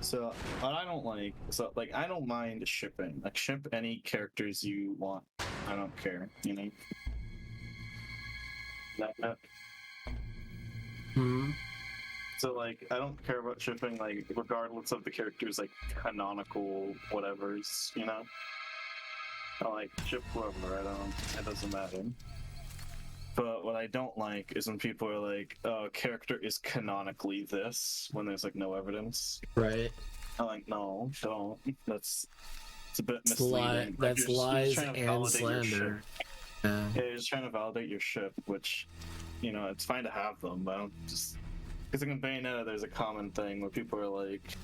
So what I don't like, I don't mind shipping. Like ship any characters you want. I don't care, you know. Hmm. So like I don't care about shipping like regardless of the character's like canonical whatever's, you know. I like ship whoever, it doesn't matter. But what I don't like is when people are like, "Oh, character is canonically this," when there's like no evidence. Right. I'm like, no, don't. It's a bit It's misleading. Like, that's you're lies trying to and validate your slander. ship. Yeah. Yeah, you're just trying to validate your ship, which, you know, it's fine to have them, but I don't just because like in Bayonetta, there's a common thing where people are like,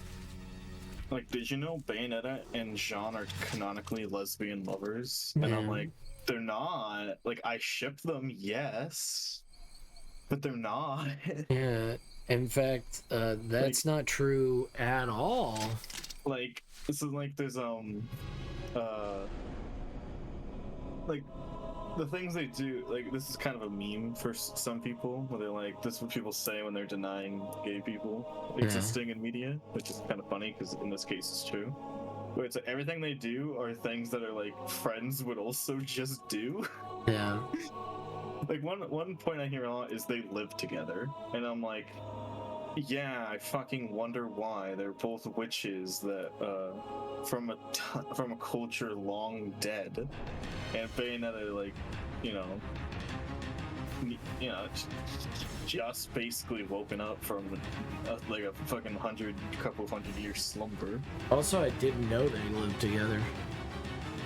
did you know Bayonetta and Jean are canonically lesbian lovers? And I'm like, they're not. Like, I ship them, yes, but they're not. Yeah. In fact, that's not true at all. Like, this is like there's like the things they do, like this is kind of a meme for some people where they're like, this is what people say when they're denying gay people existing in media, which is kind of funny because in this case it's true. Where it's like everything they do are things that are like friends would also just do. Yeah. Like one point I hear a lot is they live together, and I'm like, yeah, I fucking wonder why. They're both witches that from a culture long dead, and Bayonetta, like, you know, just basically woken up from like a fucking couple of hundred year slumber. Also, I didn't know they lived together.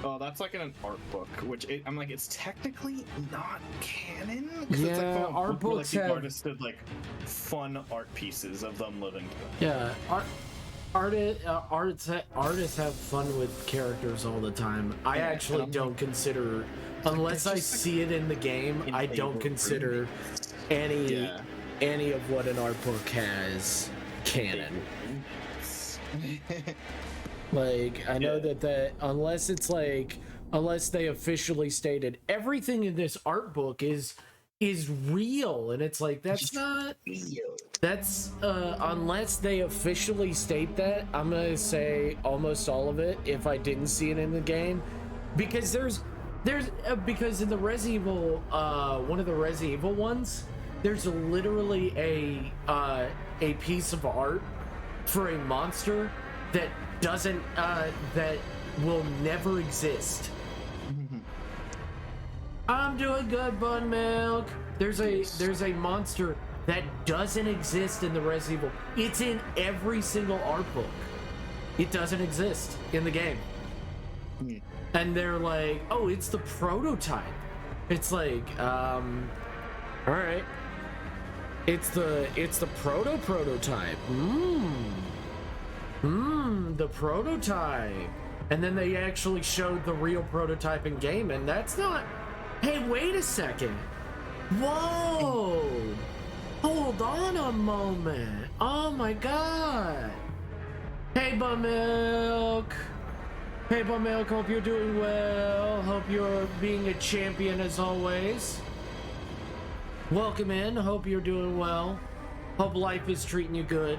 Oh, that's like in an art book, which I'm like, it's technically not canon. Yeah, it's like art books like, have the artist did like fun art pieces of them living together. Yeah, artists have fun with characters all the time. I actually don't consider, unless I see it in the game, I don't consider any of what an art book has canon. Like, I know that unless they officially stated everything in this art book is real, and it's like, that's not real. That's unless they officially state that, I'm gonna say almost all of it if I didn't see it in the game, because because in the Resident Evil, one of the Resident Evil ones, there's literally a piece of art for a monster that doesn't that will never exist. I'm doing good, Bun Milk. There's a monster that doesn't exist in the Resident Evil. It's in every single art book. It doesn't exist in the game. And they're like, oh, it's the prototype. It's like, all right. It's the prototype. The prototype. And then they actually showed the real prototype in game, and that's not... Hey, wait a second. Whoa! Hold on a moment. Oh my god. Hey, Bumilk. Hey, Bumilk, hope you're doing well. Hope you're being a champion as always. Welcome in. Hope you're doing well. Hope life is treating you good.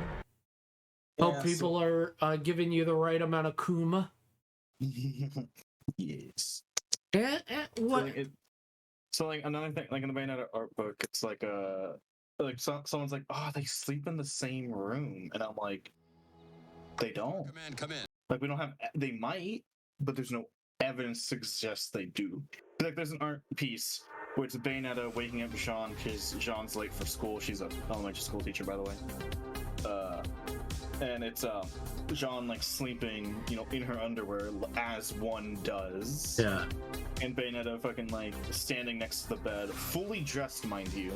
Hope people are giving you the right amount of kuma. Yes. What? So like another thing, like in the Bayonetta art book, it's like someone's like, oh, they sleep in the same room, and I'm like, they don't. Come in. Like, we don't have. They might, but there's no evidence to suggest they do. Like, there's an art piece where it's Bayonetta waking up Jean because Jean's late for school. She's a elementary school teacher, by the way. And it's Jean like sleeping, you know, in her underwear as one does. Yeah. And Bayonetta fucking like standing next to the bed, fully dressed, mind you,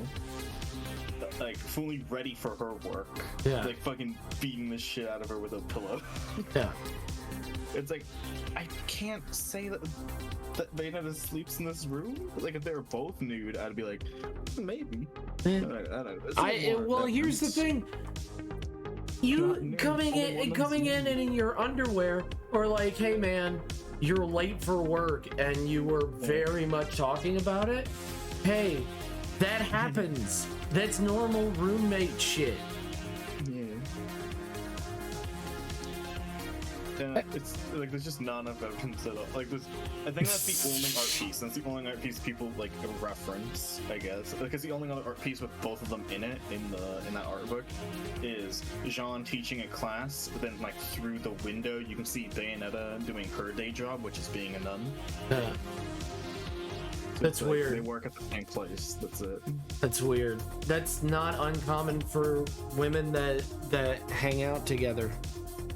like fully ready for her work. Yeah. Like fucking beating the shit out of her with a pillow. Yeah. It's like, I can't say that Bayonetta sleeps in this room. Like, if they were both nude, I'd be like, maybe. I don't know. Well, here's the thing. You coming in and in your underwear, or like, hey man, you're late for work and you were very much talking about it. Hey, that happens. That's normal roommate shit. Yeah. And it's like there's just none of evidence at all. Like there's, I think that's the only art piece. That's the only art piece people like reference, I guess. Because the only other art piece with both of them in it in that art book is Jean teaching a class. But then like through the window, you can see Bayonetta doing her day job, which is being a nun. Yeah. So That's like, weird. They work at the same place. That's it. That's weird. That's not uncommon for women that hang out together.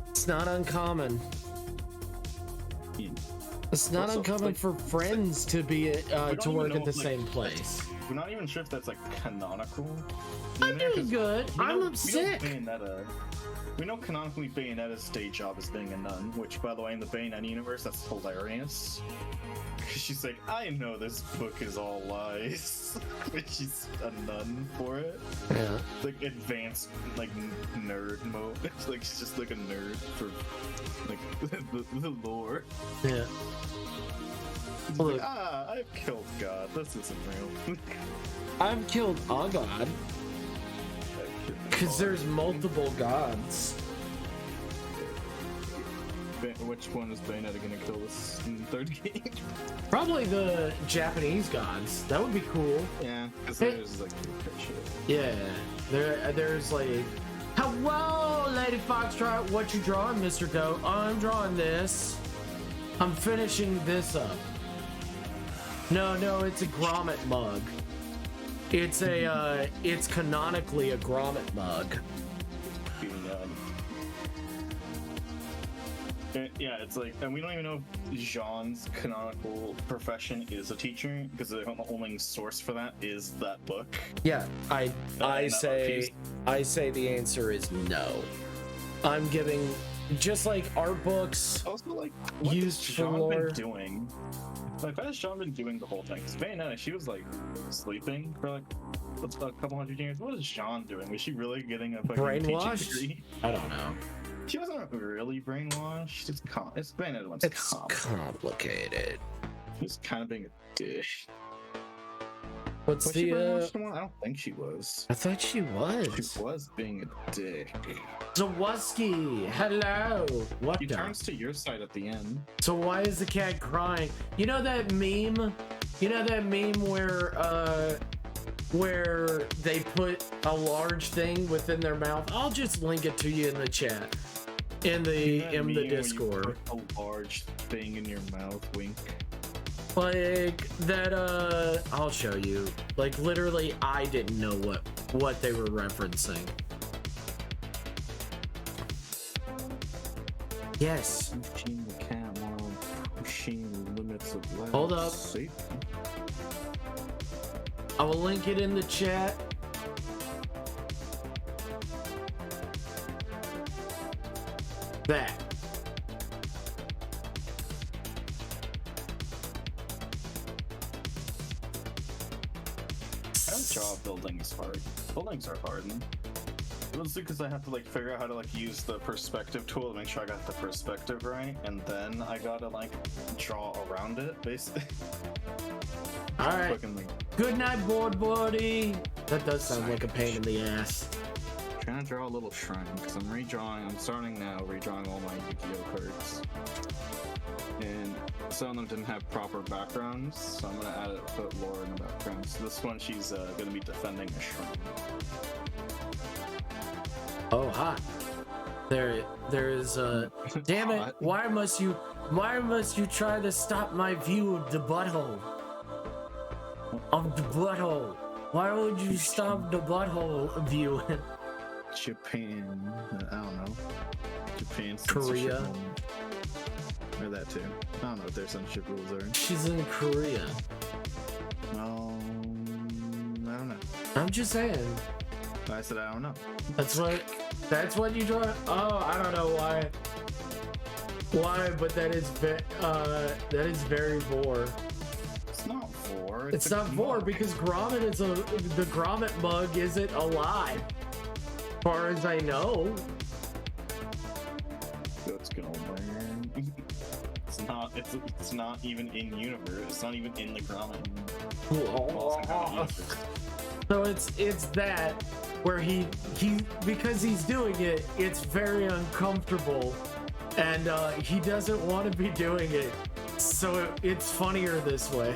It's not uncommon. Yeah. It's not Also, uncommon like, for friends to be to work at the like, same place. We're not even sure if that's like canonical. I'm doing good. I'm sick. We know canonically Bayonetta's day job is being a nun, which, by the way, in the Bayonetta universe, that's hilarious. Because she's like, I know this book is all lies. But she's a nun for it. Yeah. Like, advanced, like, nerd mode. It's like, she's just like a nerd for, like, the lore. Yeah. She's Look, like, I've killed God. This isn't real. I've killed a god. Because there's multiple gods. Which one is Bayonetta gonna kill this in the third game? Probably the Japanese gods. That would be cool. Yeah, because there's like shit. Yeah. There's like, hello, Lady Foxtrot. What you drawing, Mr. Goat? Oh, I'm drawing this. I'm finishing this up. No, it's a grommet mug. It's a, it's canonically a grommet mug. Yeah, it's like, and we don't even know if Jean's canonical profession is a teacher, because the only source for that is that book. Yeah, I say the answer is no. I'm giving, just like art books Also, like, what used has for Jean lore. been doing? Like, what has Jean been doing the whole thing? Because Bayonetta, she was like sleeping for like a couple hundred years. What is Jean doing? Was she really getting a fucking Brainwashed? teaching degree? I don't know. She wasn't really brainwashed. It's Bayonetta one's It's complicated. She's kind of being a dick. What's Was she the brainwashed in one? I don't think she was. I thought she was. She was being a dick. Zawoski, hello. What He the? turns to your side at the end. So why is the cat crying? You know that meme? You know that meme where they put a large thing within their mouth? I'll just link it to you in the chat. In the Discord. Where you put a large thing in your mouth, wink. Like that I'll show you. Like literally I didn't know what they were referencing. Yes. Pushing the cat while pushing the limits of lab Hold up. safety. I will link it in the chat. That. Job building is hard. Buildings are hard. Mostly because I have to like figure out how to like use the perspective tool to make sure I got the perspective right, and then I gotta like draw around it, basically. All right. Fucking, like, Good night, board buddy. That does sound like a pain in the ass. trying to draw a little shrine because I'm starting now redrawing all my Yu-Gi-Oh cards, and some of them didn't have proper backgrounds, so I'm gonna add a put lore in the background. So this one, she's gonna be defending a shrine. Oh, hot. There is damn it! Why must you try to stop my view of the butthole? Of the butthole. Why would you stop the butthole view? Japan, I don't know. Japan, Korea. censorship, or that too. I don't know what their censorship rules are. She's in Korea. Well, I don't know. I'm just saying. I said I don't know. That's what you draw. Oh, I don't know why. Why, but that is very vor. It's not vor. It's not vor because Grommet the Grommet mug isn't alive. As far as I know. That's gonna learn. It's not even in universe. It's not even in the Grommet. So it's that where he because he's doing it, it's very uncomfortable and he doesn't want to be doing it, so it's funnier this way.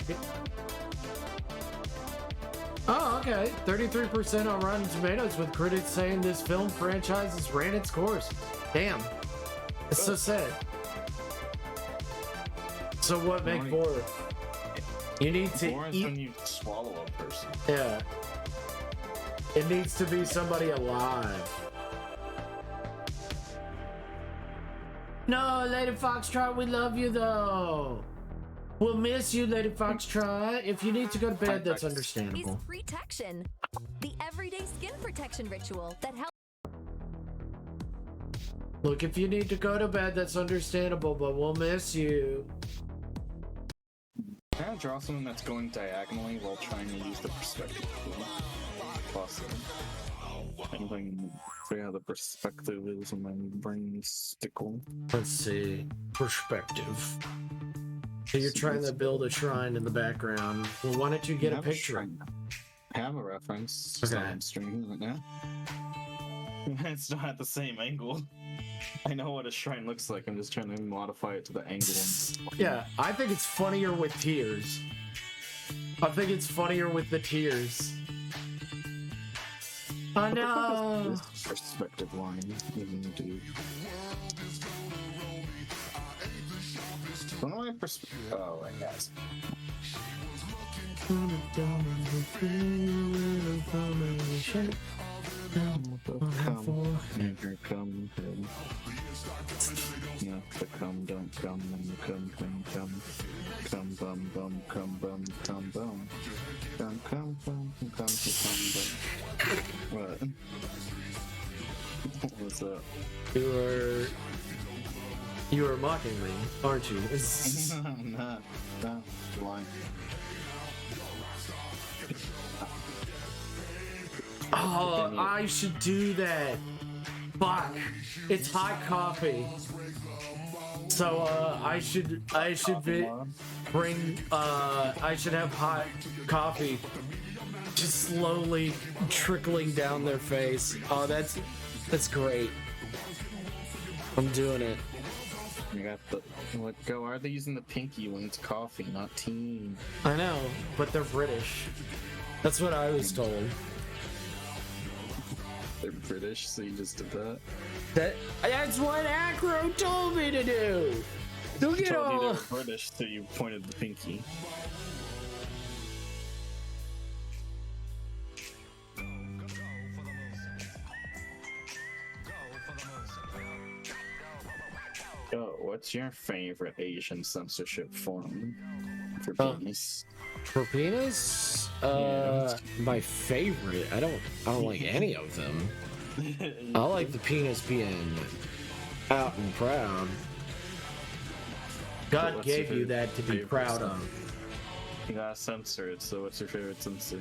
Oh, okay. 33% on Rotten Tomatoes, with critics saying this film franchise has ran its course. Damn. It's so sad. So what make horror? You need to eat. When you swallow a person. Yeah. It needs to be somebody alive. No, Lady Foxtrot, we love you though. We'll miss you, Lady Foxtrot. If you need to go to bed, that's understandable. Protection, the everyday skin protection ritual that helps. Look, if you need to go to bed, that's understandable, but we'll miss you. Can I draw something that's going diagonally while trying to use the perspective tool? Possible. Anything, yeah, the perspective is when my brain's tickle. Let's see. Perspective. So you're trying to build a shrine in the background. Well, why don't you get a picture? I have a reference. Okay. I'm streaming it now. It's not at the same angle. I know what a shrine looks like. I'm just trying to modify it to the angle. Yeah, I think it's funnier with tears. I think it's funnier with the tears. Oh no! This perspective line, even dude. One of my perspective. Oh, I guess. Never come. No, the come don't come, and the come. Come bum bum, come bum, come bum. Come bum, come What? What's up? You are mocking me, aren't you? No, lying. Oh, I should do that. Fuck. It's hot coffee. So I should bring I should have hot coffee just slowly trickling down their face. Oh, that's great. I'm doing it. You got the go. Why are they using the pinky when it's coffee, not tea? I know, but they're British. That's what I was told. They're British, so you just did that. That's what Acro told me to do. Don't get all. You they were British, so you pointed the pinky. Oh, what's your favorite Asian censorship form for penis? For penis? My favorite. I don't like any of them. I like the penis being out and proud. God gave you that to be proud of. You gotta censor it, so what's your favorite censor?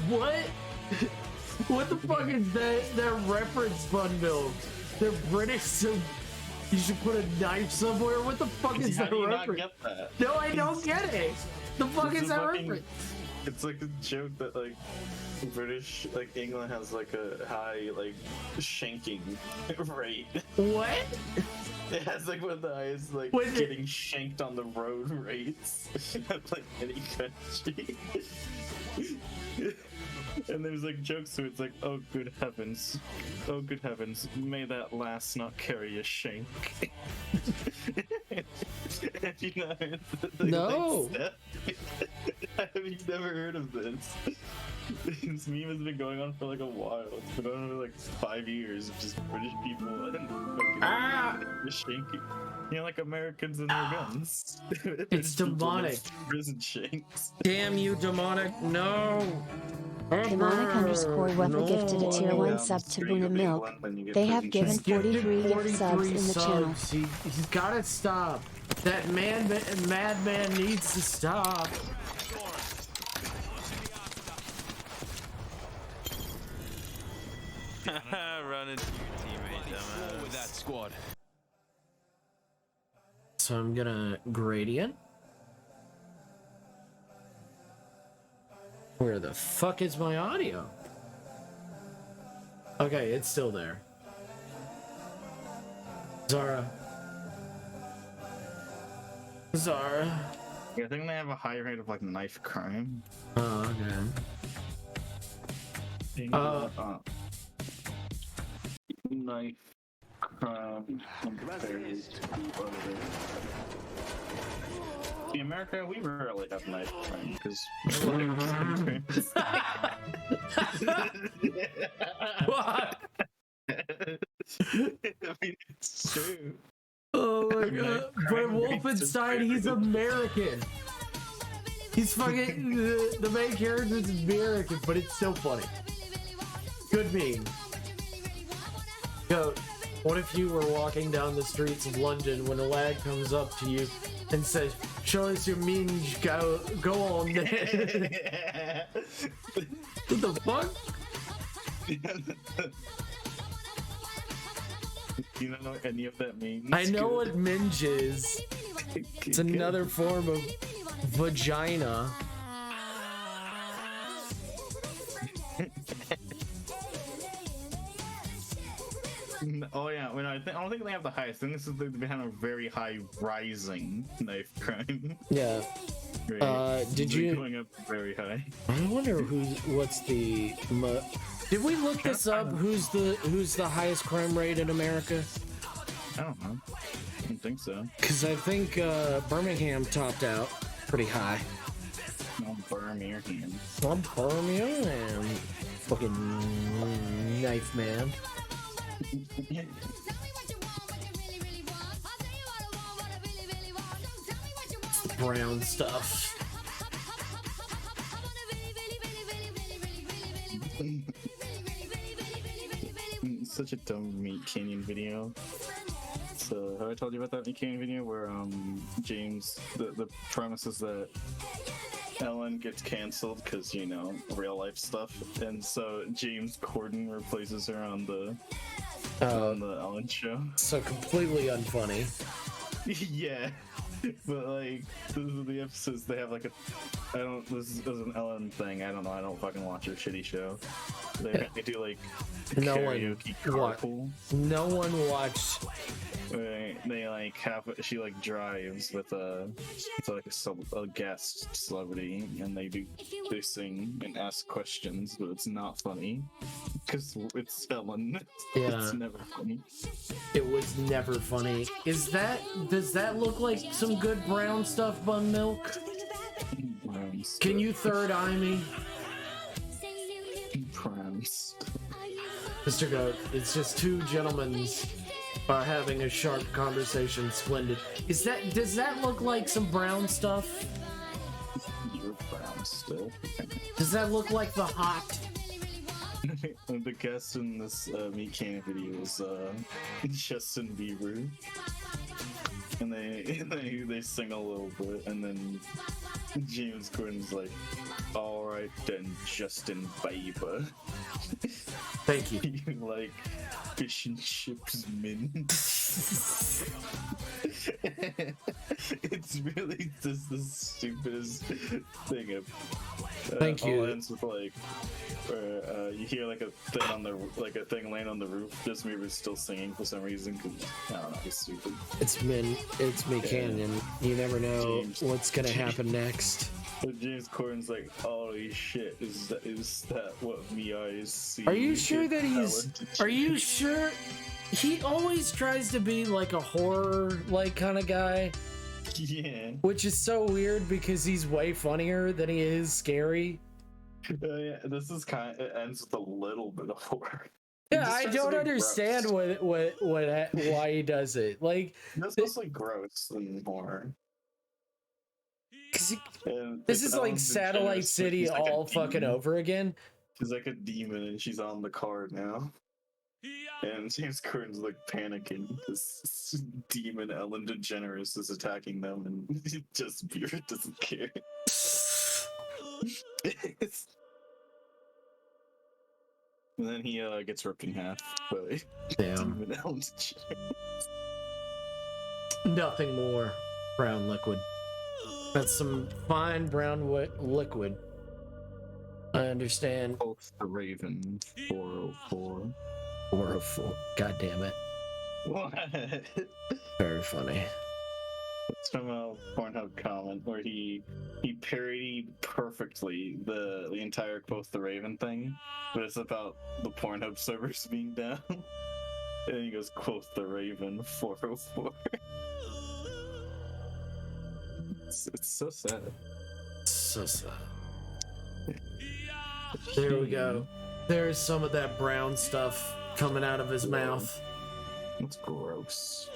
What? What the fuck is that reference bundle? They're British, so you should put a knife somewhere? What the fuck is that reference? Not get that? No, I don't get it. The fuck is that reference? It's like a joke that like British, like England has like a high like shanking rate. What? It has like one of the highest like getting shanked on the road rates of like any country. And there's like jokes where it's like, oh good heavens, may that lass not carry a shank. You know, no. Have you never heard of this? This meme has been going on for like a while. It's been going on for like 5 years of just British people and fucking shanking. You know, like Americans and their guns. It's demonic. Prison shanks. Damn you, demonic! No. Demonic_Weather gifted a tier 1 sub to Boona Milk. They have given 43 gift subs in the channel. He's gotta stop. That madman needs to stop. Run into your teammate, dumbass. With that squad. So I'm gonna gradient. Where the fuck is my audio? Okay, it's still there. Zara. Yeah, I think they have a high rate of like knife crime. Oh, okay. Knife crime compared to other. In America, we rarely have knife crime because. What? I mean, it's true. Oh my god. But Wolfenstein, he's American. He's fucking. The main character is American, but it's so funny. Good meme. Yo, what if you were walking down the streets of London when a lad comes up to you and says, "Show us your minge, go on." What the fuck? You don't know what any of that means? I know what minge is. It's another form of vagina. Oh yeah, I don't think they have the highest. I think this is they have a very high rising knife crime. Yeah. Right. Did you going up very high? I wonder what's the did we look this up? Who's the highest crime rate in America? I don't know. I don't think so. Because I think Birmingham topped out pretty high. No, Birmingham. I'm Birmingham. Fucking knife man. Brown stuff. Such a dumb Meat Canyon video. So, have I told you about that Meat Canyon video where James, the premise is that Ellen gets canceled because, you know, real life stuff, and so James Corden replaces her on the Ellen show. So completely unfunny. Yeah. But like, this is the episodes they have like this is an Ellen thing. I don't know. I don't fucking watch her shitty show. They do like karaoke carpool. No one watched. They like she like drives with it's like a guest celebrity, and they sing and ask questions, but it's not funny because it's Ellen. Yeah. It's never funny. It was never funny. Does that look like some good brown stuff, Bun Milk? Brown stuff. Can you third eye me? Brown stuff. Mr. Goat, it's just two gentlemen are having a sharp conversation. Splendid. Does that look like some brown stuff? Your brown stuff. Does that look like the hot? The guest in this Meat Canyon video is Justin Bieber, and they sing a little bit, and then James Corden's like, "All right then, Justin Bieber." Thank you. You like fish and chips, mint. It's really just the stupidest thing ever. Thank you. All ends with like, where you hear like a thing land on the roof. Justin Bieber's still singing for some reason. Cause I don't know, it's stupid. It's me Canyon. You never know what's gonna happen next. But James Corden's like, holy shit, is that what me eyes see? Are you sure that are you sure? He always tries to be like a horror like kind of guy. Yeah. Which is so weird because he's way funnier than he is scary. Yeah, this is it ends with a little bit of horror. Yeah, I don't understand why he does it. Like, it's mostly gross than horror. This is like Satellite City all fucking over again. She's like a demon and she's on the card now. And James Corden's like panicking because demon Ellen DeGeneres is attacking them, and just Beard doesn't care. And then he gets ripped in half by demon Ellen DeGeneres. Nothing more brown liquid. That's some fine brown liquid. I understand. Both the Raven 404. 404. God damn it. What? Very funny. It's from a Pornhub comment where he parodied perfectly the entire Quoth the Raven thing, but it's about the Pornhub servers being down. And he goes, Quoth the Raven 404. It's so sad. So sad. There we go. There's some of that brown stuff coming out of his mouth. That's gross.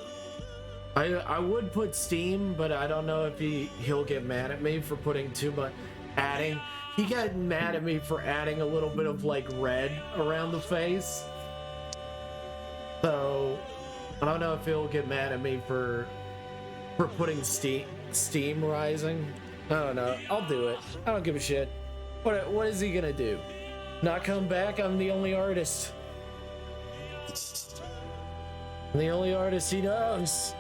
I would put Steam, but I don't know if he'll get mad at me for putting too much adding. He got mad at me for adding a little bit of like red around the face. So I don't know if he'll get mad at me for putting Steam Rising. I don't know. I'll do it. I don't give a shit. What is he gonna do? Not come back? I'm the only artist. I'm the only artist he knows.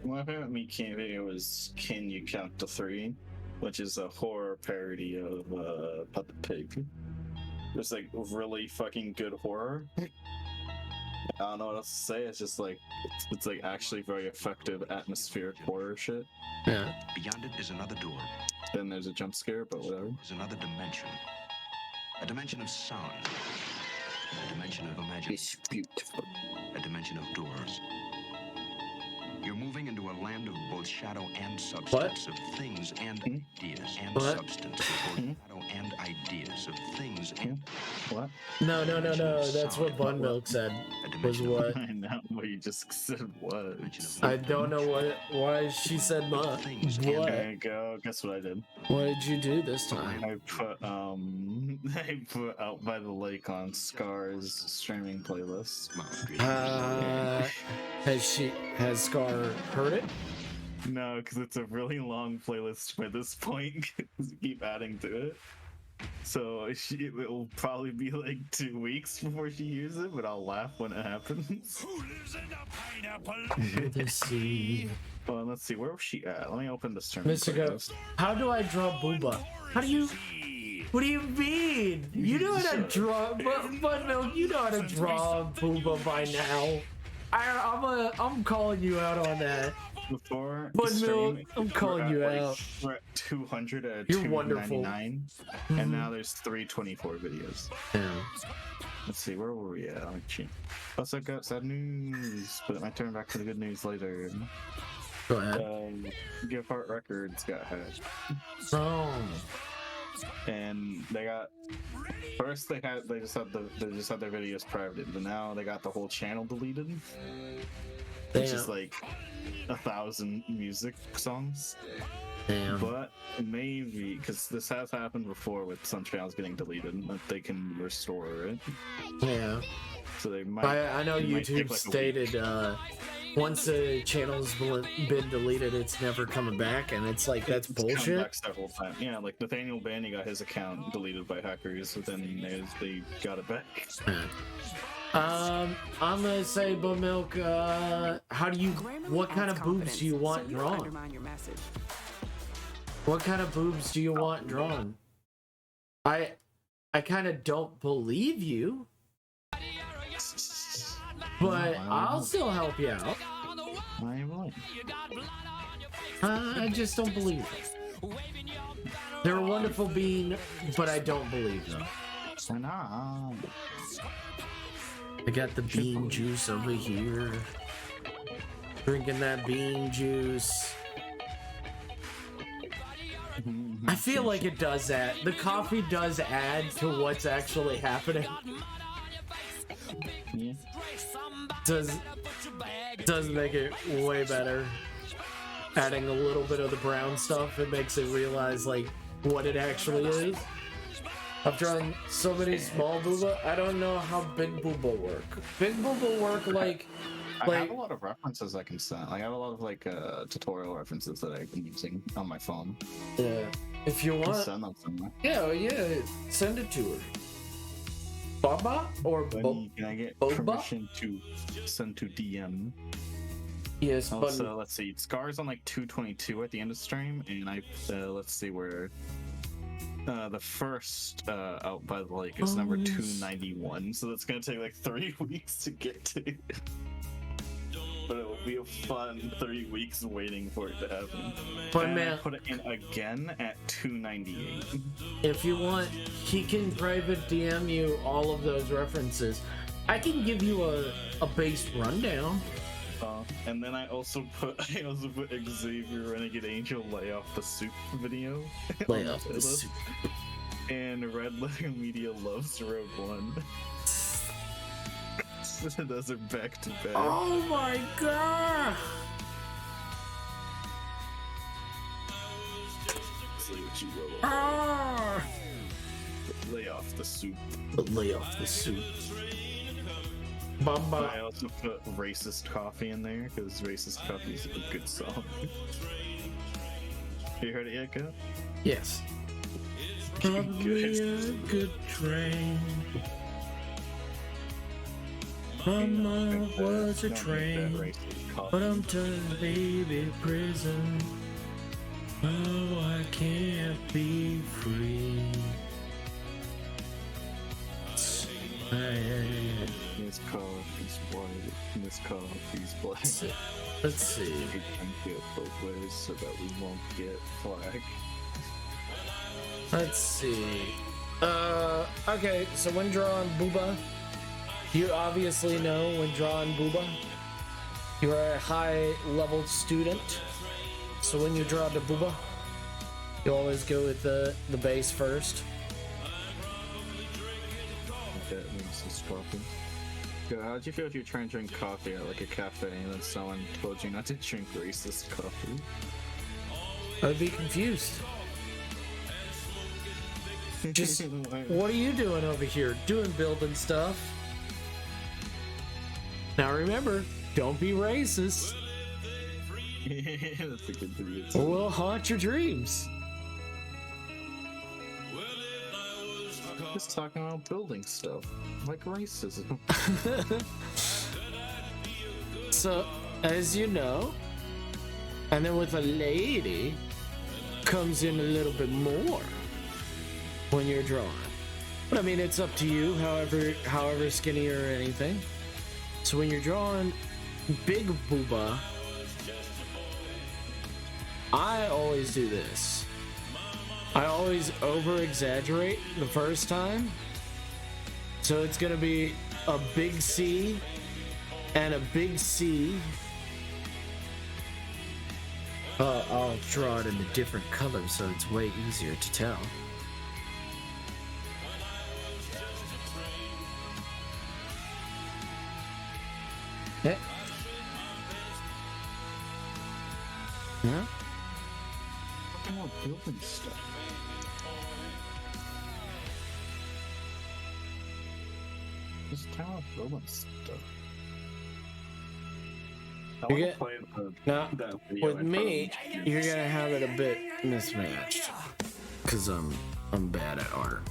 My favorite Me Can video was Can You Count to Three, which is a horror parody of Puppet Pig. It's like really fucking good horror. I don't know what else to say. It's just like it's like actually very effective atmospheric horror shit. Yeah. Beyond it is another door. Then there's a jump scare, but whatever. Is another dimension. A dimension of sound. A dimension of imagination. It's beautiful. A dimension of doors. You're moving into a land of both shadow and substance, of things and ideas, and substance, of both shadow and ideas, of things and... What? No. That's what Bun Milk said. Was what? I know, but you just said what? I don't know why she said what. Okay, go. Guess what I did? What did you do this time? I put Out by the Lake on Scar's streaming playlist. Has Scar heard it? No, because it's a really long playlist by this point. Keep adding to it. So it will probably be like 2 weeks before she hears it, but I'll laugh when it happens. Who lives in a pineapple? Let's see. Well, let's see. Where was she at? Let me open this term. Mr. Ghost, how do I draw Booba? How do you... What do you mean? You know how to draw... Bun Milk, you know how to draw Booba by now. I'm calling you out on that. Before Bun Milk, I'm calling you out. We're at 200 at You're 299, and now there's 324 videos. Yeah. Let's see, where were we at? Also got sad news, but I turn back to the good news later. Go ahead. Gift Art Records got hacked. Oh. And they got they just had their videos private, but now they got the whole channel deleted. Which is like 1,000 music songs. Damn. But maybe because this has happened before with some channels getting deleted, that they can restore it. Yeah. So they might. I know YouTube stated once a channel's been deleted, it's never coming back, and it's like that's bullshit. Come back several times. Yeah, like Nathaniel Bandy got his account deleted by hackers, but then they got it back. I'm gonna say, Bun Milk, what kind of boobs do you want drawn? What kind of boobs do you want drawn? I kind of don't believe you, but I'll still help you out. I will. I just don't believe them. They're a wonderful being, but I don't believe them. Why not? I got the bean juice over here. Drinking that bean juice. I feel like it does that. The coffee does add to what's actually happening. Yeah. Does make it way better. Adding a little bit of the brown stuff, it makes it realize like what it actually is. I've drawn so many small booba. I don't know how big booba work. Big booba work like I have a lot of references I can send. I have a lot of like tutorial references that I've been using on my phone. Yeah. If you want, send them somewhere. yeah, send it to her. Baba or Bunny, can I get Boba? permission to send to DM? Yes, Also, but let's see. Scar's on like 222 at the end of stream, and let's see where the first out by the lake is number 291. So that's gonna take like 3 weeks to get to. But it will be a fun 3 weeks waiting for it to happen. But and man, I put it in again at 298. if you want, he can private DM you all of those references. I can give you a base rundown. And then I also put Xavier Renegade Angel lay off the soup video. Lay off the soup. And Red Letter Media loves Rogue One. Those are back to back. Oh my god! See what you will. Ah! Lay off the soup. Lay off the soup. Bamba. I also put Racist Coffee in there because Racist Coffee is a good song. You heard it yet, Kat? Yes. Probably a good train. Mama was a train, but I'm turning baby prison. Oh, I can't be free. This coffee's white, this coffee's black. Let's see. We can get both ways so that we won't get flagged. Let's see. Okay, so when drawing Booba, you obviously know when drawing Booba, you're a high-level student. So when you draw the Booba, you always go with the base first. That means it's coffee. Yeah, how'd you feel if you try and drink coffee at like a cafe and then someone told you not to drink racist coffee? I'd be confused. Just, what are you doing over here? Doing building stuff. Now remember, don't be racist. That's a good video. Or we'll haunt your dreams. Just talking about building stuff, like racism. So, as you know, and then with a lady comes in a little bit more when you're drawing. But I mean, it's up to you, however skinny or anything. So when you're drawing big booba, I always do this. I always over-exaggerate the first time. So it's gonna be a big C and a big C. I'll draw it in a different color so it's way easier to tell. Yeah. Yeah. Talking about building stuff. Just talking about building stuff. I You wanna get- play Now, that video with in front me, of the you're kids. gonna have it a bit mismatched, cause I'm bad at art.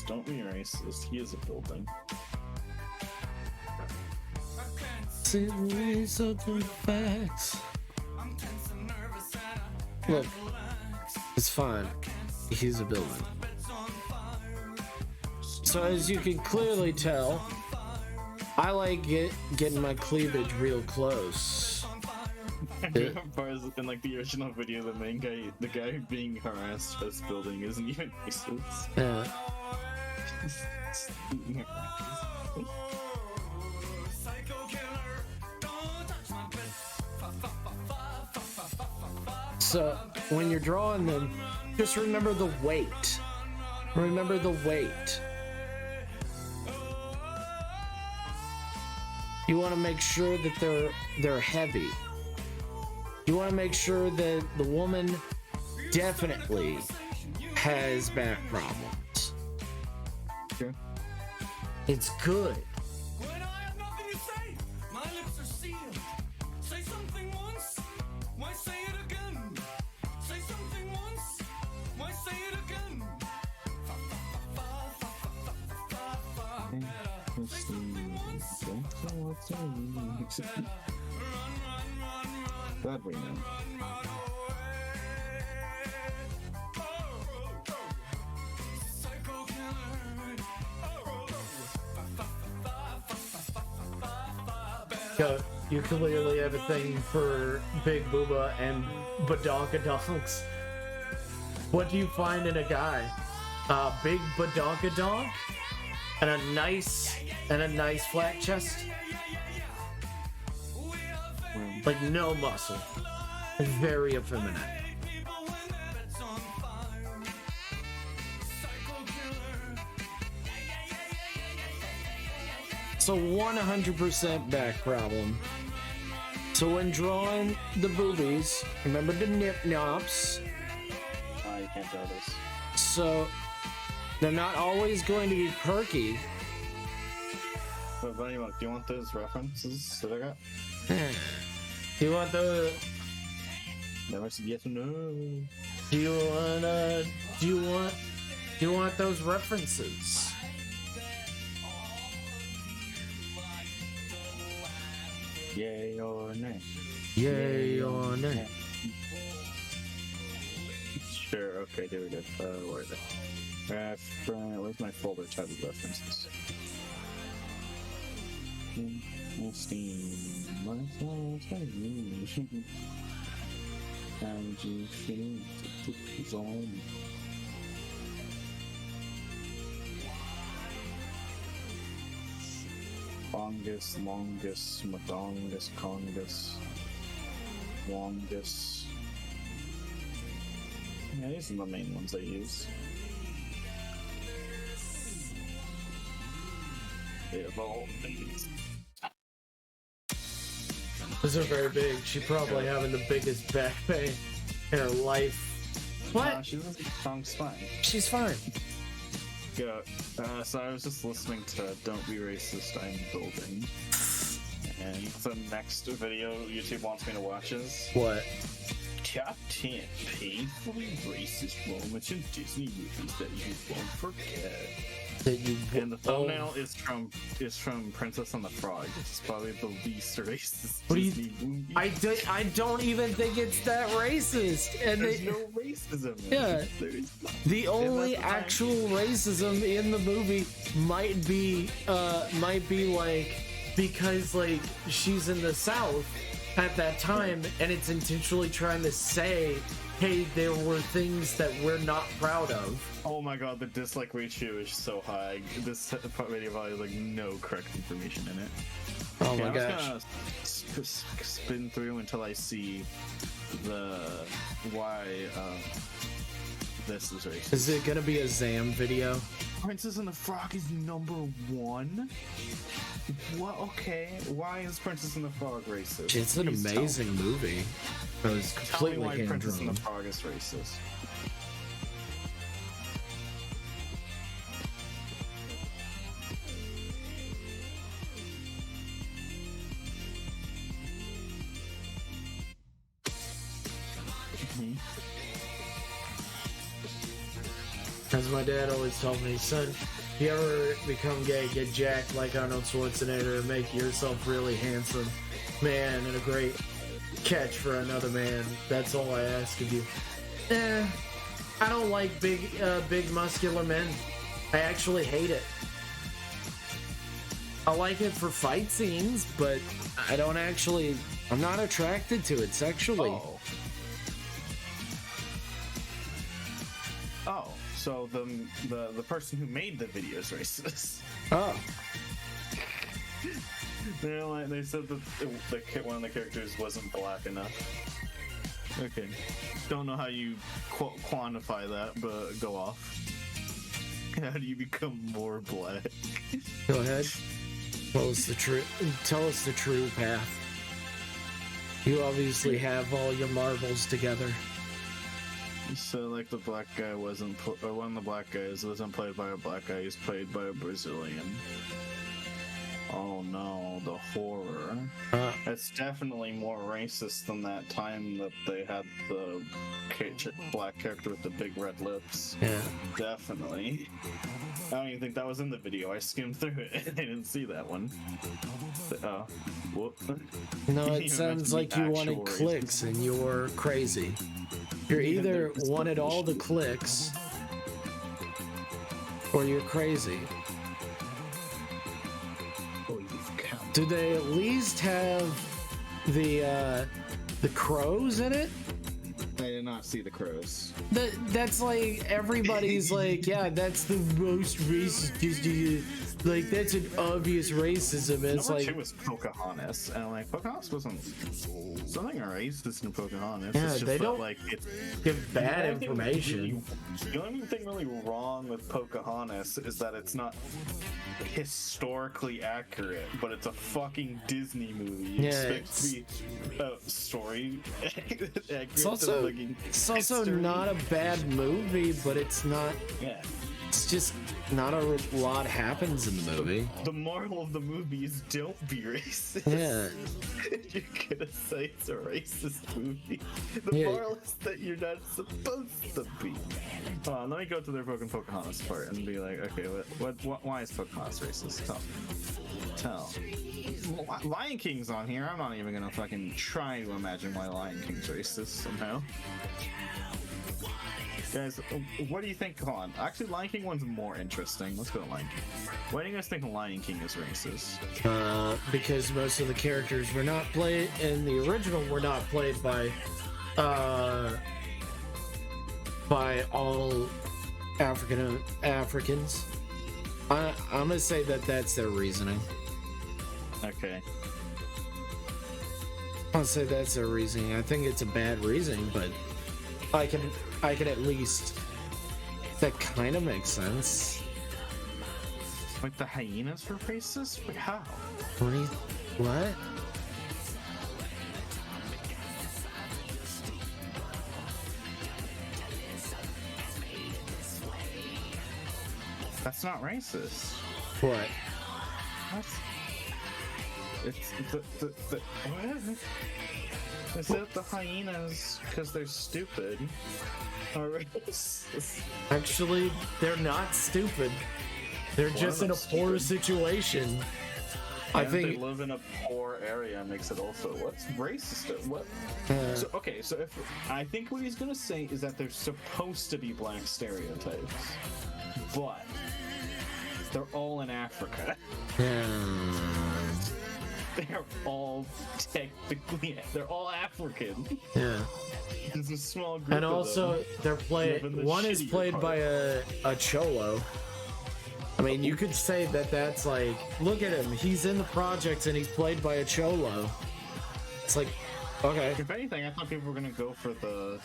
Don't be racist. He is a building. Facts. Look, it's fine. He's a building. So as you can clearly tell, I like getting my cleavage real close. Bars in like the original video, the main guy, the guy being harassed by this building isn't even racist. Yeah. So when you're drawing them, just remember the weight. Remember the weight. You want to make sure that they're heavy. You want to make sure that the woman definitely has back problems. Okay. It's good. When I have nothing to say, my lips are sealed. Say something once, why say it again? Say something once, why say it again? Let's see. Glad we know. You clearly have a thing for Big Booba and badonkadonks. What do you find in a guy? Big badonkadonk and a nice flat chest. Like no muscle. Very effeminate. So 100% back problem. So when drawing the boobies, remember the nip-nops. You can't draw this. So they're not always going to be perky. But do you want those references that I got? Do you want the? Never said yes or no. Do you want those references? Yay or nay? Yay or nay? Sure, okay, there we go. Where is it? Where's my folder titled references? Steam. And you feel zone. Longus, Madongus, Congus, Longus. Yeah, these are the main ones I use. They evolve things. Those are very big. She's probably having the biggest back pain in her life. What? No, she has a strong spine. She's fine. Go. So I was just listening to Don't Be Racist, I'm Building. And the next video YouTube wants me to watch is... What? Top 10 painfully racist moments in Disney movies that you won't forget. And the thumbnail is from Princess and the Frog. It's probably the least racist Disney movie. I don't even think it's that racist. And There's no racism. Yeah. The only actual racism in the movie might be like because like she's in the South at that time, and it's intentionally trying to say, hey, there were things that we're not proud of. Oh my god, the dislike ratio is so high. This video probably has like no correct information in it. Oh my gosh. I'm just gonna spin through until I see why this is racist. Is it gonna be a Zam video? Princess and the Frog is #1? What? Okay. Why is Princess and the Frog racist? It's an amazing movie. It was completely tell me why Princess and hand-drawn. the Frog is racist. As my dad always told me, son, if you ever become gay, get jacked like Arnold Schwarzenegger and make yourself really handsome man and a great catch for another man. That's all I ask of you. I don't like big muscular men. I actually hate it. I like it for fight scenes, but I don't actually, I'm not attracted to it sexually. Oh, so the person who made the video is racist. Oh. They said that one of the characters wasn't black enough. Okay. Don't know how you quantify that, but go off. How do you become more black? Go ahead. Tell us the true path. You obviously have all your marbles together. So, like, the black guy wasn't, or one of the black guys wasn't played by a black guy, he's played by a Brazilian. Oh no, the horror. It's definitely more racist than that time that they had the black character with the big red lips. Yeah. Definitely. I don't even think that was in the video. I skimmed through it. I didn't see that one. Whoop. No, it sounds like you wanted clicks and you're crazy. You're either wanted all the clicks or you're crazy. Do they at least have the crows in it? I did not see the crows. That's like everybody's like, yeah, that's the most racist. Like that's an obvious racism. It's Number like two was Pocahontas, and I'm like, Pocahontas wasn't something racist in Pocahontas. Yeah, it's just they that, don't like it's give bad information. The only thing really wrong with Pocahontas is that it's not historically accurate, but it's a fucking Disney movie. You expect to be story accurate. It's also not a bad movie, but it's not. Yeah. It's just not a lot happens in the movie. The moral of the movie is don't be racist. Yeah. You're gonna say it's a racist movie. The moral is that you're not supposed to be. Hold on, let me go to their fucking Pocahontas part and be like, okay, why is Pocahontas racist? Tell. Lion King's on here. I'm not even gonna fucking try to imagine why Lion King's racist somehow. Guys, what do you think? Hold on. Actually, Lion King one's more interesting. Let's go to Lion King. Why do you guys think Lion King is racist? Because most of the characters were not played in the original were not played by all Africans. I'm gonna say that that's their reasoning. Okay. I'll say that's their reasoning. I think it's a bad reasoning, but I can at least. That kind of makes sense. Like the hyenas were racist? Wait, how? What? That's not racist. What? It's the what? Is that the hyenas, because they're stupid, are racist? Actually, they're not stupid. They're just in a poor situation. I think they live in a poor area makes it also. What's racist? What? So if I think what he's gonna say is that there's supposed to be black stereotypes, but they're all in Africa. They're all technically, they're all African. Yeah. There's a small group. And also, of them they're played. One is played by a cholo. I mean, you could say that that's like, look at him. He's in the projects and he's played by a cholo. It's like, okay. If anything, I thought people were gonna go for the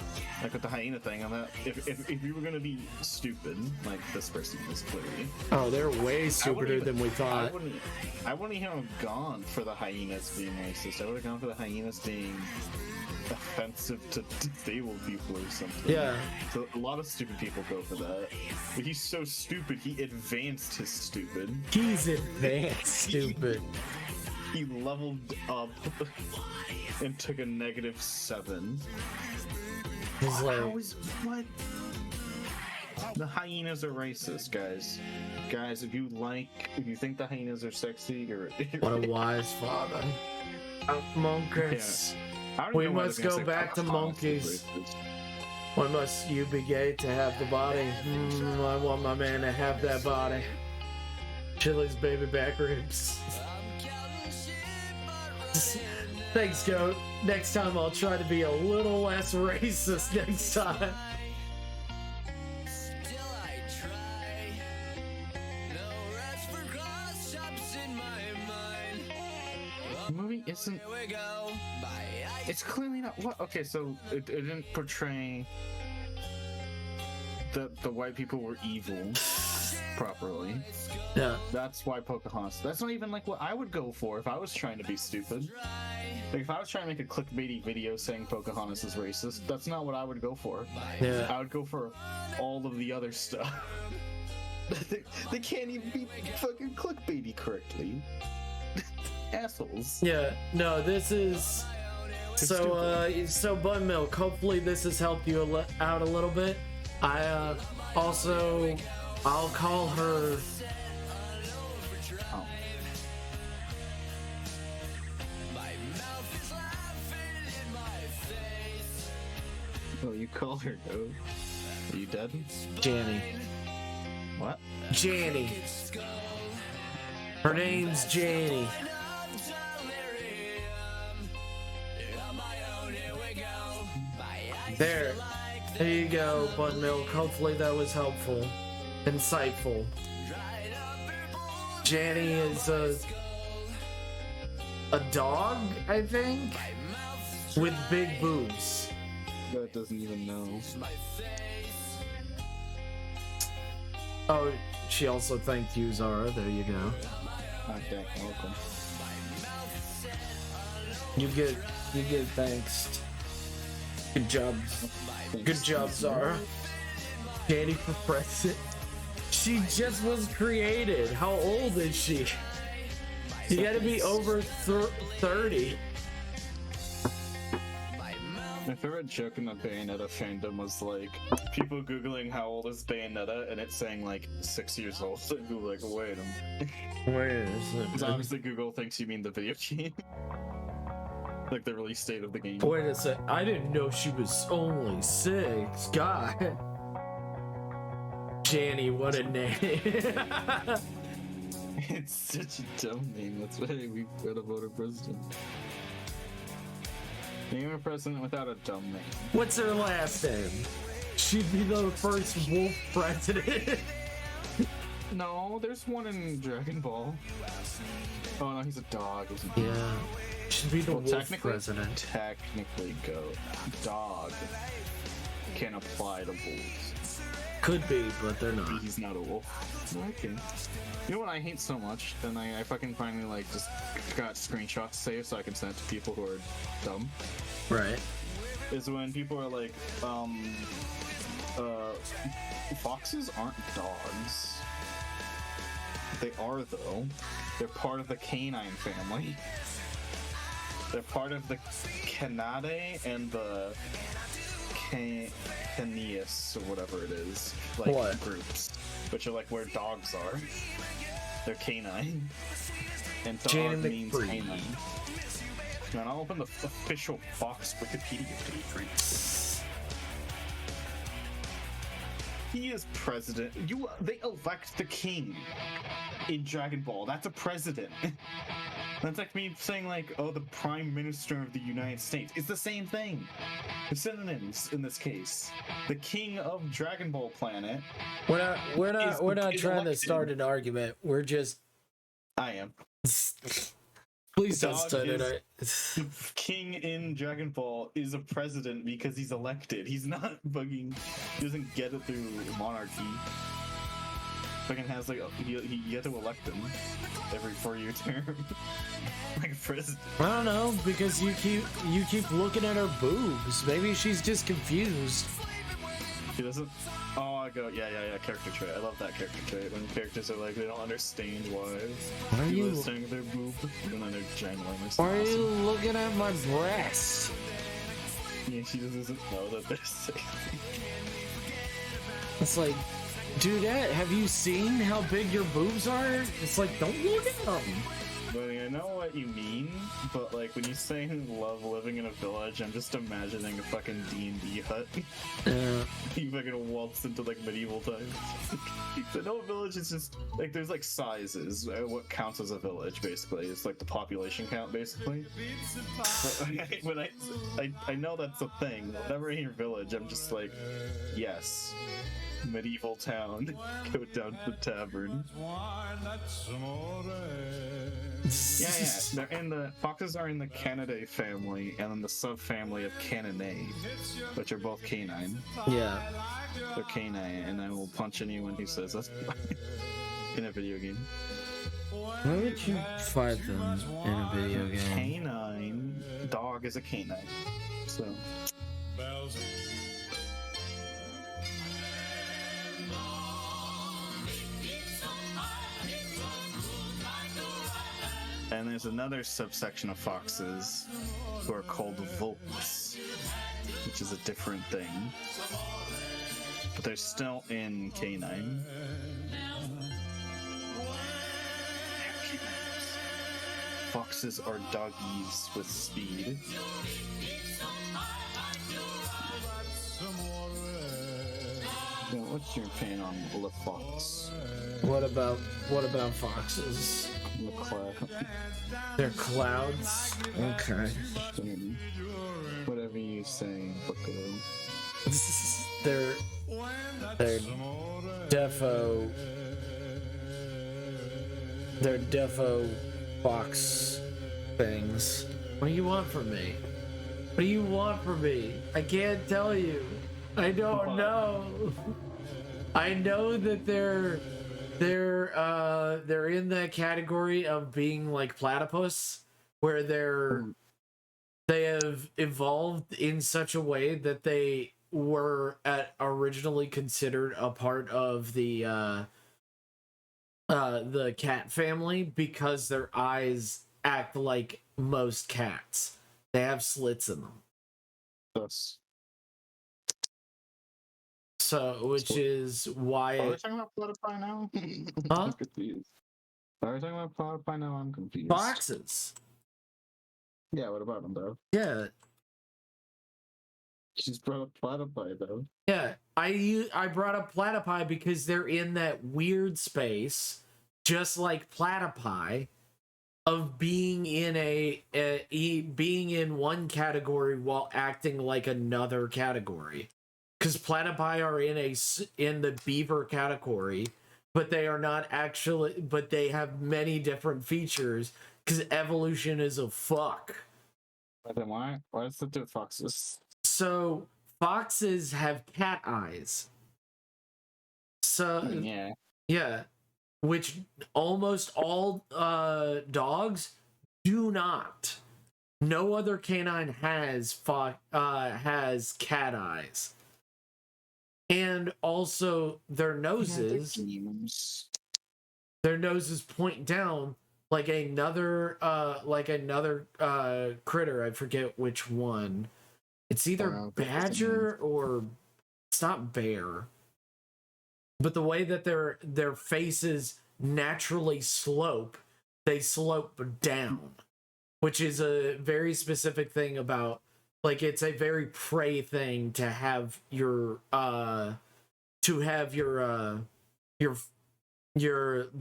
with the hyena thing. On that, if you were gonna be stupid, like this person is clearly. Oh, they're way stupider than we thought. I wouldn't even have gone for the hyenas being racist. I would have gone for the hyenas being offensive to disabled people or something. Yeah. So a lot of stupid people go for that. But he's so stupid, he advanced his stupid. He's advanced stupid. He leveled up and took a -7. He's like, what? The hyenas are racist, guys. Guys, if you think the hyenas are sexy, you're what a wise father. Monkeys. Yeah. We must go back to monkeys. Why must you be gay to have the body? I want my man to have that body. Chili's baby back ribs. Thanks, Goat. Next time I'll try to be a little less racist next time. The movie isn't. It's clearly not. What? Okay, so it didn't portray that the white people were evil properly. Yeah. That's why Pocahontas. That's not even like what I would go for if I was trying to be stupid. Like if I was trying to make a clickbaity video saying Pocahontas is racist, that's not what I would go for. Yeah. I would go for all of the other stuff. They can't even be fucking clickbaity correctly. assholes. Yeah, no, this is so Buttermilk, hopefully this has helped you out a little bit. I'll call her. Oh, you call her no? Are you dead? Janny. What? Janny. Her name's Janny. There you go, Buttermilk. Hopefully that was helpful, insightful. Janny is a dog, I think, with big boobs. That doesn't even know. Oh, she also thanked you, Zara. There you go. Okay, welcome. You get thanks. Good job. Good job, Zara. Janny for president. She just was created. How old is she? You gotta be over 30. My favorite joke in the Bayonetta fandom was like people googling how old is Bayonetta and it's saying like 6 years old. And Google like, wait a minute. Where is it? Because obviously Google thinks you mean the video game. Like the release date of the game. Wait a sec. I didn't know she was only 6. God. Janny, what a name. It's such a dumb name. That's why we gotta vote a president. Name a president without a dumb name. What's her last name? She'd be the first wolf president. No, there's one in Dragon Ball. Oh no, he's a dog, isn't he? Yeah. Should be the wolf president. Technically, dog can apply to wolves. Could be, but they're not. He's not a wolf. Okay. You know what I hate so much? And I fucking finally like just got screenshots saved so I can send it to people who are dumb. Right. Is when people are like, foxes aren't dogs. They are though. They're part of the canine family. They're part of the Canidae and the Canis or whatever it is, like what? Groups, which are like where dogs are. They're canine, and dog Jane means McBride. canine. Man, I'll open the official Fox Wikipedia page right now. He is president. They elect the king in Dragon Ball. That's a president. That's like me saying like, oh, the Prime Minister of the United States. It's the same thing. The synonyms in this case. The king of Dragon Ball planet. We're not trying to elected. start an argument. We're just. I am. Please don't Dog start it. The king in Dragon Ball is a president because he's elected. He's not fucking. He doesn't get it through monarchy. Fucking has like you get to elect him every 4-year term. Like a president. I don't know, because you keep looking at her boobs. Maybe she's just confused. He doesn't. Oh, I go. Yeah. Character trait. I love that character trait when characters are like they don't understand why. Why are you saying their boob even though they're ginormous? Why are you looking at my breasts? Yeah, she just doesn't know that they're sick. It's like, Dudette, have you seen how big your boobs are? It's like, don't look at them. But I know what you mean, but like when you say love living in a village, I'm just imagining a fucking D&D hut. You fucking waltz into like medieval times. The no village is just like there's like sizes. What counts as a village basically? It's like the population count basically. When I know that's a thing. Whenever I hear village, I'm just like, yes. Medieval town. Go down to the tavern. Yeah. They're in the foxes are in the Canidae family, and then the subfamily of Caninae, which are both canine. Yeah. They're canine, and I will punch anyone who says that's in a video game. Why would you fight them in a video game? Canine. Dog is a canine. So. And there's another subsection of foxes who are called vulps, which is a different thing. But they're still in canine. Foxes are doggies with speed. Yeah, what's your opinion on the fox? What about foxes? The cloud. They're clouds. Okay. Whatever you say, Bucko. They're defo. They're defo fox things. What do you want from me? What do you want from me? I can't tell you. I don't know. I know that they're in that category of being like platypus, where they have evolved in such a way that they were originally considered a part of the cat family because their eyes act like most cats. They have slits in them. Thus. So, which is why. Are we talking about platypi now? Huh? I'm confused. Are we talking about platypi now? I'm confused. Foxes. Yeah, what about them, though? Yeah. She's brought up platypi, though. Yeah. I brought up platypi because they're in that weird space, just like platypi, of being in being in one category while acting like another category. Because platypi are in the beaver category, but they are not actually. But they have many different features. Because evolution is a fuck. But then why? Why does it do with foxes? So foxes have cat eyes. So yeah, which almost all dogs do not. No other canine has cat eyes. And also their noses point down like another critter. I forget which one. It's either badger or it's not bear. But the way that their faces naturally slope, they slope down, which is a very specific thing about. Like, it's a very prey thing to have the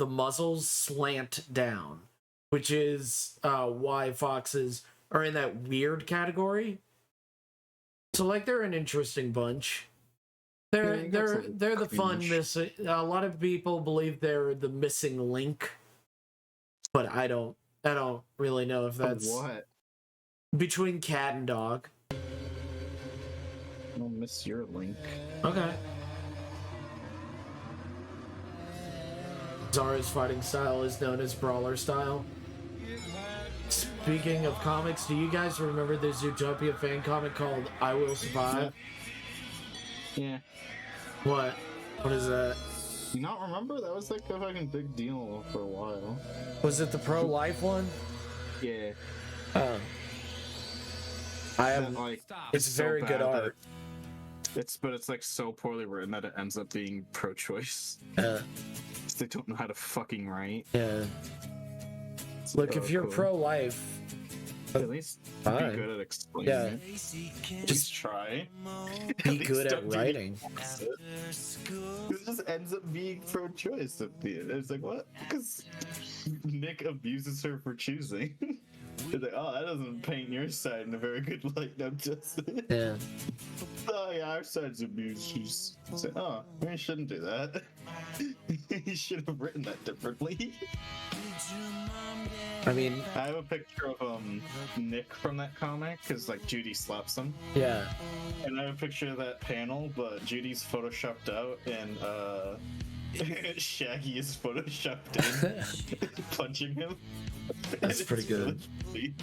muzzles slant down, which is why foxes are in that weird category. So, like, they're an interesting bunch. They're the fun missing. A lot of people believe they're the missing link, but I don't really know if that's what. Between cat and dog. I'll miss your link. Okay. Zara's fighting style is known as brawler style. Speaking of comics, do you guys remember the Zootopia fan comic called I Will Survive? Yeah. What? What is that? You not remember? That was like a fucking big deal for a while. Was it the pro-life one? Yeah. Oh. I have. Like, it's very good art. But it's like so poorly written that it ends up being pro-choice. They don't know how to fucking write. Yeah. Look, if you're pro-life, at least be good at explaining it. Just try. Be good at writing. It just ends up being pro-choice at the end. It's like, what? Because Nick abuses her for choosing. It's like, oh, that doesn't paint your side in a very good light, no, does it? Yeah. Oh, yeah, our side's abusers. Like, oh, we shouldn't do that. You should have written that differently. I mean, I have a picture of Nick from that comic because like Judy slaps him. Yeah. And I have a picture of that panel, but Judy's photoshopped out and Shaggy is photoshopped in, punching him. That's pretty good. Really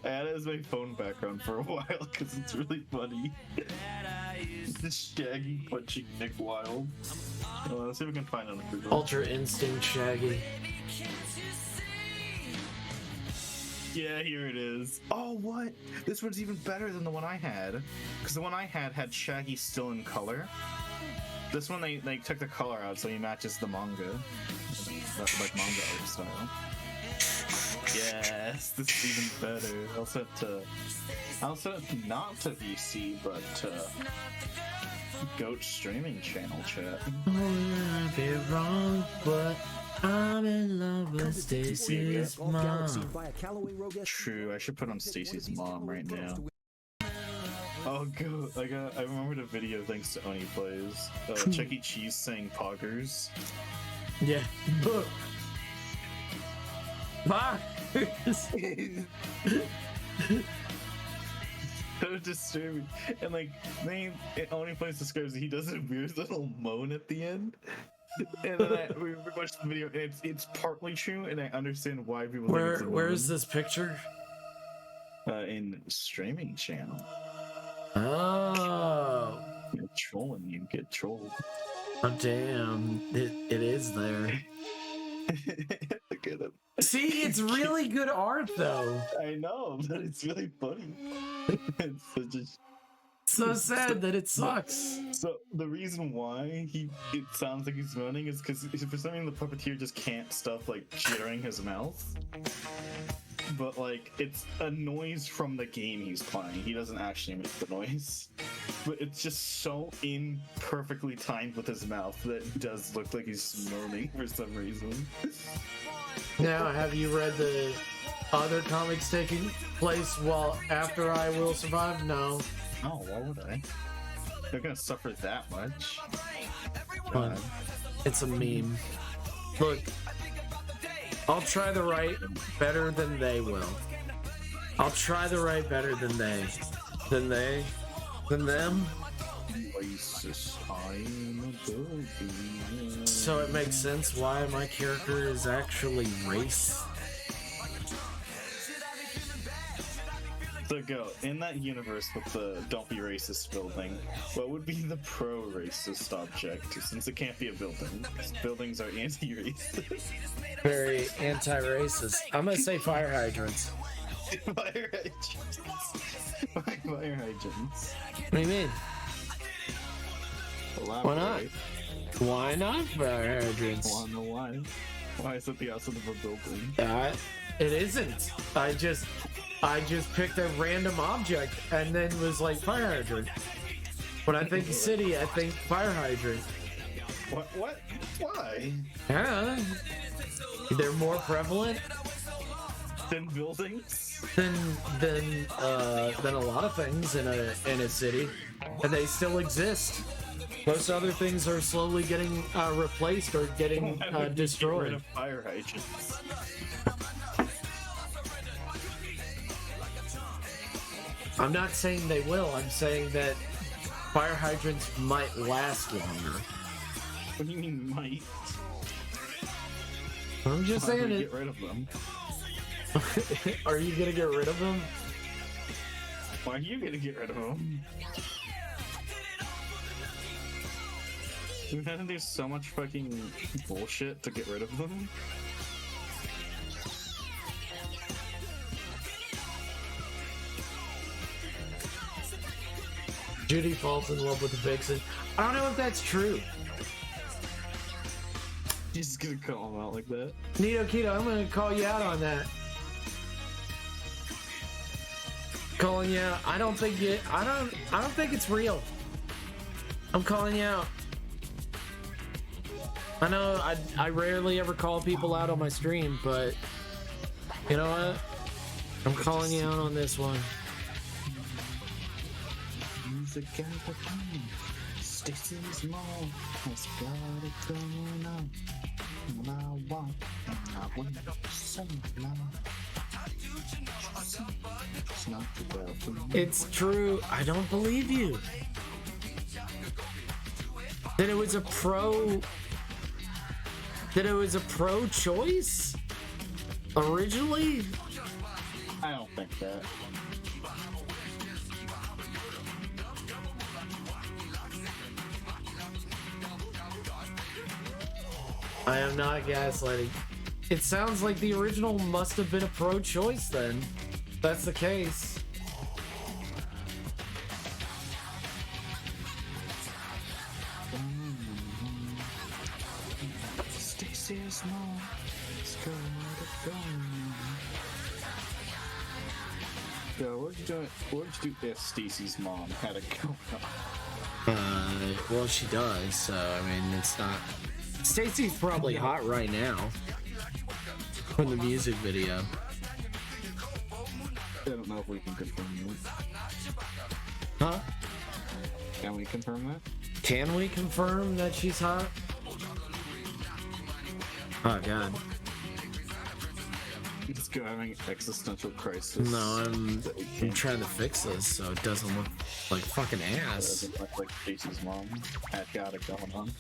I had it as my phone background for a while because it's really funny. The Shaggy punching Nick Wilde. Let's see if we can find it on Google. Ultra Instinct Shaggy. Yeah, here it is. Oh, what? This one's even better than the one I had. Because the one I had Shaggy still in color. This one, they took the color out so he matches the manga. Like manga art style. Yes, this is even better. I'll set it not to VC, but to Goat streaming channel chat. Oh, I'd be wrong, but I'm in love with Stacy's mom. True, I should put on Stacy's mom right now. Oh, good. I remembered a video thanks to Oni Plays. Chuck E. Cheese saying poggers. Yeah. Poggers! So disturbing. And like, Oni Plays describes it, he does a weird little moan at the end. And then we watched the video, and it's partly true, and I understand why people think it's a Where is this picture? In streaming channel. Oh. You're trolling, you get trolled. Oh damn. It is there. Look at him. See, it's really good art though. I know, but it's really funny. It's such a... So sad that it sucks. So the reason why it sounds like he's moaning is because for some reason the puppeteer just can't stop like jittering his mouth. But like it's a noise from the game he's playing. He doesn't actually make the noise. But it's just so imperfectly timed with his mouth that it does look like he's moaning for some reason. Now, have you read the other comics taking place after I Will Survive? No. Oh, why would I? They're gonna suffer that much. Fun. It's a meme. Look, I'll try the right better than they will. I'll try the right better than they. Than them. So it makes sense why my character is actually race. So go, in that universe with the don't be racist building, what would be the pro-racist object, since it can't be a building? Buildings are anti-racist. Very anti-racist. I'm gonna say fire hydrants. Fire hydrants. Fire hydrants. What do you mean? Why not? Why not fire hydrants? I don't know why. Why is it the outside of a building? It isn't. I just picked a random object and then was like fire hydrant. When I think city, I think fire hydrant. What? Why? Yeah. They're more prevalent Than buildings? than a lot of things in a city, and they still exist. Most other things are slowly getting replaced or getting destroyed. Get rid of fire hydrants. I'm not saying they will. I'm saying that fire hydrants might last longer. What do you mean might? I'm just saying it. Get rid of them. Are you gonna get rid of them? Why are you gonna get rid of them? We've had to do so much fucking bullshit to get rid of them. Judy falls in love with the vixen. I don't know if that's true. You're just gonna call them out like that? Nito Keto, I'm gonna call you out on that. Calling you out. I don't think it's real. I'm calling you out. I know I rarely ever call people out on my stream, but you know what? I'm calling you out on this one. Stacy's mom has got it going on. I want It's true. I don't believe you. That it was a pro choice originally. I don't think that. I am not gaslighting. It sounds like the original must have been a pro-choice then. If that's the case. Stacy's mom is going. Yo, what'd you do if Stacy's mom had a going on? Well, she does, so, I mean, it's not... Stacy's probably hot right now. From the music video. I don't know if we can confirm that. Huh? Can we confirm that? Can we confirm that she's hot? Oh, God. Let's go having existential crisis. No, I'm trying to fix this so it doesn't look like fucking ass. Doesn't look like Stacy's mom had got it going on.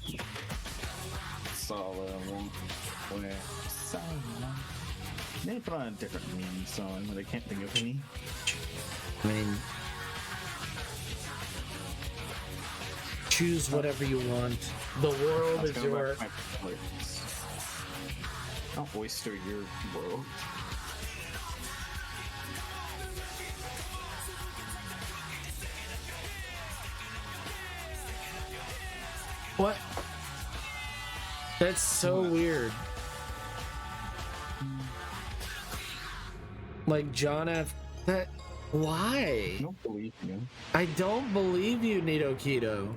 Saw one where they put on a different meme song, but I can't think of any. I mean, choose whatever you want. The world is your... Don't oyster your world. What? That's so weird. Like John F. That. Why? I don't believe you. I don't believe you, Nito Keto.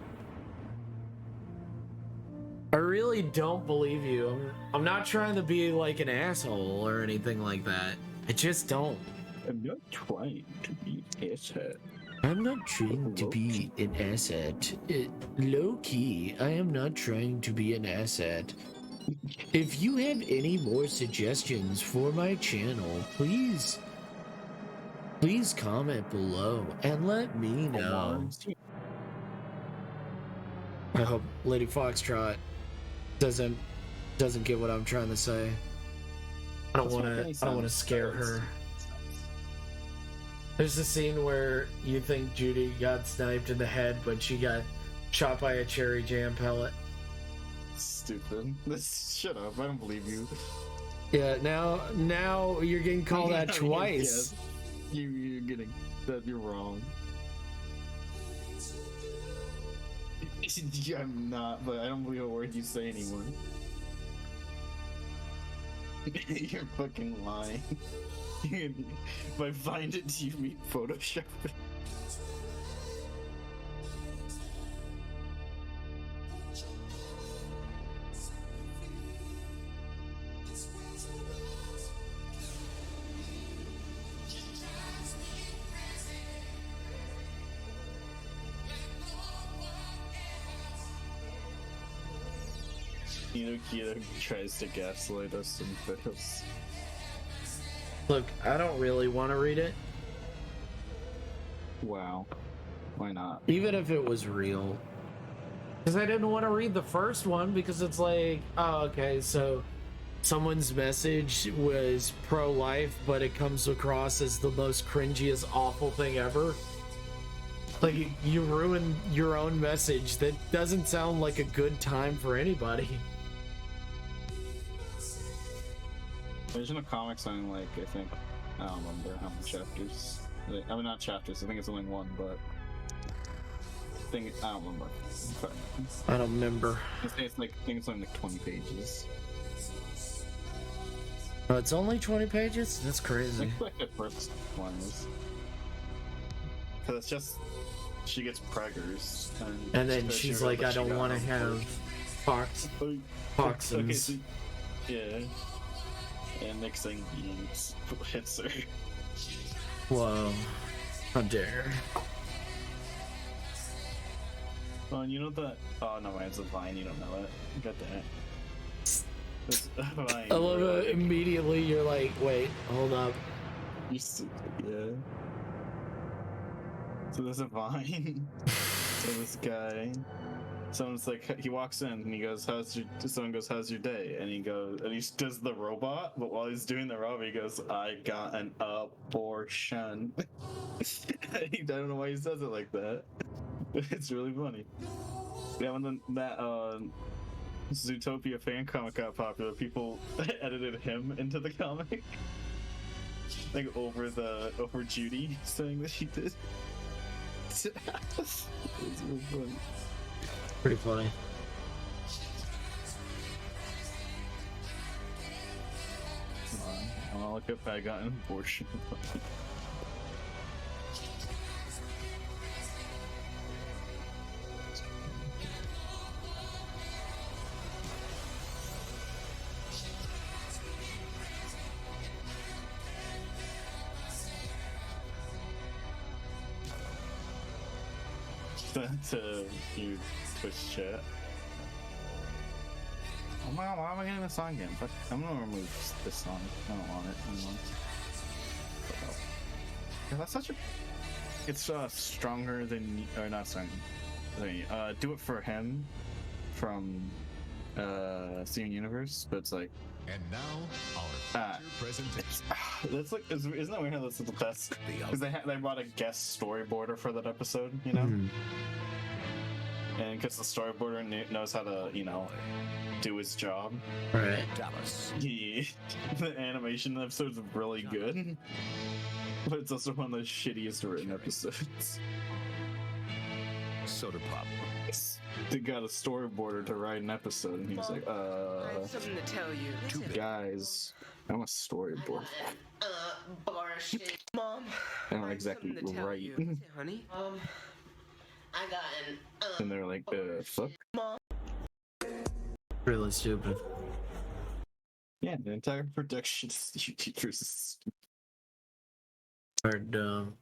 I really don't believe you. I'm not trying to be like an asshole or anything like that. I just don't. I'm not trying to be an asshole. I'm not trying to be an asset. Low key, I am not trying to be an asset. If you have any more suggestions for my channel, please comment below and let me know. I hope Lady Foxtrot doesn't get what I'm trying to say. I don't want to scare her. There's a scene where you think Judy got sniped in the head, but she got shot by a cherry jam pellet. Stupid. Shut up, I don't believe you. Yeah, now you're getting called out twice. Yes. You're getting that. You're wrong. I'm not, but I don't believe a word you say anymore. You're fucking lying. If I find it, do you mean Photoshop it? Keto tries to gaslight us in videos. Look, I don't really want to read it. Wow. Why not? Even if it was real. Because I didn't want to read the first one because it's like, oh, okay, so someone's message was pro-life, but it comes across as the most cringiest, awful thing ever. Like, you ruined your own message. That doesn't sound like a good time for anybody. Imagine a comic something like, I think, I don't remember how many chapters. I mean, not chapters, I think it's only one, but I don't remember. But I don't remember. it's like, I think it's only like 20 pages. Oh, it's only 20 pages? That's crazy. It's like the first one is. Because it's just, she gets preggers. And then she's like, I don't want to have toxins. Okay, so, yeah. And next thing he hits her. Whoa. How dare. Oh, and you know that? Oh no, man, it's a Vine. You don't know it. You got that. It's a Vine. I love it. Immediately you're like, wait, hold up. You stupid, yeah. So there's a Vine. So this guy someone's like, he walks in and he goes, someone goes, how's your day? And he goes, and he does the robot, but while he's doing the robot, he goes, I got an abortion. I don't know why he says it like that. It's really funny. Yeah, when that Zootopia fan comic got popular, people edited him into the comic. Like over Judy saying that she did. It's really funny. Pretty funny. I'll look up I got an abortion. To you Twitch chat. Oh my god, why am I getting this song again? Fuck, I'm gonna remove this song. I don't want it anymore. Yeah, that's such a... It's stronger than... Or not stronger. Do It For Him from Steven Universe, but it's like... And now, our presentation. That's like... Isn't that weird how that's the best? Because they brought a guest storyboarder for that episode, you know? Mm-hmm. And because the storyboarder knows how to, you know, do his job. Right. Dallas. The animation episode's really good. But it's also one of the shittiest written episodes. Soda pop. They got a storyboarder to write an episode, and he was like, I have something to tell you. Listen. guys, I'm a storyboard. Bar shit. Mom. I don't I have exactly something to tell write. you. Listen, honey. I got an. And they're like, fuck? Really stupid. Yeah, the entire production is YouTubers. Or dumb.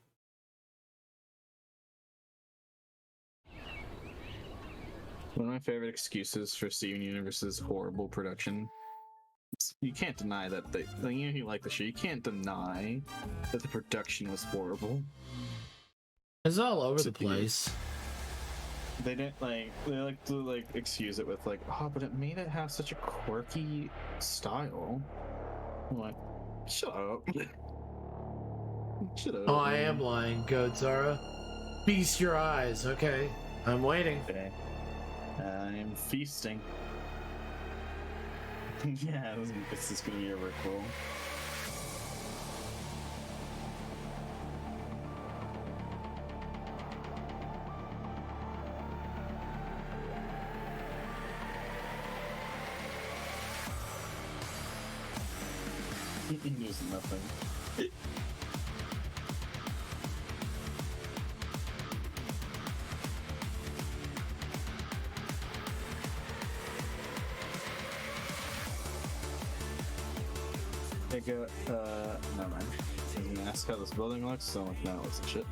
One of my favorite excuses for Steven Universe's horrible production. You can't deny that you know, you like the show. You can't deny that the production was horrible. It's all over the place. They didn't like to excuse it with like, oh, but it made it have such a quirky style. I'm like, shut up. Shut up. Oh, I am lying, Godzara. Feast your eyes, okay? I'm waiting. Okay. I'm feasting. Yeah, this is gonna be a Rickroll. There's nothing. No man. I was gonna ask how this building looks, so I'm like, no, it looks like shit.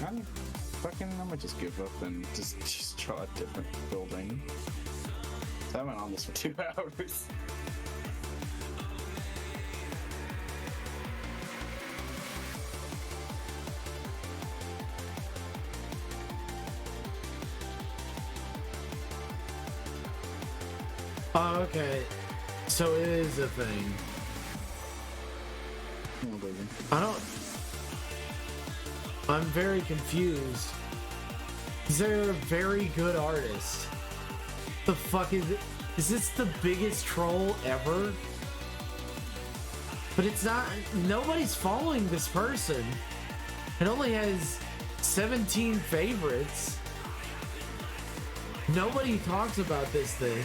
I'm gonna just give up and just draw a different building. I went on this for 2 hours. Oh, okay. So it is a thing. I'm very confused. They're a very good artist. The fuck is it? Is this the biggest troll ever? But it's not. Nobody's following this person. It only has 17 favorites. Nobody talks about this thing.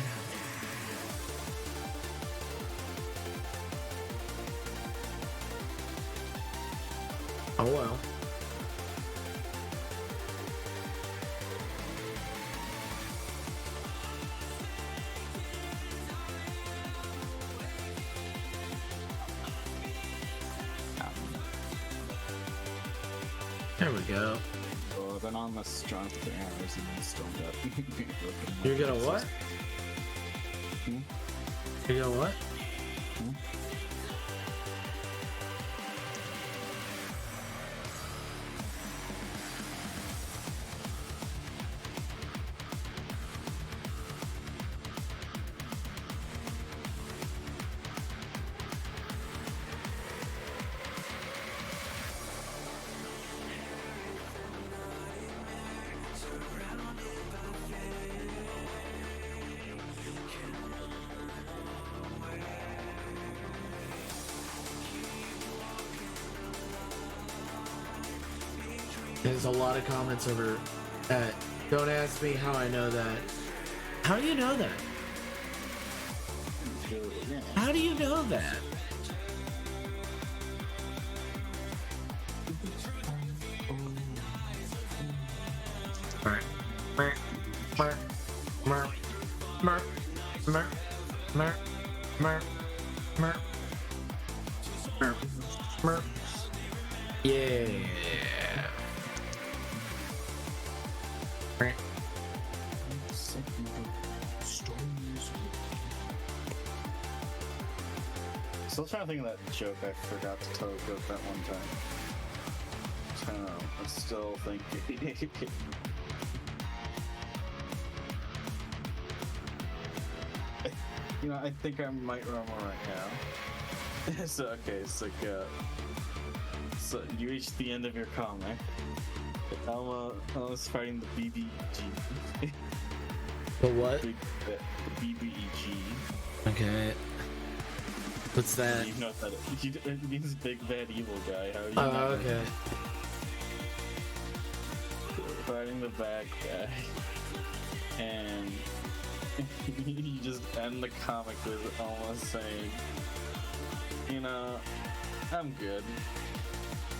Oh well. There we go. Oh, then on the strong for hours and then still got. You're gonna what? You're gonna what? There's a lot of comments over that. Don't ask me how I know that. How do you know that? How do you know that? Yeah. Still trying to think of that joke I forgot to tell Goat that one time. I don't know. I'm still thinking. You know, I think I might remember right now. So okay, it's like so you reach the end of your comic. Elma's fighting the BBG. The what? The BBEG. Okay. What's that? You know what that is. It means big bad evil guy. How are you Oh, okay. Fighting the bad guy. And you just end the comic with almost saying, you know, I'm good.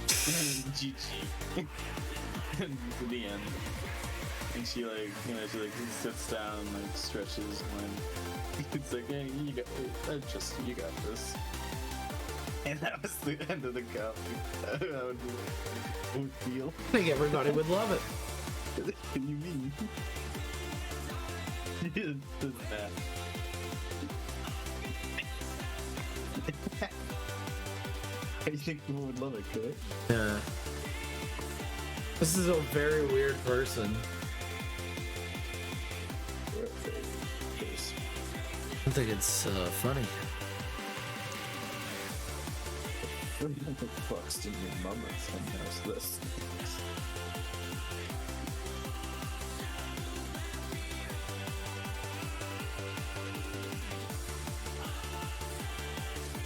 GG. And the end. And she like, you know, she like sits down and like stretches when it's like, hey, you got this. And that was the end of the comic. That would feel. I think everybody would love it. What do you mean? It does that. I think people would love it, good. Yeah. This is a very weird person. I think it's funny. What the fuck's in your mama's house this?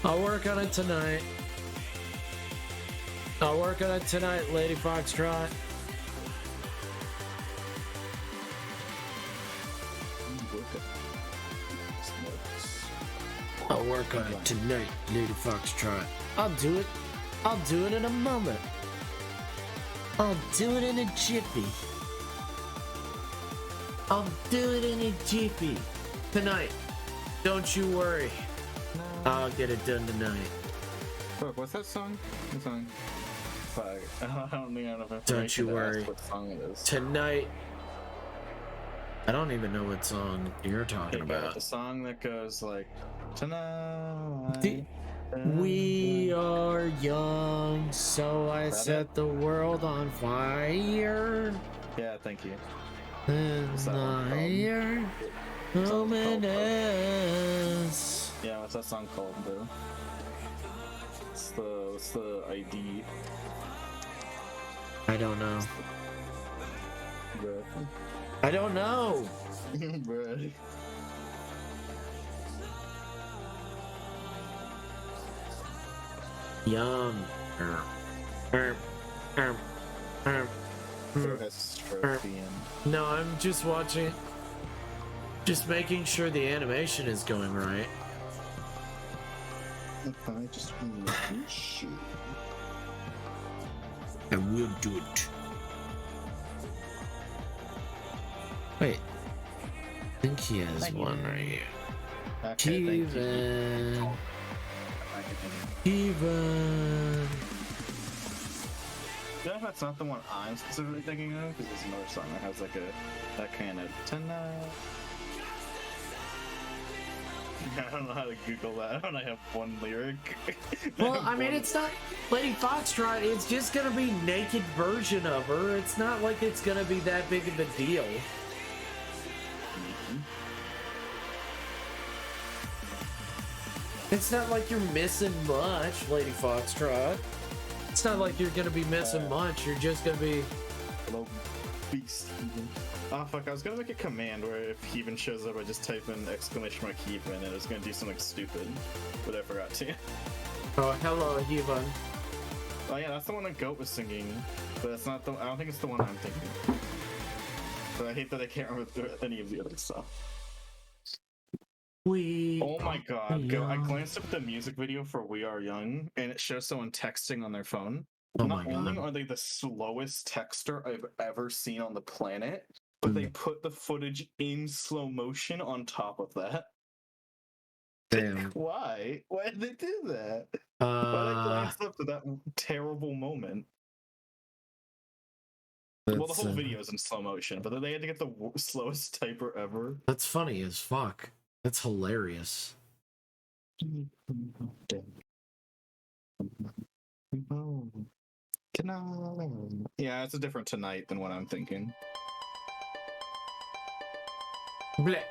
I'll work on it tonight. I'll work on it tonight, Lady Foxtrot. I'll work on it tonight, Lady Foxtrot. I'll do it. I'll do it in a moment. I'll do it in a jiffy. I'll do it in a jiffy. Tonight. Don't you worry. I'll get it done tonight. Fuck, what's that song? What song? Fuck, I don't think I know if Don't you worry. What song it is. Tonight. I don't even know what song you're talking about. The song that goes like, tonight. We are young, so I set the world on fire. Yeah, thank you. And fire. Luminous. Yeah, what's that song called, bro? What's the ID? I don't know. Bruh. I don't know. Bruh. Young. No, I'm just watching. Just making sure the animation is going right. I just want to shoot. I will do it. Wait. I think he has one right here. Okay, Even. Yeah, that's not the one I'm specifically thinking of, because there's another song that has like that kind of tonight. I don't know how to Google that when I have one lyric. Well, I mean, it's not Lady Foxtrot. It's just gonna be naked version of her. It's not like it's gonna be that big of a deal. It's not like you're missing much, Lady Foxtrot. It's not like you're gonna be missing much. You're just gonna be. Hello, beast. Oh fuck! I was gonna make a command where if he even shows up, I just type in exclamation mark Heaven, and it was gonna do something stupid, but I forgot to. Oh, hello, Heaven. Oh yeah, that's the one that Goat was singing, but it's not the. I don't think it's the one I'm thinking. But I hate that I can't remember any of the other stuff. Oh my god, Goat! I glanced up at the music video for "We Are Young," and it shows someone texting on their phone. Oh Not my only god. are they the slowest texter I've ever seen on the planet, but they put the footage in slow motion on top of that. Damn. Why? Why did they do that? Why did I glance up to that terrible moment? Well, the whole video is in slow motion, but then they had to get the slowest typer ever. That's funny as fuck. That's hilarious. Yeah, it's a different Tonight than what I'm thinking. Bleh.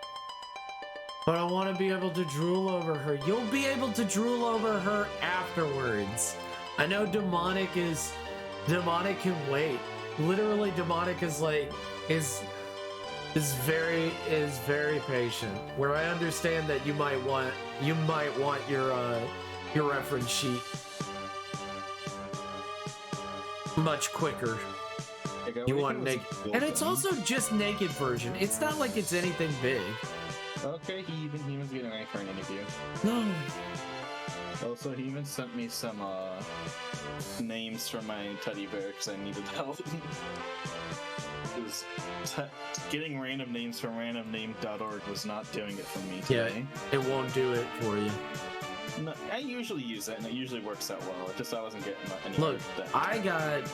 But I want to be able to drool over her. You'll be able to drool over her afterwards. I know Demonic can wait. Literally, Demonic is like is very patient. Where I understand that you might want your reference sheet much quicker. You want naked, and it's also just naked version. It's not like it's anything big. Okay, he was getting ready for an interview. No. Also, he even sent me some names for my teddy bear because I needed help. Getting random names from randomname.org was not doing it for me today. Yeah, it won't do it for you. No, I usually use it and it usually works out well. It's just I wasn't getting any. Look, I got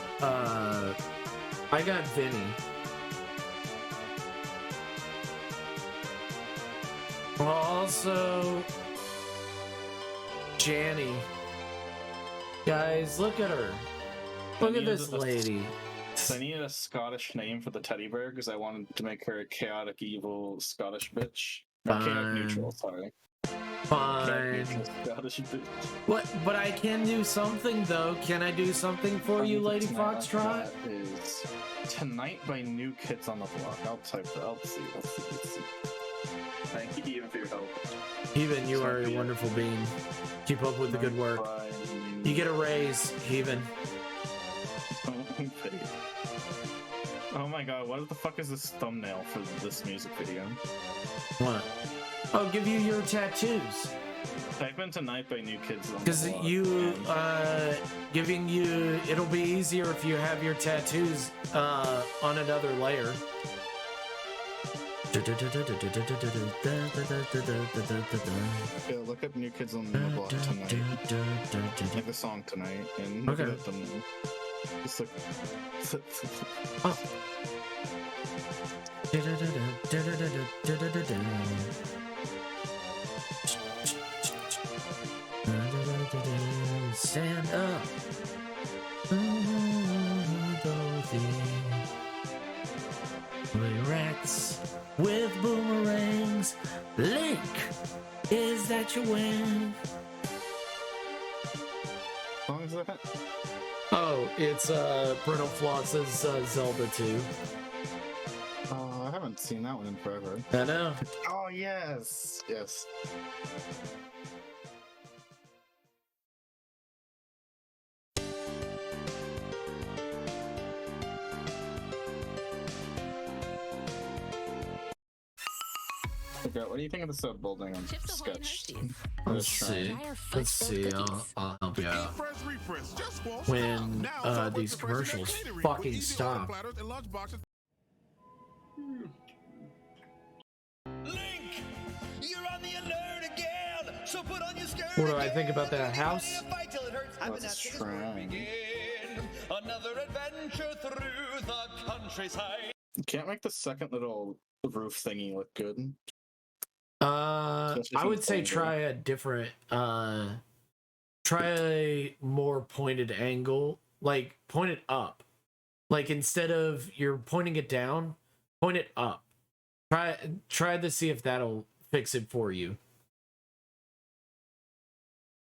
Vinny. Also, Janny. Guys, look at her. Look at this lady. I needed a Scottish name for the teddy bear because I wanted to make her a chaotic, evil Scottish bitch. Chaotic neutral, sorry. Fine. Scottish bitch. What? But I can do something though. Can I do something for you, Lady Foxtrot? That is Tonight by New Kids on the Block. I'll type that. Let's see. Thank you, Even, for your help. Even, you are a wonderful being. Keep up with the good work. You get a raise, Even. Oh my god, what the fuck is this thumbnail for this music video? What? Oh, give you your tattoos. Type in Tonight by New Kids on the Block. Because giving you, it'll be easier if you have your tattoos on another layer. Yeah, look up New Kids on the Block Tonight. Like the song Tonight, and look at them. Just look. Oh. Stand up. Rats with boomerangs. Link, is that your win? What song is that? Oh, it's Bruno Floss's Zelda 2. Oh, I haven't seen that one in forever. I know. Oh, yes. Yes. Okay, what do you think of the sub building on Sketch? Let's see. I'll be out when these commercials fucking stop. Link, you're on the alert again. So put on your skirt. What do I think about that house? Another adventure through the countryside. You can't make the second little roof thingy look good. I would say try a different, try a more pointed angle, like point it up. Like instead of you're pointing it down, point it up. Try to see if that'll fix it for you.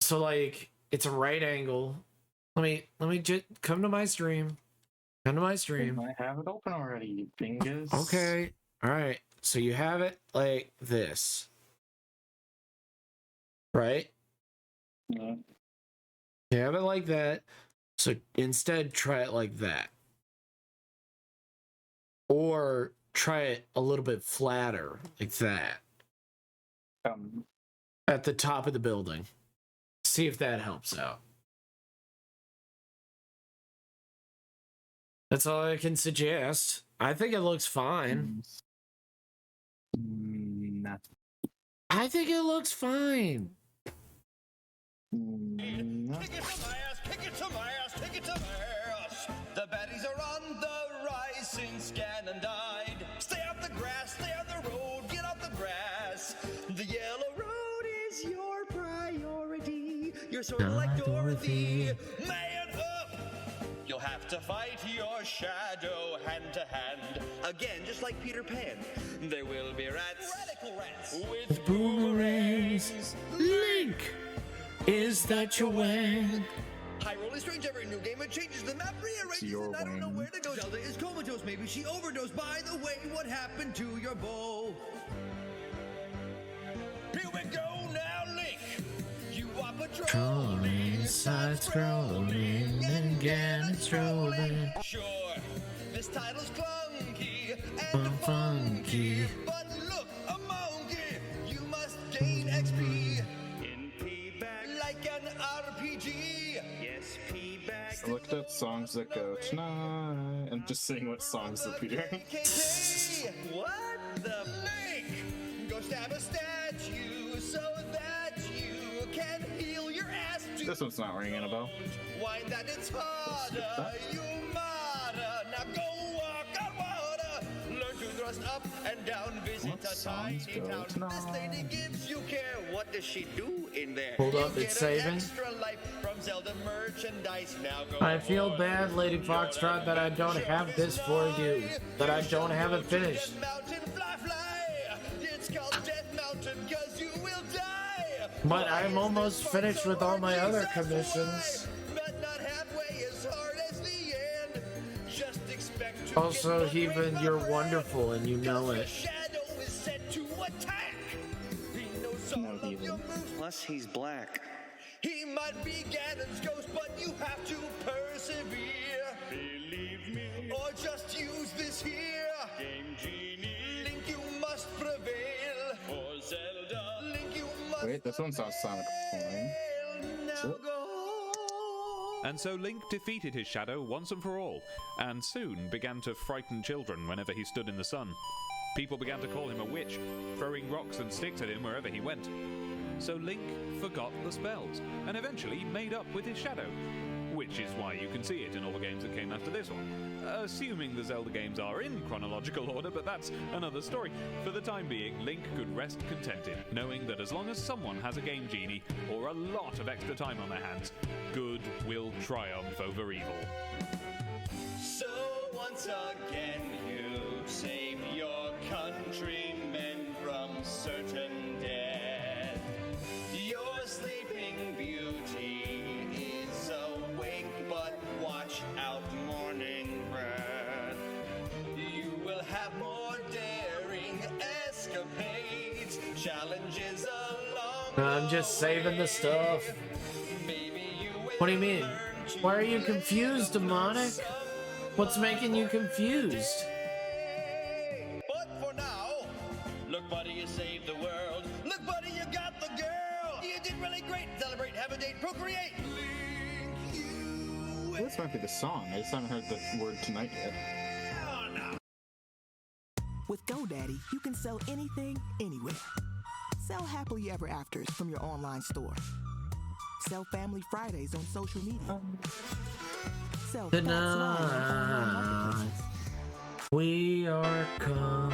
So like it's a right angle. Let me just come to my stream. Come to my stream. I have it open already, you dingus. Okay. All right. So you have it like this. Right? Yeah. You have it like that. So instead, try it like that. Or try it a little bit flatter, like that. At the top of the building. See if that helps out. That's all I can suggest. I think it looks fine. Nah. I think it looks fine. Nah. Kick it to my ass, kick it to my ass, kick it to my ass. The baddies are on the rise since Ganon died. Stay off the grass, stay on the road, get off the grass. The yellow road is your priority. You're sort of like Dorothy. Man up! You'll have to fight your shadow hand to hand. Again, just like Peter Pan. There will be rats. Radical rats. With Boomerangs. Link! Is that your wang? Hyrule is strange, every new game it changes the map, rearranges, your and I don't know wang. where to go. Zelda is comatose, maybe she overdosed. By the way, what happened to your bow? Here we go now, Link. You are patrolling, side-scrolling, and again strolling. Sure, this title's clunky and Funky. but look, a monkey. You must gain XP in feedback like an RPG. Yes, feedback. I looked at songs that go tonight and just seeing what songs repeating. What the Link? Go stab a statue so that you can heal your ass. This one's not ringing a bell. Why that it's harder, you martyr. Now go walk on water. Learn to thrust up and down. Visit What a songs tiny go town. tonight? This lady gives you care. What does she do in there? Hold You up, get it's an saving. extra life from Zelda merchandise. Now go I feel on. bad, Lady Foxtrot, that I don't have this for you. That I don't have it finished. Death Mountain, fly, fly. It's called Death Mountain 'cause you will die. But I'm almost finished with all my other commissions. But not halfway as hard as the end. Just expect to Also, get Heathen, you're wonderful and you know the it. shadow is set to attack. He knows all No, of Heathen. your moves. Plus, he's black. He might be Ganon's ghost, but you have to persevere. Believe me, or just use this here. Game Genie. Link, you must prevail. For Zelda, Link, you must Wait, this one sounds Sonic Boom. now it? go. And so Link defeated his shadow once and for all, and soon began to frighten children whenever he stood in the sun. People began to call him a witch, throwing rocks and sticks at him wherever he went. So Link forgot the spells, and eventually made up with his shadow, which is why you can see it in all the games that came after this one. Assuming the Zelda games are in chronological order, but that's another story. For the time being, Link could rest contented, knowing that as long as someone has a Game Genie, or a lot of extra time on their hands, good will triumph over evil. So once again you save your countrymen from certain death. Your sleeping beauty is awake, but watch out, morning breath. You will have more daring escapades, challenges along. I'm just saving the stuff. What do you mean? Why are you confused, Demonic? What's making you confused? But for now, look, buddy, you saved the world. Look, buddy, you got the girl. You did really great. Celebrate, have a date, procreate. This might be the song. I just haven't heard the word tonight yet. With GoDaddy, you can sell anything, anywhere. Sell happily ever afters from your online store. Sell Family Fridays on social media. Sell Fat Slime on online Tonight, marketplaces. we are come.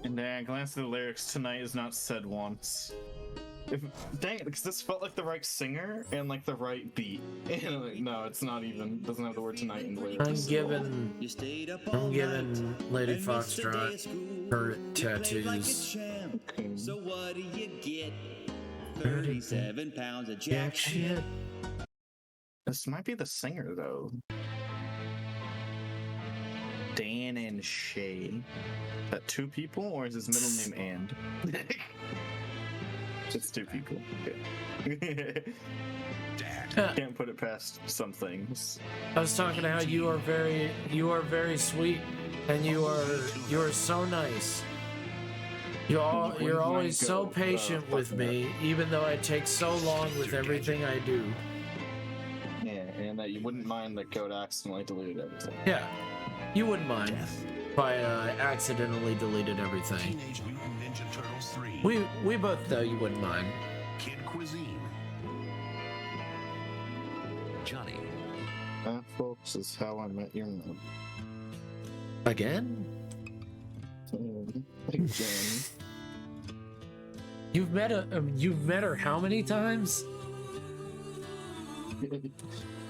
And then I glanced at the lyrics. Tonight is not said once. Dang it, because this felt like the right singer and like the right beat. No, it's not even. Doesn't have the word tonight in the lyrics. I'm giving Lady Foxtrot her tattoos. Okay. So what do you get? 37 pounds of Jack shit. This might be the singer though. Dan and Shay. Is that 2 people, or is his middle name and? It's 2 people. Okay. Can't put it past some things. I was talking to how you are very sweet, and you are so nice. You're always so patient with me, even though I take so long with everything I do. Yeah, and that you wouldn't mind that Code accidentally deleted everything. Yeah, you wouldn't mind if I accidentally deleted everything. Teenage Mutant Ninja Turtles 3. We both know you wouldn't mind. Kid Cuisine. Johnny. That, folks, is how I met your mom. Again? Again. You've met her how many times?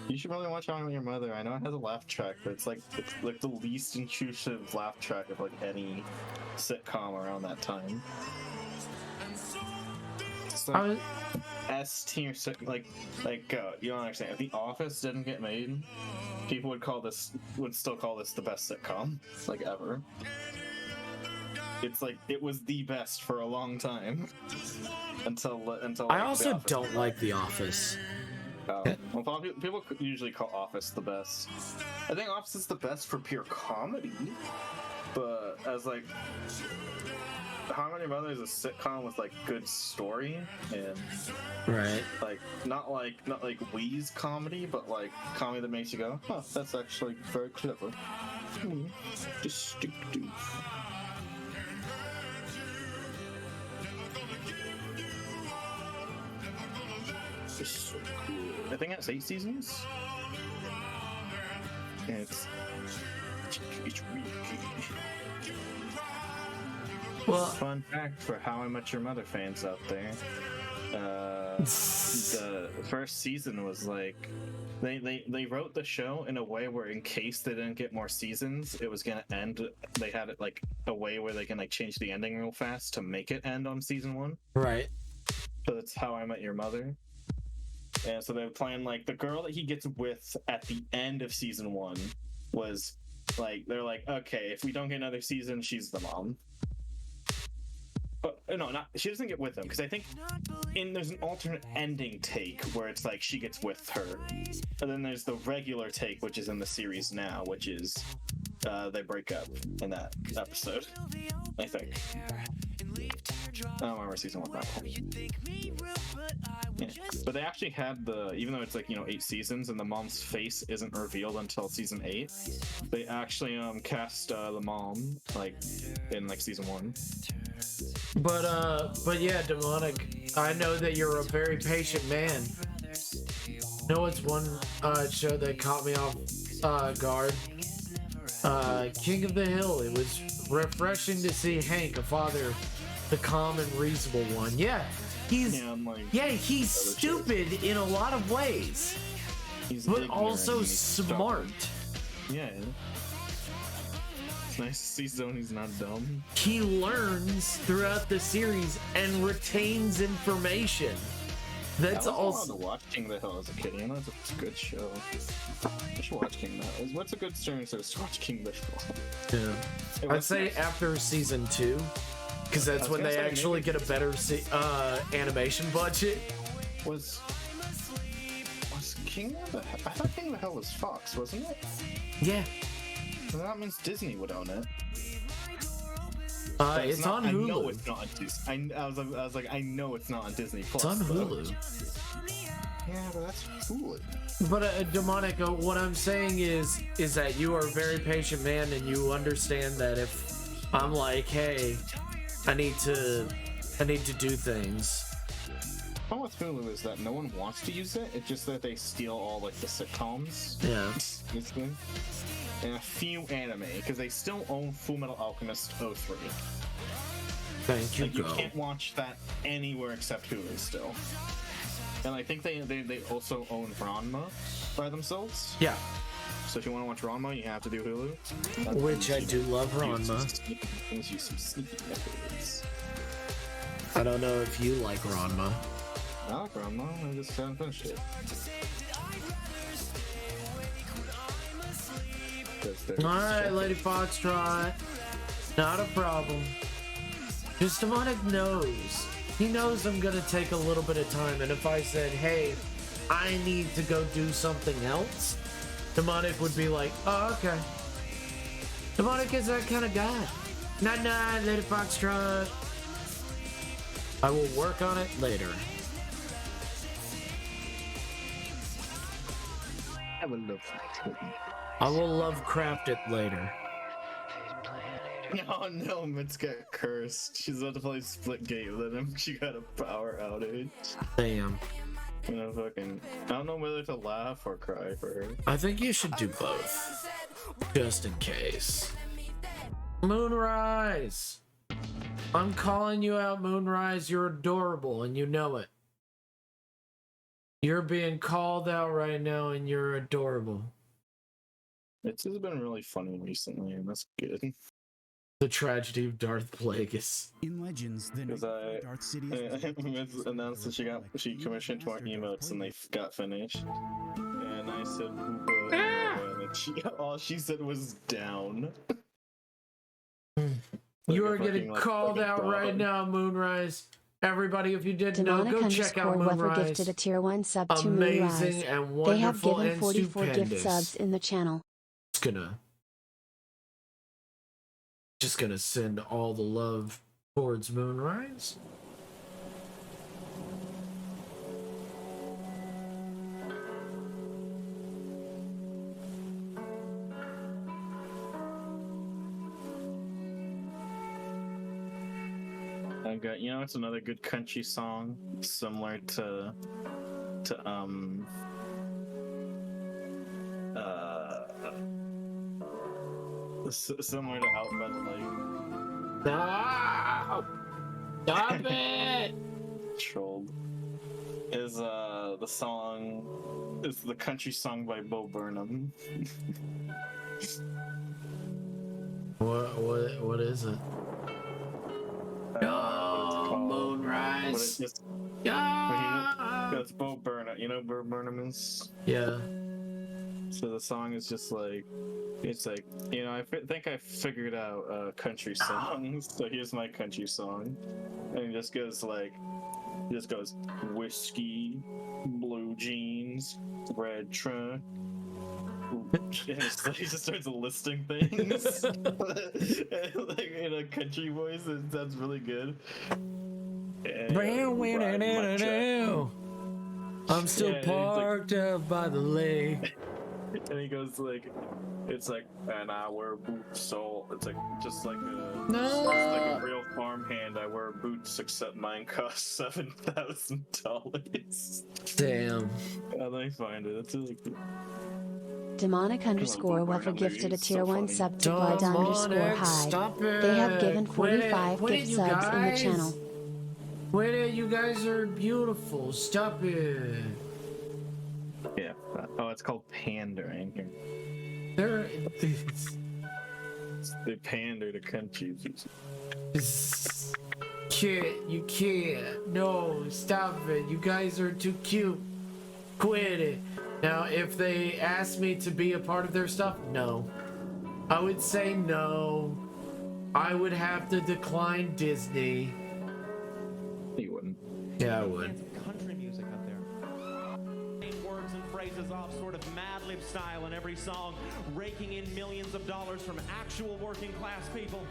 You should probably watch How I Met Your Mother. I know it has a laugh track, but it's like the least intrusive laugh track of like any sitcom around that time. It's like S tier like you don't understand. If The Office didn't get made, people would still call this the best sitcom like ever. It's like it was the best for a long time until I also don't like The Office. Well, people usually call Office the best. I think Office is the best for pure comedy, but as like How I Met Your Mother is a sitcom with like good story and right, like not like Wee's comedy, but like comedy that makes you go, "Oh, that's actually very clever." Distinctive. So cool. I think it's 8 seasons. And it's really good. Well, fun fact for How I Met Your Mother fans out there. The first season was like they wrote the show in a way where in case they didn't get more seasons, it was gonna end. They had it like a way where they can like change the ending real fast to make it end on season 1. Right. So that's How I Met Your Mother. And so they're playing like the girl that he gets with at the end of season 1 was like, they're like, okay, if we don't get another season, she's the mom. But no, she doesn't get with him, because I think there's an alternate ending take where it's like she gets with her, and then there's the regular take, which is in the series now, which is they break up in that episode, I think. I don't remember season 1 that one. Yeah. But they actually had even though it's like 8 seasons and the mom's face isn't revealed until season 8, they actually cast the mom like in like season 1. But yeah, Demonic, I know that you're a very patient man. You know what's one show that caught me off guard? King of the Hill. It was refreshing to see Hank, a father, the calm and reasonable one. Yeah, he's stupid in a lot of ways, but also smart. Yeah. It's nice to see Zony's not dumb. He learns throughout the series and retains information. That's also. I watched King of the Hill as a kid. You know, it's a good show. I should watch King of the Hill. What's a good streaming service to watch King of the Hill? Yeah. I'd say after season 2, because that's when they actually get a better animation budget. Was King of the Hill? I thought King of the Hill was Fox, wasn't it? Yeah. So that means Disney would own it. It's on Hulu. I know it's not on Disney. I was like, I know it's not on Disney Plus. It's on Hulu. Yeah, but that's Hulu. But Demonic, what I'm saying is that you are a very patient man, and you understand that if I'm like, hey, I need to do things. The problem with Hulu is that no one wants to use it. It's just that they steal all like the sitcoms. Yeah. Basically. And a few anime, because they still own Fullmetal Alchemist 03. Thank you, like, you can't watch that anywhere except Hulu still. And I think they also own Ranma by themselves. Yeah. So if you want to watch Ranma, you have to do Hulu. Which I do love Ranma. Things you some sneaky methods. I don't know if you like Ranma. I like Ranma, I just haven't finished it. Alright, Lady Foxtrot. Not a problem. Just Demonic knows. He knows I'm gonna take a little bit of time, and if I said, hey, I need to go do something else, Demonic would be like, oh, okay. Demonic is that kind of guy. Nah, Lady Foxtrot. I will work on it later. I will love craft it later. Oh no, Mitz got cursed. She's about to play Splitgate with him. She got a power outage. Damn. You know, fucking. I don't know whether to laugh or cry for her. I think you should do both. Just in case. Moonrise! I'm calling you out, Moonrise. You're adorable and you know it. You're being called out right now and you're adorable. It's just been really funny recently, and that's good. The tragedy of Darth Plagueis. In Legends, the Darth Sidious Mitz announced that she commissioned more emotes and they got finished. And I said, and all she said was down. You are getting called out right now, Moonrise. Everybody, if you didn't know, go check out Moonrise. Gifted a tier 1 sub to Amazing Moonrise. and wonderful. They have given and 44 stupendous. gift subs in the channel. Just gonna send all the love towards Moonrise. I got, you know, it's another good country song, similar to similar to Outmetal, like. No! Stop it! Trolled. Is the song is the country song by Bo Burnham. What is it? Moonrise. It's Bo Burnham. You know Bo Burnham is? Yeah. So the song is just like, it's like, you know, I think I figured out country songs. So here's my country song, and it just goes like, whiskey, blue jeans, red truck. He just starts listing things like in a country voice. It sounds really good. I'm still parked up by the lake. And he goes like, it's like, and I wear boots, so it's like just like a like a real farmhand. I wear boots, except mine cost $7,000. Damn. How do I find it? That's really cool. Demonic _ Weffer gifted a tier 1 sub to Blood _ Hide. They have given 45 gift subs in the channel. Wait it, you guys are beautiful. Stop it. Yeah. Oh, it's called pandering here. They pander to countries. You can't. No, stop it. You guys are too cute. Quit it. Now, if they asked me to be a part of their stuff, no. I would say no. I would have to decline Disney. You wouldn't. Yeah, I would. Country music out there. Words and phrases off sort of Mad Lib style in every song, raking in millions of dollars from actual working class people.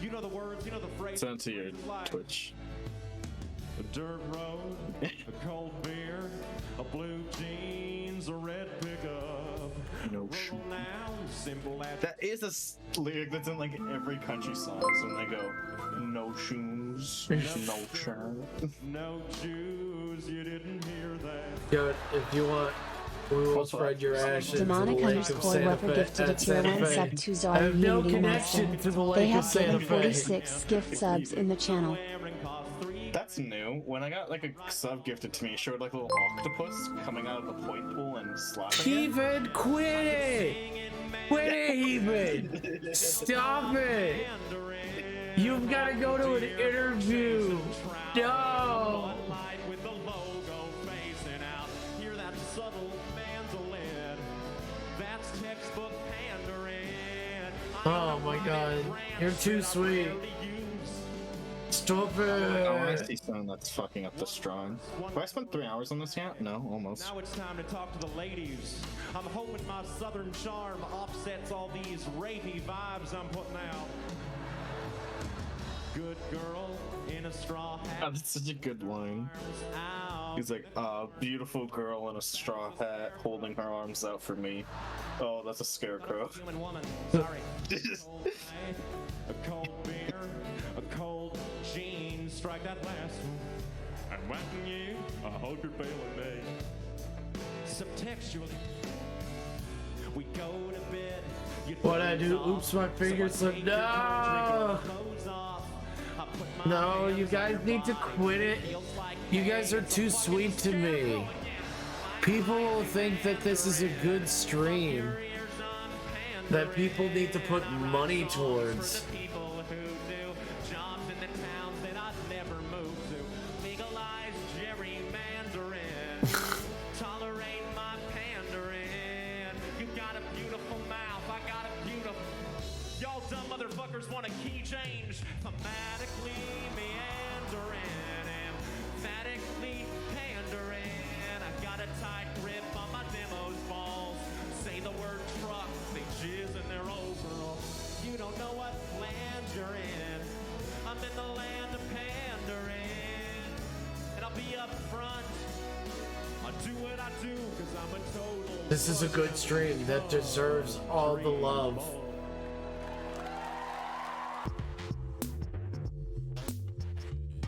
You know the words, you know the phrases. Send to your Twitch. A dirt road, a cold beer, a blue jeans, a red pickup. No shoe. Now, simple as that is a lyric that's in like every country song. So when they go, no shoes, no shirt. No shoes, you didn't hear that. Yo, if you want, we will spread your ashes. Demonic _ Weffer gifted a tier 1 sub to Zara Unity Master. They have given 46 gift subs in the channel. That's new. When I got like a sub gifted to me, it showed like a little octopus coming out of the point pool and slapping it. Even quit it! Quit it, even! Stop it! You've got to go to an interview. No! With the logo facing out. Hear that subtle mandolin. That's textbook pandering. Oh my god, you're too sweet. Stop it. I want to see something that's fucking up the strong. Have I spent 3 hours on this yet? No, almost. Now it's time to talk to the ladies. I'm hoping my southern charm offsets all these rapey vibes I'm putting out. Good girl in a straw hat. Oh, that's such a good line. He's like, beautiful girl in a straw hat holding her arms out for me. Oh, that's a scarecrow. Human woman. Sorry. A cold beer, a cold jeans, strike that last one. I'm whacking you. I hope you're feeling me. Subtextually, we go to bed. What I do? Oops, my finger slipped. No! No, you guys need to quit it. You guys are too sweet to me. People will think that this is a good stream. That people need to put money towards. Want a key change, thematically meandering, emphatically pandering. I got a tight grip on my demo's balls. Say the word truck, they jizz in their overalls. You don't know what land you're in. I'm in the land of pandering, and I'll be up front. I'll do what I do, cause I'm a total. This is a good stream that deserves all the love.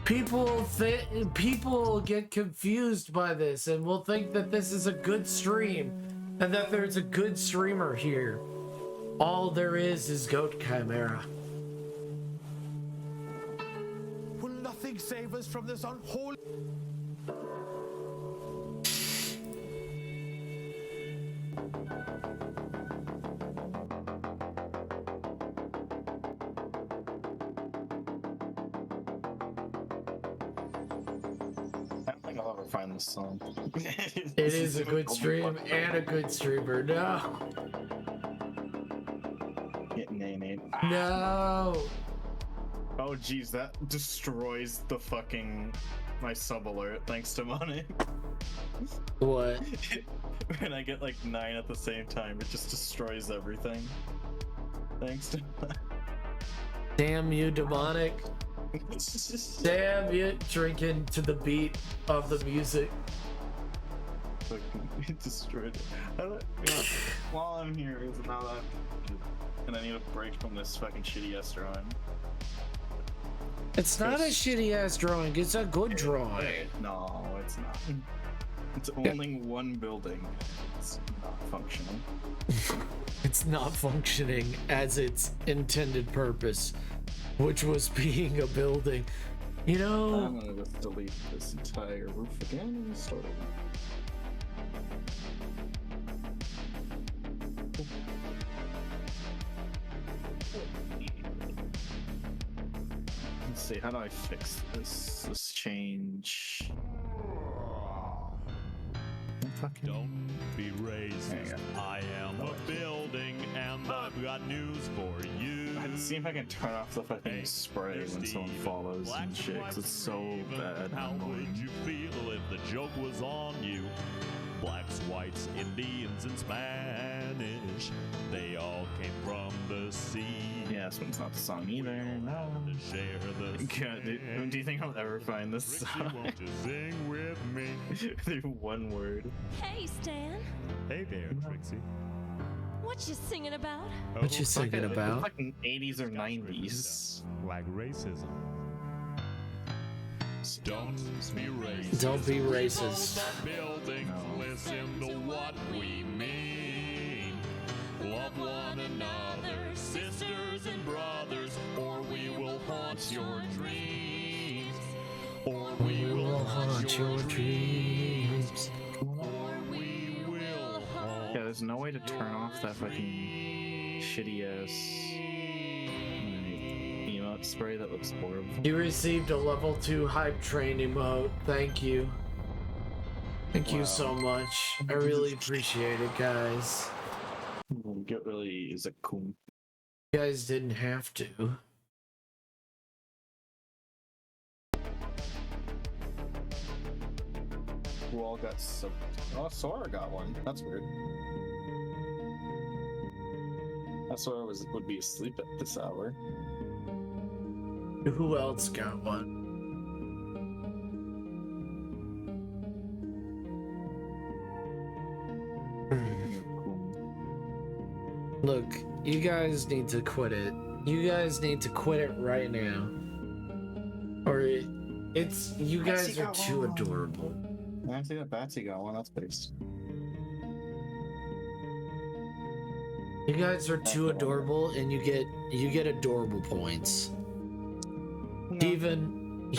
People get confused by this and will think that this is a good stream and that there's a good streamer here. All there is Goat Chimera. Will nothing save us from this unholy... Find this song. It is a good stream and a good streamer. No. No. Oh jeez, that destroys the fucking my sub alert. Thanks to money. What? When I get like 9 at the same time, it just destroys everything. Thanks to. Damn you, demonic. Damn you, drinking to the beat of the music. It destroyed it. While I'm here, it's not that. And I need a break from this fucking shitty ass drawing. It's not a shitty ass drawing, it's a good drawing. No, it's not. It's only one building. It's not functioning. It's not functioning as its intended purpose, which was being a building. You know, I'm gonna just delete this entire roof again and start over. Let's see, how do I fix this? This change. Don't be racist. I am a building and I've got news for you. Let's see if I can turn off the fucking spray when someone follows and shit, 'cause it's so bad. How would you feel if the joke was on you? Blacks, whites, Indians, and Spanish, they all came from the sea. Yeah, this one's not the song either. No. Share the God, do you think I'll ever find this song? Won't you sing with me? Through one word. Hey, Stan. Hey there, Trixie. What you singing about? What you singing about? Fucking 80s or 90s. Like racism. Don't be racist. Don't be racist. Buildings, listen to what we mean. Love one another, sisters and brothers, or we will haunt your dreams. Or we will haunt your dreams. Or we will haunt. Yeah, there's no way to turn off that fucking shitty ass emote spray that looks horrible. You received a level 2 hype train emote. Thank you. Thank you so much. I really appreciate it, guys. Get really is a cool. You guys didn't have to. Who all got sub? Oh, Sora got one. That's weird. I Sora would be asleep at this hour. Who else got one? Look, you guys need to quit it. You guys need to quit it right now. Or it's you guys are too adorable. I see that Batsy got one. That's based. You guys are too adorable, and you get adorable points. No. Even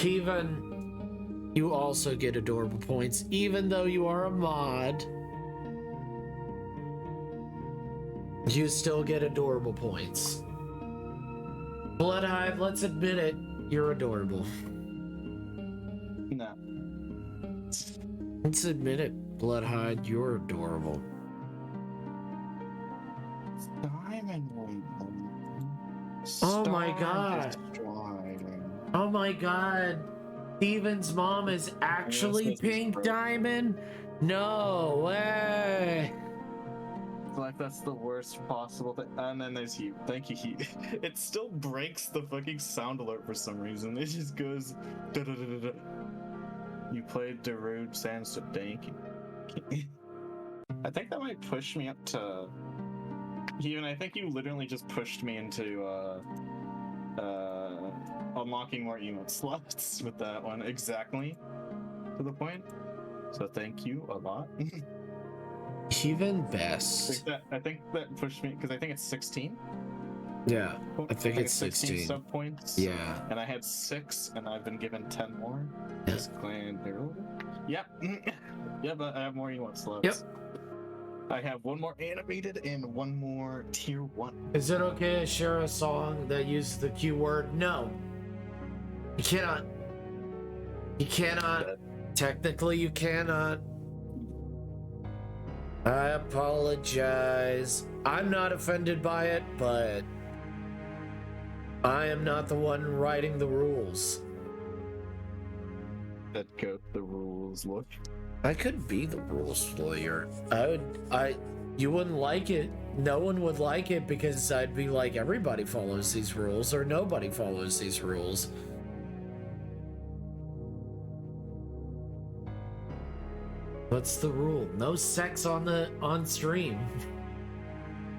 you also get adorable points, even though you are a mod. You still get adorable points. Bloodhive, let's admit it, you're adorable. No. Let's admit it, Bloodhive, you're adorable. Diamond one. Oh my god. Oh my god. Steven's mom is actually Pink Diamond? No way. Like, that's the worst possible thing. And then there's Heat. Thank you, Heat. It still breaks the fucking sound alert for some reason. It just goes da da da da da. You played Darude Sandstorm. Thank you. I think that might push me up to. Even I think you literally just pushed me into unlocking more emote slots with that one exactly to the point. So thank you a lot. Even best. I think that pushed me because I think it's 16. Yeah, I think it's 16 sub points. Yeah, and I had 6, and I've been given 10 more. Yeah. Just clan hero. Yep. Yeah, but I have more emote slots. Yep. I have one more animated and one more tier 1. Is it okay to share a song that uses the Q word? No. You cannot. You cannot. Technically, you cannot. I apologize. I'm not offended by it, but I am not the one writing the rules. That goat the rules look. I could be the rules lawyer. You wouldn't like it. No one would like it because I'd be like, everybody follows these rules or nobody follows these rules. What's the rule? No sex on stream.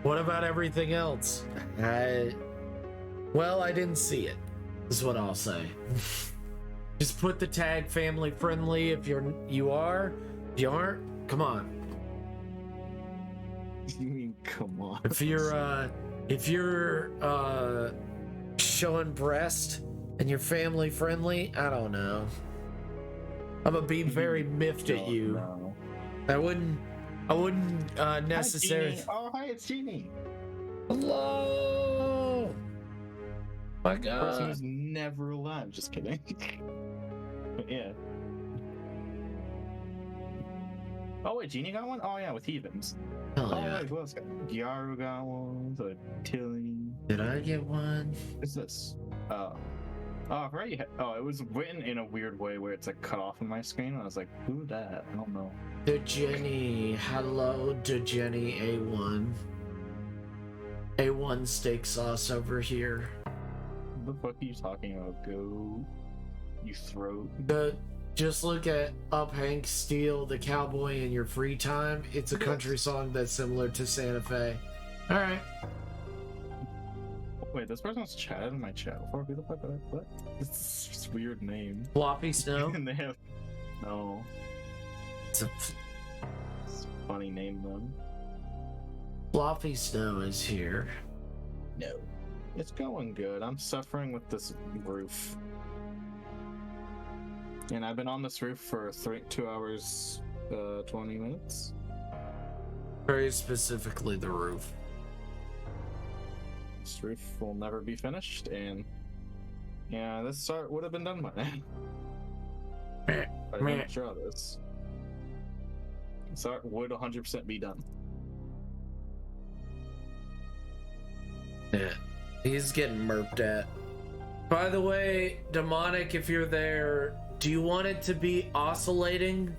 What about everything else? Well, I didn't see it, is what I'll say. Just put the tag family friendly if you are. If you aren't, come on. You mean come on? If you're showing breast and you're family friendly, I don't know. I'm gonna be very miffed at you. No. I wouldn't necessarily. Hi, oh, hi, it's Genie. Hello. My God. Person who's never alive. Just kidding. But yeah. Oh wait, Genie got one. Oh yeah, with Heathens. Hell yeah. Wait, who else got? Gyaru got one. So Tilly. Did I get one? What's this? Oh, right. Oh, it was written in a weird way where it's like cut off on my screen. I was like, who that? I don't know. Jenny. Hello, Jenny A1. A1 steak sauce over here. What the fuck are you talking about? Go. You throat. Just look at Up Hank Steal the Cowboy in your free time. It's a country song that's similar to Santa Fe. Alright. Wait, this person's chatted in my chat before? Who the fuck? What? It's just a weird name. Floppy Snow? And they have. No. It's a funny name, though. Floppy Snow is here. No. It's going good. I'm suffering with this roof. And I've been on this roof for 2 hours, 20 minutes. Very specifically the roof. This roof will never be finished, and yeah, this art would have been done by now. I didn't draw this. This art would 100% be done. Yeah. He's getting murped at. By the way, Demonic, if you're there, do you want it to be oscillating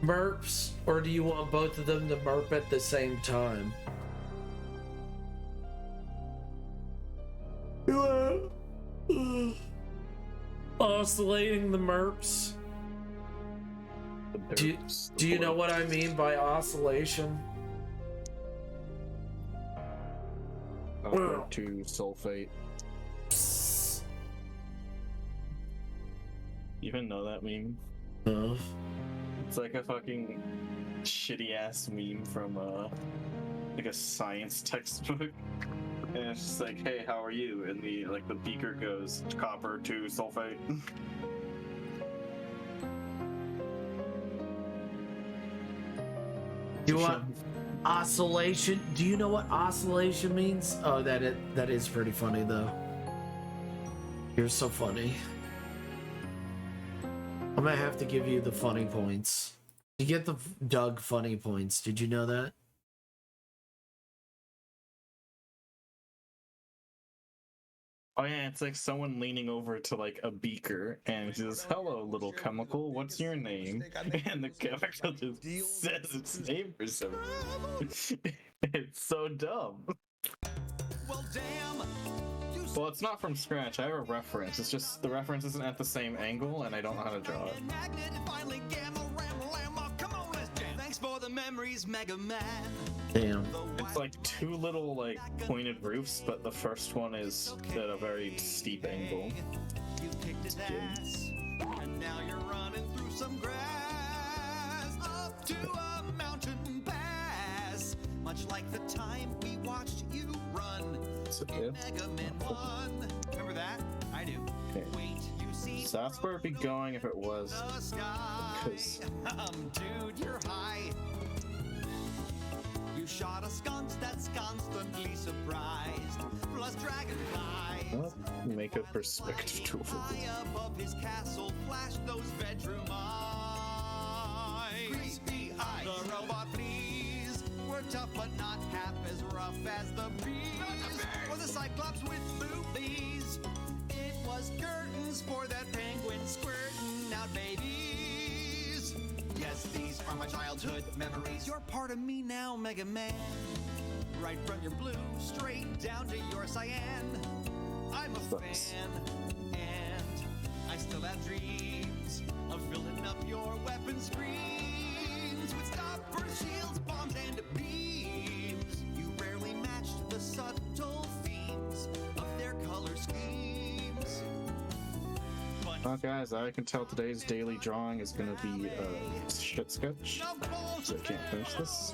murps, or do you want both of them to murp at the same time? Oscillating the murps. Do you know what I mean by oscillation? To sulfate. You even know that meme? No. It's like a fucking shitty ass meme from like a science textbook. And it's just like, hey, how are you? And the beaker goes copper to sulfate. You want oscillation? Do you know what oscillation means? Oh, that is pretty funny though. You're so funny. I'm gonna have to give you the funny points. You get the Doug funny points. Did you know that? Oh yeah, it's like someone leaning over to like a beaker and says, "Hello, little chemical. What's your name?" And the chemical just says its name for some reason. It's so dumb. Well, damn. Well, it's not from scratch. I have a reference. It's just the reference isn't at the same angle, and I don't know how to draw it. Thanks for the memories, Mega Man. Damn. It's like two little like pointed roofs, but the first one is at a very steep angle. You kicked his ass, and now you're running through some grass up to a mountain pass. Much like the time we watched you run in Mega Man 1. Remember that? I do. Okay. Wait, you see. So that's where it'd be going if it was. Because dude, you're high. You shot a sconce that's constantly surprised. Plus dragonflies. Make a perspective tool for this. High above his castle flashed those bedroom eyes. Creepy eyes. The robot fleas were tough but not half as rough as the bees. Or the cyclops with boobies. It was curtains for that penguin squirting out babies. Yes, these are my childhood memories. You're part of me now, Mega Man. Right from your blue, straight down to your cyan. I'm a fan, and I still have dreams of filling up your weapon screens with stoppers, shields, bombs, and beams. You rarely matched the subtle themes of their color schemes. Well, guys, I can tell today's daily drawing is gonna be shit sketch, so I can't finish this.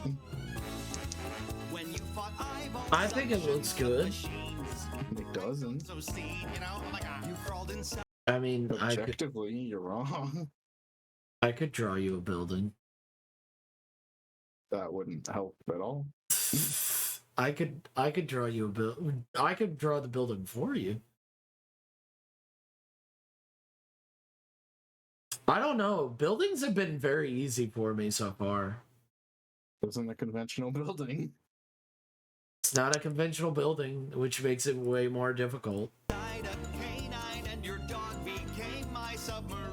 I think it looks good. It doesn't. I mean, objectively, you're wrong. I could draw you a building. That wouldn't help at all. I could draw you a build. I could draw the building for you. I don't know. Buildings have been very easy for me so far. It wasn't a conventional building. It's not a conventional building, which makes it way more difficult. Died a canine and your dog became my submarine.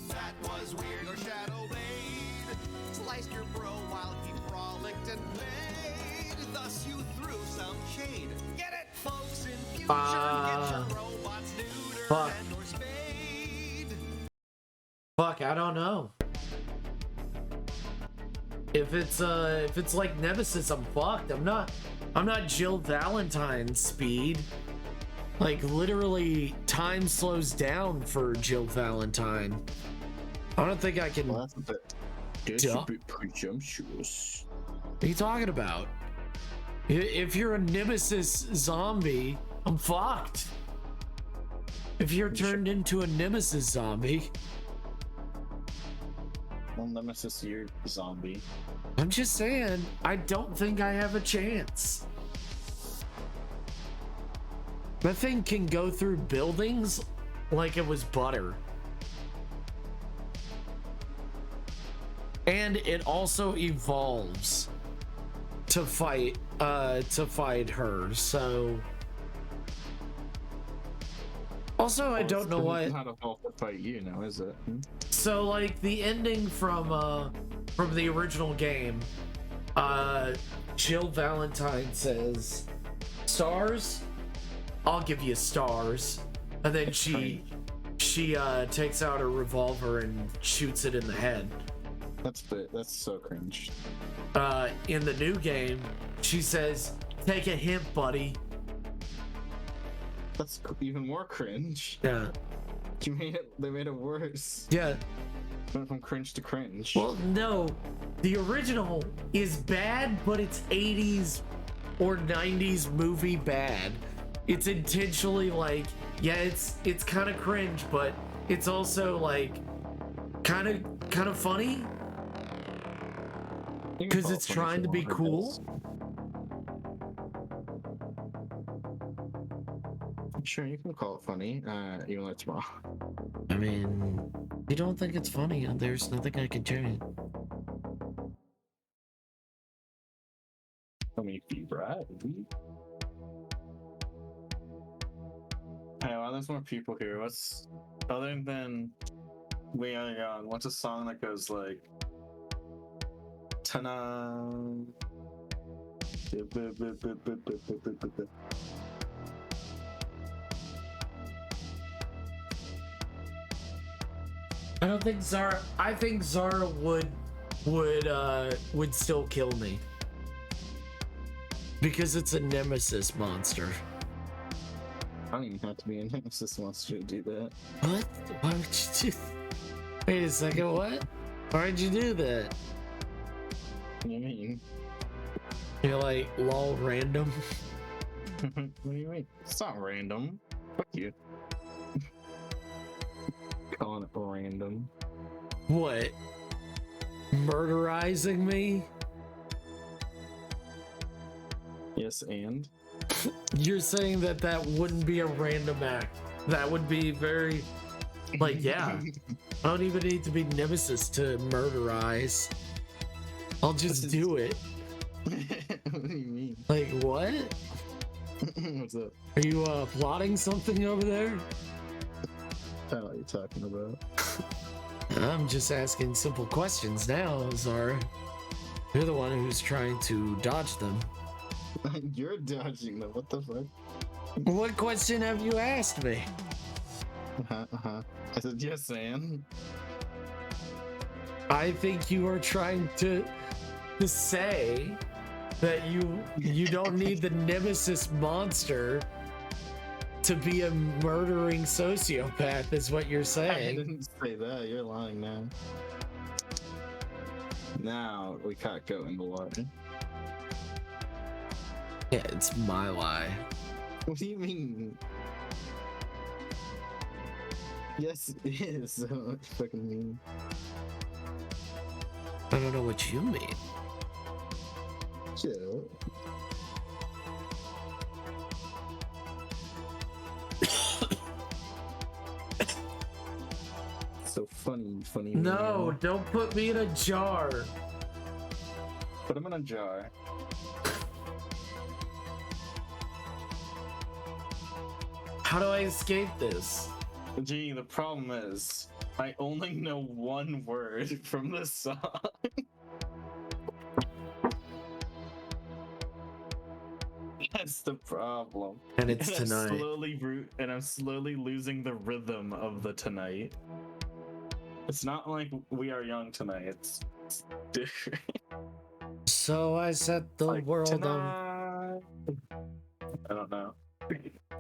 That was weird. Your shadow blade sliced your bro while he frolicked and played. Thus you threw some shade. Get it, folks in future? Get your robots neutered and or spayed. Fuck, I don't know. If it's like Nemesis, I'm fucked. I'm not Jill Valentine speed. Like literally time slows down for Jill Valentine. I don't think I can. Well, that's a bit presumptuous. What are you talking about? If you're a Nemesis zombie, I'm fucked. If you're turned into a Nemesis zombie. Well, Nemesis, you're a zombie. I'm just saying, I don't think I have a chance. That thing can go through buildings like it was butter. And it also evolves to fight to fight her, so also I don't know what Not a fault to fight you now, is it? So like the ending from the original game, Jill Valentine says, "Stars? I'll give you stars." And then she takes out a revolver and shoots it in the head. That's so cringe. In the new game, she says, "Take a hint, buddy." That's even more cringe. Yeah. They made it worse. Yeah. Went from cringe to cringe. Well, no, the original is bad, but it's 80s or 90s movie bad. It's intentionally like, yeah, it's kind of cringe, but it's also like kind of funny because it's trying to be cool. Sure, you can call it funny, even though it's wrong. I mean, you don't think it's funny, there's nothing I can change. I mean, if you right. Hey, well, there's more people here. What's other than We Are Young? What's a song that goes like ta-na? I don't think Zara. I think Zara would still kill me because it's a nemesis monster. I don't even have to be a nemesis monster to do that. What? Why would you do? Wait a second. What? Why'd you do that? What do you mean? You're like lol random. What do you mean? It's not random. Fuck you. Calling it random. What? Murderizing me? Yes, and? You're saying that wouldn't be a random act. That would be very, like, yeah. I don't even need to be nemesis to murderize. I'll just do it. What do you mean? Like, what? What's up? Are you plotting something over there? I don't know what you're talking about. I'm just asking simple questions now, Zara. You're the one who's trying to dodge them. You're dodging them. What the fuck? What question have you asked me? I said yes, and? I think you are trying to say that you don't need the nemesis monster to be a murdering sociopath, is what you're saying. I didn't say that. You're lying now. Now we can't go in the water. Yeah, it's my lie. What do you mean? Yes, it is. What do you fucking mean? I don't know what you mean. Chill. So funny. No, man. don't put me in a jar. Put him in a jar. How do I escape this? Gee, the problem is, I only know one word from this song. That's the problem. And it's tonight. I'm slowly losing the rhythm of the tonight. It's not like We Are Young tonight. It's different. So I set the Like world on. I don't know.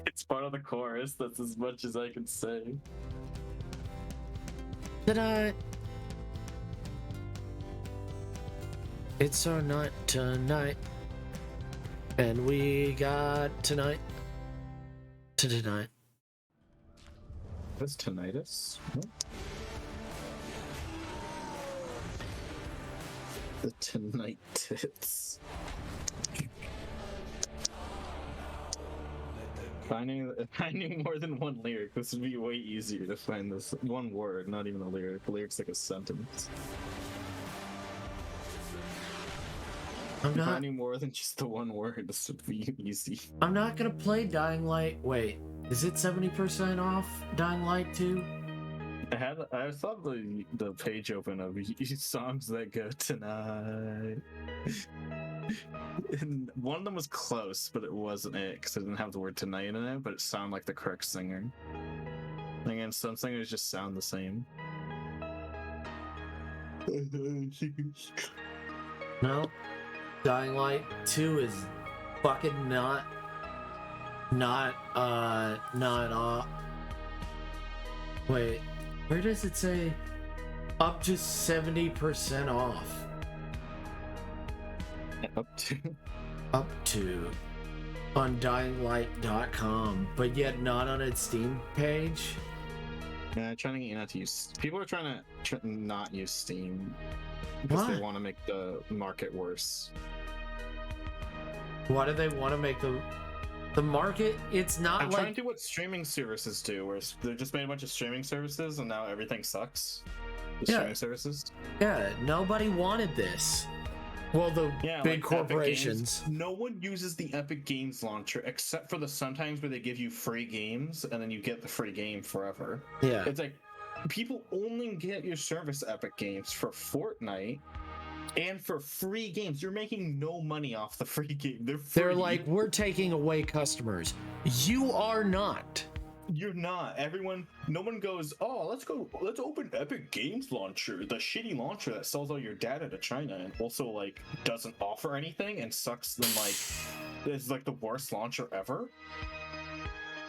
It's part of the chorus. That's as much as I can say. Tonight. It's our night tonight. And we got tonight to tonight. What's tinnitus? What? The tonight tits. If I knew more than one lyric, this would be way easier to find this one word, not even a lyric. A lyric's like a sentence. I'm not any more than just the one word. This would be easy. I'm not gonna play Dying Light. Wait, is it 70% off Dying Light 2? I saw the page open of songs that go tonight. And one of them was close, but it wasn't it because it didn't have the word tonight in it, but it sounded like the correct singer. Again, some singers just sound the same. No, Dying Light 2 is fucking not wait, where does it say up to 70% off? Up to on dyinglight.com, but yet not on its Steam page. Yeah, trying to get you not to use. People are trying to not use Steam because they want to make the market worse. Why do they want to make the market? It's not I'm like trying to do what streaming services do, where they just made a bunch of streaming services and now everything sucks. Streaming services. Yeah, nobody wanted this. Well, the big corporations. No one uses the Epic Games launcher except for the sometimes where they give you free games and then you get the free game forever. Yeah. It's like people only get your service Epic Games for Fortnite and for free games. You're making no money off the free game. They're free. They're like, we're taking away customers. You are not. You're not. No one goes, oh, let's open Epic Games Launcher, the shitty launcher that sells all your data to China and also, like, doesn't offer anything and sucks them, like, is, like, the worst launcher ever.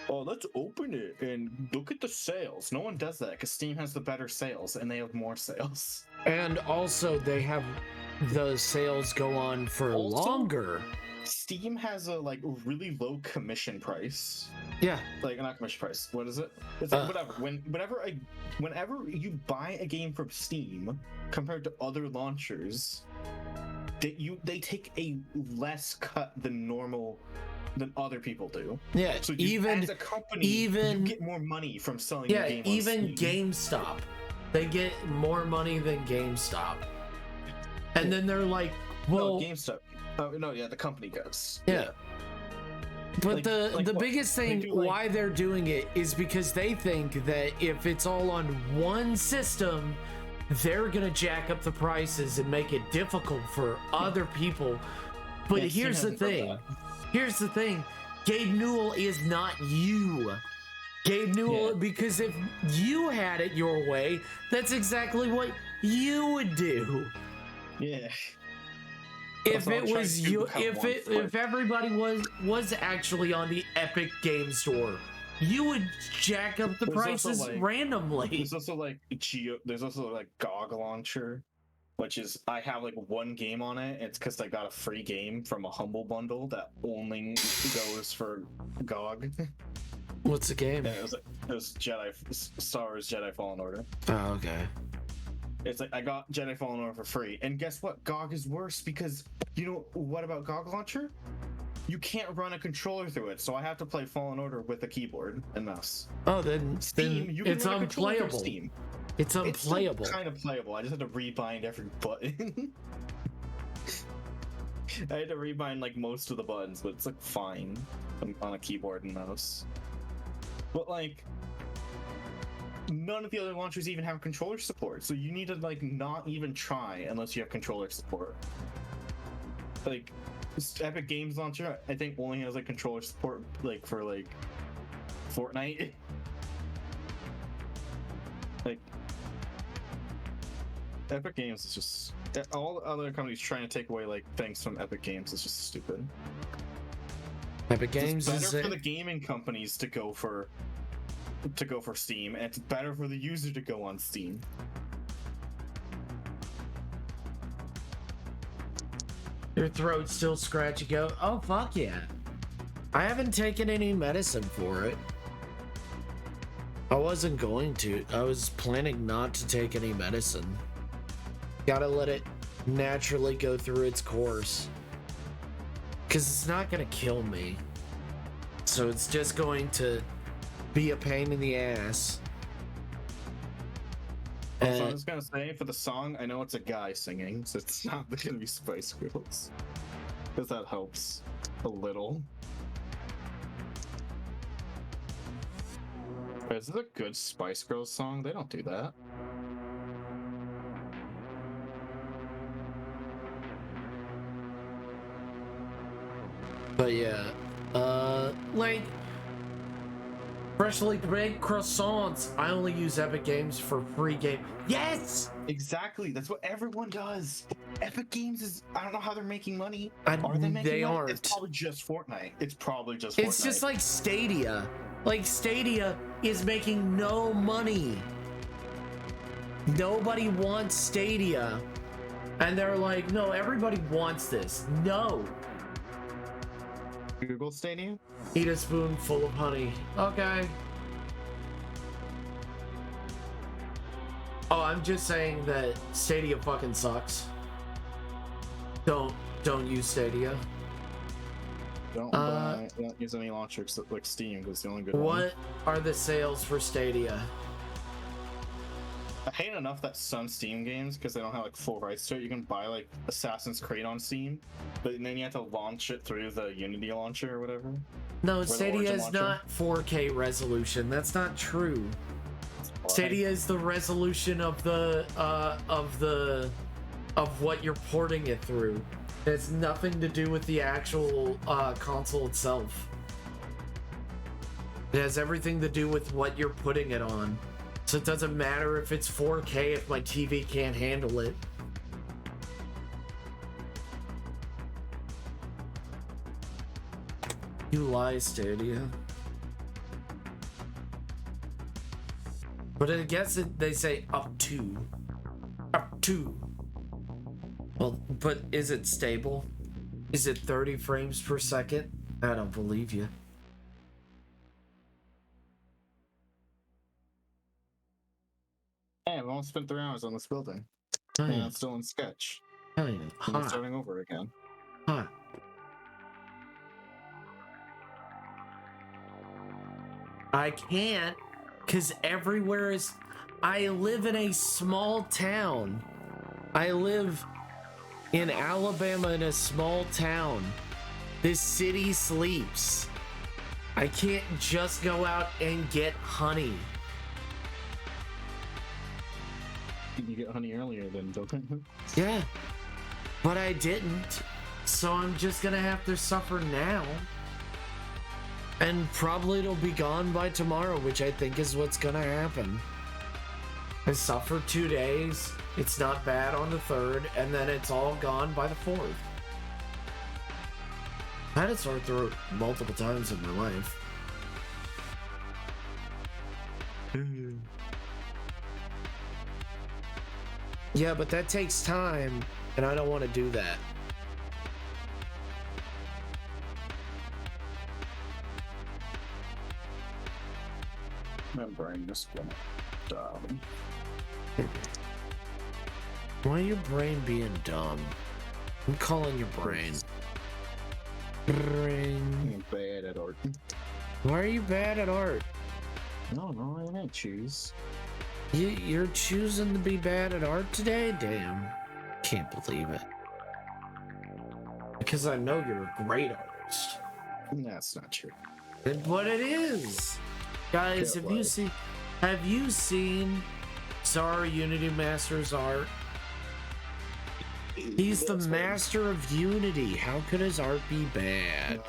Oh, let's open it and look at the sales. No one does that because Steam has the better sales and they have more sales. And also, they have the sales go on for longer. Steam has a really low commission price. Yeah. Like not commission price. What is it? It's like whatever. Whenever you buy a game from Steam compared to other launchers, they take a less cut than other people do. Yeah. So as a company, you get more money from selling your game. Even GameStop, they get more money than GameStop. And then they're like, well, no, GameStop. Oh no, yeah, the company goes. Yeah. But the biggest thing why they're doing it is because they think that if it's all on one system, they're gonna jack up the prices and make it difficult for other people. But here's the thing. Here's the thing. Gabe Newell is not you. Gabe Newell, because if you had it your way, that's exactly what you would do. Yeah. If it was you, if everybody was actually on the Epic Game Store, you would jack up the prices randomly. There's also like GOG Launcher, which is I have like one game on it. It's because I got a free game from a Humble Bundle that only goes for GOG. What's the game? Yeah, it was Star Wars Jedi Fallen Order. Oh, okay. It's like I got Jedi Fallen Order for free, and guess what? GOG is worse because you know what about GOG Launcher? You can't run a controller through it, so I have to play Fallen Order with a keyboard and mouse. Oh, then Steam, you can it's run a controller through unplayable. Steam. It's unplayable. It's kind of playable. I just had to rebind every button. I had to rebind like most of the buttons, but it's like fine on a keyboard and mouse. But like, none of the other launchers even have controller support, so you need to like not even try unless you have controller support. Like this Epic Games Launcher, I think only has like controller support like for like Fortnite. Like Epic Games is just all the other companies trying to take away like things from Epic Games is just stupid. Epic Games is better for the gaming companies to go for Steam, and it's better for the user to go on Steam. Your throat's still scratchy. Go. Oh fuck yeah! I haven't taken any medicine for it. I wasn't going to. I was planning not to take any medicine. Gotta let it naturally go through its course. Because it's not gonna kill me. So it's just going to be a pain in the ass. Also, I was gonna say, for the song, I know it's a guy singing, so it's not gonna be Spice Girls. Because that helps a little. Is this a good Spice Girls song? They don't do that. But yeah, like, freshly baked croissants. I only use Epic Games for free game. Yes! Exactly, that's what everyone does. Epic Games is, I don't know how they're making money. Are they making They money? aren't. It's probably just Fortnite. It's probably just Fortnite. It's just like Stadia. Like, Stadia is making no money. Nobody wants Stadia. And they're like, no, everybody wants this. No. Google Stadia? Eat a spoonful of honey. Okay. Oh, I'm just saying that Stadia fucking sucks. Don't use Stadia. Don't use any launchers like Steam, because it's the only good one. What are the sales for Stadia? I hate enough that some Steam games, because they don't have like full rights to it, you can buy like Assassin's Creed on Steam, but then you have to launch it through the Unity launcher or whatever. No, Stadia is not 4K resolution. That's not true. Stadia is the resolution of what you're porting it through. It has nothing to do with the actual console itself. It has everything to do with what you're putting it on. So it doesn't matter if it's 4K if my TV can't handle it. You lie, Stadia. But I guess they say up to. Up to. Well, but is it stable? Is it 30 frames per second? I don't believe you. Hey, I've almost spent 3 hours on this building. Oh, and yeah. it's still in Sketch. Oh, yeah. And I'm starting over again. Hot. I can't, because everywhere is... I live in a small town. I live in Alabama in a small town. This city sleeps. I can't just go out and get honey. You get honey earlier than don't. Yeah, but I didn't. So I'm just gonna have to suffer now. And probably it'll be gone by tomorrow, which I think is what's gonna happen. I suffered 2 days, it's not bad on the 3rd, and then it's all gone by the 4th. I had a sore throat multiple times in my life. Yeah, but that takes time, and I don't want to do that. My brain just went dumb. Why your brain being dumb? I'm calling your brain. I'm bad at art. Why are you bad at art? No, I didn't choose. You're choosing to be bad at art today? Damn. Can't believe it. Because I know you're a great artist. That's not true. But it is. Guys, have you seen Czar Unity Master's art? He's the master of Unity. How could his art be bad?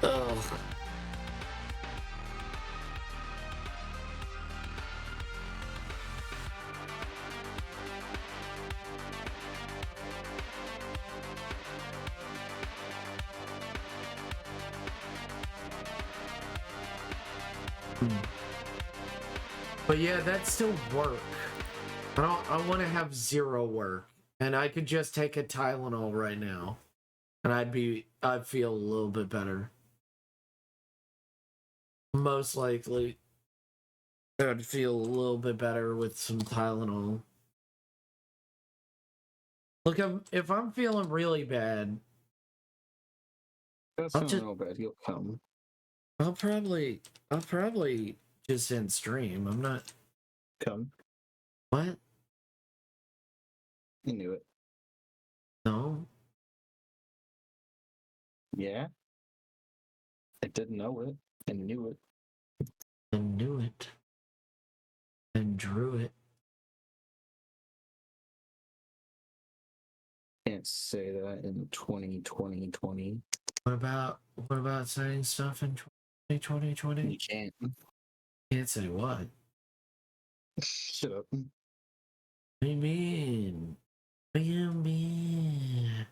Ugh. But yeah, that's still work. I want to have 0 work, and I could just take a Tylenol right now, and I'd feel a little bit better. Most likely. I'd feel a little bit better with some Tylenol. Look, if I'm feeling really bad, That's feeling real bad. You'll come. I'll probably just end stream. I'm not. Come. What? You knew it. No. Yeah. I didn't know it. I knew it. And knew it. And drew it. Can't say that in 2020. What about saying stuff in 2020? You can't. Can't say what? Shut up. What do you mean? What do you mean?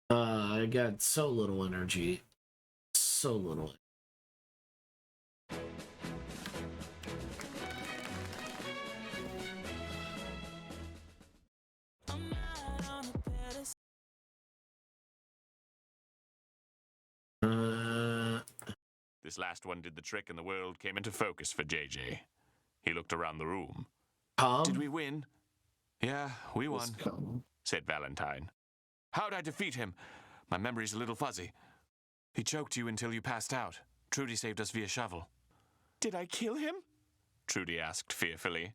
I got so little energy. So little. This last one did the trick and the world came into focus for JJ. He looked around the room. Did we win? Yeah, we won, said Valentine. How'd I defeat him? My memory's a little fuzzy. He choked you until you passed out. Trudy saved us via shovel. Did I kill him? Trudy asked fearfully.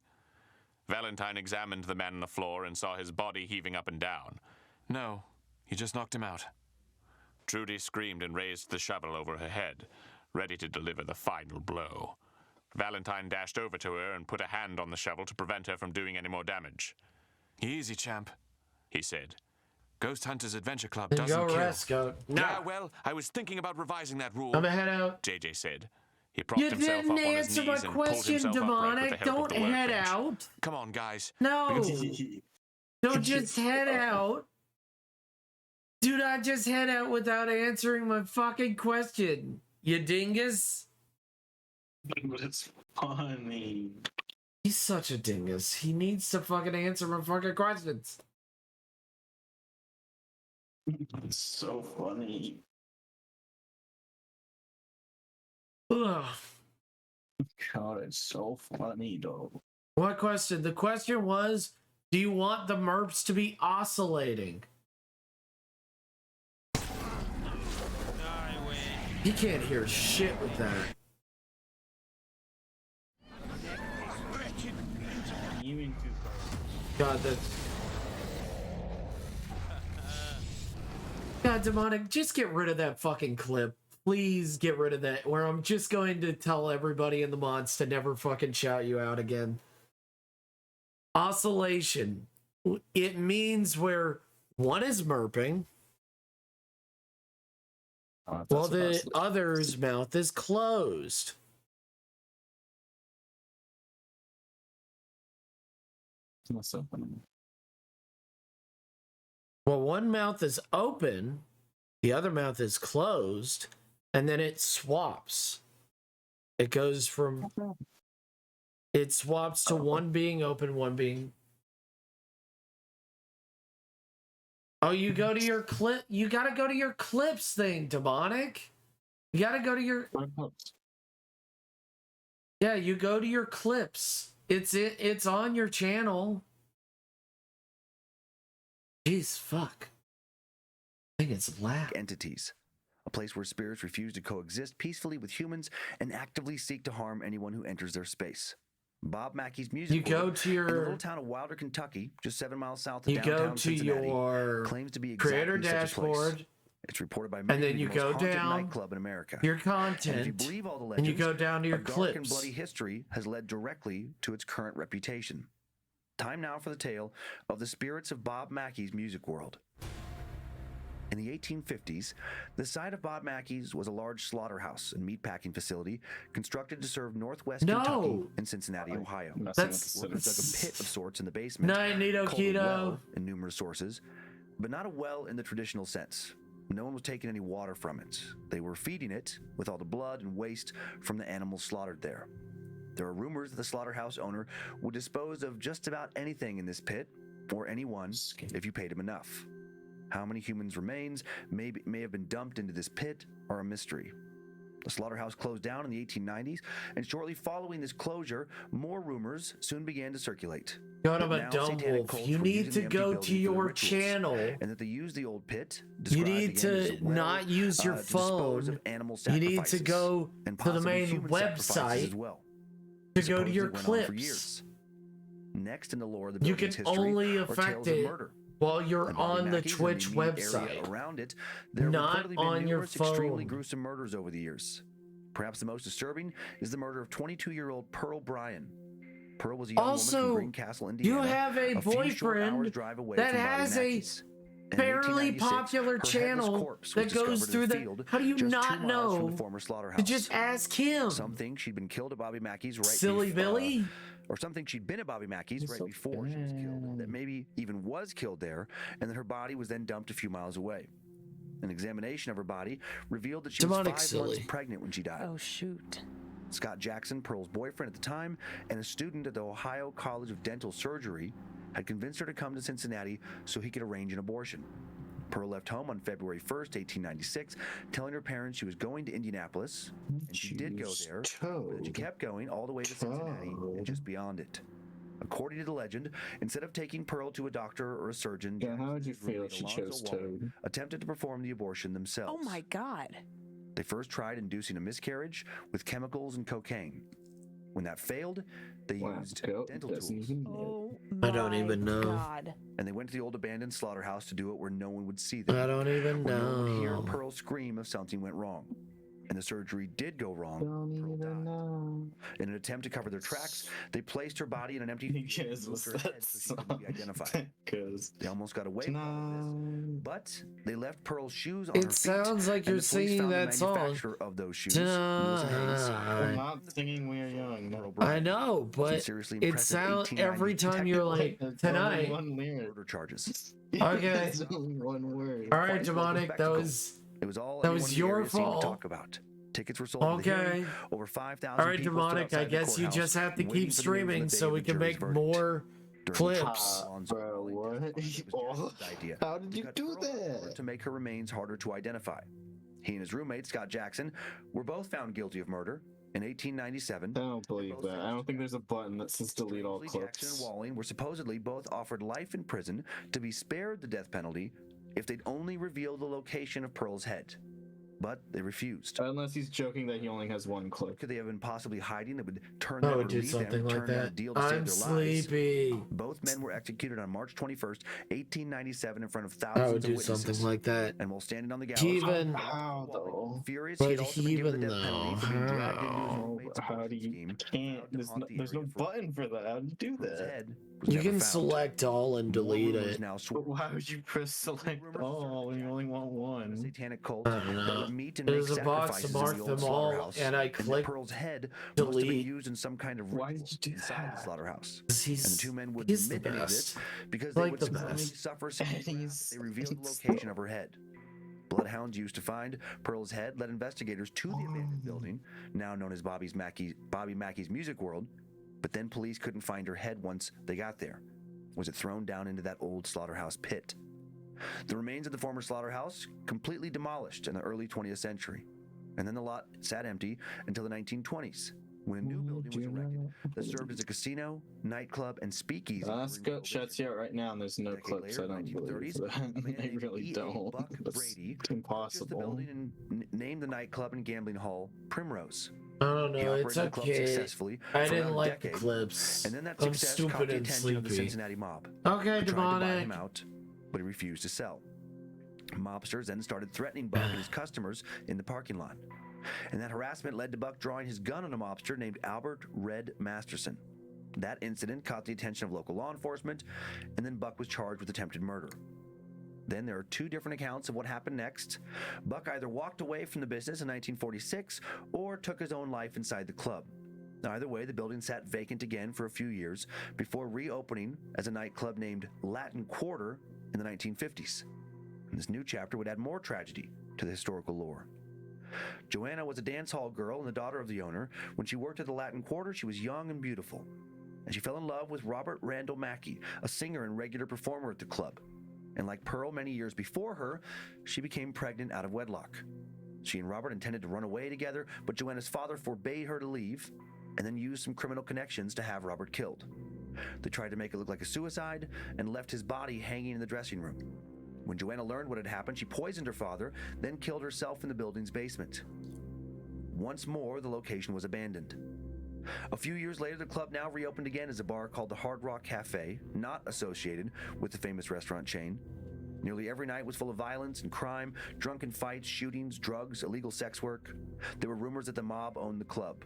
Valentine examined the man on the floor and saw his body heaving up and down. No, you just knocked him out. Trudy screamed and raised the shovel over her head, ready to deliver the final blow. Valentine dashed over to her and put a hand on the shovel to prevent her from doing any more damage. Easy, champ, he said. Ghost Hunters Adventure Club doesn't kill. Rest, go. No. Yeah, well, I was thinking about revising that rule. I'm gonna head out. JJ said. He propped You himself didn't up on his answer knees my and pulled question, himself upright with the Demonic. help of Don't the head workbench. out. Come on, guys. No. Don't just head out. Do not just head out without answering my fucking question, you dingus. But it's funny. He's such a dingus. He needs to fucking answer my fucking questions. It's so funny. Ugh. God, it's so funny, though. What question? The question was, do you want the merps to be oscillating? You can't hear shit with that. God, that's... God, Demonic, just get rid of that fucking clip. Please get rid of that, where I'm just going to tell everybody in the mods to never fucking shout you out again. Oscillation. It means where one is merping, while the other's mouth is closed. That's so funny. Well, one mouth is open, the other mouth is closed, and then it swaps. It goes from... It swaps to one being open, one being... Oh, you go to your clip... You gotta go to your clips thing, Demonic. You gotta go to your... Yeah, you go to your clips. It's on your channel. Jeez, fuck. I think it's loud. Entities. A place where spirits refuse to coexist peacefully with humans and actively seek to harm anyone who enters their space. Bob Mackey's music You go to your... in the little town of Wilder, Kentucky, just 7 miles south of You downtown go to Cincinnati, your claims to be exactly creator such a place. dashboard. It's reported by And many then to be you the go most haunted down nightclub in America. your And if content, you believe all the legends, and you go down to your a dark and clips. bloody history has led directly to its current reputation. Time now for the tale of the spirits of Bob Mackey's music world. In the 1850s, the site of Bob Mackey's was a large slaughterhouse and meatpacking facility constructed to serve northwest Kentucky and Cincinnati, Ohio. That's Workers dug a pit of sorts in the basement, Night, Nito, called a Keto. well in numerous sources, but not a well in the traditional sense. No one was taking any water from it. They were feeding it with all the blood and waste from the animals slaughtered there. There are rumors that the slaughterhouse owner would dispose of just about anything in this pit, or anyone, if you paid him enough. How many humans' remains may have been dumped into this pit are a mystery. The slaughterhouse closed down in the 1890s, and shortly following this closure, more rumors soon began to circulate. God, I'm a dumb wolf. You need to go to your channel. And that they used the old pit. You need to not use your phone. You need to go to the main website to go to your clips. Next in the lore of the you can only affect it while you're on the Twitch website, around it, not on your phone. Extremely gruesome murders over the years. Perhaps the most disturbing is the murder of 22-year-old Pearl Bryan. Pearl was a young woman from Greencastle, Indiana. You have a boyfriend that has a fairly popular channel that goes through the. How do you not know? To just ask him. Some think she'd been killed at Bobby Mackey's right Silly Billy. Or something she'd been at Bobby Mackey's right before she was killed, that maybe even was killed there, and that her body was then dumped a few miles away. An examination of her body revealed that she was 5 months pregnant when she died. Oh, shoot. Scott Jackson, Pearl's boyfriend at the time, and a student at the Ohio College of Dental Surgery, had convinced her to come to Cincinnati so he could arrange an abortion. Pearl left home on February 1st, 1896, telling her parents she was going to Indianapolis, and she did go there, but she kept going all the way to Cincinnati and just beyond it. According to the legend, instead of taking Pearl to a doctor or a surgeon, how would you feel if she chose Toad? Attempted to perform the abortion themselves. Oh my God. They first tried inducing a miscarriage with chemicals and cocaine. When that failed, they used dental tools. I don't even know. God. And they went to the old abandoned slaughterhouse to do it where no one would see them. I don't even When no one would hear know. Pearl scream if something went wrong. And the surgery did go wrong. Pearl died. In an attempt to cover their tracks, they placed her body in an empty field and her head so she couldn't be identified. They almost got away from all this, but they left Pearl's shoes on her feet. It sounds like you're singing that song. Of those shoes. I'm not singing We Are Young. I know, but it sounds every time you're like tonight. Murder charges. Okay. One word. All right, Demonic. That was your fault. To talk about. Tickets were sold. Okay. Over 5,000. All right, Demonic. I guess you just have to keep streaming so we can make more clips. Bro, what? How did you do that? To make her remains harder to identify. He and his roommate, Scott Jackson, were both found guilty of murder. In 1897, I don't believe that. I don't think there's a button that says delete all clips. Jackson and Walling were supposedly both offered life in prison to be spared the death penalty if they'd only reveal the location of Pearl's head. But they refused. Unless he's joking that he only has one clip. Could they have been possibly hiding that would turn I them would do something like that. I'm sleepy. Both men were executed on March 21st, 1897 in front of thousands I would do of witnesses. something like that. And while standing on the gallows, how though? Furious, But he'd also been given the death even penalty for being dragged into his roommate's How do you can't? There's no button for that. How do you do that? You can select all and delete it. But why would you press select all when you only want one? Satanic cult I don't know. meet and There's make a box to sacrifices in mark the old them all, slaughterhouse, and I and click Pearl's head must have been delete. used in some kind of Why ritual did you do inside the that? slaughterhouse. He's- And the two men would he's the admit any of best. this because Like they would the supposedly best. suffer some they revealed the location of her head. Bloodhounds used to find Pearl's head led investigators to the abandoned building, now known as Bobby Mackey's Music World, but then police couldn't find her head once they got there. Was it thrown down into that old slaughterhouse pit? The remains of the former slaughterhouse completely demolished in the early 20th century, and then the lot sat empty until the 1920s, when a new building was erected that served as a casino, nightclub, and speakeasy. Scott shuts you out right now, and there's no clips. I don't believe that. They really don't. That's impossible. The building and named the nightclub and gambling hall Primrose. I don't He know. operated It's the club okay. successfully I for didn't around a like the decade, clips. and then that I'm success caught stupid the and attention of the sleepy. Cincinnati mob. Okay, They tried to buy Demonic. him out, but he refused to sell. Mobsters then started threatening Buck and his customers in the parking lot. And that harassment led to Buck drawing his gun on a mobster named Albert Red Masterson. That incident caught the attention of local law enforcement, and then Buck was charged with attempted murder. Then there are two different accounts of what happened next. Buck either walked away from the business in 1946 or took his own life inside the club. Either way, the building sat vacant again for a few years before reopening as a nightclub named Latin Quarter in the 1950s. And this new chapter would add more tragedy to the historical lore. Joanna was a dance hall girl and the daughter of the owner. When she worked at the Latin Quarter, she was young and beautiful. And she fell in love with Robert Randall Mackey, a singer and regular performer at the club. And like Pearl many years before her, she became pregnant out of wedlock. She and Robert intended to run away together, but Joanna's father forbade her to leave and then used some criminal connections to have Robert killed. They tried to make it look like a suicide and left his body hanging in the dressing room. When Joanna learned what had happened, she poisoned her father, then killed herself in the building's basement. Once more, the location was abandoned. A few years later, the club now reopened again as a bar called the Hard Rock Cafe, not associated with the famous restaurant chain. Nearly every night was full of violence and crime, drunken fights, shootings, drugs, illegal sex work. There were rumors that the mob owned the club.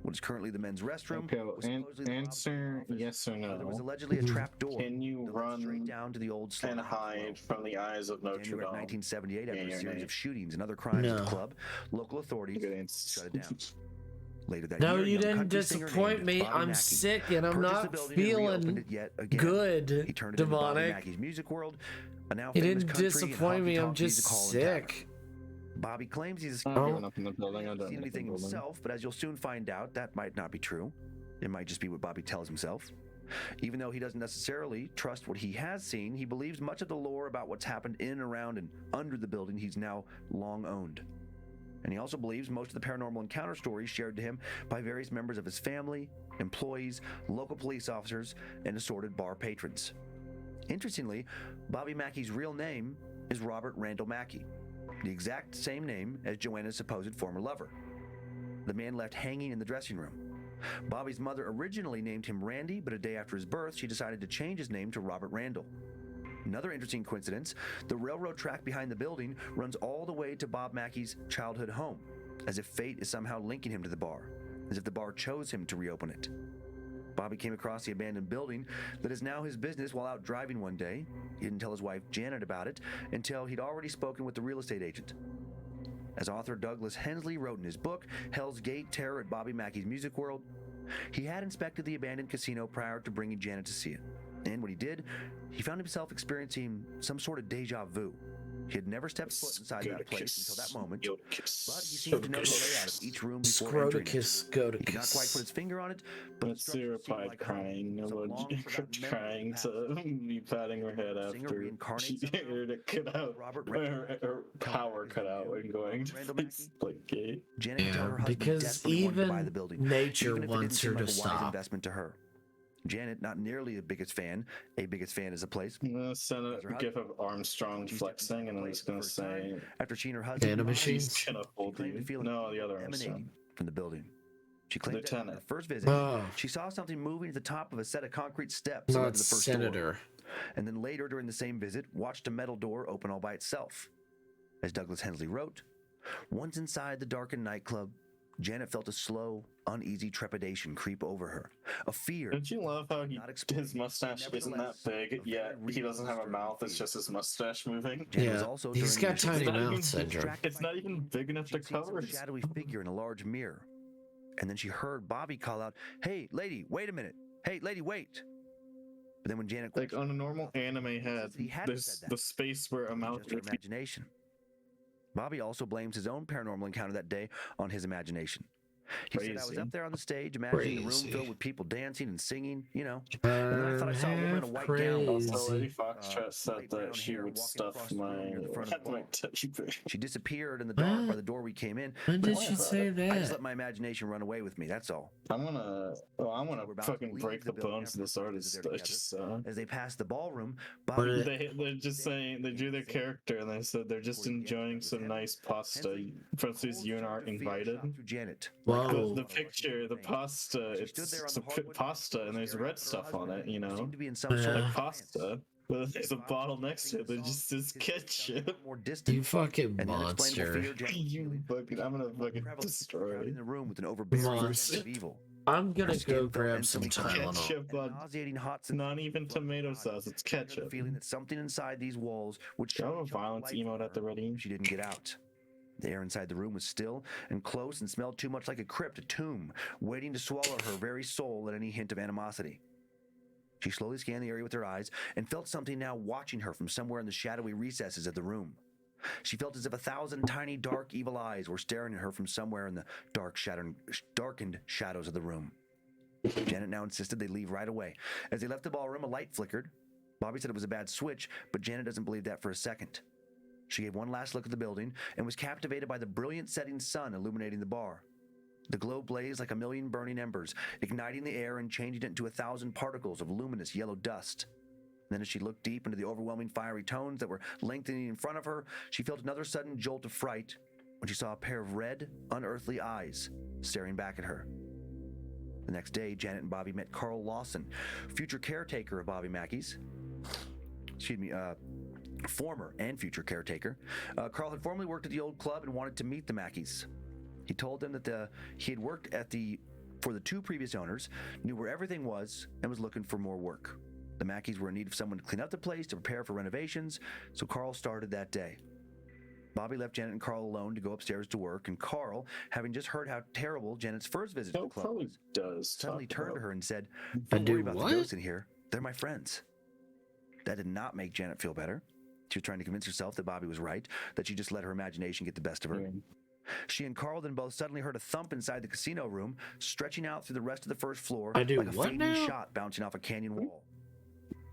What is currently the men's restroom was supposedly the answer yes or no. There was allegedly a trap door. Can you run straight down to the old and hide from the eyes of Notre Dame? In 1978, after a series of shootings and other crimes at the club, local authorities shut it down. Later that year, you didn't disappoint me. I'm sick and I'm not feeling good. He turned it into Bobby Mackey's Music World. You didn't disappoint me. I'm just sick. Bobby claims he's hasn't seen anything himself, but as you'll soon find out, that might not be true. It might just be what Bobby tells himself. Even though he doesn't necessarily trust what he has seen, he believes much of the lore about what's happened in, around, and under the building he's now long owned. And he also believes most of the paranormal encounter stories shared to him by various members of his family, employees, local police officers, and assorted bar patrons. Interestingly, Bobby Mackey's real name is Robert Randall Mackey, the exact same name as Joanna's supposed former lover. The man left hanging in the dressing room. Bobby's mother originally named him Randy, but a day after his birth, she decided to change his name to Robert Randall. Another interesting coincidence, the railroad track behind the building runs all the way to Bob Mackey's childhood home, as if fate is somehow linking him to the bar, as if the bar chose him to reopen it. Bobby came across the abandoned building that is now his business while out driving one day. He didn't tell his wife Janet about it until he'd already spoken with the real estate agent. As author Douglas Hensley wrote in his book, Hell's Gate: Terror at Bobby Mackey's Music World, he had inspected the abandoned casino prior to bringing Janet to see it. And when he did, he found himself experiencing some sort of deja vu. He had never stepped foot inside that place until that moment, but he seemed to know the layout of each room before entering it. He could not quite put his finger on it, but it's replied crying. Trying to be patting her head after she heard it cut out, her power cut out and going to like gay. Yeah, because even nature wants her to stop. Investment to her. Janet, not nearly the biggest fan. A biggest fan is a place. I'm gonna send a gif of Armstrong flexing, and I'm just gonna say, after she and her husband, she's gonna hold you. No, the other Armstrong from the building. She claimed that on her first visit, she saw something moving at the top of a set of concrete steps above the first door. And then later, during the same visit, watched a metal door open all by itself. As Douglas Hensley wrote, once inside the darkened nightclub, Janet felt a slow, uneasy trepidation creep over her. A fear. Don't you love how his mustache isn't that big, yet he doesn't have a mouth, it's just his mustache moving? Yeah, he's got tiny mouth syndrome. It's not even big enough to cover. A shadowy figure in a large mirror. And then she heard Bobby call out, "Hey, lady, wait a minute. Hey, lady, wait." But then when Janet... Like on a normal anime head, there's the space where a mouth... Her imagination. Bobby also blames his own paranormal encounter that day on his imagination. He said, I was up there on the stage, imagining the room filled with people dancing and singing, you know. And then I thought I saw a woman in a white gown. Also, Lady Foxtrot said that she would stuff my teddy bear. She disappeared in the dark by the door we came in. When did she say that? I just let my imagination run away with me, that's all. I'm gonna fucking break the bones of this artist. As they passed the ballroom, they're just saying, they drew their character and they said they're just enjoying some nice pasta. Francis, you and aren't invited. Janet. The picture, the pasta, it's pasta and there's red stuff on it, you know? Like pasta. But there's a bottle next to it that just says ketchup. You fucking monster. I'm gonna fucking destroy in the room with an overbearing sense of evil. I'm gonna go grab some Tylenol. Ketchup, nauseating hot. Not even tomato sauce, it's ketchup. Feeling that something inside these walls would show a violence emote at the ready. She didn't get out. The air inside the room was still and close and smelled too much like a crypt, a tomb, waiting to swallow her very soul at any hint of animosity. She slowly scanned the area with her eyes and felt something now watching her from somewhere in the shadowy recesses of the room. She felt as if 1,000 tiny, dark, evil eyes were staring at her from somewhere in the darkened shadows of the room. Janet now insisted they leave right away. As they left the ballroom, a light flickered, Bobby said it was a bad switch, but Janet doesn't believe that for a second. She gave one last look at the building and was captivated by the brilliant setting sun illuminating the bar. The glow blazed like a million burning embers, igniting the air and changing it into 1,000 particles of luminous yellow dust. Then as she looked deep into the overwhelming fiery tones that were lengthening in front of her, she felt another sudden jolt of fright when she saw a pair of red, unearthly eyes staring back at her. The next day, Janet and Bobby met Carl Lawson, future caretaker of Bobby Mackey's. Former and future caretaker. Carl had formerly worked at the old club and wanted to meet the Mackeys. He told them that he had worked for the two previous owners, knew where everything was, and was looking for more work. The Mackeys were in need of someone to clean up the place, to prepare for renovations, so Carl started that day. Bobby left Janet and Carl alone to go upstairs to work, and Carl, having just heard how terrible Janet's first visit to the club was, suddenly turned to her and said, "Don't worry about the ghosts in here. They're my friends." That did not make Janet feel better. She was trying to convince herself that Bobby was right, that she just let her imagination get the best of her. She and Carl then both suddenly heard a thump inside the casino room, stretching out through the rest of the first floor like a fading shot bouncing off a canyon wall.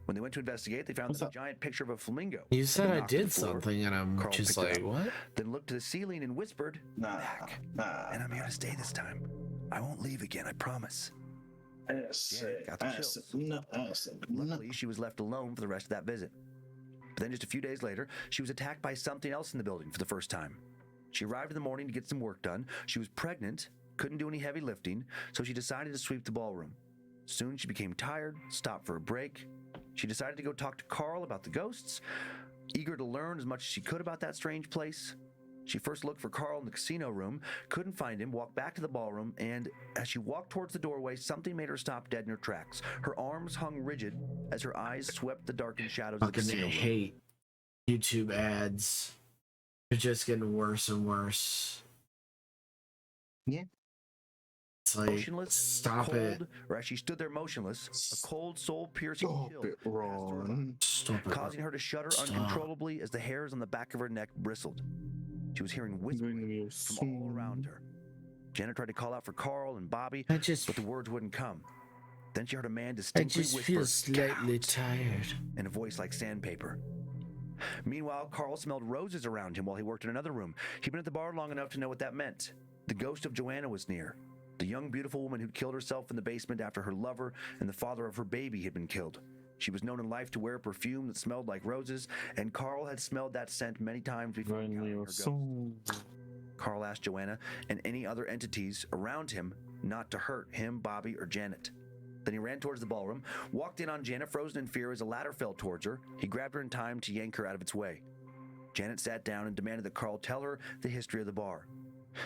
When they went to investigate, they found a giant picture of a flamingo. You said I did something, and I'm Carl just picked it like, up, what? Then looked to the ceiling and whispered, "Back. And I'm here to stay this time. I won't leave again, I promise." Janet got the chills. Luckily, she was left alone for the rest of that visit. But then just a few days later, she was attacked by something else in the building for the first time. She arrived in the morning to get some work done. She was pregnant, couldn't do any heavy lifting, so she decided to sweep the ballroom. Soon she became tired, stopped for a break. She decided to go talk to Carl about the ghosts, eager to learn as much as she could about that strange place. She first looked for Carl in the casino room, couldn't find him, walked back to the ballroom, and as she walked towards the doorway, something made her stop dead in her tracks. Her arms hung rigid as her eyes swept the darkened shadows of the casino room. I hate YouTube ads. They're just getting worse and worse. Yeah. It's like, motionless, stop cold, it. or as she stood there motionless, a cold, soul-piercing chill causing her to shudder uncontrollably as the hairs on the back of her neck bristled. She was hearing whispers from all around her. Janet tried to call out for Carl and Bobby, but the words wouldn't come. Then she heard a man distinctly whisper, feel slightly tired. in a voice like sandpaper. Meanwhile, Carl smelled roses around him while he worked in another room. He'd been at the bar long enough to know what that meant. The ghost of Joanna was near. The young, beautiful woman who'd killed herself in the basement after her lover and the father of her baby had been killed. She was known in life to wear a perfume that smelled like roses, and Carl had smelled that scent many times before encountering her ghost. Carl asked Joanna and any other entities around him not to hurt him, Bobby, or Janet. Then he ran towards the ballroom, walked in on Janet, frozen in fear as a ladder fell towards her. He grabbed her in time to yank her out of its way. Janet sat down and demanded that Carl tell her the history of the bar.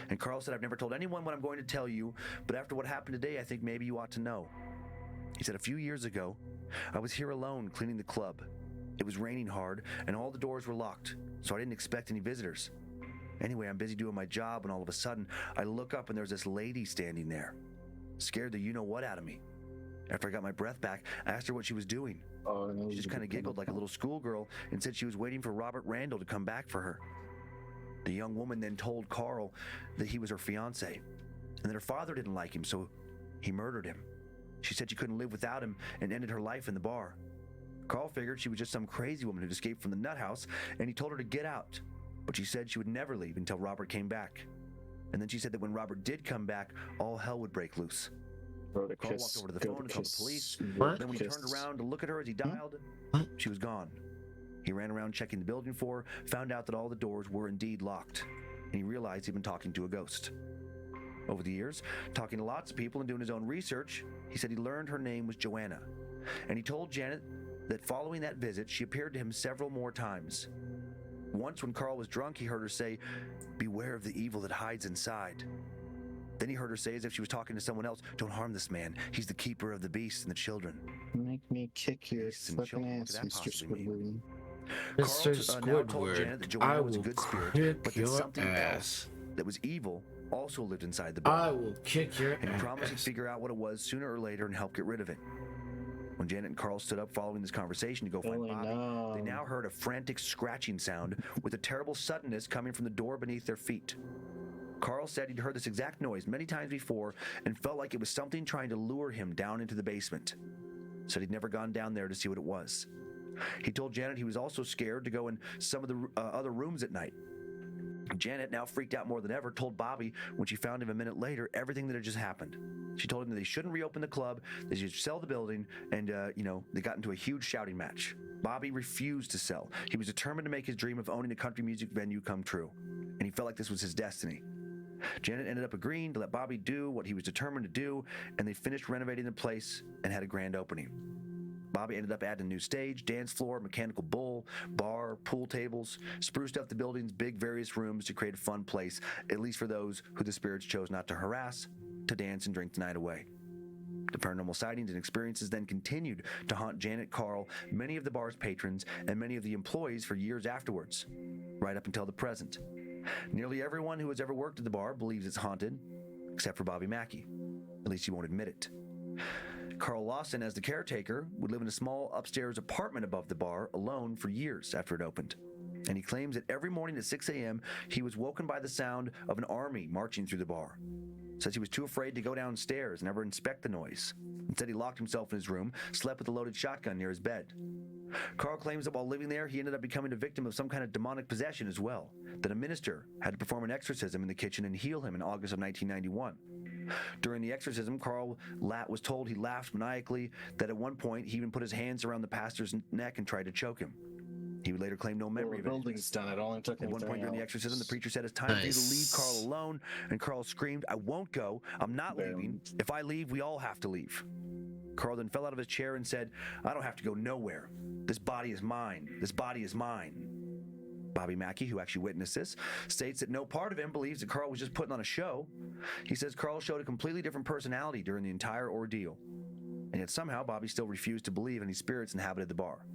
And Carl said, "I've never told anyone what I'm going to tell you, but after what happened today, I think maybe you ought to know." He said, "A few years ago, I was here alone cleaning the club. It was raining hard, and all the doors were locked, so I didn't expect any visitors. Anyway, I'm busy doing my job, and all of a sudden, I look up and there's this lady standing there. Scared the you-know-what out of me. After I got my breath back, I asked her what she was doing. She just kind of giggled like a little schoolgirl and said she was waiting for Robert Randall to come back for her. The young woman then told Carl that he was her fiancé, and that her father didn't like him, so he murdered him. She said she couldn't live without him and ended her life in the bar. Carl figured she was just some crazy woman who'd escaped from the nut house, and he told her to get out, but she said she would never leave until Robert came back. And then she said that when Robert did come back, all hell would break loose. Carl walked over to the phone and called the police. Then when he turned around to look at her as he dialed, she was gone. He ran around checking the building for her, found out that all the doors were indeed locked, and he realized he'd been talking to a ghost. Over the years, talking to lots of people and doing his own research, he said he learned her name was Joanna, and he told Janet that following that visit, she appeared to him several more times. Once when Carl was drunk, he heard her say, "Beware of the evil that hides inside." Then he heard her say, as if she was talking to someone else, "Don't harm this man. He's the keeper of the beasts and the children." Make me kick your fucking ass, Mr. Squidward. Mr. Carl now told Janet that Squidward, Joanna I was a will good spirit, kick but that your something ass. else that was evil also lived inside the bar. I will kick your And he promised he'd ass. figure out what it was sooner or later and help get rid of it. When Janet and Carl stood up following this conversation to go find Bobby, they now heard a frantic scratching sound with a terrible suddenness coming from the door beneath their feet. Carl said he'd heard this exact noise many times before and felt like it was something trying to lure him down into the basement. Said he'd never gone down there to see what it was. He told Janet he was also scared to go in some of the other rooms at night. Janet, now freaked out more than ever, told Bobby when she found him a minute later everything that had just happened. She told him that they shouldn't reopen the club, they should sell the building, and, they got into a huge shouting match. Bobby refused to sell. He was determined to make his dream of owning a country music venue come true, and he felt like this was his destiny. Janet ended up agreeing to let Bobby do what he was determined to do, and they finished renovating the place and had a grand opening. Bobby ended up adding a new stage, dance floor, mechanical bull, bar, pool tables, spruced up the building's big various rooms to create a fun place, at least for those who the spirits chose not to harass, to dance and drink the night away. The paranormal sightings and experiences then continued to haunt Janet, Carl, many of the bar's patrons, and many of the employees for years afterwards, right up until the present. Nearly everyone who has ever worked at the bar believes it's haunted, except for Bobby Mackey. At least he won't admit it. Carl Lawson, as the caretaker, would live in a small upstairs apartment above the bar alone for years after it opened. And he claims that every morning at 6 a.m., he was woken by the sound of an army marching through the bar. Says he was too afraid to go downstairs and ever inspect the noise. Instead, he locked himself in his room, slept with a loaded shotgun near his bed. Carl claims that while living there, he ended up becoming a victim of some kind of demonic possession as well, that a minister had to perform an exorcism in the kitchen and heal him in August of 1991. During the exorcism, Carl was told he laughed maniacally, that at one point he even put his hands around the pastor's neck and tried to choke him. He would later claim no memory of it. Building's done. It only took At one point during the exorcism, the preacher said, "It's time for you to leave Carl alone." And Carl screamed, "I won't go. I'm not leaving. If I leave, we all have to leave." Carl then fell out of his chair and said, "I don't have to go nowhere. This body is mine. This body is mine." Bobby Mackey, who actually witnessed this, states that no part of him believes that Carl was just putting on a show. He says Carl showed a completely different personality during the entire ordeal. And yet somehow Bobby still refused to believe any spirits inhabited the bar.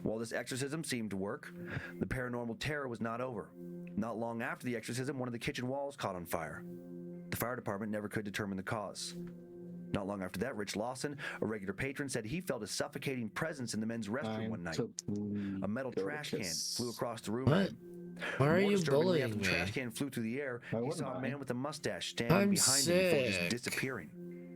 While this exorcism seemed to work, the paranormal terror was not over. Not long after the exorcism, one of the kitchen walls caught on fire. The fire department never could determine the cause. Not long after that, Rich Lawson, a regular patron, said he felt a suffocating presence in the men's restroom one night. A metal trash can flew across the room. What? Why are you bullying after the me? trash can flew through the air, he saw a man with a mustache standing behind him before just disappearing.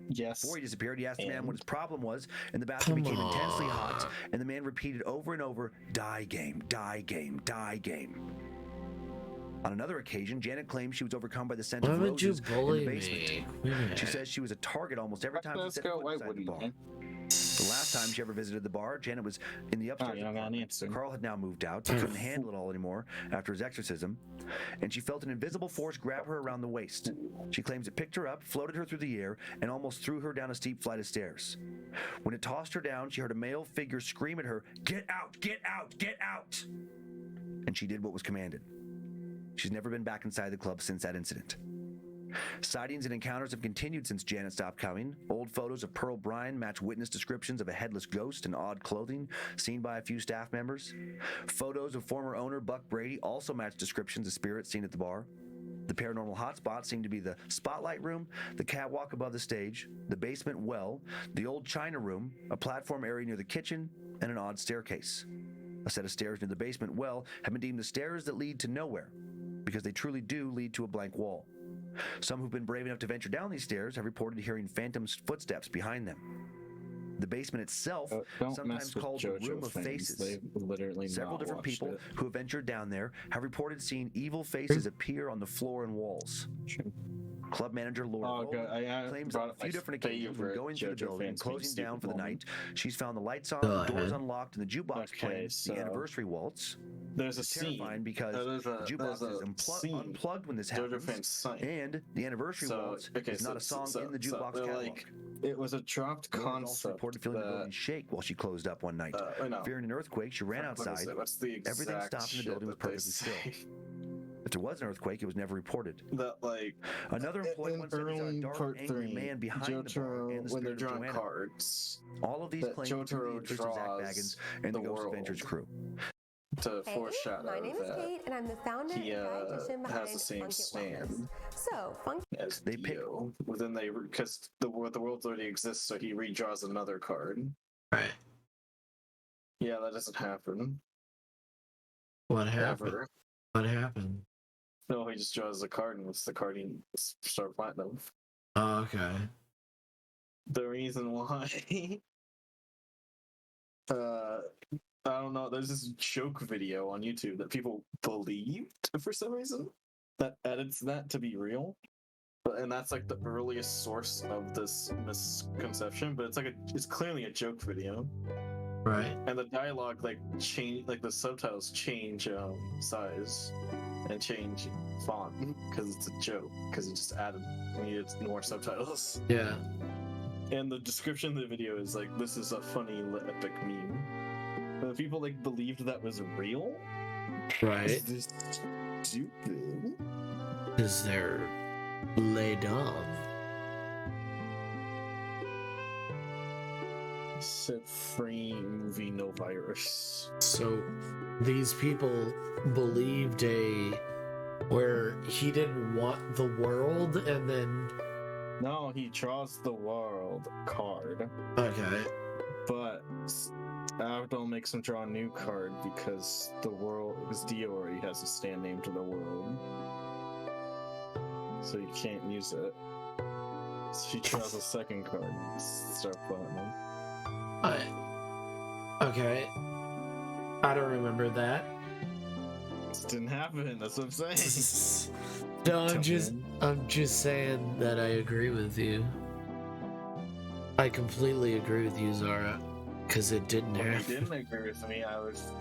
Yes. Before he disappeared, he asked the man what his problem was, and the bathroom became intensely hot, and the man repeated over and over, "Die game, die game, die game." On another occasion, Janet claims she was overcome by the scent of roses in the basement. She says she was a target almost every time she set foot inside the bar. The last time she ever visited the bar, Janet was in the upstairs apartment. Carl had now moved out. He couldn't handle it all anymore after his exorcism, and she felt an invisible force grab her around the waist. She claims it picked her up, floated her through the air, and almost threw her down a steep flight of stairs. When it tossed her down, she heard a male figure scream at her, "Get out! Get out! Get out!" And she did what was commanded. She's never been back inside the club since that incident. Sightings and encounters have continued since Janet stopped coming. Old photos of Pearl Bryan match witness descriptions of a headless ghost in odd clothing seen by a few staff members. Photos of former owner Buck Brady also match descriptions of spirits seen at the bar. The paranormal hotspots seem to be the spotlight room, the catwalk above the stage, the basement well, the old china room, a platform area near the kitchen, and an odd staircase. A set of stairs near the basement well have been deemed the stairs that lead to nowhere, because they truly do lead to a blank wall. Some who've been brave enough to venture down these stairs have reported hearing phantom footsteps behind them. The basement itself, sometimes called the Room of Faces. Several different people who have ventured down there have reported seeing evil faces appear on the floor and walls. Club manager Laura claims on a few different occasions when going through the building and closing down for the night, she's found the lights on, the doors unlocked, and the jukebox playing the anniversary waltz. There's a terrifying because the jukebox is unplugged when this happens, and the anniversary waltz is not a song in the jukebox catalog. It was a dropped concept. Also reported feeling the building shake while she closed up one night. Fearing an earthquake, she ran outside. Everything stopped and the building was perfectly still. If there was an earthquake, it was never reported. Another employee once said he saw a dark, angry man behind the bar and the spirit of Joanna. Cards, all of these claims to the interest of Zach Baggins and the Ghost Adventures crew. To foreshadow my name is Kate, and I'm the founder and dietitian behind has the same Funky stand Wellness. So, Funky as they pick, well, then because the world already exists, so he redraws another card. Right. Yeah, that doesn't happen. What happened? Ever. What happened? No, he just draws a card and it's the card he start platinum. Oh, okay. The reason why I don't know. There's this joke video on YouTube that people believed for some reason that edits that to be real, and that's like the earliest source of this misconception. But it's clearly a joke video, right? And the dialogue like change, like the subtitles change size and change font because it's a joke. Because it just added more subtitles. Yeah. And the description of the video is like, "This is a funny epic meme." The people like believed that was real, right? Is this stupid? Because they're laid off. Set free movie, no virus. So these people believed where he didn't want the world, and then no, he draws the world card. Okay, but Abdul makes him draw a new card because Dio already has a stand name to the world, so you can't use it. So he draws a second card and start playing them. Okay, I don't remember that. This didn't happen. That's what I'm saying. No, I'm just saying that I agree with you. I completely agree with you, Zara. Because it didn't happen. If you didn't agree with me, I was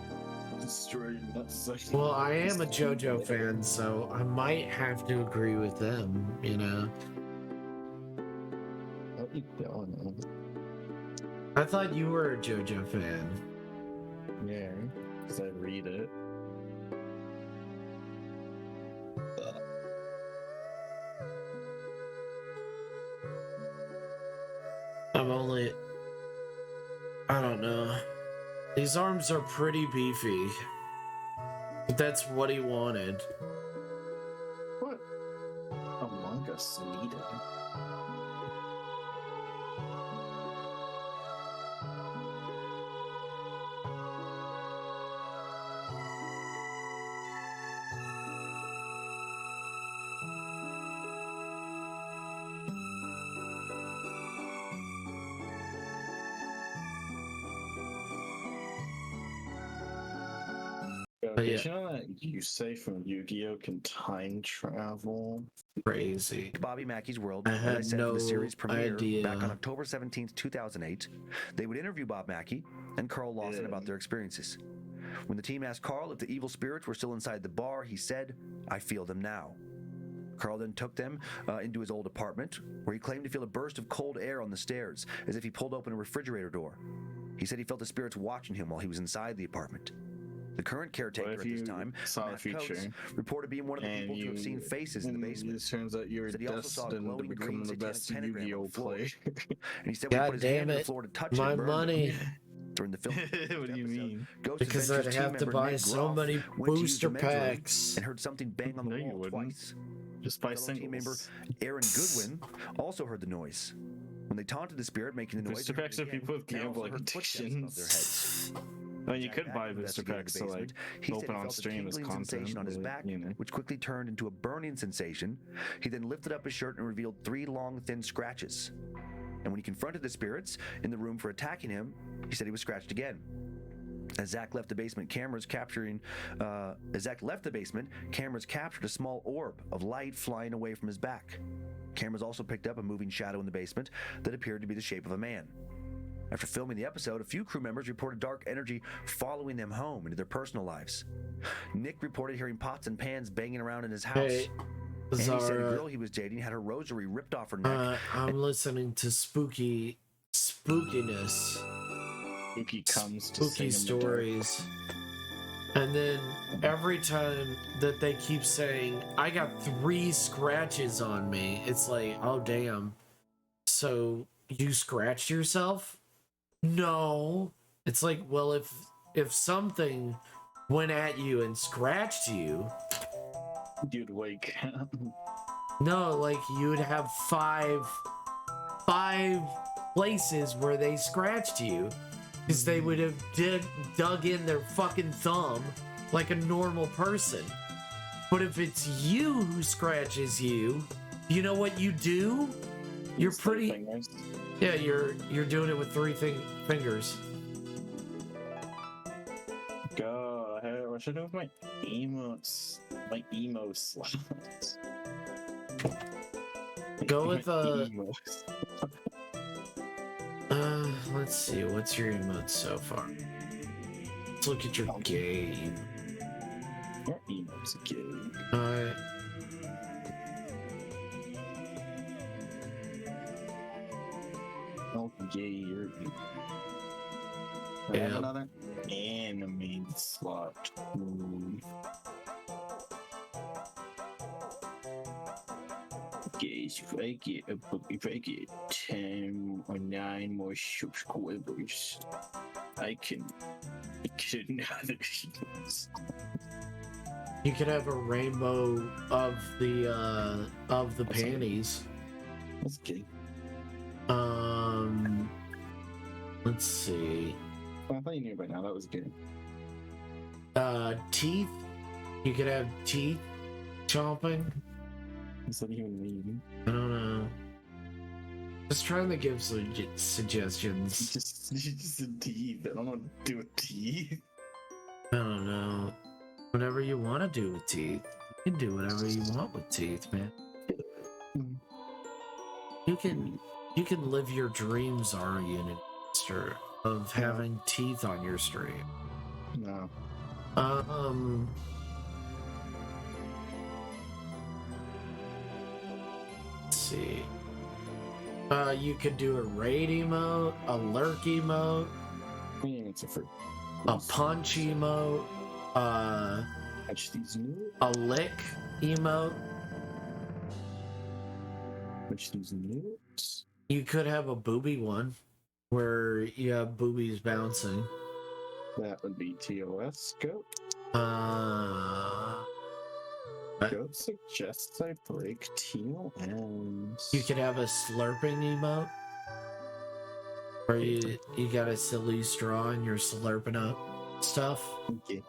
destroying that section. Well, I am a JoJo fan, so I might have to agree with them, you know? What are you doing? I thought you were a JoJo fan. Yeah, because I read it. I don't know. These arms are pretty beefy. But that's what he wanted. What Among Us needed? Did you know that Yusei from Yu-Gi-Oh! Can time travel? Crazy. Bobby Mackey's World, I had said no for the series premiere idea. back on October 17th, 2008. They would interview Bob Mackey and Carl Lawson about their experiences. When the team asked Carl if the evil spirits were still inside the bar, he said, "I feel them now." Carl then took them into his old apartment, where he claimed to feel a burst of cold air on the stairs, as if he pulled open a refrigerator door. He said he felt the spirits watching him while he was inside the apartment. The current caretaker at this time, Matt Coates, reported being one of the people to have seen faces in the basement. It turns out you're destined to become the best Yu-Gi-Oh! player. And he said when he put his hand on the floor to touch my it, it money. him. During the film, what do you mean? Because I'd have to buy so many booster packs. And heard something bang on the wall twice. Just by singles. Team member Aaron Goodwin also heard the noise. When they taunted the spirit making the noise, booster packs are people with gambling addictions. I mean, you could buy booster packs to like open on stream as content on his back, which quickly turned into a burning sensation. He then lifted up his shirt and revealed 3 long, thin scratches. And when he confronted the spirits in the room for attacking him, he said he was scratched again. As Zach left the basement, cameras captured a small orb of light flying away from his back. Cameras also picked up a moving shadow in the basement that appeared to be the shape of a man. After filming the episode, a few crew members reported dark energy following them home into their personal lives. Nick reported hearing pots and pans banging around in his house. Hey, and he said a Zara, girl he was dating had her rosary ripped off her neck. I'm listening to spookiness. Spooky stories. And then every time that they keep saying, I got 3 scratches on me, it's like, oh damn. So you scratched yourself? No. It's like, well, if something went at you and scratched you, you'd wake up. No, like you would have 5 places where they scratched you, because they would have dug in their fucking thumb like a normal person. But if it's you who scratches you, you know what you do? You're pretty. Yeah, you're doing it with 3 fingers. what should I do with my emotes? My emo slots. Go with let's see, what's your emotes so far? Let's look at your game. Your emotes game. Alright. Oh, yeah. I have another anime slot. Guys, if I get 10 or 9 more subscribers, I can get another. You could have a rainbow of the panties. That's good. Let's see. Well, I thought you knew by now. That was good. Teeth. You could have teeth chomping. What's that even mean? I don't know. Just trying to give some suggestions. Just teeth. I don't know what to do with teeth. I don't know. Whatever you want to do with teeth. You can do whatever you want with teeth, man. You can live your dreams, Arian, of having teeth on your stream. No. Let's see. You could do a raid emote, a lurk emote, a punch emote, a lick emote. Which these notes? You could have a booby one, where you have boobies bouncing. That would be TOS Goat. Goat suggests I break TOS. You could have a slurping emote, where you got a silly straw and you're slurping up stuff. Okay.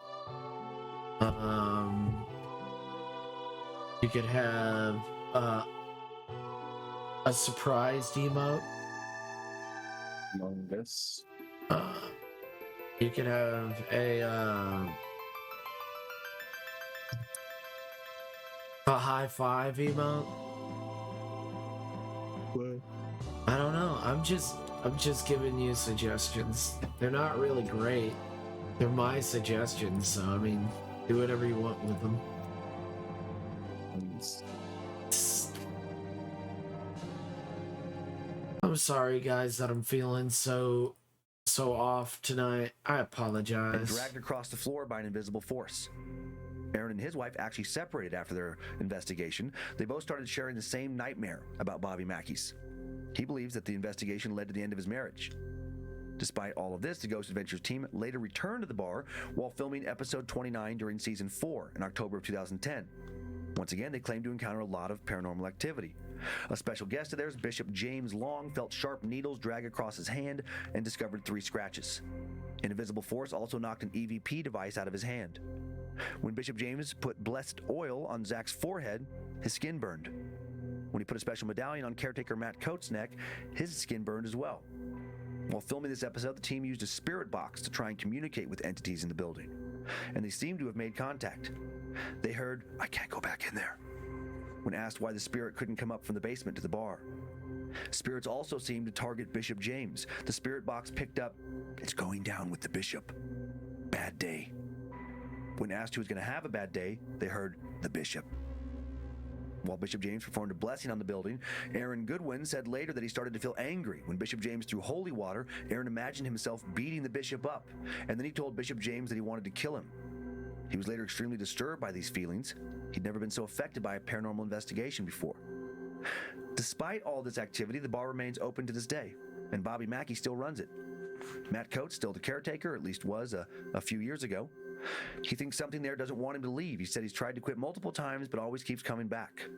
You could have a surprised emote. Among Us. You could have a high five emote. What? I don't know. I'm just giving you suggestions. They're not really great. They're my suggestions, so I mean, do whatever you want with them. I'm sorry, guys, that I'm feeling so off tonight. I apologize. And dragged across the floor by an invisible force. Aaron and his wife actually separated after their investigation. They both started sharing the same nightmare about Bobby Mackey's. He believes that the investigation led to the end of his marriage. Despite all of this, the Ghost Adventures team later returned to the bar while filming episode 29 during season 4 in October of 2010. Once again, they claimed to encounter a lot of paranormal activity. A special guest of theirs, Bishop James Long, felt sharp needles drag across his hand and discovered 3 scratches. An invisible force also knocked an EVP device out of his hand. When Bishop James put blessed oil on Zach's forehead, his skin burned. When he put a special medallion on caretaker Matt Coates' neck, his skin burned as well. While filming this episode, the team used a spirit box to try and communicate with entities in the building, and they seemed to have made contact. They heard, "I can't go back in there," when asked why the spirit couldn't come up from the basement to the bar. Spirits also seemed to target Bishop James. The spirit box picked up, "It's going down with the bishop. Bad day." When asked who was going to have a bad day, they heard, "The bishop." While Bishop James performed a blessing on the building, Aaron Goodwin said later that he started to feel angry. When Bishop James threw holy water, Aaron imagined himself beating the bishop up, and then he told Bishop James that he wanted to kill him. He was later extremely disturbed by these feelings. He'd never been so affected by a paranormal investigation before. Despite all this activity, the bar remains open to this day, and Bobby Mackey still runs it. Matt Coates, still the caretaker, at least was a few years ago. He thinks something there doesn't want him to leave. He said he's tried to quit multiple times, but always keeps coming back.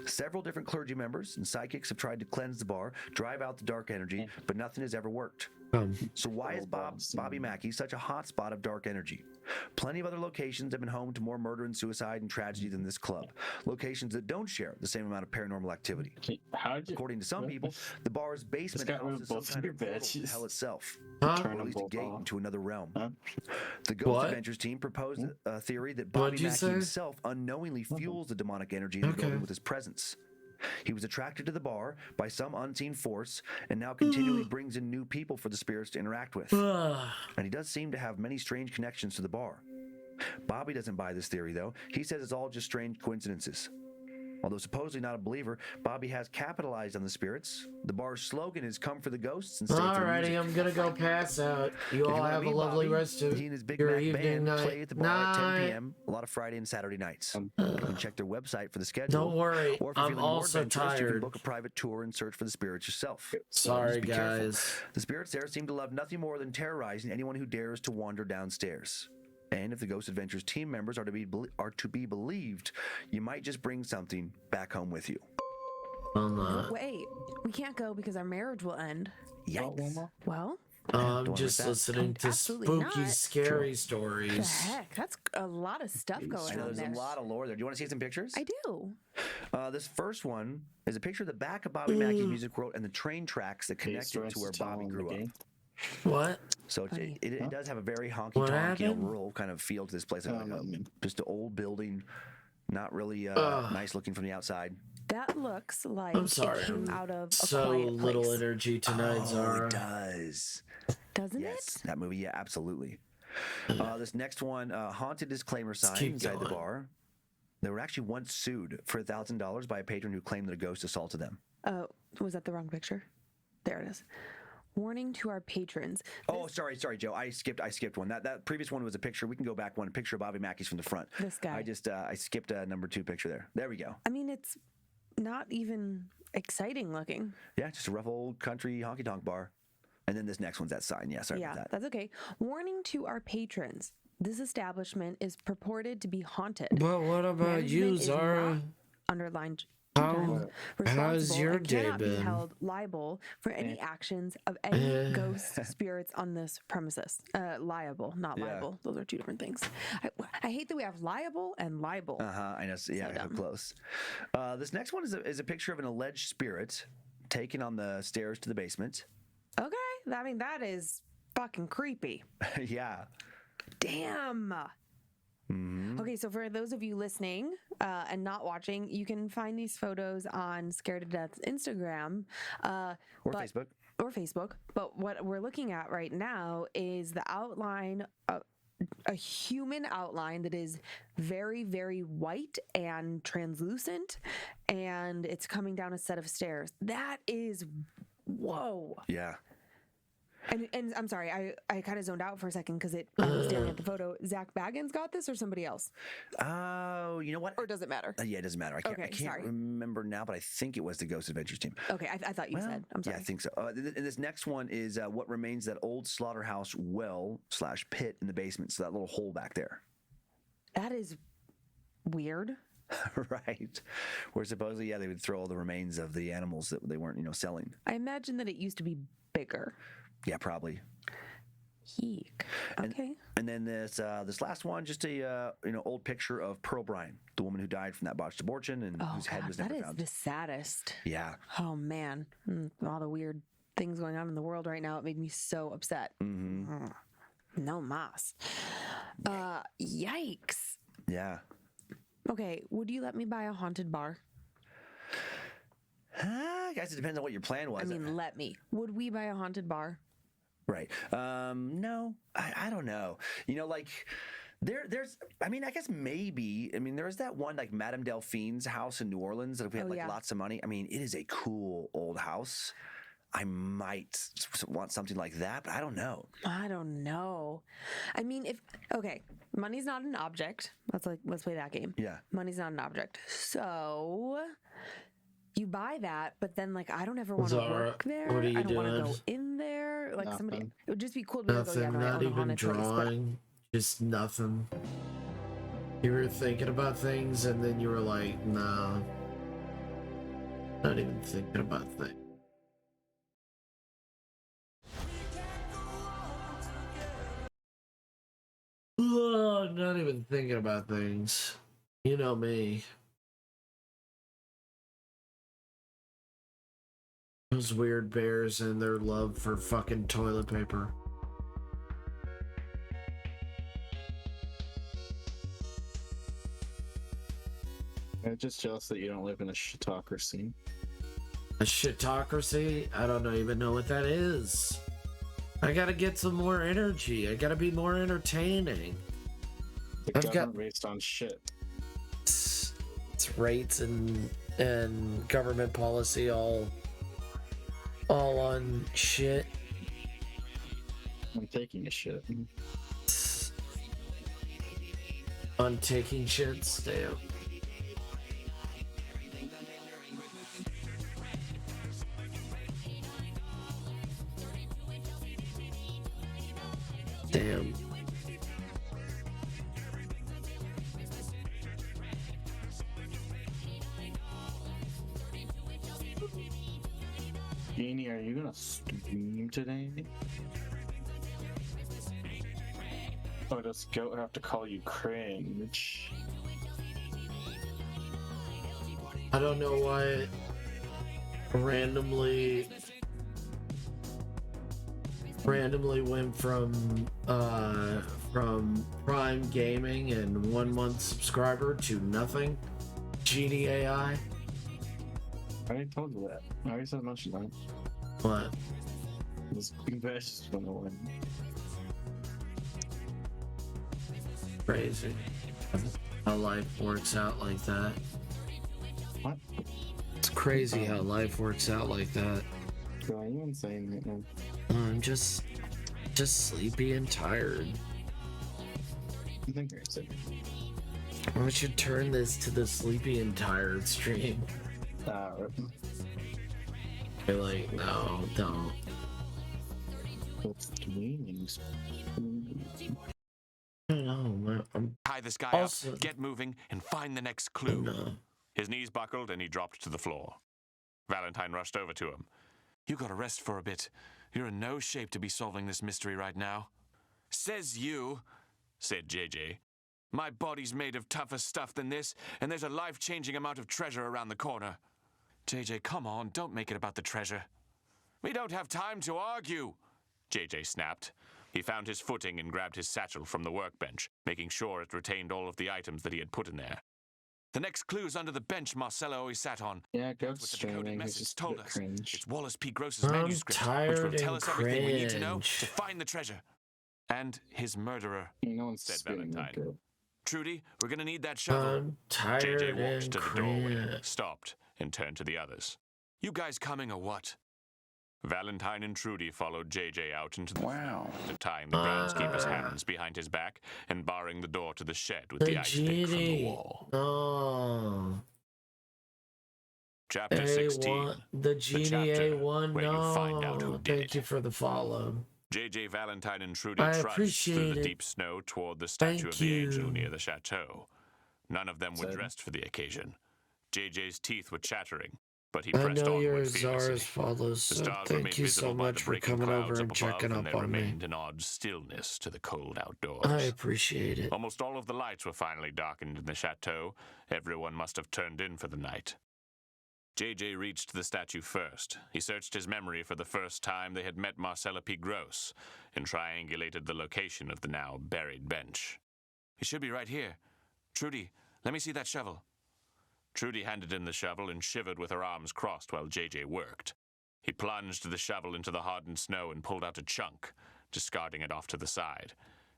Several different clergy members and psychics have tried to cleanse the bar, drive out the dark energy, but nothing has ever worked. So why is Bobby Mackey such a hotspot of dark energy? Plenty of other locations have been home to more murder and suicide and tragedy than this club. Locations that don't share the same amount of paranormal activity. According to some people, the bar's basement houses some kind of portal to hell itself, or at least a gate into another realm. The Ghost Adventures team proposed a theory that Bobby Mackey himself unknowingly fuels the demonic energy in the building with his presence. He was attracted to the bar by some unseen force and now continually brings in new people for the spirits to interact with. And he does seem to have many strange connections to the bar. Bobby doesn't buy this theory, though. He says it's all just strange coincidences. Although supposedly not a believer, Bobby has capitalized on the spirits. The bar's slogan is "Come for the ghosts and stay for the music." Alrighty, I'm gonna go pass out. You all have a lovely rest of he and his Big your Mac evening band night. play at the bar at 10 p.m. a lot of Friday and Saturday nights. You can check their website for the schedule. Don't worry, or if you're I'm feeling more also adventurous, you can tired. book a private tour and search for the spirits yourself. Sorry, Just be careful. guys. The spirits there seem to love nothing more than terrorizing anyone who dares to wander downstairs. And if the Ghost Adventures team members are to be believed, you might just bring something back home with you. Wait, we can't go because our marriage will end. Yikes. Well, I'm just listening to spooky, scary stories. the heck? That's a lot of stuff going I know on there's there. a lot of lore there. Do you want to see some pictures? I do. This first one is a picture of the back of Bobby Mackey's Music World and the train tracks that connect it to where Bobby grew up. What? So it does have a very honky What tonk, happened? rural kind of feel to this place. Like just an old building, not really nice looking from the outside. That looks like I'm sorry. it came out of a So quiet little place. energy tonight, Zara. It does. Doesn't yes, that movie, yeah, absolutely. This next one, haunted disclaimer sign keep inside the going. bar. They were actually once sued for $1,000 by a patron who claimed that a ghost assaulted them. Oh, was that the wrong picture? There it is. Warning to our patrons. Oh, sorry, Joe. I skipped one. That previous one was a picture. We can go back one. A picture of Bobby Mackey's from the front. This guy. I skipped a number 2 picture there. There we go. I mean, it's not even exciting looking. Yeah, just a rough old country honky tonk bar. And then this next one's that sign. Yeah, sorry about that. That's okay. Warning to our patrons. This establishment is purported to be haunted. But what about you, Management is Zara? not Underlined. How's responsible your and day cannot be been? held liable for any actions of any ghost spirits on this premises. Liable, not Yeah. liable. Those are two different things. I hate that we have liable and libel. I know. Yeah, so close. This next one is a picture of an alleged spirit taken on the stairs to the basement. Okay, I mean that is fucking creepy. Yeah. Damn. Mm-hmm. Okay, so for those of you listening and not watching, you can find these photos on Scared to Death's Instagram Or Facebook. Or Facebook. But what we're looking at right now is the outline, a human outline that is very, very white and translucent, and it's coming down a set of stairs. That is, whoa. Yeah. And I'm sorry, I kind of zoned out for a second because I was staring at the photo. Zach Baggins got this or somebody else? Oh, you know what? Or does it matter? Yeah, it doesn't matter. I can't remember now, but I think it was the Ghost Adventures team. Okay, I thought you said. I'm sorry. Yeah, I think so. And this next one is what remains that old slaughterhouse well/pit in the basement. So that little hole back there. That is weird. Right. Where supposedly, they would throw all the remains of the animals that they weren't, selling. I imagine that it used to be bigger. Yeah, probably. Eek. Okay. And then this last one, just a old picture of Pearl Bryan, the woman who died from that botched abortion and whose head was never that is found. the saddest. Yeah. Oh man, all the weird things going on in the world right now. It made me so upset. Mm-hmm. No mas. Yikes. Yeah. Okay, would you let me buy a haunted bar? I guess it depends on what your plan was. I mean, let me. Would we buy a haunted bar? Right. No, I don't know. There's, I guess maybe, there's that one like Madame Delphine's house in New Orleans that if we had lots of money, it is a cool old house. I might want something like that, but I don't know. I don't know. Money's not an object. Let's play that game. Yeah. Money's not an object. So you buy that, but then I don't ever want to work there. What are you I don't want to doing? go in there. Somebody, it would just be cool to be Nothing, able to go, not I own a even haunted place, but- drawing, just nothing. You were thinking about things and then you were like, nah, not even thinking about things. not even thinking about things. You know me. Those weird bears and their love for fucking toilet paper. I'm just jealous that you don't live in a shitocracy. A shitocracy? I don't even know what that is. I gotta get some more energy. I gotta be more entertaining. The government based on shit. It's rates and government policy all on shit. I'm taking a shit. On taking shits, damn. Damn. Jeannie, are you gonna stream today? Oh, does Goat have to call you cringe? I don't know why it randomly went from Prime Gaming and 1 month subscriber to nothing. Genie AI. I already told you that. I already said mention that. What? This Bash is gonna win. Crazy. How life works out like that. What? It's crazy how life works out like that. Are you insane right now? I'm just sleepy and tired. I think you're insane. We should turn this to the sleepy and tired stream. You're like, no, don't. What's doing? I don't know. Tie this guy up, get moving, and find the next clue. No. His knees buckled and he dropped to the floor. Valentine rushed over to him. You gotta rest for a bit. You're in no shape to be solving this mystery right now. Says you, said JJ. My body's made of tougher stuff than this, and there's a life-changing amount of treasure around the corner. JJ, come on, don't make it about the treasure. We don't have time to argue, JJ snapped. He found his footing and grabbed his satchel from the workbench, making sure it retained all of the items that he had put in there. The next clue's under the bench Marcella always sat on. Yeah, Goat's what the decoded streaming. He's message just told a bit us. cringe. It's Wallace P. Gross's I'm manuscript, which tired will tell and us everything we need to know cringe. to find the treasure. And his murderer, No one's said streaming like Valentine. Goat. Trudy, we're gonna need that shovel. I'm tired JJ walked and to the doorway, cringe. stopped, and turned to the others. You guys coming or what? Valentine and Trudy followed JJ out into the field, tying the groundskeeper's hands behind his back and barring the door to the shed with the ice pick from the wall. No. Chapter 16. A1, the Genie chapter A1, where no. you find out who did Thank you for the follow. JJ, Valentine, and Trudy I trudged through appreciate the it. deep snow toward the statue Thank of the angel you. near the chateau. None of them were Sad. dressed for the occasion. JJ's teeth were chattering, but he I pressed know you're onward fearlessly. Zara's follows, The so stars were made thank you so visible by the much for breaking coming over clouds and up checking above, up and there on me. remained an odd stillness to the cold outdoors. I appreciate it. Almost all of the lights were finally darkened in the chateau. Everyone must have turned in for the night. JJ reached the statue first. He searched his memory for the first time they had met Marcella P. Gross and triangulated the location of the now buried bench. It should be right here. Trudy, let me see that shovel. Trudy handed him the shovel and shivered with her arms crossed while JJ worked. He plunged the shovel into the hardened snow and pulled out a chunk, discarding it off to the side.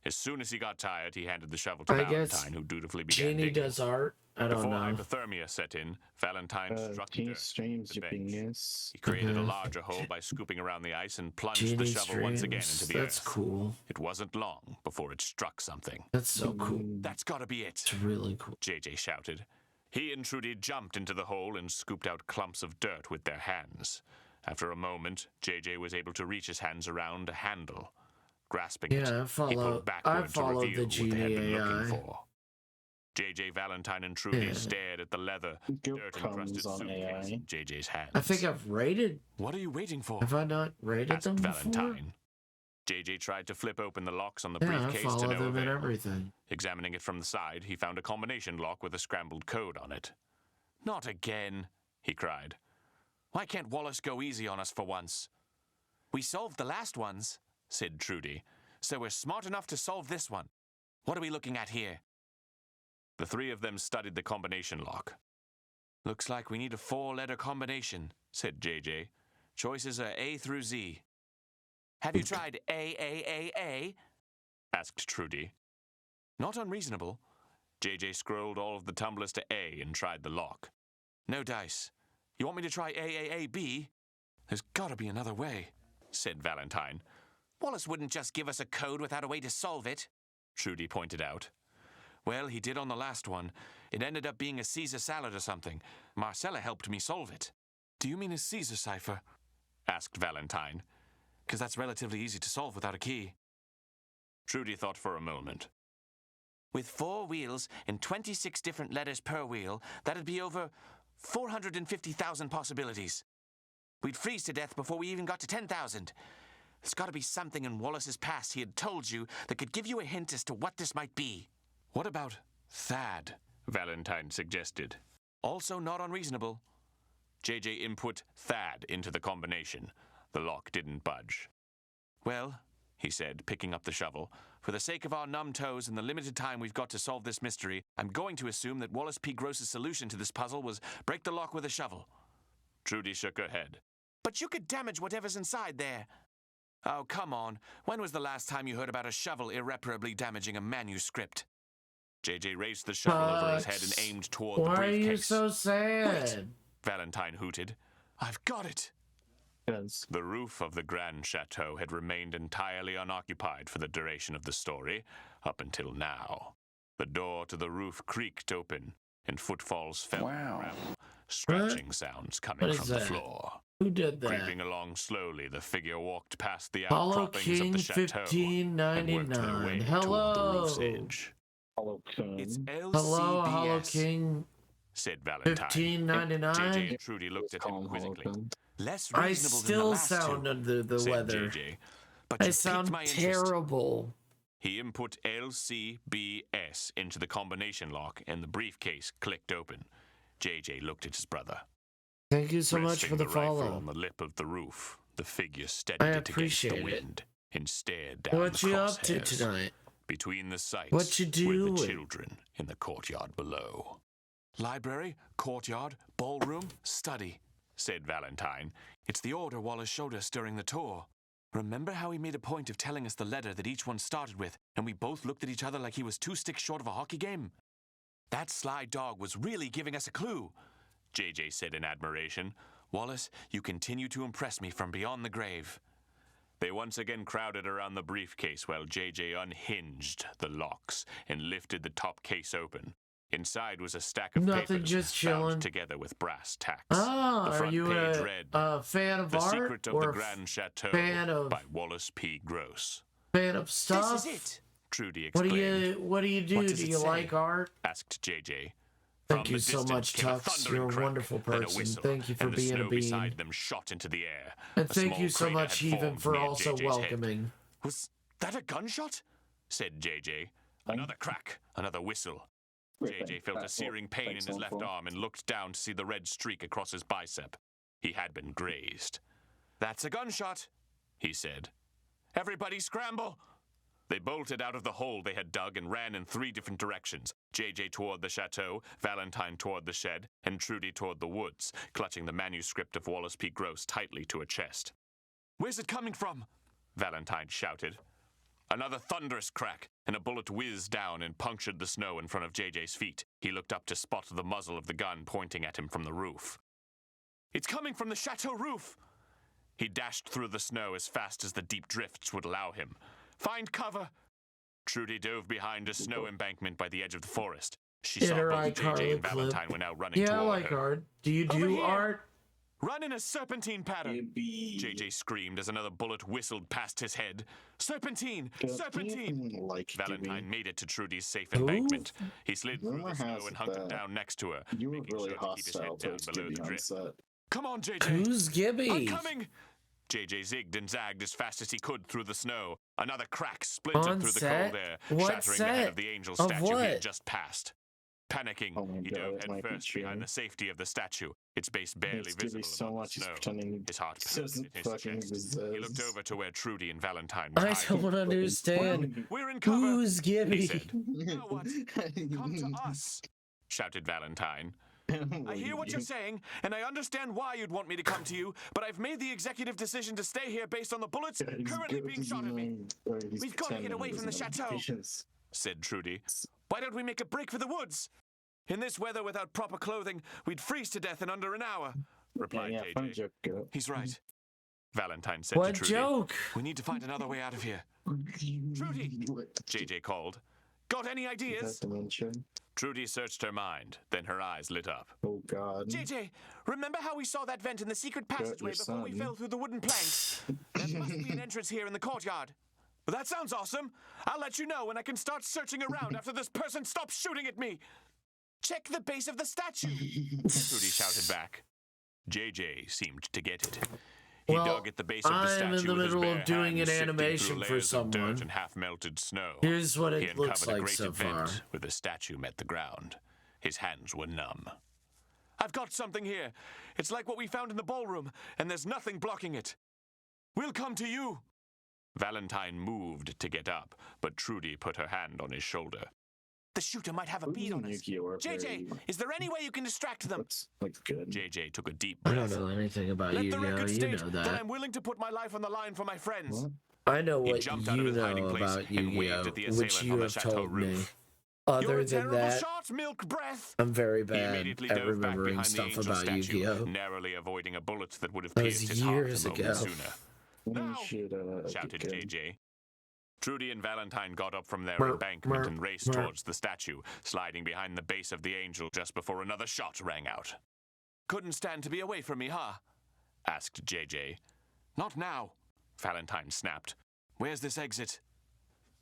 As soon as he got tired, he handed the shovel to I guess Valentine, who dutifully began Genie digging. does art. I don't Before know. hypothermia set in, Valentine struck Genie dirt streams, the you bench. genius. He created a larger hole by scooping around the ice and plunged the Genie shovel once again streams. into the That's earth. cool. It wasn't long before it struck something. That's so cool. That's gotta be it, It's really cool. JJ shouted. He and Trudy jumped into the hole and scooped out clumps of dirt with their hands. After a moment, JJ was able to reach his hands around a handle. Grasping it, Yeah, he pulled backward to followed reveal the what they had Genie been AI. looking for. JJ, Valentine, and Trudy Yeah. stared at the leather, Goat dirt-encrusted comes on suitcase AI. in JJ's hands. I think I've rated. What are you waiting for? Have I not rated asked them before? Valentine. JJ tried to flip open the locks on the Yeah, I briefcase to follow no them and avail. everything. Examining it from the side, he found a combination lock with a scrambled code on it. Not again, he cried. Why can't Wallace go easy on us for once? We solved the last ones, said Trudy, so we're smart enough to solve this one. What are we looking at here? The three of them studied the combination lock. Looks like we need a 4-letter combination, said JJ. Choices are A through Z. Have you tried A? Asked Trudy. Not unreasonable. JJ scrolled all of the tumblers to A and tried the lock. No dice. You want me to try AAAB? There's gotta be another way, said Valentine. Wallace wouldn't just give us a code without a way to solve it, Trudy pointed out. Well, he did on the last one. It ended up being a Caesar salad or something. Marcella helped me solve it. Do you mean a Caesar cipher? Asked Valentine. Because that's relatively easy to solve without a key. Trudy thought for a moment. With 4 wheels and 26 different letters per wheel, that'd be over 450,000 possibilities. We'd freeze to death before we even got to 10,000. There's got to be something in Wallace's past he had told you that could give you a hint as to what this might be. What about Thad? Valentine suggested. Also not unreasonable. JJ input Thad into the combination. The lock didn't budge. Well, he said, picking up the shovel, for the sake of our numb toes and the limited time we've got to solve this mystery, I'm going to assume that Wallace P. Gross's solution to this puzzle was break the lock with a shovel. Trudy shook her head. But you could damage whatever's inside there. Oh, come on. When was the last time you heard about a shovel irreparably damaging a manuscript? JJ raised the shovel over his head and aimed toward the briefcase. Why are you so sad? Wait, Valentine hooted. I've got it. Yes. The roof of the Grand Chateau had remained entirely unoccupied for the duration of the story, up until now. The door to the roof creaked open, and footfalls fell on the gravel, scratching sounds coming from the floor. Who did that? Creeping along slowly, the figure walked past the Hollow outcroppings King of the chateau and worked their way 1599. toward the Hello. roof's edge. Hollow King. It's LCBS, Hello, Hollow King. said Valentine. 1599. JJ and Trudy looked at him quizzically. Less I reasonable than the still last sound two, under the said weather. JJ, but I you sound piqued my interest. terrible. He input LCBS into the combination lock, and the briefcase clicked open. JJ looked at his brother. Thank you so much for the rifle follow. on the lip of the roof, the figure steadied it against appreciate the it. wind and stared down What the you up to crosshairs. tonight? Between the sights What you were doing? the children in the courtyard below. Library, courtyard, ballroom, study, said Valentine. It's the order Wallace showed us during the tour. Remember how he made a point of telling us the letter that each one started with, and we both looked at each other like he was 2 sticks short of a hockey game? That sly dog was really giving us a clue, JJ said in admiration. Wallace, you continue to impress me from beyond the grave. They once again crowded around the briefcase while JJ unhinged the locks and lifted the top case open. Inside was a stack of Nothing, papers just chilling. bound together with brass tacks. Ah, the are front you page read, a fan of The art Secret of or the a Grand Chateau fan of by Wallace P. Gross. fan of stuff? This is it, Trudy What exclaimed. do you do? What does Do it you say? like art? Asked JJ. Thank From you the so distance much, came a Tux. thundering You're a crack, wonderful then a person. whistle, Thank you for and the being a snow bean. beside them shot into the air. And A thank small you so crater much, had even, formed for near also JJ's head. welcoming. Was that a gunshot? Said JJ. Another crack, another whistle. JJ felt a searing pain in his left arm and looked down to see the red streak across his bicep. He had been grazed. That's a gunshot, he said. Everybody scramble! They bolted out of the hole they had dug and ran in 3 different directions. JJ toward the chateau, Valentine toward the shed, and Trudy toward the woods, clutching the manuscript of Wallace P. Gross tightly to a chest. Where's it coming from? Valentine shouted. Another thunderous crack, and a bullet whizzed down and punctured the snow in front of JJ's feet. He looked up to spot the muzzle of the gun pointing at him from the roof. It's coming from the chateau roof! He dashed through the snow as fast as the deep drifts would allow him. Find cover! Trudy dove behind a snow embankment by the edge of the forest. She saw both JJ and Valentine were now running Yeah, I toward like her. art. Do you do art? Run in a serpentine pattern! JJ screamed as another bullet whistled past his head. Serpentine! Serpentine! Valentine made it to Trudy's safe embankment. He slid through the snow and hunkered down next to her, You were making really sure to keep his head hostile down towards below Gibby the on drift. set. Come on, JJ! Who's Gibby? I'm coming! JJ zigged and zagged as fast as he could through the snow. Another crack splintered through the cold air, shattering the head of the angel statue he had just passed. Panicking, he dove headfirst behind the safety of the statue, its base barely visible above the snow. His heart pounded in his chest. He looked over to where Trudy and Valentine were I don't understand. We're in cover, Who's he Gibby? said. Now what? Come to us, shouted Valentine. I hear what you're saying, and I understand why you'd want me to come to you, but I've made the executive decision to stay here based on the bullets currently being shot at me. We've got to get away from the chateau, said Trudy. Why don't we make a break for the woods? In this weather without proper clothing, we'd freeze to death in under an hour, replied JJ. He's right, Valentine said to Trudy. Joke? We need to find another way out of here. Trudy, JJ called. Got any ideas? Trudy searched her mind, then her eyes lit up. Oh, God. JJ, remember how we saw that vent in the secret passageway before we fell through the wooden planks? There must be an entrance here in the courtyard. Well, that sounds awesome. I'll let you know when I can start searching around after this person stops shooting at me. Check the base of the statue, Trudy shouted back. JJ seemed to get it. He dug at the base of the statue I'm in the middle of doing an animation for someone. And half-melted snow. Here's what He it looks uncovered a like great so far. vent where the statue met the ground. His hands were numb. I've got something here. It's like what we found in the ballroom, and there's nothing blocking it. We'll come to you. Valentine moved to get up, but Trudy put her hand on his shoulder. The shooter might have a bead on us. JJ, is there any way you can distract them? Good. JJ took a deep breath. I don't know anything about Let Yu-Gi-Oh! the record You state know that that. I'm willing to put my life on the line for my friends. I know He what jumped out of you his hiding know place about and waved Yu-Gi-Oh! at the Which assailant you on the have chateau told me. roof. Other You're a than terrible that, shot, milk breath. I'm very He bad immediately at dove back remembering behind the stuff angel about statue, Yu-Gi-Oh! narrowly avoiding a bullet that would have That pierced was his heart years a moment ago. sooner. Now, shouted JJ. Trudy and Valentine got up from their embankment and raced towards the statue, sliding behind the base of the angel just before another shot rang out. Couldn't stand to be away from me, huh? Asked JJ. Not now, Valentine snapped. Where's this exit?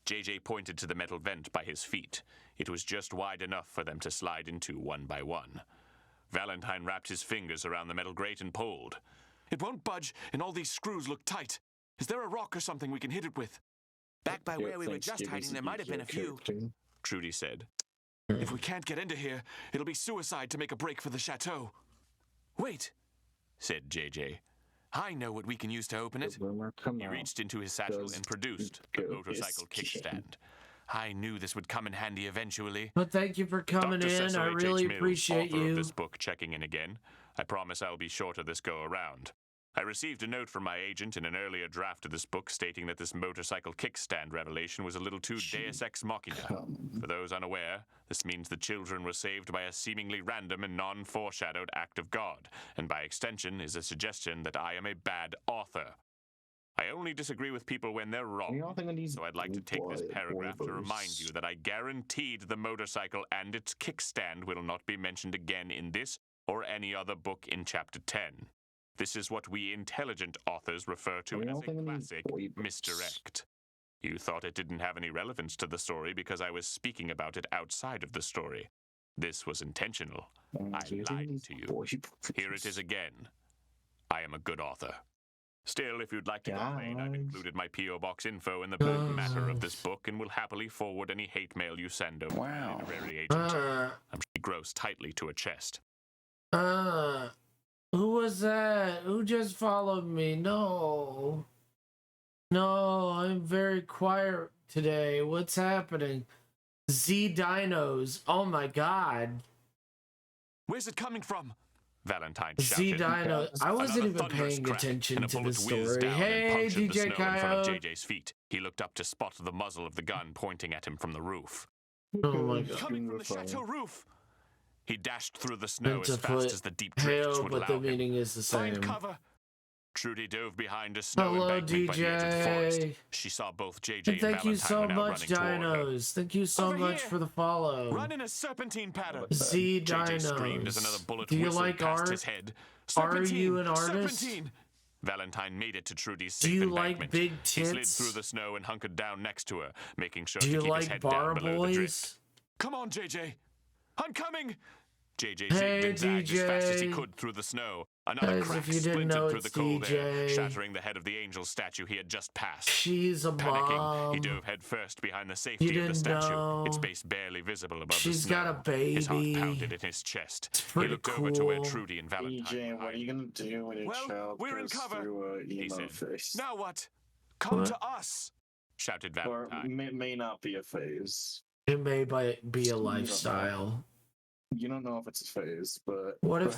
JJ pointed to the metal vent by his feet. It was just wide enough for them to slide into one by one. Valentine wrapped his fingers around the metal grate and pulled. It won't budge, and all these screws look tight. Is there a rock or something we can hit it with? Back by where we were just hiding, there might have been a few, Trudy said. If we can't get into here, it'll be suicide to make a break for the chateau. Wait, said JJ. I know what we can use to open it. He reached into his satchel and produced a motorcycle kickstand. I knew this would come in handy eventually. But thank you for coming Dr. in. Cecil I H. really Mills, appreciate author you. of this book, checking in again. I promise I'll be shorter this go around. I received a note from my agent in an earlier draft of this book stating that this motorcycle kickstand revelation was a little too deus ex machina. For those unaware, this means the children were saved by a seemingly random and non-foreshadowed act of God, and by extension is a suggestion that I am a bad author. I only disagree with people when they're wrong, so I'd like to take this paragraph to remind you that I guaranteed the motorcycle and its kickstand will not be mentioned again in this or any other book in Chapter 10. This is what we intelligent authors refer to as a classic misdirect. You thought it didn't have any relevance to the story because I was speaking about it outside of the story. This was intentional. I lied to you. Here it is again. I am a good author. Still, if you'd like to complain, I've included my P.O. Box info in the matter of this book and will happily forward any hate mail you send over. Wow. Literary agent. I'm sure he grows tightly to a chest. Who was that? Who just followed me? No. No, I'm very quiet today. What's happening? Z Dinos. Oh my god. Where's it coming from? Valentine Z shouted. Dino. I wasn't Another even paying thunderous crack, attention and a to the bullet whizzed story. down and Hey, punctured the DJ snow in front of Kyle. JJ's feet. He looked up to spot the muzzle of the gun pointing at him from the roof. Oh my god. Coming from the chateau roof. He dashed through the snow Meant to as fast put as the deep drifts hail, would but allow the him. meaning is the same. Find cover. Trudy dove behind a snow Hello, embankment by the edge of the forest. DJ. She saw both JJ And and thank you Valentine so were now much, running toward her. Dinos. Thank you so Over much here. for the follow. Run in a serpentine pattern. Z JJ screamed as another Dinos. bullet Do you whistled like past art? his head. Are Serpentine, you an artist? Serpentine. Valentine made it to Trudy's Do safe you embankment. like big He slid tits? through the snow and hunkered down next to her, making sure Do to you keep his like head bar down below the drift. boys? Come on, JJ. I'm coming. JJ zigged and zagged as fast as he could through the snow. Another crack splintered through the cold air, shattering the head of the angel statue he had just passed. She's a Panicking, mom. he dove headfirst behind the safety of the statue, its base barely visible above She's the snow. got a baby. His heart pounded in his chest. He looked over to where Trudy and Valentine EJ, what are you gonna do when your child we're in goes cover, through he emo said. phase? Now what? Come to us, shouted Valentine. Or may not be a phase. It may be a lifestyle. You don't know if it's a phase, but What if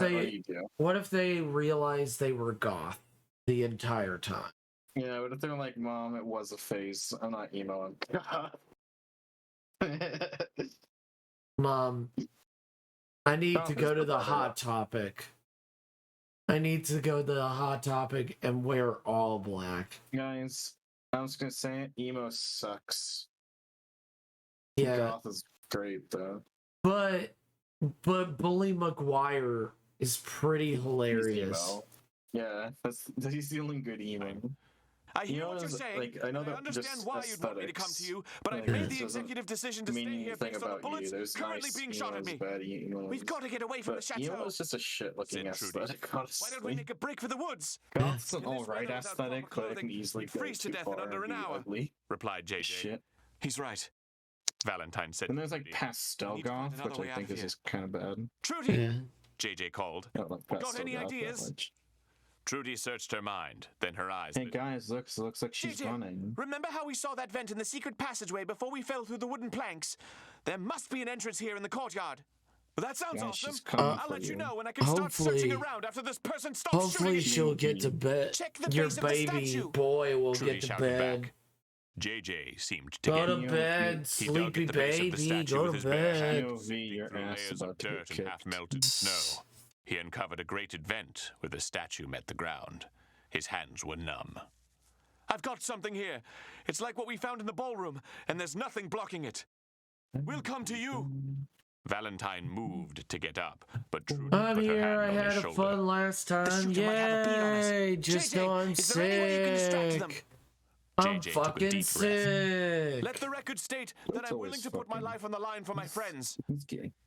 they realized they were goth the entire time? Yeah, but if they're like, Mom, it was a phase. I'm not emoing. Mom, I need to go to the Hot Topic. I need to go to the Hot Topic and wear all black. Guys, I was gonna say it, emo sucks. Yeah. Goth is great though. But Bully McGuire is pretty hilarious. Yeah, he's the only good emo. I hear what you're saying. Like, I know that understand why you'd want me to come to you, but I've made the executive decision to stay here based on the bullets currently being shot at me. We've got to get away from the chateau. Emo is just a shit-looking aesthetic, honestly. Why don't we make a break for the woods? Goth's an alright aesthetic, but it can easily go freeze to too death far in under an and be hour. ugly. Replied JJ. Shit. He's right. Valentine said. And there's like pastel goth, which I think is just kind of bad. Trudy, JJ called. Like got any ideas? Trudy searched her mind, then her eyes. Hey guys, looks like she's running. Remember how we saw that vent in the secret passageway before we fell through the wooden planks? There must be an entrance here in the courtyard. Well, that sounds awesome. I'll let you know when I can start searching around after this person stops hopefully shooting she'll get to bed. Your baby boy will get to bed. Back. JJ seemed to go get to bed, sleepy baby. Go to bed. Your ass layers of dirt and half-melted snow. He uncovered a grated vent where the statue met the ground. His hands were numb. I've got something here. It's like what we found in the ballroom, and there's nothing blocking it. We'll come to you. Valentine moved to get up, but Trudy put her hand I on had his shoulder. fun last time. Yay! Just know I'm sick. I'm fucking sick. Let the record state that I'm willing to put my life on the line for my friends.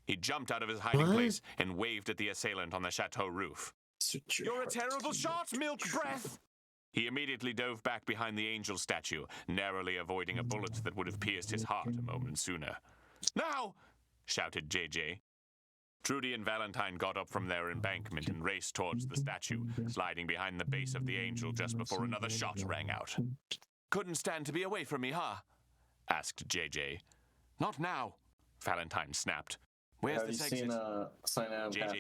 He jumped out of his hiding place and waved at the assailant on the chateau roof. You're a terrible shot, milk breath! He immediately dove back behind the angel statue, narrowly avoiding a bullet that would have pierced his heart a moment sooner. Now! Shouted JJ. Trudy and Valentine got up from their embankment and raced towards the statue, sliding behind the base of the angel just before another shot rang out. Couldn't stand to be away from me, huh? Asked JJ. Not now, Valentine snapped. Where's this exit?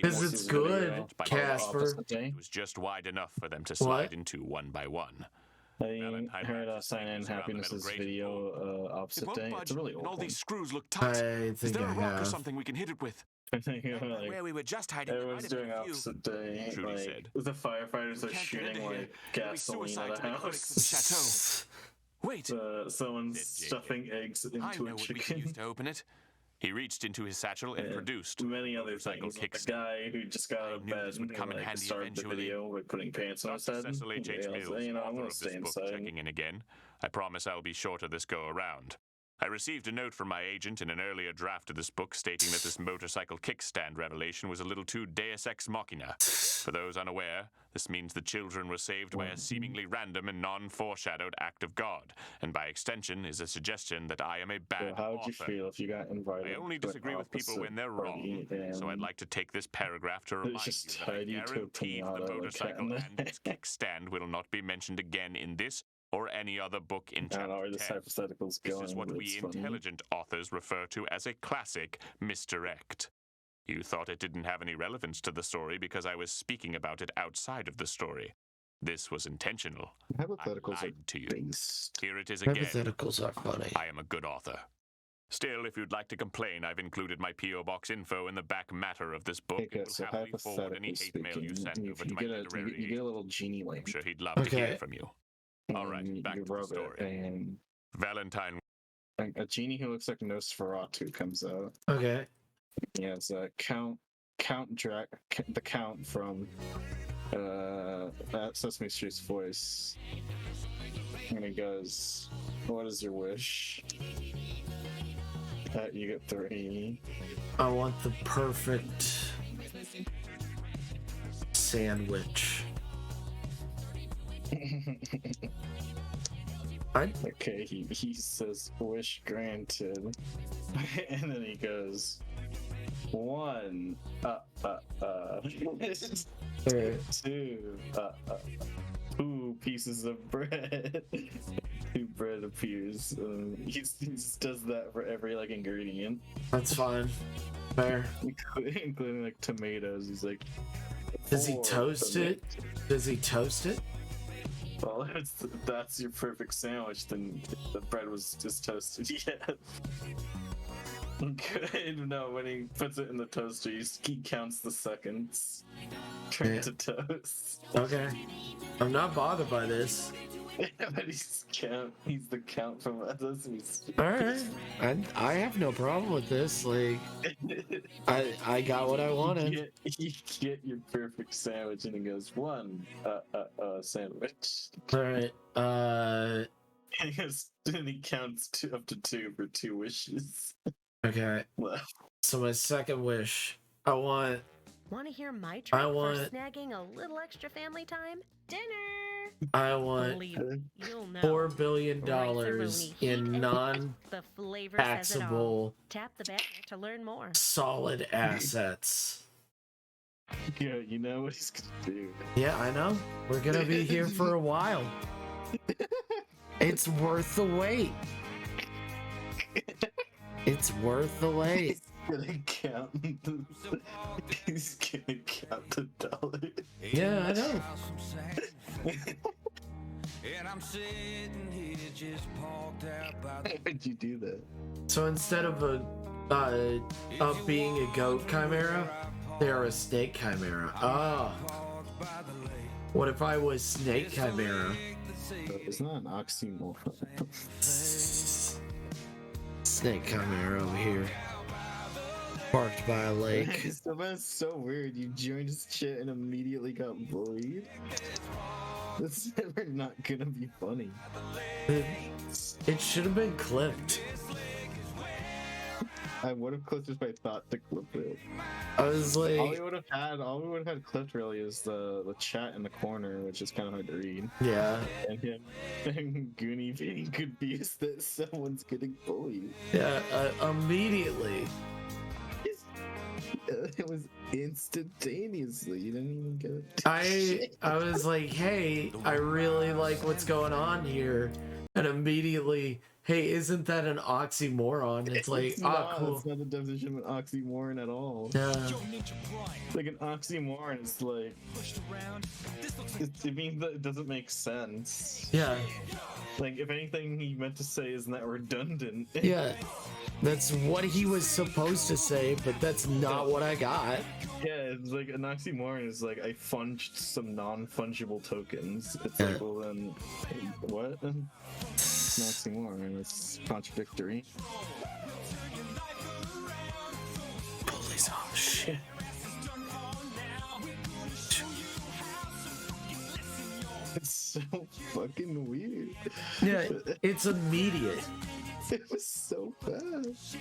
Because it's good, Casper. It was just wide enough for them to slide into one by one. I heard Sign In Happiness's video opposite day. It's a really old all these screws look tight. Is there a rock or something we can hit it with? I think like, where we were just hiding. Everyone's doing opposite day. Trudy like, said. The firefighters are shooting like gasoline at a house. Wait. Someone's stuffing eggs into a chicken. We can use to open it. He reached into his satchel and produced many other things. Like a guy who just got out of bed would come in handy started the video with putting pants on his head. Cecily H. Mills, I'm gonna stay inside. Checking in again. I promise I'll be shorter this go around. I received a note from my agent in an earlier draft of this book stating that this motorcycle kickstand revelation was a little too deus ex machina. For those unaware, this means the children were saved by a seemingly random and non-foreshadowed act of God, and by extension is a suggestion that I am a bad author. How would you feel if you got invited? I only disagree with people when they're wrong, so I'd like to take this paragraph to remind you that I guarantee the motorcycle and its kickstand will not be mentioned again in this or any other book in chapter 10. This is what we intelligent authors refer to as a classic misdirect. You thought it didn't have any relevance to the story because I was speaking about it outside of the story. This was intentional. Hypotheticals I lied to you. Based. Here it is again. Hypotheticals are funny. I am a good author. Still, if you'd like to complain, I've included my P.O. Box info in the back matter of this book. Okay, so hypothetically speaking, you get a little genie link. I'm sure he'd love to hear from you. All right, back to the story. And Valentine. A genie who looks like Nosferatu comes out. Okay. Yeah, it's the Count from Sesame Street's voice. And he goes, "What is your wish?" You get 3. I want the perfect sandwich. Okay, he says wish granted, and then he goes 1 2 pieces of bread. 2 bread appears. He just does that for every like ingredient. That's fine. Fair. Including like tomatoes. He's like, does he toast it? Does he toast it? Well, if that's your perfect sandwich, then the bread was just toasted. Yeah. Good. No, when he puts it in the toaster, he counts the seconds. Turn to toast. Okay. I'm not bothered by this. Yeah, but he's the count from others. Alright. I have no problem with this. Like, I got what I wanted. You get your perfect sandwich, and he goes 1 sandwich. Alright. And he counts up to 2 for 2 wishes. Okay. So my second wish, I want to hear my trick for snagging a little extra family time? Dinner! I want $4 billion in non-taxable Tap the banner to learn more. solid assets. Yeah, you know what he's gonna do. Yeah, I know. We're gonna be here for a while. It's worth the wait. It's worth the wait. He's gonna count the dollars. Yeah, I know. And I'm sitting here just parked out by the... Why'd you do that? So instead of being a goat chimera, they're a snake chimera. Ah. What if I was snake chimera? It's not an oxymoron. Snake chimera over here. Parked by a lake. That's so weird. You joined his shit and immediately got bullied. That's never not gonna be funny. It should have been clipped. I would have clipped if I thought to clip it. I was like, all we would have had clipped really is the chat in the corner, which is kind of hard to read. Yeah. And him and Goonie being confused that someone's getting bullied. Yeah, immediately. It was instantaneously. You didn't even get it. I was like, hey, I really like what's going on here, and immediately, hey, isn't that an oxymoron? It's like, cool. It's not the definition of an oxymoron at all. Yeah. Like an oxymoron is like, it means that it doesn't make sense. Yeah. Like, if anything he meant to say isn't that redundant. Yeah. That's what he was supposed to say, but that's not what I got. Yeah, it's like an oxymoron is like I funged some non-fungible tokens. It's like, well then, what? It's an oxymoron. It's contradictory. Police, oh shit. It's so fucking weird. Yeah, it's immediate. It was so fast.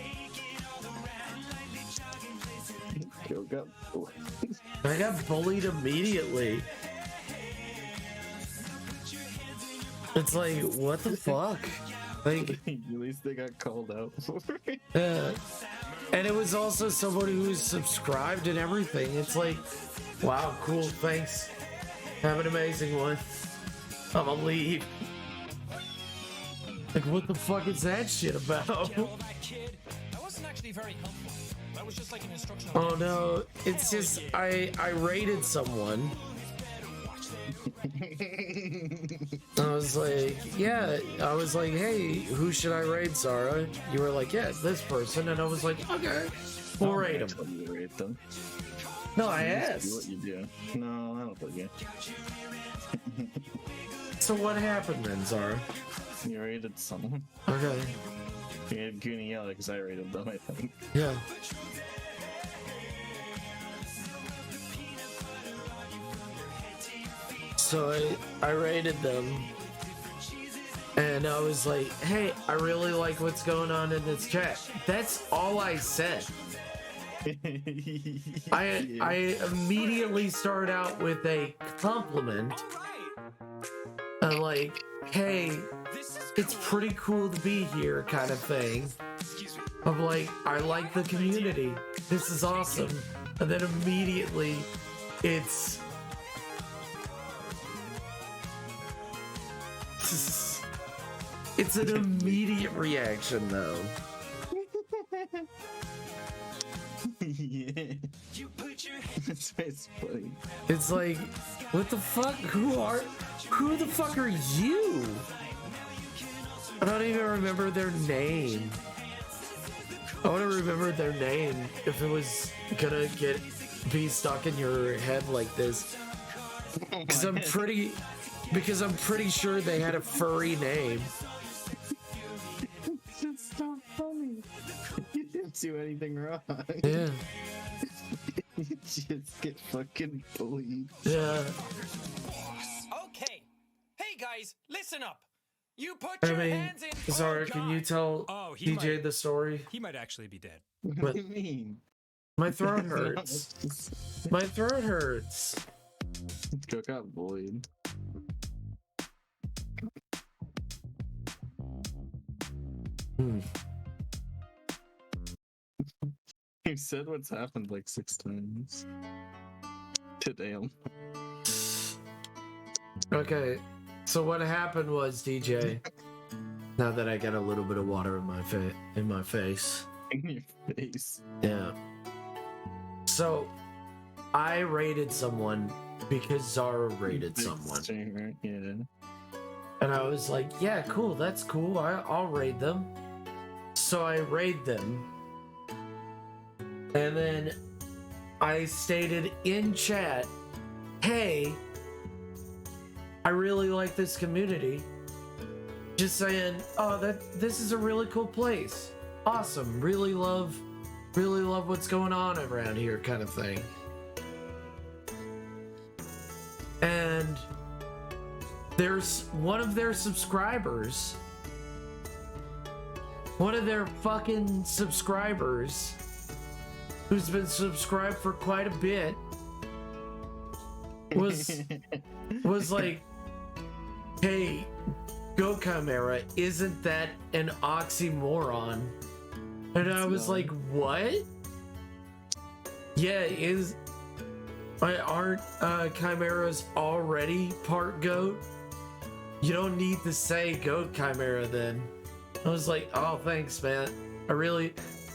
I got bullied immediately. It's like, what the fuck? Like, at least they got called out for it. And it was also somebody who's subscribed and everything. It's like, wow, cool, thanks. Have an amazing one. I'm gonna leave. Like, what the fuck is that shit about? Oh no, it's just I raided someone. I was like, yeah, I was like, hey, who should I raid, Sarah? You were like, yeah, it's this person, and I was like, okay, we'll raid them. No, I asked. What you do? No, I don't think you. So what happened then, Zara? You raided someone. Okay. You had Goonie yell because I raided them, I think. Yeah. So I raided them, and I was like, hey, I really like what's going on in this chat. That's all I said. I immediately start out with a compliment. I'm like, hey, it's pretty cool to be here, kind of thing. I'm like, I like the community. This is awesome. And then immediately it's an immediate reaction though. Yeah. It's funny. It's like, what the fuck? Who the fuck are you? I don't even remember their name. I want to remember their name if it was gonna be stuck in your head like this. Because I'm pretty sure they had a furry name. It's just so funny. You didn't do anything wrong. Yeah. You just get fucking bullied. Yeah. Okay. Hey guys, listen up. You put I your mean, hands in. Zara, can you tell DJ the story? He might actually be dead. What do you mean? My throat hurts. My throat hurts. Go got bullied. You said what's happened like 6 times today. Okay, so what happened was, DJ. Now that I got a little bit of water in my face. In your face. Yeah. So, I raided someone because Zara raided someone. Yeah. And I was like, yeah, cool, that's cool. I'll raid them. So I raid them. And then I stated in chat, hey, I really like this community. Just saying, oh, this is a really cool place. Awesome. Really love what's going on around here, kind of thing. And there's one of their subscribers, one of their fucking subscribers, who's been subscribed for quite a bit, was like, hey, Go Chimera, isn't that an oxymoron? And I was like, what? Yeah, aren't chimeras already part goat? You don't need to say goat chimera then. I was like, oh, thanks, man.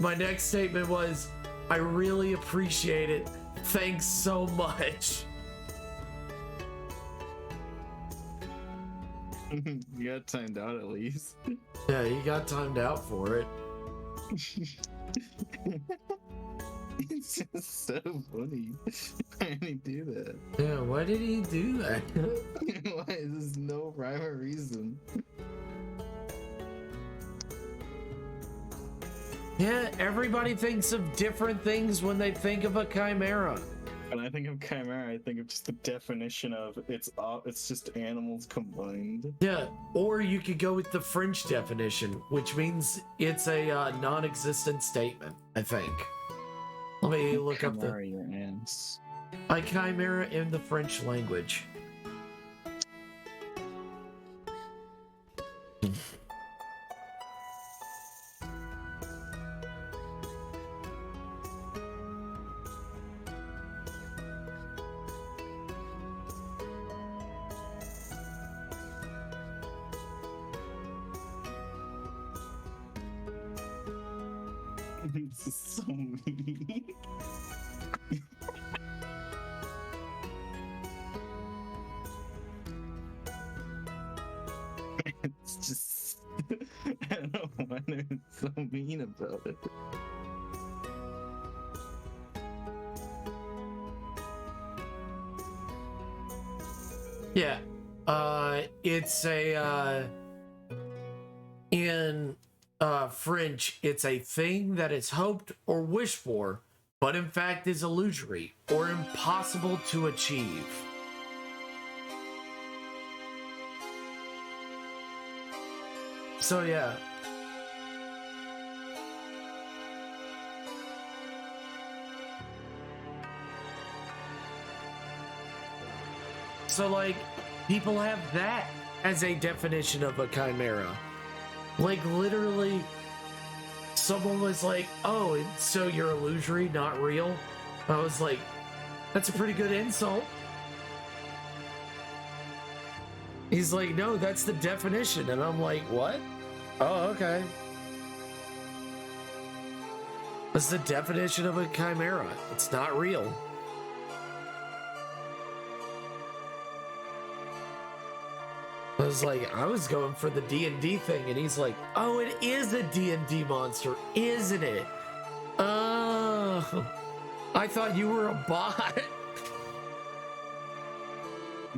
My next statement was, I really appreciate it. Thanks so much. You got timed out at least. Yeah, you got timed out for it. It's just so funny. Why did he do that? Yeah, why did he do that? Why? There's no rhyme or reason. Yeah, everybody thinks of different things when they think of a chimera. When I think of chimera, I think of just the definition of it's just animals combined. Yeah, or you could go with the French definition, which means it's a non-existent statement, I think. Let me look up Chimera your ants. A chimera in the French language. This is so mean. It's just I don't know why they're so mean about it. Yeah, it's a in French, it's a thing that is hoped or wished for, but in fact is illusory or impossible to achieve. So yeah. so like people have that as a definition of a chimera. Like literally someone was like, oh, so you're illusory, not real? I was like, that's a pretty good insult. He's like, no, that's the definition. And I'm like, what? Oh, okay. That's the definition of a chimera. It's not real. I was like, I was going for the D&D thing, and he's like, oh, it is a D&D monster, isn't it? Oh, I thought you were a bot.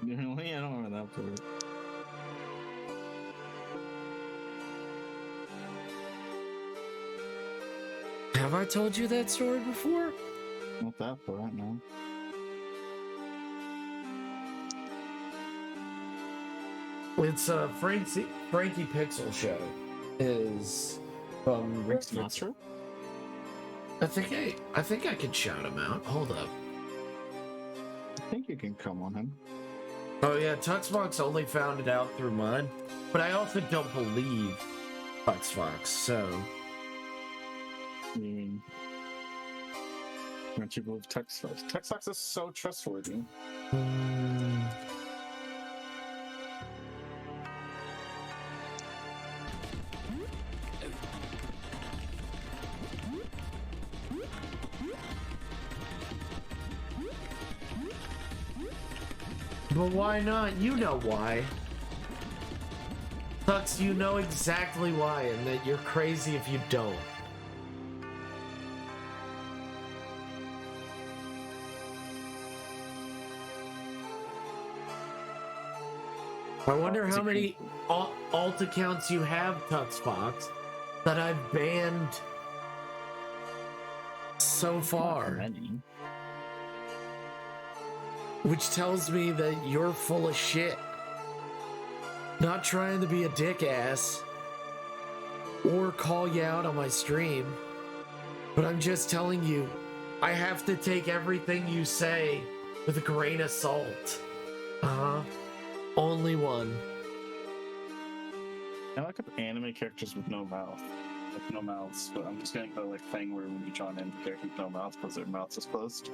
Really? I don't remember that part. Have I told you that story before? Not that part, no. It's Frankie Pixel show is from Rick Sinatra? I think I can shout him out. Hold up. I think you can come on him. Oh yeah, TuxFox only found it out through mine, but I also don't believe TuxFox, so. Don't you believe TuxFox? TuxFox is so trustworthy. But why not? You know why. Tux, you know exactly why, and that you're crazy if you don't. I wonder how many alt accounts you have, TuxFox, that I've banned so far. Which tells me that you're full of shit. Not trying to be a dick ass or call you out on my stream, but I'm just telling you, I have to take everything you say with a grain of salt. Only one. I look up anime characters with no mouth. Like no mouths, but I'm just getting the like thing where when you draw an anime character with no mouth because their mouth is closed.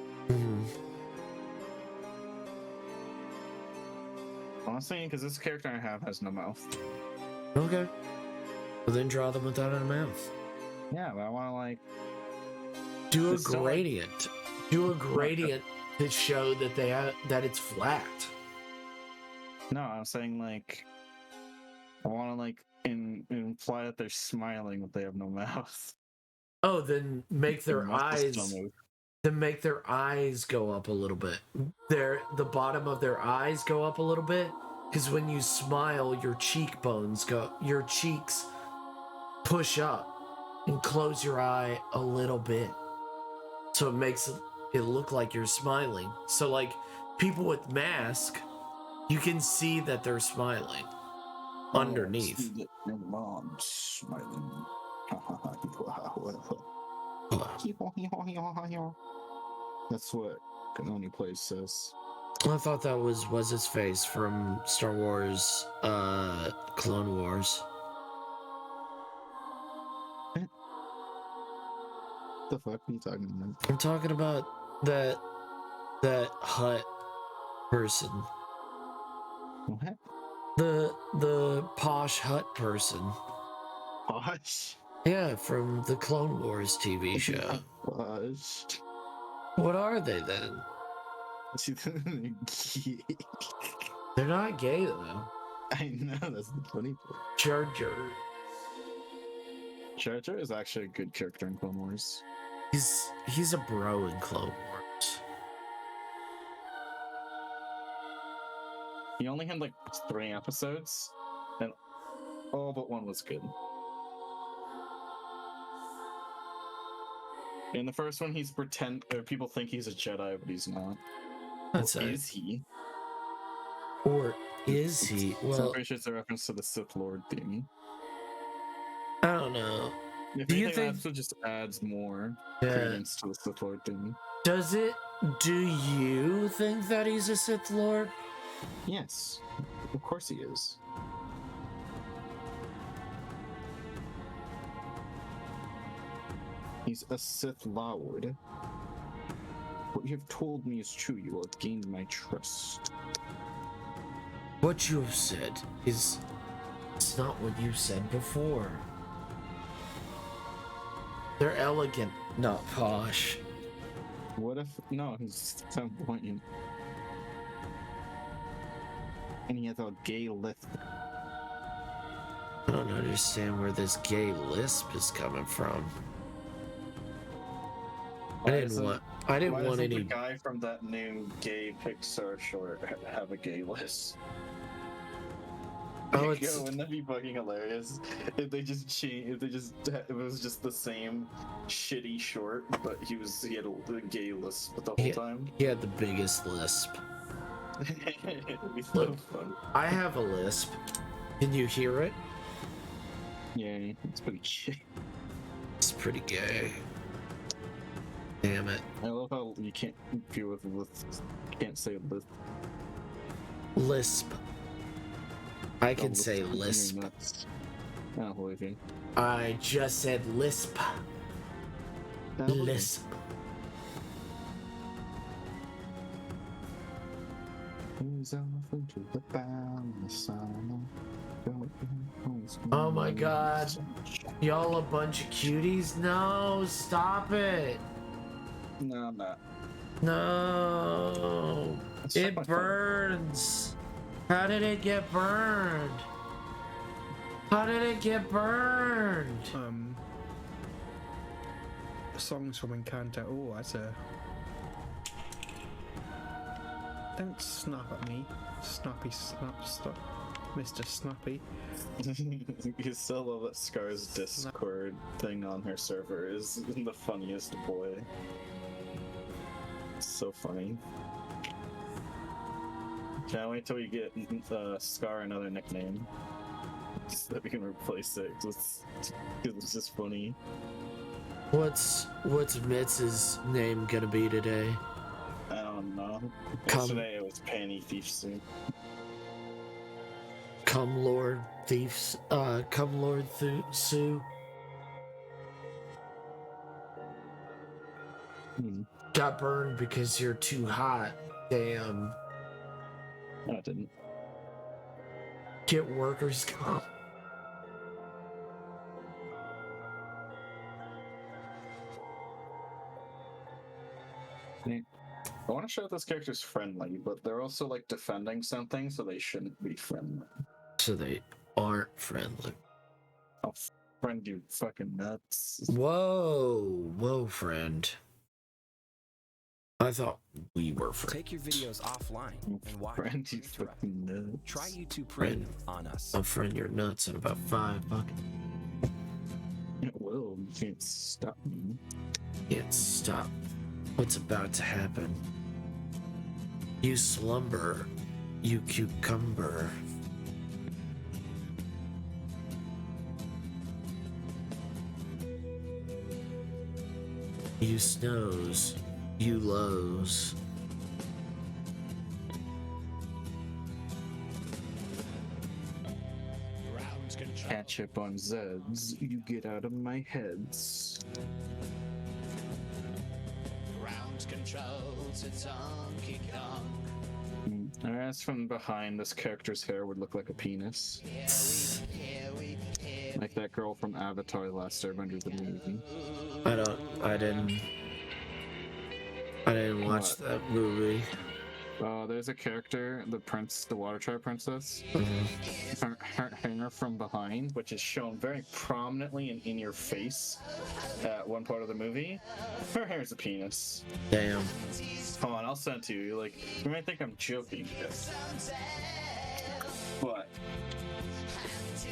Honestly, because this character I have has no mouth. Okay. Well, then draw them without a mouth. Yeah, but I want to like do a gradient. Do a gradient to show that they have that it's flat. No, I'm saying like I want to like imply that they're smiling, but they have no mouth. Oh, then make their eyes. Then make their eyes go up a little bit. The bottom of their eyes go up a little bit, because when you smile, your cheeks push up and close your eye a little bit, so it makes it look like you're smiling. So like people with mask, you can see that they're smiling underneath. Smiling. That's what Kanoni Place says. I thought that was his face from Star Wars Clone Wars. The fuck are you talking about? I'm talking about that hut person. What? The posh hut person. Posh? Yeah, from the Clone Wars TV show. Posh. What are they then? They're not gay though. I know, that's the funny part. Jar Jar. Jar Jar is actually a good character in Clone Wars. He's a bro in Clone Wars. He only had like 3 episodes, and all but one was good. In the first one, he's people think he's a Jedi, but he's not. Is he? Or is he? Well, I'm pretty sure it's a reference to the Sith Lord theme. I don't know. Do you think that just adds more credence to the Sith Lord theme? Does it? Do you think that he's a Sith Lord? Yes, of course he is. He's a Sith Lord. What you have told me is true. You have gained my trust. What you have said is... It's not what you said before. They're elegant, not posh. What if... No, he's flamboyant. And he has a gay lisp. I don't understand where this gay lisp is coming from. I didn't want any. The guy from that new gay Pixar short have a gay lisp? Oh, wouldn't that be fucking hilarious? If they just changed, it was just the same shitty short, but he had a gay lisp the whole time. He had the biggest lisp. It'd be so fun. I have a lisp. Can you hear it? Yeah, it's pretty gay. It's pretty gay. Damn it. I love how you can't deal with lisp. You can't say lisp. Lisp. I can say lisp. I don't believe you. I just said lisp. Lisp. Oh my god. Y'all a bunch of cuties? No, stop it. No, I'm not. No. It burns. How did it get burned? How did it get burned? Songs from Encanto. Oh, that's a... Don't snap at me. Snappy snap stop. Mr. Snappy. You still love that Scar's Discord thing on her server is the funniest boy. It's so funny. Can't wait till we get Scar another nickname. So that we can replace it. It's just funny. What's Mitz's name gonna be today? I don't know. Yesterday it was Panty Thief Soup. Come Lord Thieves. Come Lord Sue. Got burned because you're too hot. Damn. No, I didn't. Get workers comp. I want to show this character's friendly, but they're also like defending something, so they shouldn't be friendly. So they aren't friendly. Oh, friend, you fucking nuts. Whoa, friend. I thought we were friends. Take your videos offline and watch. Friend, you fucking nuts. Try YouTube Premium on us. I'll friend your nuts in about $5. It will. You can't stop me. Can't stop what's about to happen. You slumber, you cucumber. You snows, you lows. Ketchup on Zeds, you get out of my heads. Ground controls its Donkey Kong. As from behind, this character's hair would look like a penis. Like that girl from Avatar: The Last Airbender, the movie. I didn't watch that movie. There's a character, the Water Tribe Princess. Her hair from behind, which is shown very prominently and in your face at one part of the movie. Her hair's a penis. Damn. Come on, I'll send it to you. Like, you might think I'm joking, but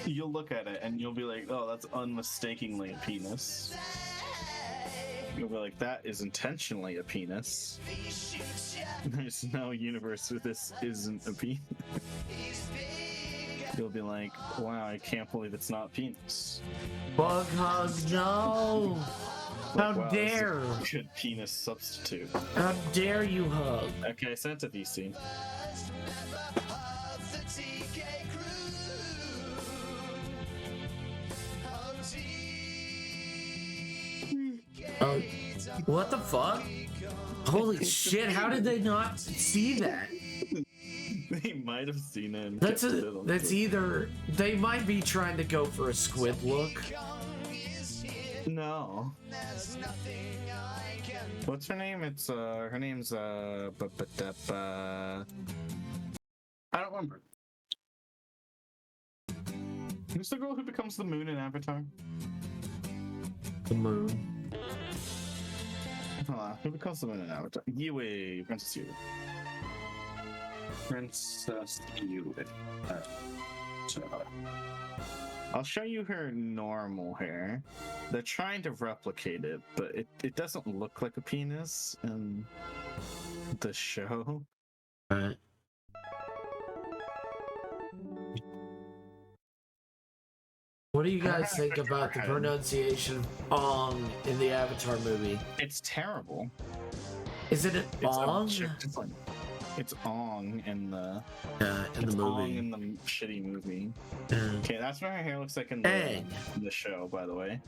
you'll look at it and you'll be like, oh, that's unmistakably a penis. You'll be like, that is intentionally a penis. There's no universe where this isn't a penis. You'll be like, wow, I can't believe it's not penis. Bug hug, no! How Wow, dare! this is a good penis substitute. How dare you hug? Okay, I sent it to VC. What the fuck? Holy shit! How did they not see that? They might have seen it. And That's kept it on that's the- either they might be trying to go for a squid look. No. What's her name? It's her name's I don't remember. Who's the girl who becomes the moon in Avatar? The moon. Hold on. Who becomes the moon in Avatar? Yue, Princess Yue. Princess Yue. I'll show you her normal hair. They're trying to replicate it, but it doesn't look like a penis in the show. Right. What do you guys think about the pronunciation of Ong in the Avatar movie? It's terrible. Isn't it Ong? It's Ong in the movie. Ong in the shitty movie. Okay, that's what her hair looks like in the show, by the way.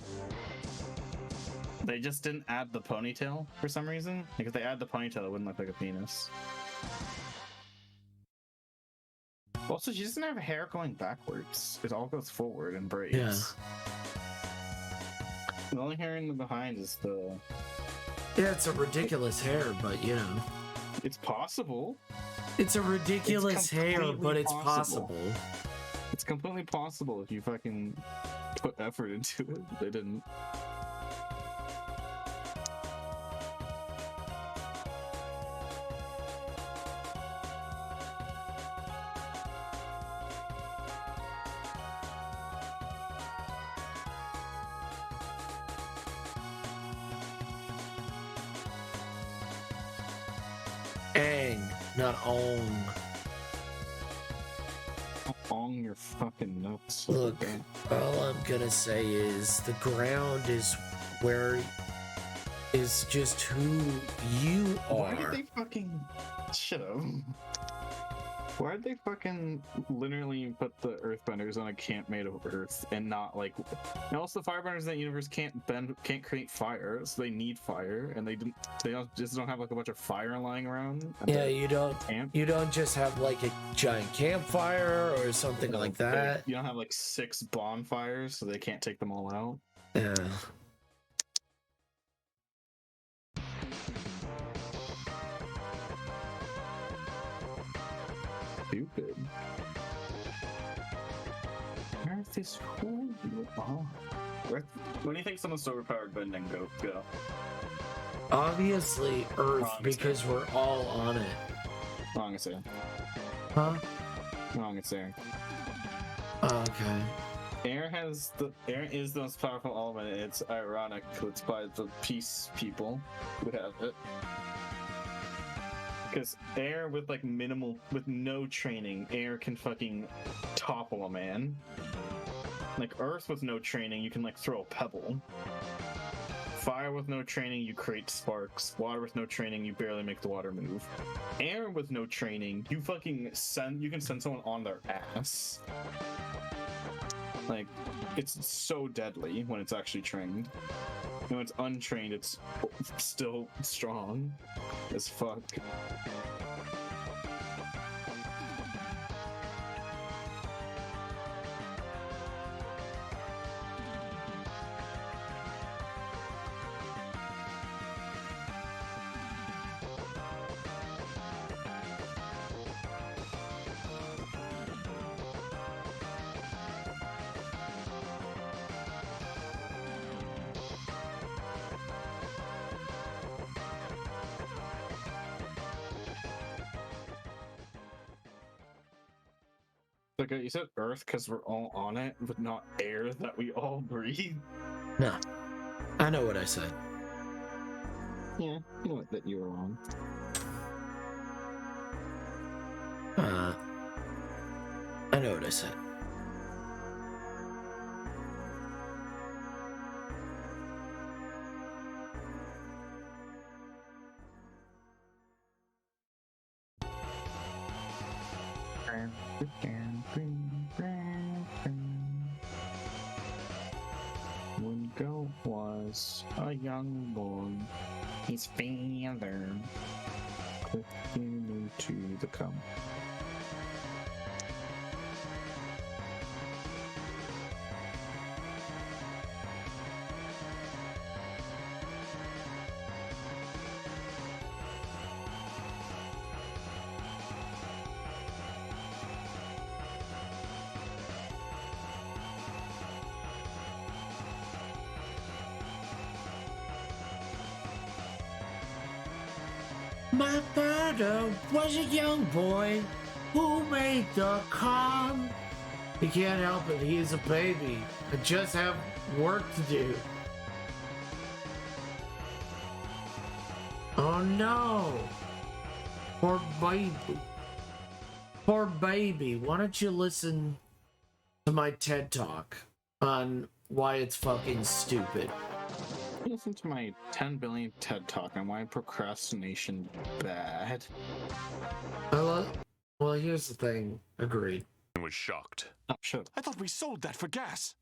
They just didn't add the ponytail for some reason. Like if they add the ponytail, it wouldn't look like a penis. Also, she doesn't have hair going backwards. It all goes forward and braids. Yeah. The only hair in the behind is the... Yeah, it's a ridiculous hair, but you know. It's possible. It's a ridiculous hair, but it's possible. It's completely possible if you fucking put effort into it. They didn't. Aang, not Ong. Ong your fucking nuts. Look, all I'm gonna say is the ground is where is just who you are. Why did they fucking shut up? Why did they fucking literally put the Earthbenders on a camp made of Earth and not like? And also, the Firebenders in that universe can't create fire, so they need fire, and they just don't have like a bunch of fire lying around. Yeah, you don't just have like a giant campfire or something like that. You don't have like 6 bonfires, so they can't take them all out. Yeah. Stupid. Earth is who you are. When do you think someone's overpowered bending go? Obviously Earth, Wrong because we're all on it. Wrong answer. Huh? Wrong answer. Okay. Air is the most powerful element. It's ironic. It's by the peace people who have it. Because air with like with no training, air can fucking topple a man. Like Earth with no training, you can like throw a pebble. Fire with no training, you create sparks. Water with no training, you barely make the water move. Air with no training, you can send someone on their ass. Like, it's so deadly when it's actually trained. And when it's untrained, it's still strong as fuck. Like you said Earth because we're all on it, but not air that we all breathe. No. I know what I said. Yeah, you know that you were wrong. I know what I said. ago was a young boy. His father quickly knew to the come. My father was a young boy who made the calm. He can't help it, he is a baby. I just have work to do. Oh no! Poor baby. Poor baby. Why don't you listen to my TED Talk on why it's fucking stupid? Listen to my 10 billion TED Talk on why procrastination bad. Well, here's the thing. Agreed. Was shocked. Oh, shit. I thought we sold that for gas.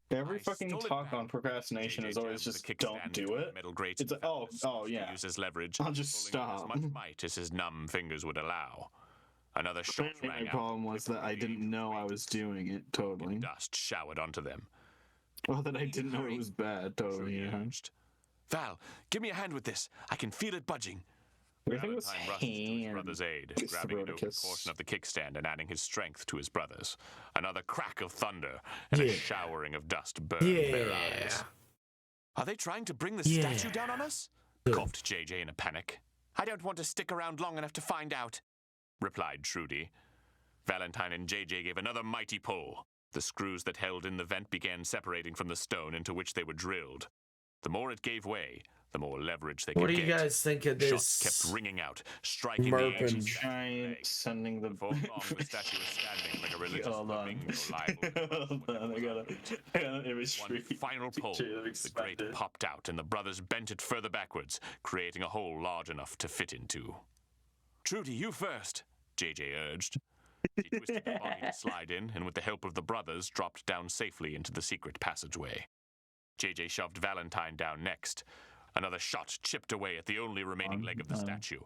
Every fucking talk on procrastination is always just don't do it. It's like, oh yeah. Use as leverage. I'll just stop. As much might as his numb fingers would allow. Another shot rang My out. problem was that I didn't know I was doing it. Totally. Dust showered onto them. Well, that I didn't know it was bad. Totally. Yeah. Val, give me a hand with this. I can feel it budging. Everything was Valentine rushed to his brother's aid, grabbing an open portion of the kickstand and adding his strength to his brother's. Another crack of thunder and a showering of dust burned their eyes. Are they trying to bring the statue down on us? Coughed JJ in a panic. I don't want to stick around long enough to find out, replied Trudy. Valentine and JJ gave another mighty pull. The screws that held in the vent began separating from the stone into which they were drilled. The more it gave way, the more leverage they could get. What do you guys think of this? Shots kept ringing out, striking the ancient giant, sending the... Before long, the statue was standing like a religious flamingo liable. I got an image. One final pull, the grate popped out, and the brothers bent it further backwards, creating a hole large enough to fit into. Trudy, you first, JJ urged. He twisted the body to slide in, and with the help of the brothers, dropped down safely into the secret passageway. JJ shoved Valentine down next. Another shot chipped away at the only remaining leg of the statue.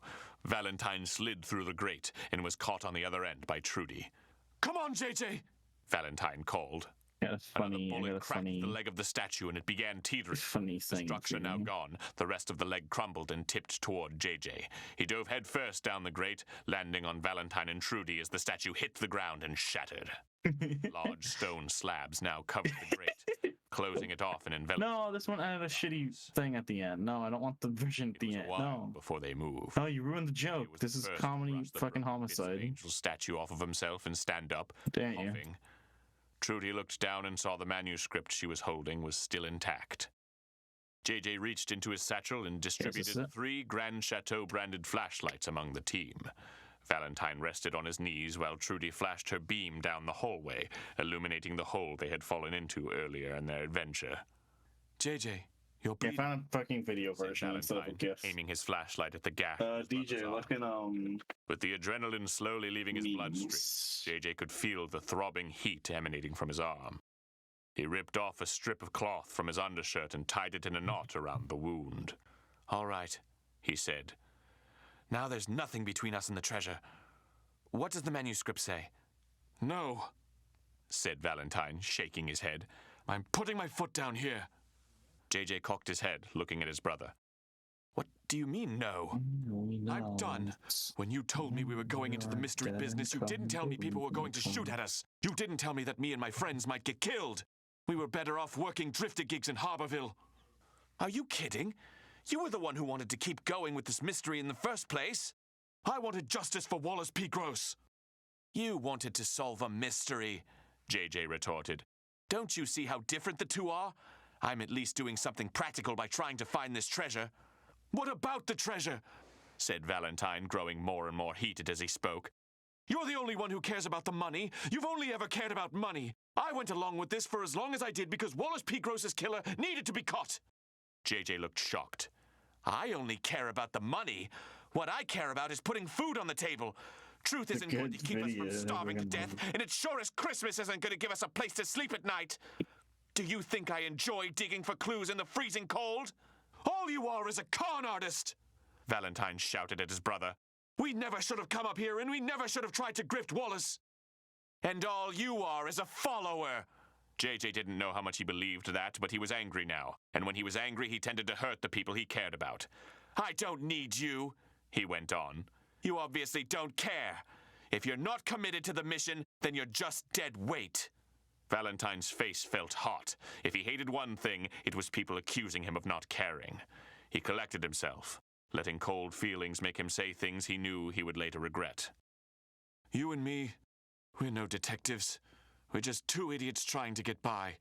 Valentine slid through the grate and was caught on the other end by Trudy. Come on, JJ! Valentine called. Another bullet cracked the leg of the statue and it began teetering. The structure now gone, the rest of the leg crumbled and tipped toward JJ. He dove headfirst down the grate, landing on Valentine and Trudy as the statue hit the ground and shattered. Large stone slabs now covered the grate, closing it off and enveloping. No, this one had a shitty thing at the end. No, I don't want the version at the end. No. Before they move. No, you ruined the joke. This is comedy fucking homicide. Angel statue off of himself and stand up, coughing. Trudy looked down and saw the manuscript she was holding was still intact. JJ reached into his satchel and distributed 3 Grand Chateau branded flashlights among the team. Valentine rested on his knees while Trudy flashed her beam down the hallway, illuminating the hole they had fallen into earlier in their adventure. JJ, you're breathing. I found a fucking video version instead of a GIF. Aiming his flashlight at the gap. DJ, looking With the adrenaline slowly leaving his bloodstream, JJ could feel the throbbing heat emanating from his arm. He ripped off a strip of cloth from his undershirt and tied it in a knot around the wound. All right, he said. Now there's nothing between us and the treasure. What does the manuscript say? No, said Valentine, shaking his head. I'm putting my foot down here. JJ cocked his head, looking at his brother. What do you mean, no? I'm done. When you told me we were going into the mystery business, you didn't tell me people were going to shoot at us. You didn't tell me that me and my friends might get killed. We were better off working drifter gigs in Harborville. Are you kidding? You were the one who wanted to keep going with this mystery in the first place. I wanted justice for Wallace P. Gross. You wanted to solve a mystery, JJ retorted. Don't you see how different the two are? I'm at least doing something practical by trying to find this treasure. What about the treasure? Said Valentine, growing more and more heated as he spoke. You're the only one who cares about the money. You've only ever cared about money. I went along with this for as long as I did because Wallace P. Gross's killer needed to be caught. JJ looked shocked. I only care about the money. What I care about is putting food on the table. Truth isn't going to keep us from starving to death, and it sure as Christmas isn't going to give us a place to sleep at night. Do you think I enjoy digging for clues in the freezing cold? All you are is a con artist! Valentine shouted at his brother. We never should have come up here, and we never should have tried to grift Wallace. And all you are is a follower. JJ didn't know how much he believed that, but he was angry now. And when he was angry, he tended to hurt the people he cared about. I don't need you, he went on. You obviously don't care. If you're not committed to the mission, then you're just dead weight. Valentine's face felt hot. If he hated one thing, it was people accusing him of not caring. He collected himself, letting cold feelings make him say things he knew he would later regret. You and me, we're no detectives. We're just two idiots trying to get by.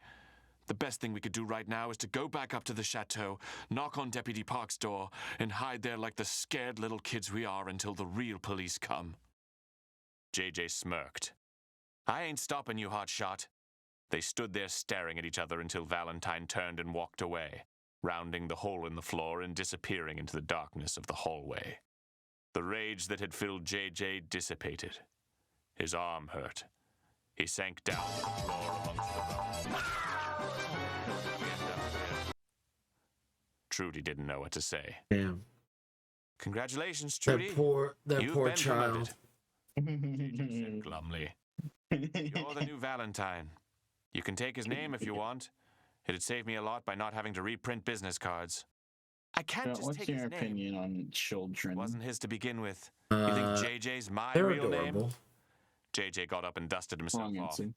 The best thing we could do right now is to go back up to the chateau, knock on Deputy Park's door, and hide there like the scared little kids we are until the real police come. JJ smirked. I ain't stopping you, hotshot. They stood there staring at each other until Valentine turned and walked away, rounding the hole in the floor and disappearing into the darkness of the hallway. The rage that had filled JJ dissipated. His arm hurt. He sank down to the floor amongst the rocks. Trudy didn't know what to say. Damn. Congratulations, Trudy. That poor You've child. JJ said glumly. You're the new Valentine. You can take his name if you want. It'd save me a lot by not having to reprint business cards. I can't just what's take your his name. opinion on children? It wasn't his to begin with. You think JJ's my they're real adorable. name? JJ got up and dusted himself Wrong off. answer.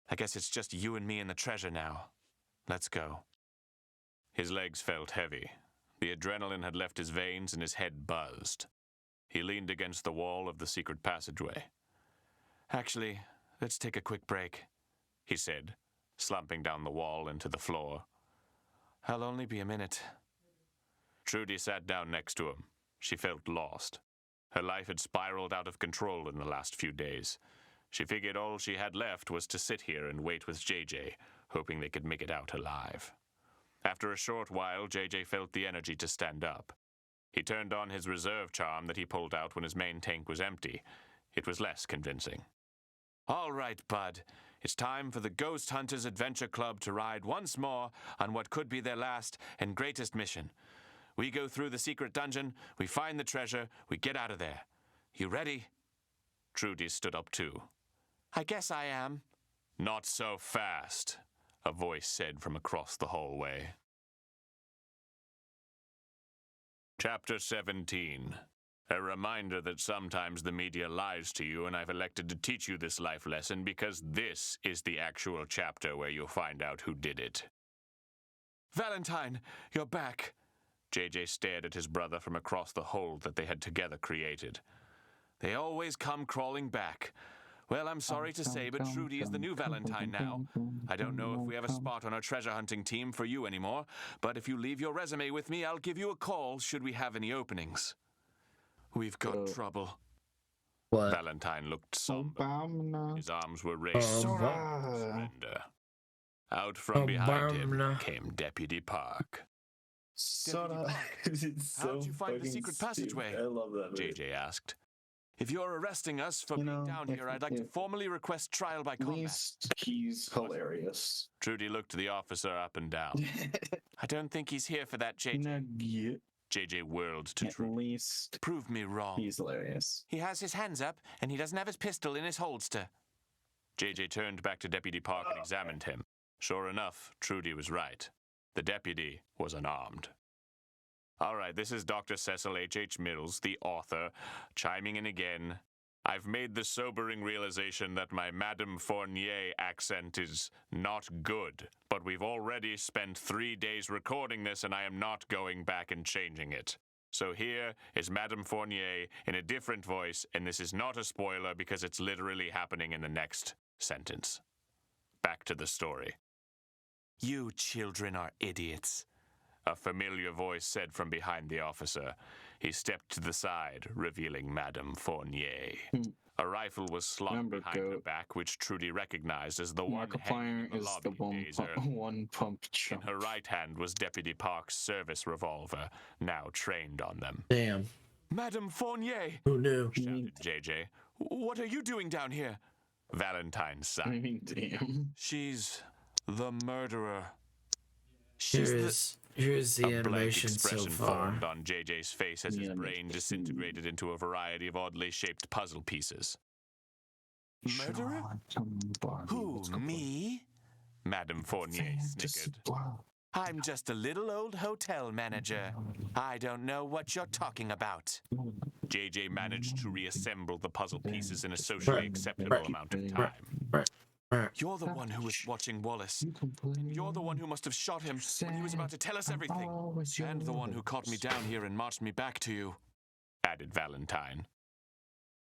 I guess it's just you and me and the treasure now. Let's go. His legs felt heavy. The adrenaline had left his veins and his head buzzed. He leaned against the wall of the secret passageway. Actually, let's take a quick break, he said, slumping down the wall into the floor. I'll only be a minute. Trudy sat down next to him. She felt lost. Her life had spiraled out of control in the last few days. She figured all she had left was to sit here and wait with JJ, hoping they could make it out alive. After a short while, JJ felt the energy to stand up. He turned on his reserve charm that he pulled out when his main tank was empty. It was less convincing. All right, bud. It's time for the Ghost Hunters Adventure Club to ride once more on what could be their last and greatest mission. We go through the secret dungeon, we find the treasure, we get out of there. You ready? Trudy stood up too. I guess I am. Not so fast, a voice said from across the hallway. Chapter 17. A reminder that sometimes the media lies to you, and I've elected to teach you this life lesson because this is the actual chapter where you'll find out who did it. Valentine, you're back. JJ stared at his brother from across the hole that they had together created. They always come crawling back. Well, I'm sorry to say, but Trudy is the new Valentine now. I don't know if we have a spot on our treasure hunting team for you anymore, but if you leave your resume with me, I'll give you a call should we have any openings. We've got trouble. What? Valentine looked somber. His arms were raised in surrender. Out from behind him came Deputy Park. How'd you find the secret passageway? I love that movie. JJ asked. If you're arresting us for being down here, I'd like to formally request trial by combat. At least he's hilarious. Trudy looked the officer up and down. I don't think he's here for that, JJ. JJ whirled to Trudy. At least prove me wrong. He's hilarious. He has his hands up, and he doesn't have his pistol in his holster. JJ turned back to Deputy Park and examined him. Sure enough, Trudy was right. The deputy was unarmed. All right, this is Dr. Cecil H.H. Mills, the author, chiming in again. I've made the sobering realization that my Madame Fournier accent is not good, but we've already spent 3 days recording this, and I am not going back and changing it. So here is Madame Fournier in a different voice, and this is not a spoiler because it's literally happening in the next sentence. Back to the story. You children are idiots, a familiar voice said from behind the officer. He stepped to the side, revealing Madame Fournier. A rifle was slung behind her back, which Trudy recognized as the one hanging in the lobby days earlier. One pump chump. In her right hand was Deputy Park's service revolver, now trained on them. Damn. Madame Fournier! Who knew? Shouted JJ. What are you doing down here? Valentine sighed. Damn. She's The murderer. Here's the A blank animation so expression far. formed on JJ's face as his brain disintegrated into a variety of oddly shaped puzzle pieces. Murderer? Who, me? Madame Fournier snickered. I'm just a little old hotel manager. I don't know what you're talking about. JJ managed to reassemble the puzzle pieces in a socially acceptable amount of time. You're the one who was watching Wallace. And you're the one who must have shot him when he was about to tell us everything. And the one who caught me down here and marched me back to you, added Valentine.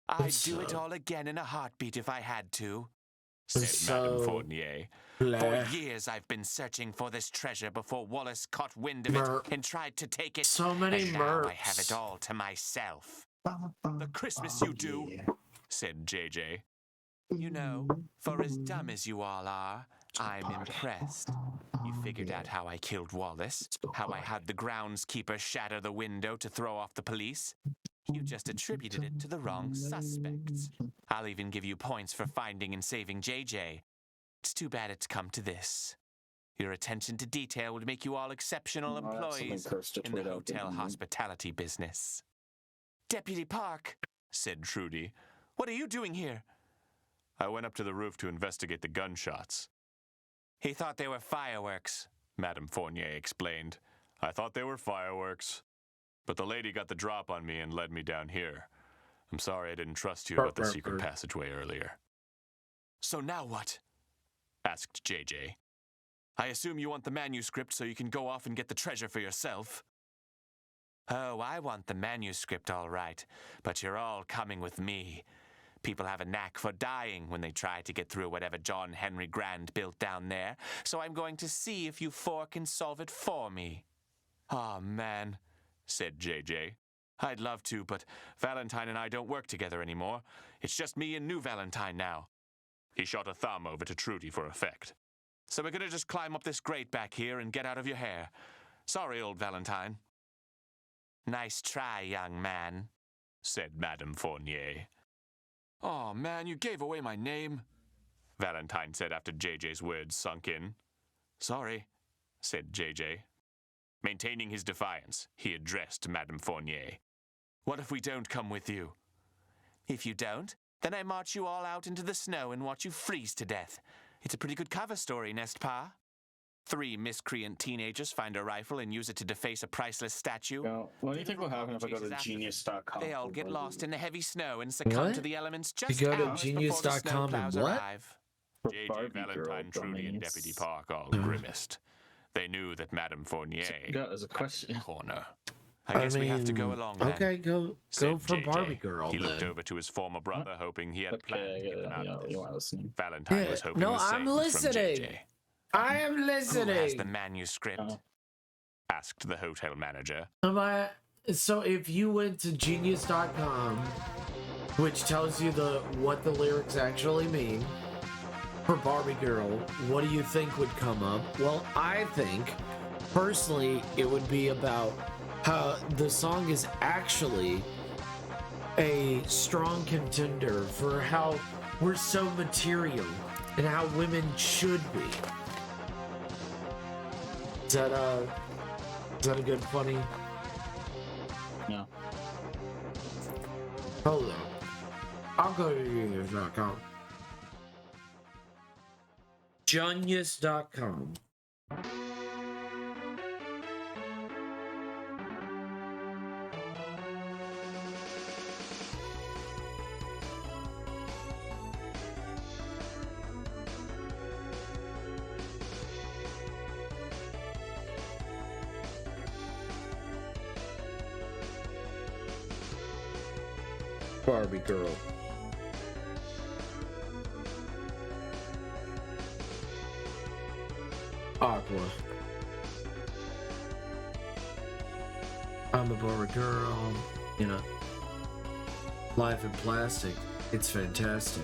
I'd do it all again in a heartbeat if I had to, said Madame Fournier. For years I've been searching for this treasure before Wallace caught wind of it and tried to take it. So many and now I have it all to myself. The Christmas you do, said JJ. You know, for as dumb as you all are, I'm impressed. You figured out how I killed Wallace, how I had the groundskeeper shatter the window to throw off the police. You just attributed it to the wrong suspects. I'll even give you points for finding and saving JJ. It's too bad it's come to this. Your attention to detail would make you all exceptional employees in the hotel hospitality business. Deputy Park, said Trudy, what are you doing here? I went up to the roof to investigate the gunshots. He thought they were fireworks, Madame Fournier explained. I thought they were fireworks. But the lady got the drop on me and led me down here. I'm sorry I didn't trust you about the secret passageway earlier. So now what? Asked JJ. I assume you want the manuscript so you can go off and get the treasure for yourself. Oh, I want the manuscript all right, but you're all coming with me. People have a knack for dying when they try to get through whatever John Henry Grand built down there, so I'm going to see if you four can solve it for me. Oh, man, said JJ. I'd love to, but Valentine and I don't work together anymore. It's just me and new Valentine now. He shot a thumb over to Trudy for effect. So we're going to just climb up this grate back here and get out of your hair. Sorry, old Valentine. Nice try, young man, said Madame Fournier. Oh, man, you gave away my name, Valentine said after JJ's words sunk in. Sorry, said JJ. Maintaining his defiance, he addressed Madame Fournier. What if we don't come with you? If you don't, then I march you all out into the snow and watch you freeze to death. It's a pretty good cover story, n'est-ce pas? 3 miscreant teenagers find a rifle and use it to deface a priceless statue. What do you think will happen if I go to genius.com? They all get lost in the heavy snow and succumb to the elements just you go to hours genius.com before the and snow what? plows arrive. JJ, Valentine, Trudy, and Deputy Park all grimaced. They knew that Madame Fournier as a question. Corner. I guess we have to go along then. Okay, go for JJ. Barbie Girl. He looked then. over to his former brother, hoping he had planned to get them out of this. listening. Valentine was hoping No, the same I'm from listening. JJ. I am Who has the listening. manuscript? Asked the hotel manager. So if you went to genius.com, which tells you what the lyrics actually mean, for Barbie Girl, what do you think would come up? Well, I think, personally, it would be about how the song is actually a strong contender for how we're so material and how women should be. Is that a good funny? No. Hold on. I'll go to genius.com. Genius.com. Barbie Girl. Aqua. I'm a Barbie Girl. You know. Life in Plastic. It's fantastic.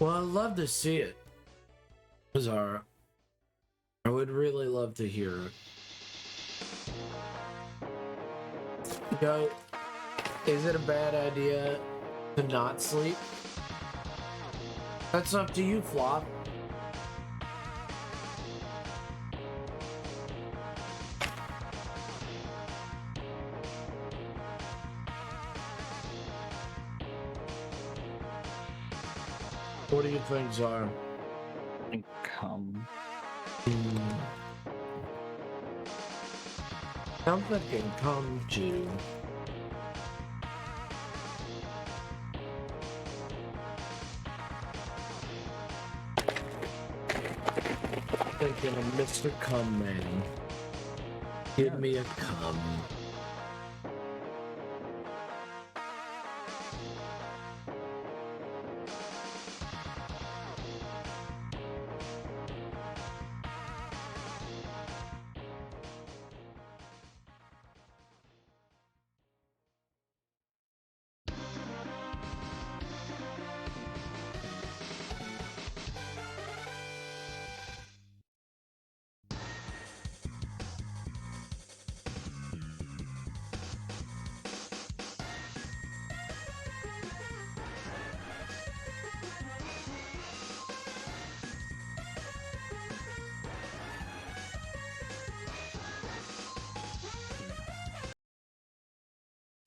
Well, I'd love to see it. Bizarre. I would really love to hear it. Is it a bad idea to not sleep? That's up to you, Flop. What do you think, Czar? Come. I'm thinking come to. Thinking of Mr. Cum Man. Give me a cum.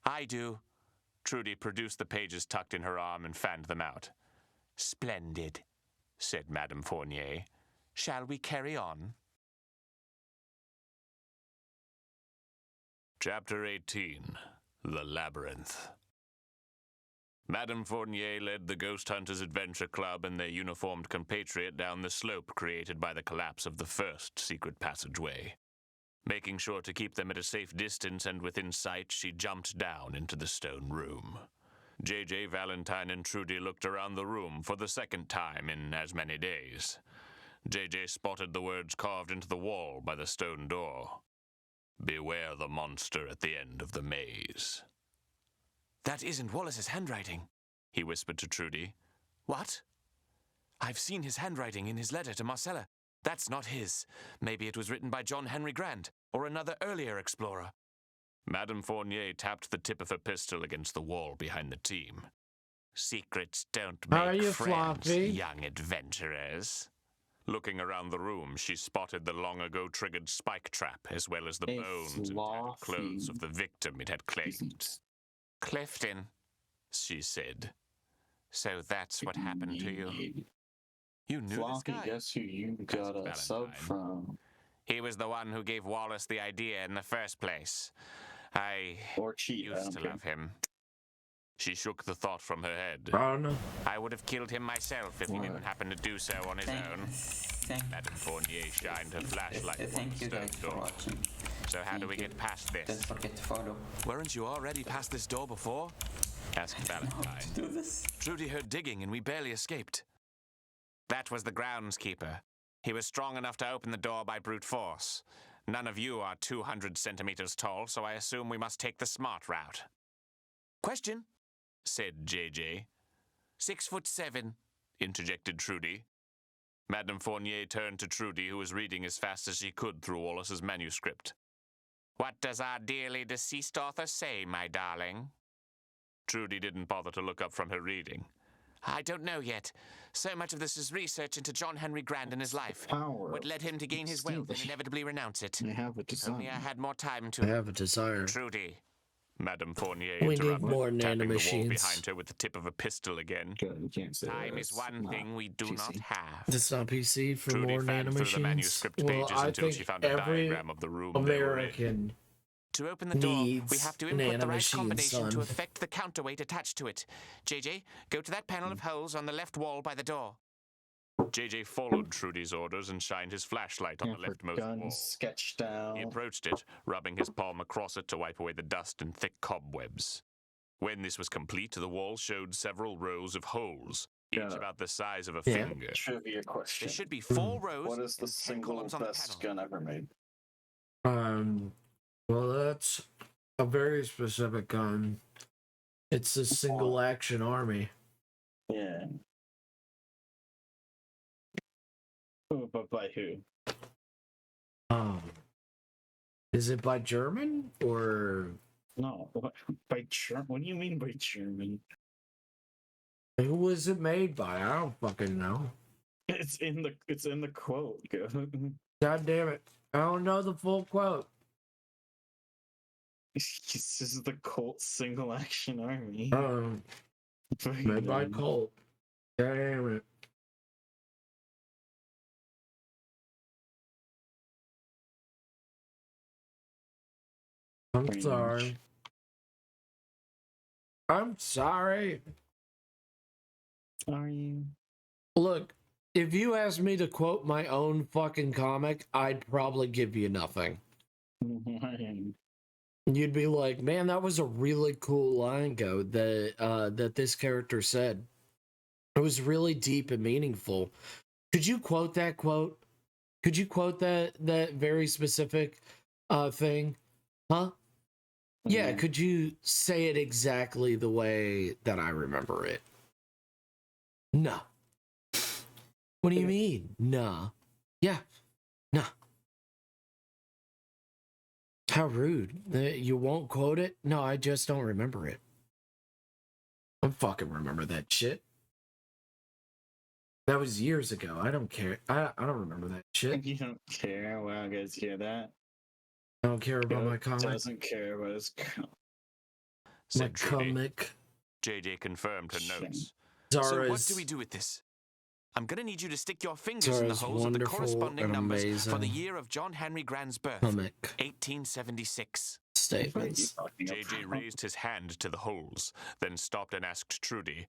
I do. Trudy produced the pages tucked in her arm and fanned them out. Splendid, said Madame Fournier. Shall we carry on? Chapter 18. The Labyrinth. Madame Fournier led the Ghost Hunters Adventure Club and their uniformed compatriot down the slope created by the collapse of the first secret passageway. Making sure to keep them at a safe distance and within sight, she jumped down into the stone room. JJ, Valentine, and Trudy looked around the room for the second time in as many days. JJ spotted the words carved into the wall by the stone door. Beware the monster at the end of the maze. That isn't Wallace's handwriting, he whispered to Trudy. What? I've seen his handwriting in his letter to Marcella. That's not his. Maybe it was written by John Henry Grant, or another earlier explorer. Madame Fournier tapped the tip of her pistol against the wall behind the team. Secrets don't make friends, Floppy? Young adventurers. Looking around the room, she spotted the long-ago triggered spike trap, as well as the bones and tattered clothes of the victim it had claimed. Clifton, she said. So that's what happened to you? You knew this guy. Guess who you got a sub from? He was the one who gave Wallace the idea in the first place. I used to love him. She shook the thought from her head. I would have killed him myself if he didn't happen to do so on his own. Madame Fournier shined her flashlight on the stone door. So how do we get past this? Don't forget to follow. Weren't you already past this door before? Asked Valentine. Trudy heard digging and we barely escaped. That was the groundskeeper. He was strong enough to open the door by brute force. None of you are 200 centimeters tall, so I assume we must take the smart route. Question, said JJ. 6'7", interjected Trudy. Madame Fournier turned to Trudy, who was reading as fast as she could through Wallace's manuscript. What does our dearly deceased author say, my darling? Trudy didn't bother to look up from her reading. I don't know yet. So much of this is research into John Henry Grant and his life. What led him to gain his wealth and inevitably renounce it. I have a desire. Only I had more time to... I have a desire. Trudy. Madame Fournier We need interrupted, more tapping the wall nanomachines. behind her with the tip of a pistol again. Time is one thing we do not have. It's not PC for Trudy more fanned through the nanomachines. manuscript Well, pages I until think she found a every diagram of the room they were in. American To open the door, we have to input the right nanomachine, combination son. to affect the counterweight attached to it. JJ, go to that panel of holes on the left wall by the door. JJ followed Trudy's orders and shined his flashlight on the leftmost wall. Sketched out. He approached it, rubbing his palm across it to wipe away the dust and thick cobwebs. When this was complete, the wall showed several rows of holes, each about the size of a finger. Trivia question. There should be 4 rows. What is the and 10 single columns on the best panel. gun ever made? Well, that's a very specific gun. It's a single action army. Yeah. Oh, but by who? Is it by German or no? By German? What do you mean by German? Who was it made by? I don't fucking know. It's in the quote. God damn it! I don't know the full quote. This is the Colt Single Action Army. Made by Colt. Damn it. I'm sorry. I'm sorry. Are you? Look, if you asked me to quote my own fucking comic, I'd probably give you nothing. You'd be like, man, that was a really cool line that this character said. It was really deep and meaningful. Could you quote that quote? Could you quote that very specific thing? Huh? Yeah, could you say it exactly the way that I remember it? No. What do you mean? Nah. Yeah. Nah. How rude. You won't quote it? No, I just don't remember it. I fucking remember that shit. That was years ago. I don't care. I don't remember that shit. You don't care? Wow, guys, hear that? I don't care about my comic. Doesn't care about his Said comic. JJ confirmed her notes. Zara's, so what do we do with this? I'm gonna need you to stick your fingers in the Zara's holes of the wonderful corresponding and numbers for the amazing year of John Henry Grant's birth, comic 1876. statements. JJ raised his hand to the holes, then stopped and asked Trudy,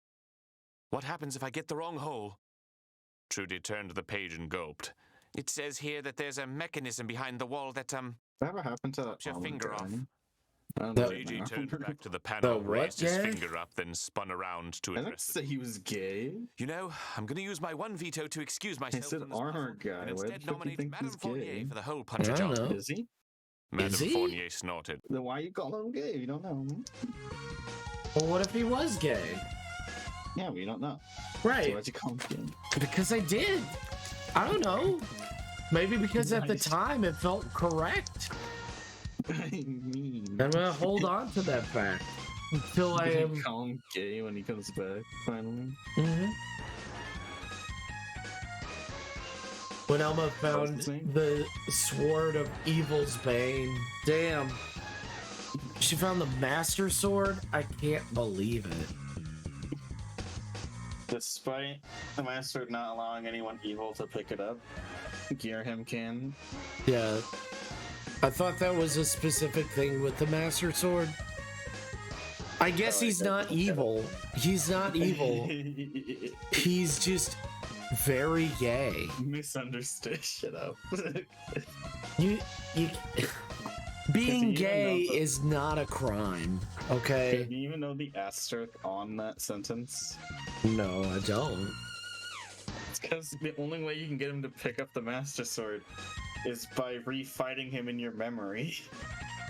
"What happens if I get the wrong hole?" Trudy turned the page and gulped. "It says here that there's a mechanism behind the wall that, Whatever happened to that? Chops your finger off." I JJ turned back to the panel, raised his finger up, then spun around to I didn't address say he was gay. You know, I'm going to use my one veto to excuse myself He said from this armor puzzle, guy. and Why the instead fuck do you nominate think Madame he's Fournier gay? for the hole puncher I don't job. know. Is he? Madame Is he? Fournier snorted. Then why you call him gay? You don't know. Well, what if he was gay? Yeah, we don't know. Right. So why'd you call him gay? Because I did. I don't know. Maybe because at the time it felt correct. I mean, I'm gonna hold on to that fact until I am. Call him gay when he comes back. Finally. When Elma found the sword of evil's bane, damn. She found the master sword. I can't believe it. Despite the master not allowing anyone evil to pick it up, Gearham can. Yeah. I thought that was a specific thing with the master sword. I guess he's not evil. He's not evil. He's just very gay. Misunderstood. Shut up. You being gay is not a crime, okay? Do you even know the asterisk on that sentence? No, I don't. It's because the only way you can get him to pick up the Master Sword is by refighting him in your memory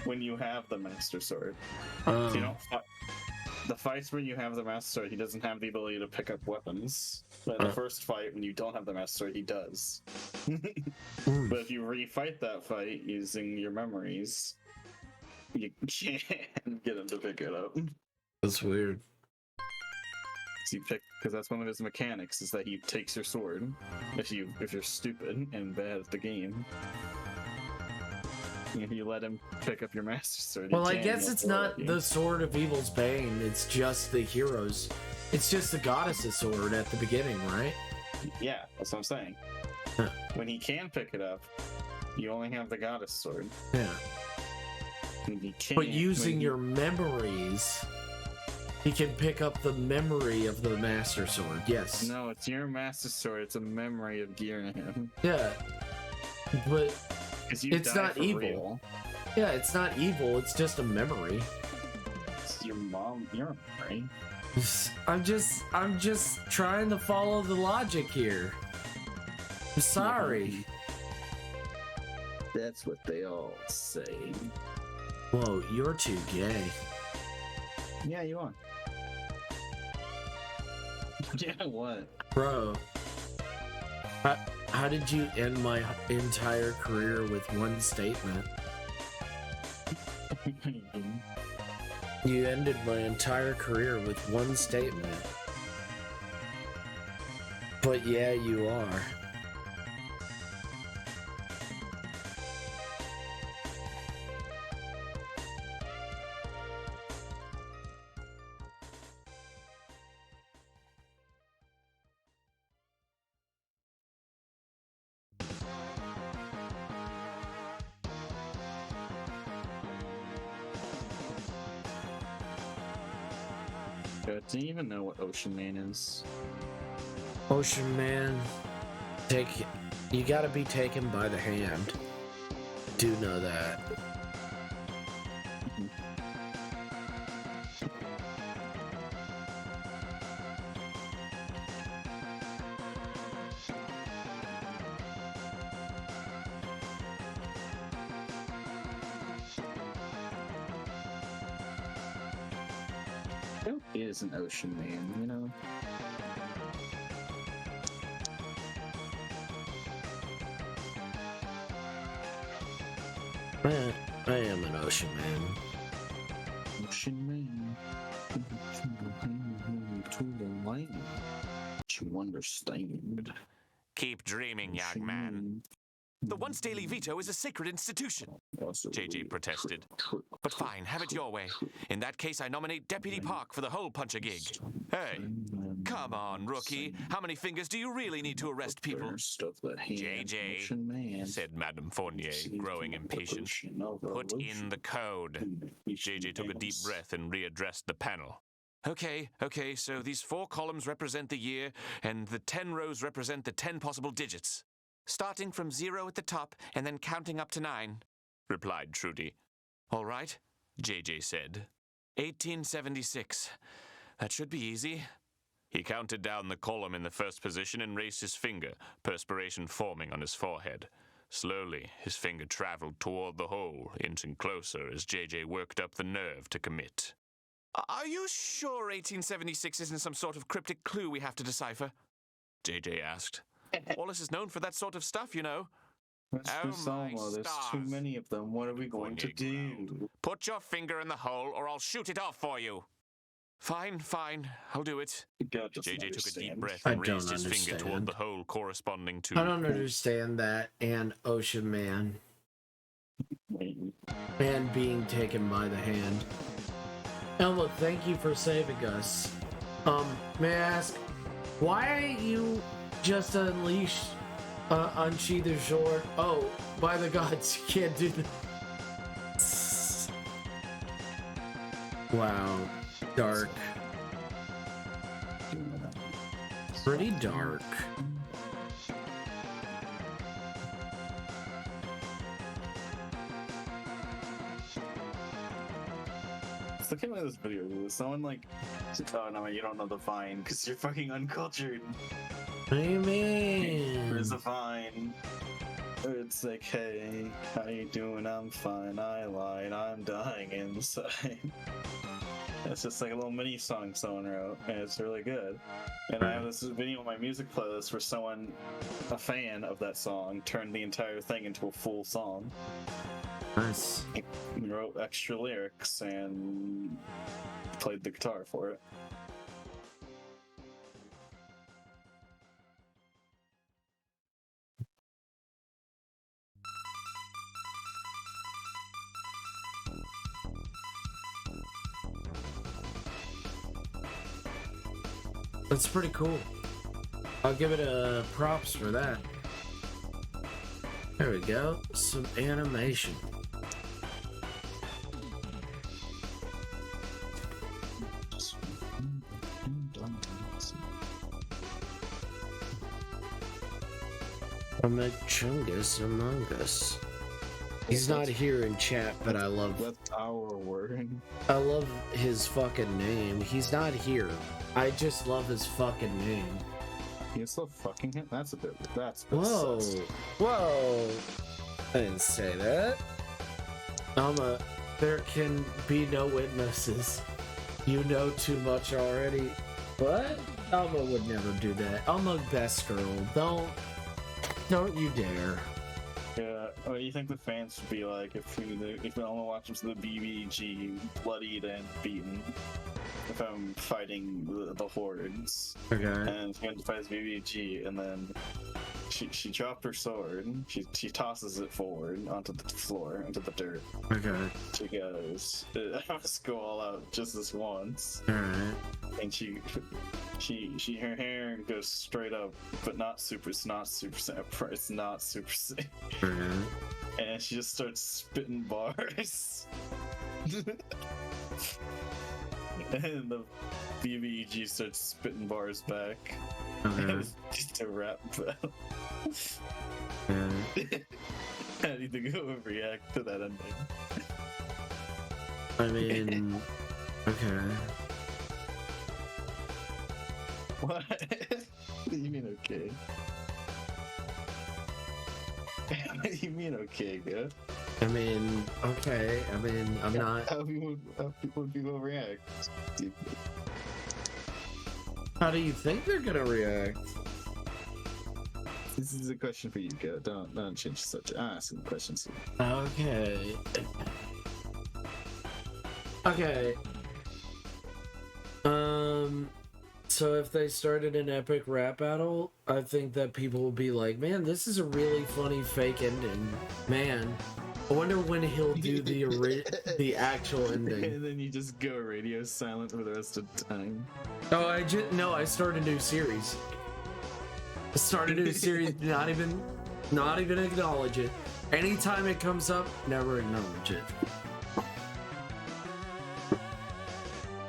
when you have the Master Sword. So you don't the fights where you have the Master Sword, he doesn't have the ability to pick up weapons. But in the first fight, when you don't have the Master Sword, he does. But if you refight that fight using your memories, you can't get him to pick it up. That's weird. Because that's one of his mechanics, is that he takes your sword if you're stupid and bad at the game. If you let him pick up your Master Sword. Well, I guess it's not the sword of evil's bane. It's just the hero's. It's just the goddess's sword at the beginning, right? Yeah, that's what I'm saying. When he can pick it up, you only have the goddess sword. Yeah. And he can't, But using your memories, he can pick up the memory of the Master Sword. Yes. No, it's your Master Sword. It's a memory of Gearham. Yeah. But it's not evil. Real. Yeah, it's not evil. It's just a memory. It's your memory. I'm just trying to follow the logic here. I'm sorry. That's what they all say. Whoa, you're too gay. Yeah, you are. Yeah, what? Bro. How did you end my entire career with one statement? You ended my entire career with one statement. But yeah, you are. Do you even know what Ocean Man is? Ocean Man, you gotta be taken by the hand. Do know that. Who is an Ocean Man, you know? I am an Ocean Man. Ocean Man. To the light. You understand. Keep dreaming, young man. The once daily veto is a sacred institution, JJ protested. But fine, have it your way. In that case, I nominate Deputy Park for the hole puncher gig. Hey, come on, rookie. How many fingers do you really need to arrest people? JJ, said Madame Fournier, growing impatient. Put in the code. JJ took a deep breath and readdressed the panel. Okay, so these 4 columns represent the year, and the 10 rows represent the 10 possible digits. Starting from 0 at the top and then counting up to 9, replied Trudy. All right, JJ said. 1876. That should be easy. He counted down the column in the first position and raised his finger, perspiration forming on his forehead. Slowly, his finger traveled toward the hole, inching closer as JJ worked up the nerve to commit. Are you sure 1876 isn't some sort of cryptic clue we have to decipher? JJ asked. Wallace is known for that sort of stuff, you know. There's too many of them. What are we going to do? Put your finger in the hole or I'll shoot it off for you. Fine, I'll do it. JJ took a deep breath and raised his finger toward the hole corresponding to... I don't understand that, and Ocean Man. And being taken by the hand. And look, thank you for saving us. May I ask, why you just unsheath your sword? Oh, by the gods, you can't do that. Wow, dark. Pretty dark. Looking at this video, someone like, oh no, you don't know the Vine because you're fucking uncultured. What do you mean? There's a Vine. It's like, hey, how you doing? I'm fine. I lied. I'm dying inside. It's just like a little mini song someone wrote, and it's really good. And I have this video on my music playlist where someone, a fan of that song, turned the entire thing into a full song. Nice. He wrote extra lyrics and played the guitar for it. That's pretty cool. I'll give it a props for that. There we go. Some animation. I'm a Chungus Among Us. He's not here in chat, but I love... That's our word. I love his fucking name. He's not here. I just love his fucking name. You still fucking him? That's a bit... Whoa. Sus. Whoa. I didn't say that. There can be no witnesses. You know too much already. What? Alma would never do that. Alma best girl. Don't... Don't you dare. Yeah, what do you think the fans would be like if we only watch them to the BBG bloodied and beaten? If I'm fighting the hordes, Okay. And he fights BBG, and then she dropped her sword. She tosses it forward onto the floor, into the dirt. Okay. She goes, "I must go all out just this once." All right. And she her hair goes straight up, but not super. It's not super. It's not super. Okay. And she just starts spitting bars. And the BBEG starts spitting bars back. Okay. It's just a rap battle. Yeah. How do you think it would react to that ending? I mean, okay. What? You mean okay? What do you mean okay, good? I mean, okay. I mean, I'm not. How would people react? How do you think they're gonna react? This is a question for you, go. Don't change the subject. I'm asking questions. Okay. Okay. So if they started an epic rap battle, I think that people will be like, "Man, this is a really funny fake ending." Man, I wonder when he'll do the actual ending. And then you just go radio silent for the rest of the time. Oh, I start a new series. Start a new series. Not even acknowledge it. Anytime it comes up, never acknowledge it.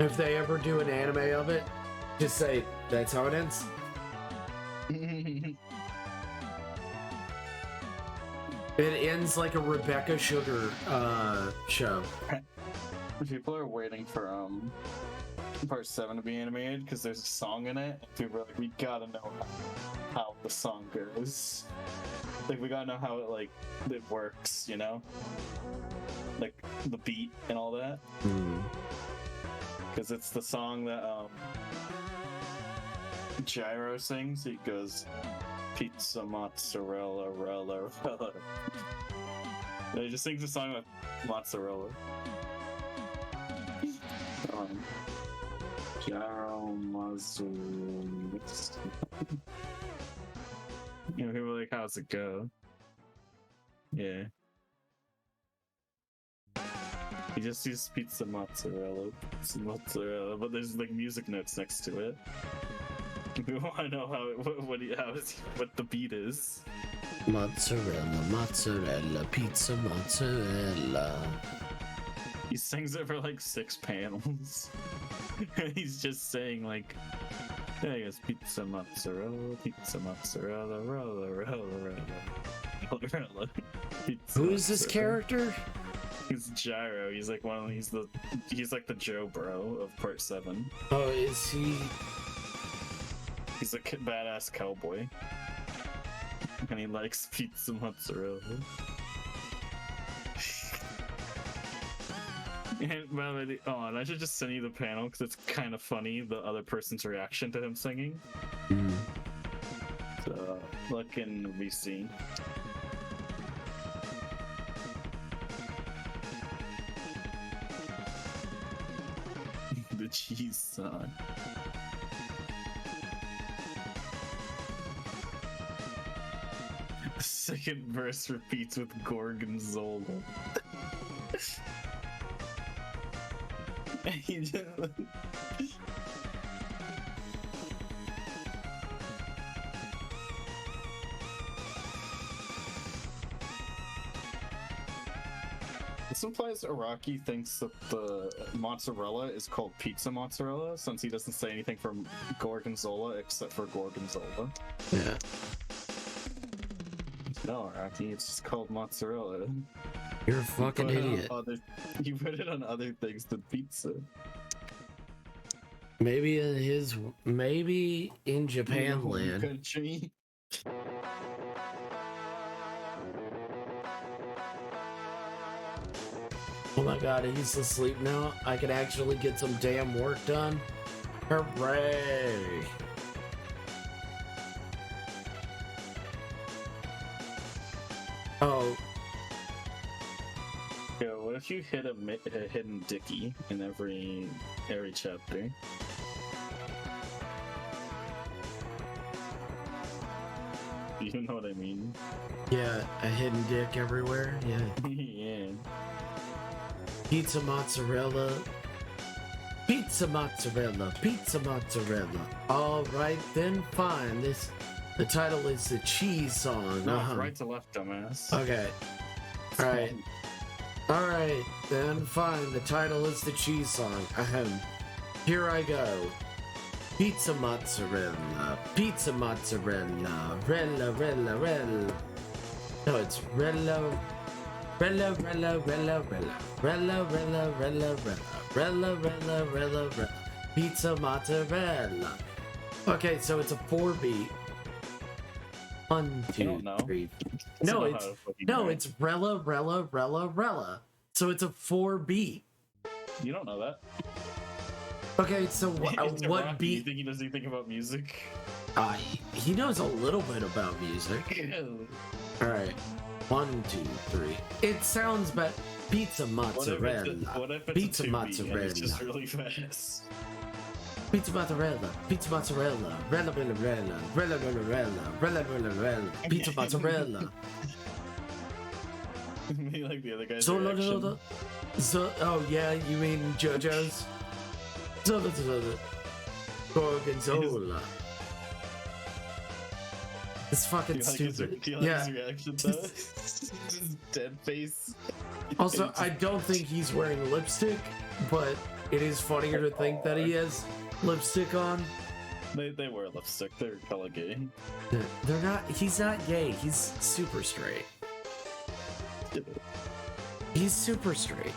If they ever do an anime of it, just say that's how it ends. It ends like a Rebecca Sugar show. People are waiting for part 7 to be animated because there's a song in it. And people are like, we gotta know how the song goes. Like, we gotta know how it works, you know? Like the beat and all that. Because it's the song that Gyro sings. He goes, pizza, mozzarella, rella, rella. He just sings a song with mozzarella. Gyro, mozzarella. You know, people are like, how's it go? Yeah. He just uses pizza mozzarella, but there's like music notes next to it. We want to know what the beat is. Mozzarella, pizza mozzarella. He sings it for like 6 panels. He's just saying like, yeah, he goes pizza mozzarella, rolla, rolla. Who is this character? He's Gyro. He's like he's like the Joe Bro of part 7. Oh, is he? He's a badass cowboy. And he likes pizza mozzarella. And by the way, and I should just send you the panel because it's kind of funny, the other person's reaction to him singing. So, look in VC. The cheese song. The second verse repeats with Gorgonzola. He just... This implies Araki thinks that the mozzarella is called pizza mozzarella, since he doesn't say anything for Gorgonzola except for Gorgonzola. Yeah. No, Araki, it's just called mozzarella. You're a fucking idiot. You put it on other things than pizza. Maybe in Japan land. Country. Oh my god, he's asleep now. I can actually get some damn work done. Hooray! Oh. Yeah, what if you hit a hidden Dickie in every chapter? You know what I mean? Yeah, a hidden dick everywhere. Yeah. Yeah. Pizza mozzarella. Pizza mozzarella. Pizza mozzarella. All right, then fine. The title is the cheese song. No, right to left, dumbass. Okay. All right. All right, then fine. The title is the cheese song. Ahem. Here I go. Pizza mozzarella. Pizza mozzarella. Rella, rella, rella. No, it's rella. Rella, rella, rella, rella. Rella, rella, rella, rella. Rella, rella, rella, rella. Pizza mozzarella. Okay, so it's a 4-beat. 1, 2, 3. No, it's rella, rella, rella, rella. So it's a 4-beat. You don't know that. Okay, so what beat? You think he doesn't think about music? He knows a little bit about music. All right, 1, 2, 3. It sounds bad. Pizza mozzarella. What if it's pizza a 2-beat mozzarella. and it's just really fast? Pizza mozzarella. Pizza mozzarella. Rella, rella, rella. Rella, rella, rella. Rella, rella, rella. Pizza mozzarella. Me like the other guy's oh yeah, you mean JoJo's? Gorgonzola. It's fucking stupid. Do you like his reaction though? His dead face. Also, I don't think he's wearing lipstick, but it is funnier to think that he has lipstick on. They wear lipstick. They're hella gay. They're not. He's not gay. He's super straight. He's super straight.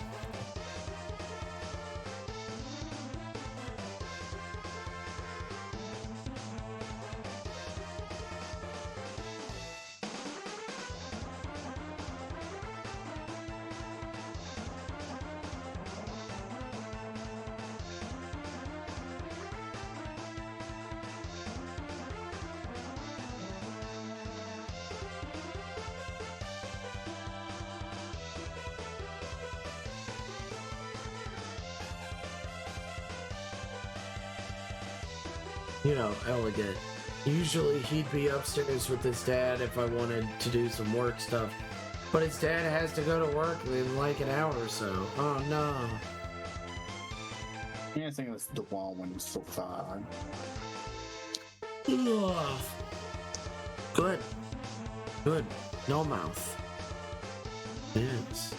You know, elegant. Usually he'd be upstairs with his dad if I wanted to do some work stuff. But his dad has to go to work in like an hour or so. Oh no. Yeah, I think that's the wall when it's so far. Ugh. Good. Good. No mouth. Yes.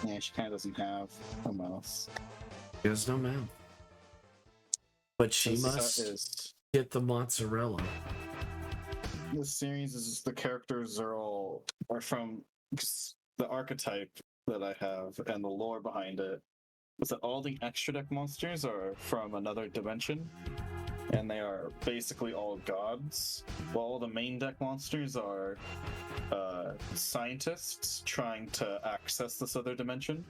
Yeah, she kind of doesn't have a mouth. She has no mouth. But she must get the mozzarella. This series is the characters are from the archetype that I have and the lore behind it. Was that all the extra deck monsters are from another dimension, and they are basically all gods. While all the main deck monsters are scientists trying to access this other dimension.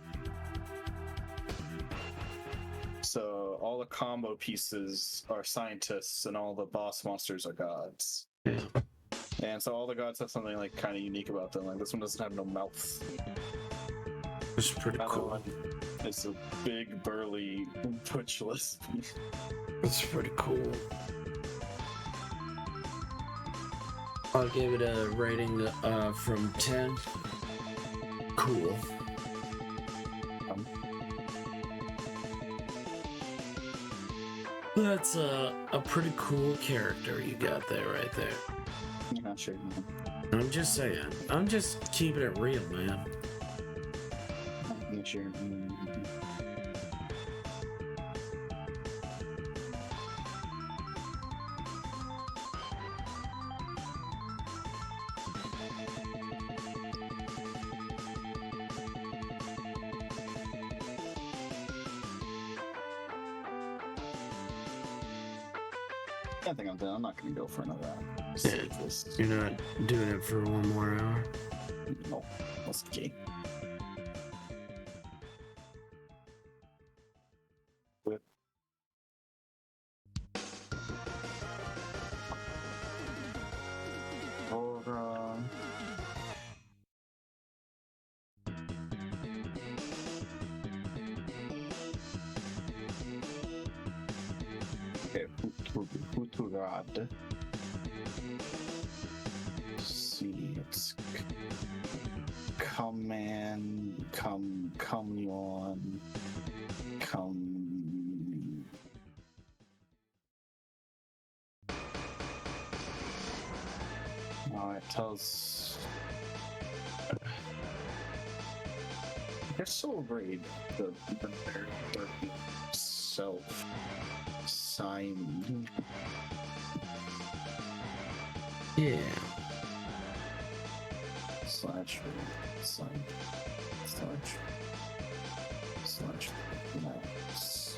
So all the combo pieces are scientists, and all the boss monsters are gods. Yeah. And so all the gods have something like kind of unique about them. Like this one doesn't have no mouth. It's pretty cool. It's a big, burly, butchless. It's pretty cool. I'll give it a rating from 10. Cool. That's a pretty cool character you got there, right there. I'm not sure. I'm just saying. I'm just keeping it real, man. I'm not sure. I think I'm done. I'm not going to go for another hour. Yeah. You're not doing it for one more hour? No. That's gay. to God. Let's see, it's command, communion, it tells. I guess so read the self sign. Yeah. Slash max.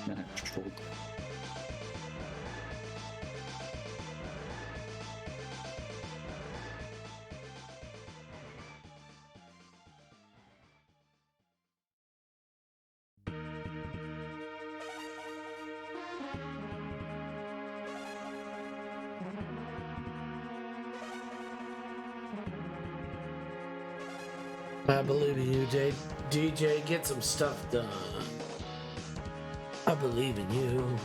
Natural. I believe in you, DJ. Get some stuff done. I believe in you.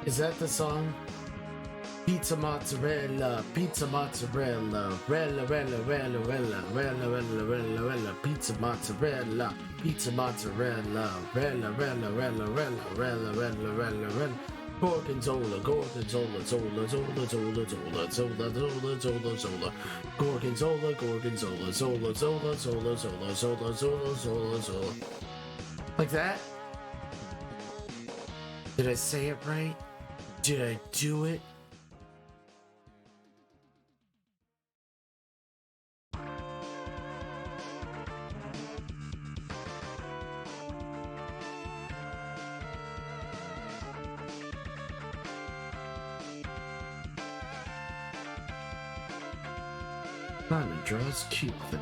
Is that the song? Pizza mozzarella, pizza mozzarella, rella, rella, rella, rella, rella, rella, rella, rella, pizza mozzarella, pizza mozzarella, rella, rella, rella, rella, rella, rella, rella, rella, gorgonzola, gorgonzola, zola, zola, zola, zola, zola, zola, zola, zola, gorgonzola, gorgonzola, zola, zola, zola, zola, zola, zola, zola, zola. Like that? Did I say it right? Did I do it? Simon draws cute thing.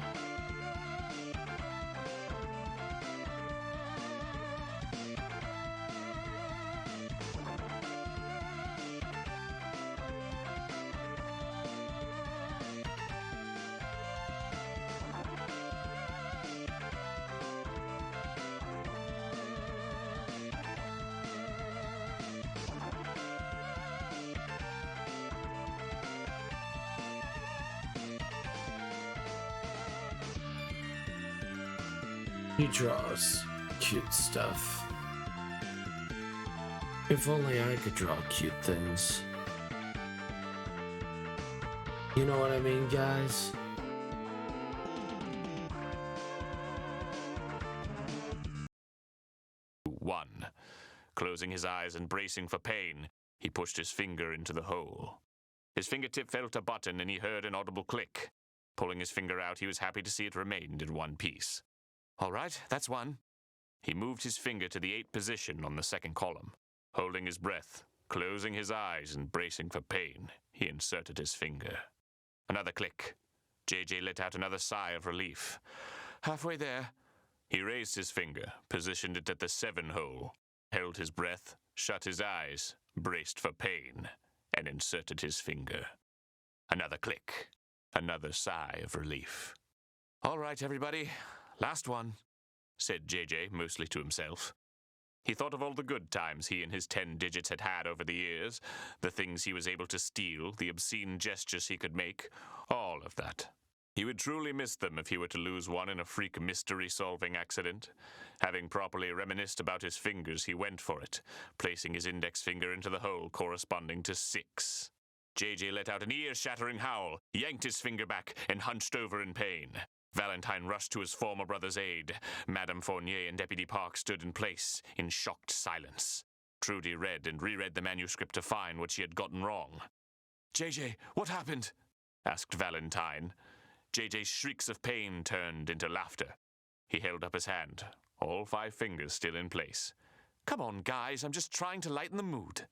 He draws cute stuff. If only I could draw cute things. You know what I mean, guys? One. Closing his eyes and bracing for pain, he pushed his finger into the hole. His fingertip felt a button and he heard an audible click. Pulling his finger out, he was happy to see it remained in one piece. All right, that's one. He moved his finger to the 8th position on the second column. Holding his breath, closing his eyes and bracing for pain, he inserted his finger. Another click. JJ let out another sigh of relief. Halfway there, he raised his finger, positioned it at the 7 hole, held his breath, shut his eyes, braced for pain, and inserted his finger. Another click. Another sigh of relief. All right, everybody. Last one, said JJ, mostly to himself. He thought of all the good times he and his 10 digits had had over the years, the things he was able to steal, the obscene gestures he could make, all of that. He would truly miss them if he were to lose one in a freak mystery-solving accident. Having properly reminisced about his fingers, he went for it, placing his index finger into the hole corresponding to 6. JJ let out an ear-shattering howl, yanked his finger back, and hunched over in pain. Valentine rushed to his former brother's aid. Madame Fournier and Deputy Park stood in place, in shocked silence. Trudy read and reread the manuscript to find what she had gotten wrong. JJ, what happened? Asked Valentine. JJ's shrieks of pain turned into laughter. He held up his hand, all 5 fingers still in place. Come on, guys, I'm just trying to lighten the mood,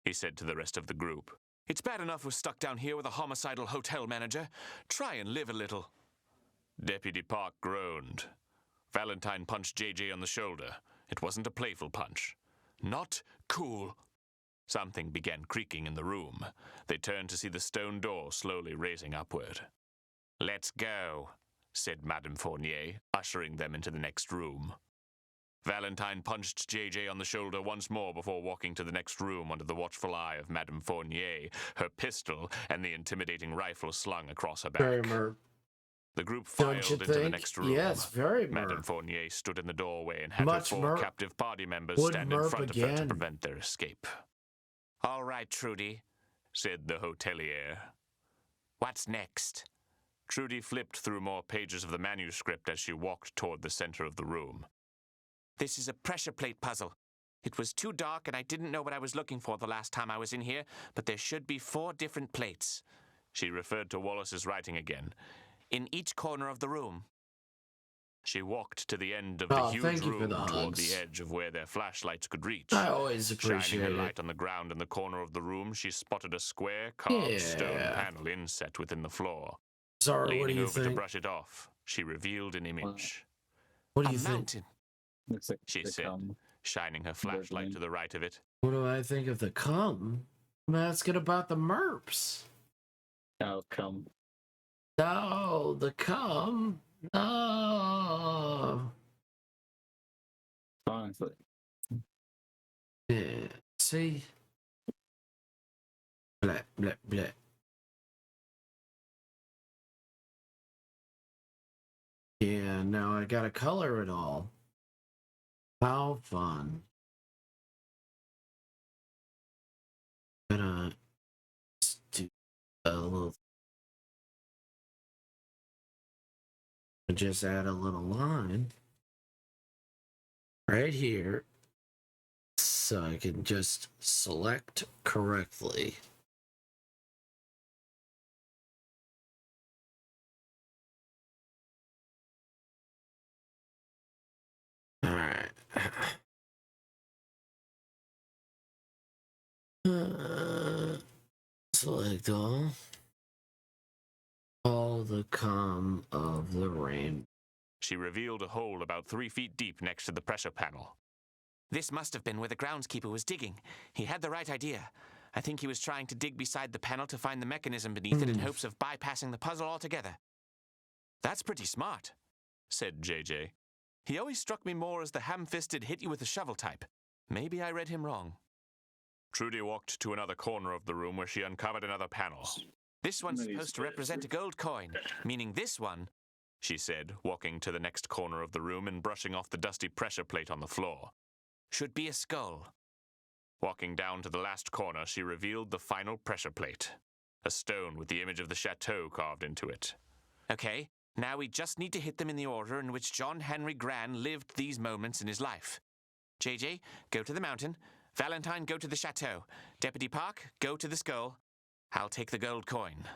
he said to the rest of the group. It's bad enough we're stuck down here with a homicidal hotel manager. Try and live a little. Deputy Park groaned. Valentine punched JJ on the shoulder. It wasn't a playful punch. Not cool. Something began creaking in the room. They turned to see the stone door slowly raising upward. Let's go, said Madame Fournier, ushering them into the next room. Valentine punched JJ on the shoulder once more before walking to the next room under the watchful eye of Madame Fournier, her pistol and the intimidating rifle slung across her back. Very merp. The group filed into the next room. Yes, very merp. Madame Fournier stood in the doorway and had Much her 4 merp. captive party members Would stand in merp front of her to again. prevent their escape. All right, Trudy, said the hotelier. What's next? Trudy flipped through more pages of the manuscript as she walked toward the center of the room. This is a pressure plate puzzle. It was too dark and I didn't know what I was looking for the last time I was in here, but there should be 4 different plates. She referred to Wallace's writing again. In each corner of the room. She walked to the end of the huge room toward the edge of where their flashlights could reach. I always appreciate Shining her it. light on the ground in the corner of the room, she spotted a square carved stone panel inset within the floor. Sorry, what do Leaning you over to think? brush it off, she revealed an image. What do a you think? mountain, she said, shining her flashlight to the right of it. What do I think of the cum? I'm asking about the merps. Oh, cum. No, the cum. No. Honestly. Yeah. See? Blah, blah, blah. Yeah, now I gotta color it all. How fun. Gonna just do a little. Just add a little line right here so I can just select correctly. All right. Select all the cum of the rain. She revealed a hole about 3 feet deep next to the pressure panel. This must have been where the groundskeeper was digging. He had the right idea. I think he was trying to dig beside the panel to find the mechanism beneath it in hopes of bypassing the puzzle altogether. That's pretty smart, said JJ. He always struck me more as the ham-fisted hit you with a shovel type. Maybe I read him wrong. Trudy walked to another corner of the room where she uncovered another panel. This one's supposed to represent a gold coin, meaning this one, she said, walking to the next corner of the room and brushing off the dusty pressure plate on the floor, should be a skull. Walking down to the last corner, she revealed the final pressure plate, a stone with the image of the chateau carved into it. Okay, now we just need to hit them in the order in which John Henry Gran lived these moments in his life. JJ, go to the mountain. Valentine, go to the chateau. Deputy Park, go to the skull. I'll take the gold coin.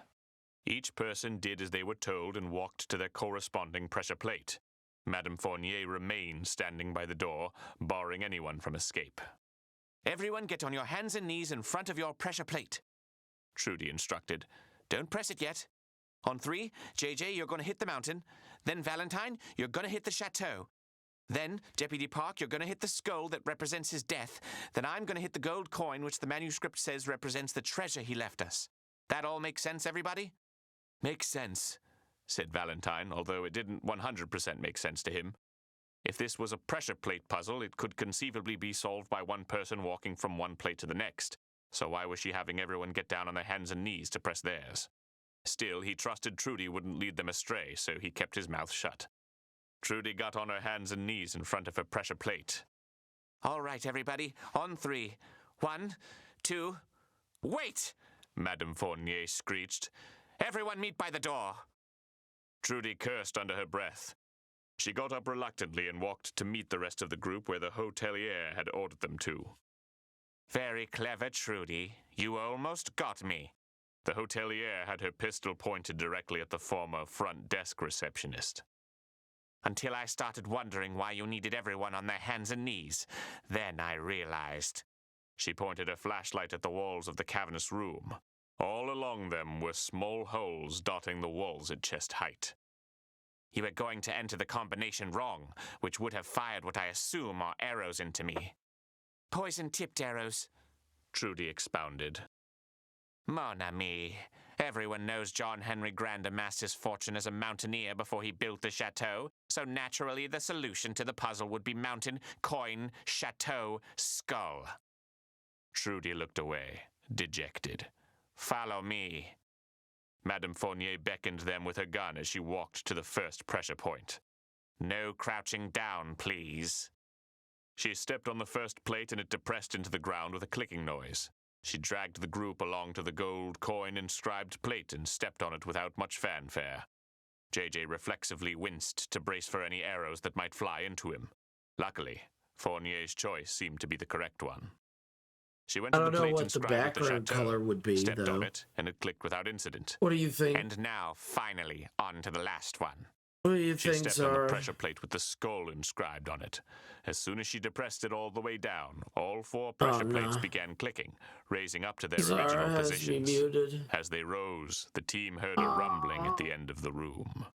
Each person did as they were told and walked to their corresponding pressure plate. Madame Fournier remained standing by the door, barring anyone from escape. Everyone get on your hands and knees in front of your pressure plate, Trudy instructed. Don't press it yet. On 3, JJ, you're going to hit the mountain. Then Valentine, you're going to hit the chateau. Then, Deputy Park, you're going to hit the skull that represents his death. Then I'm going to hit the gold coin, which the manuscript says represents the treasure he left us. That all makes sense, everybody? Makes sense, said Valentine, although it didn't 100% make sense to him. If this was a pressure plate puzzle, it could conceivably be solved by one person walking from one plate to the next. So why was she having everyone get down on their hands and knees to press theirs? Still, he trusted Trudy wouldn't lead them astray, so he kept his mouth shut. Trudy got on her hands and knees in front of her pressure plate. All right, everybody, on 3. 1, 2, wait! Madame Fournier screeched. Everyone meet by the door. Trudy cursed under her breath. She got up reluctantly and walked to meet the rest of the group where the hotelier had ordered them to. Very clever, Trudy. You almost got me. The hotelier had her pistol pointed directly at the former front desk receptionist. Until I started wondering why you needed everyone on their hands and knees. Then I realized. She pointed her flashlight at the walls of the cavernous room. All along them were small holes dotting the walls at chest height. You were going to enter the combination wrong, which would have fired what I assume are arrows into me. Poison-tipped arrows, Trudy expounded. Mon ami, everyone knows John Henry Grant amassed his fortune as a mountaineer before he built the chateau, so naturally the solution to the puzzle would be mountain, coin, chateau, skull. Trudy looked away, dejected. Follow me. Madame Fournier beckoned them with her gun as she walked to the first pressure point. No crouching down, please. She stepped on the first plate and it depressed into the ground with a clicking noise. She dragged the group along to the gold coin-inscribed plate and stepped on it without much fanfare. JJ reflexively winced to brace for any arrows that might fly into him. Luckily, Fournier's choice seemed to be the correct one. She went to the plate inscribed with the chateau, color would be, stepped though. on it, and it clicked without incident. What do you think? And now, finally, on to the last one. What do you She think, stepped on Zara? the pressure plate with the skull inscribed on it. As soon as she depressed it all the way down, all 4 pressure plates began clicking, raising up to their Zara original has me positions. muted. As they rose, the team heard a rumbling at the end of the room.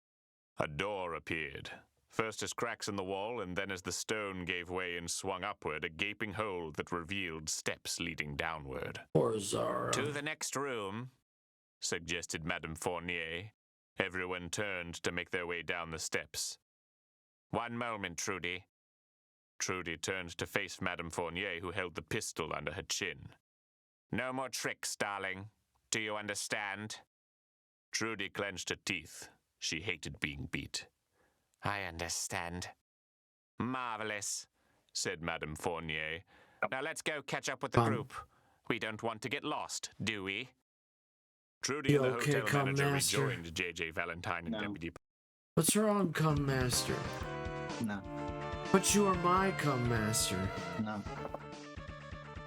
A door appeared, first as cracks in the wall, and then as the stone gave way and swung upward, a gaping hole that revealed steps leading downward. Poor Zara. To the next room, suggested Madame Fournier. Everyone turned to make their way down the steps. One moment, Trudy. Trudy turned to face Madame Fournier, who held the pistol under her chin. No more tricks, darling. Do you understand? Trudy clenched her teeth. She hated being beat. I understand. Marvelous, said Madame Fournier. Now let's go catch up with the group. We don't want to get lost, do we? Trudy and the hotel manager rejoined JJ Valentine and Deputy. What's wrong, Cum Master? No. But you are my Cum Master. No.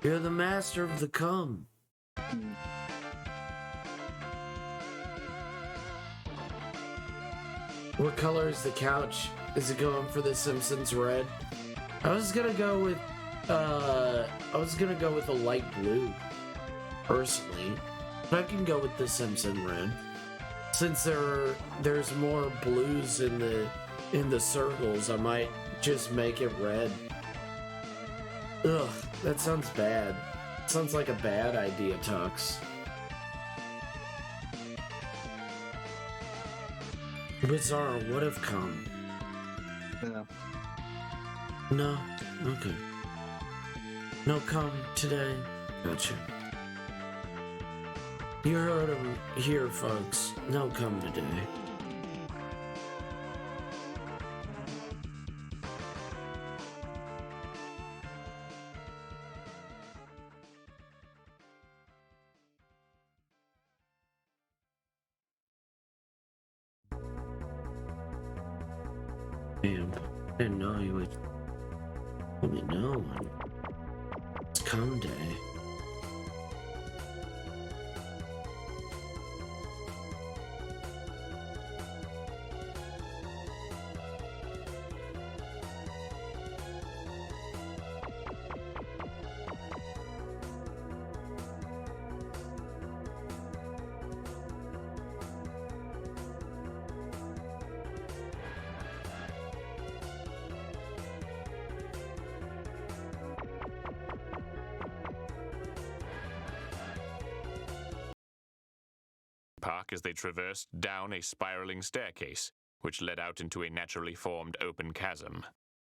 You're the master of the cum. What color is the couch? Is it going for the Simpsons red? I was gonna go with a light blue, personally. But I can go with the Simpson red. Since there's more blues in the circles, I might just make it red. Ugh, that sounds bad. Sounds like a bad idea, Tux. Bizarre, what have come? No. No? Okay. No come today? Gotcha. You heard him here, folks. No come today. Damn, I didn't know you would let me know. It's come day. Park as they traversed down a spiraling staircase, which led out into a naturally formed open chasm.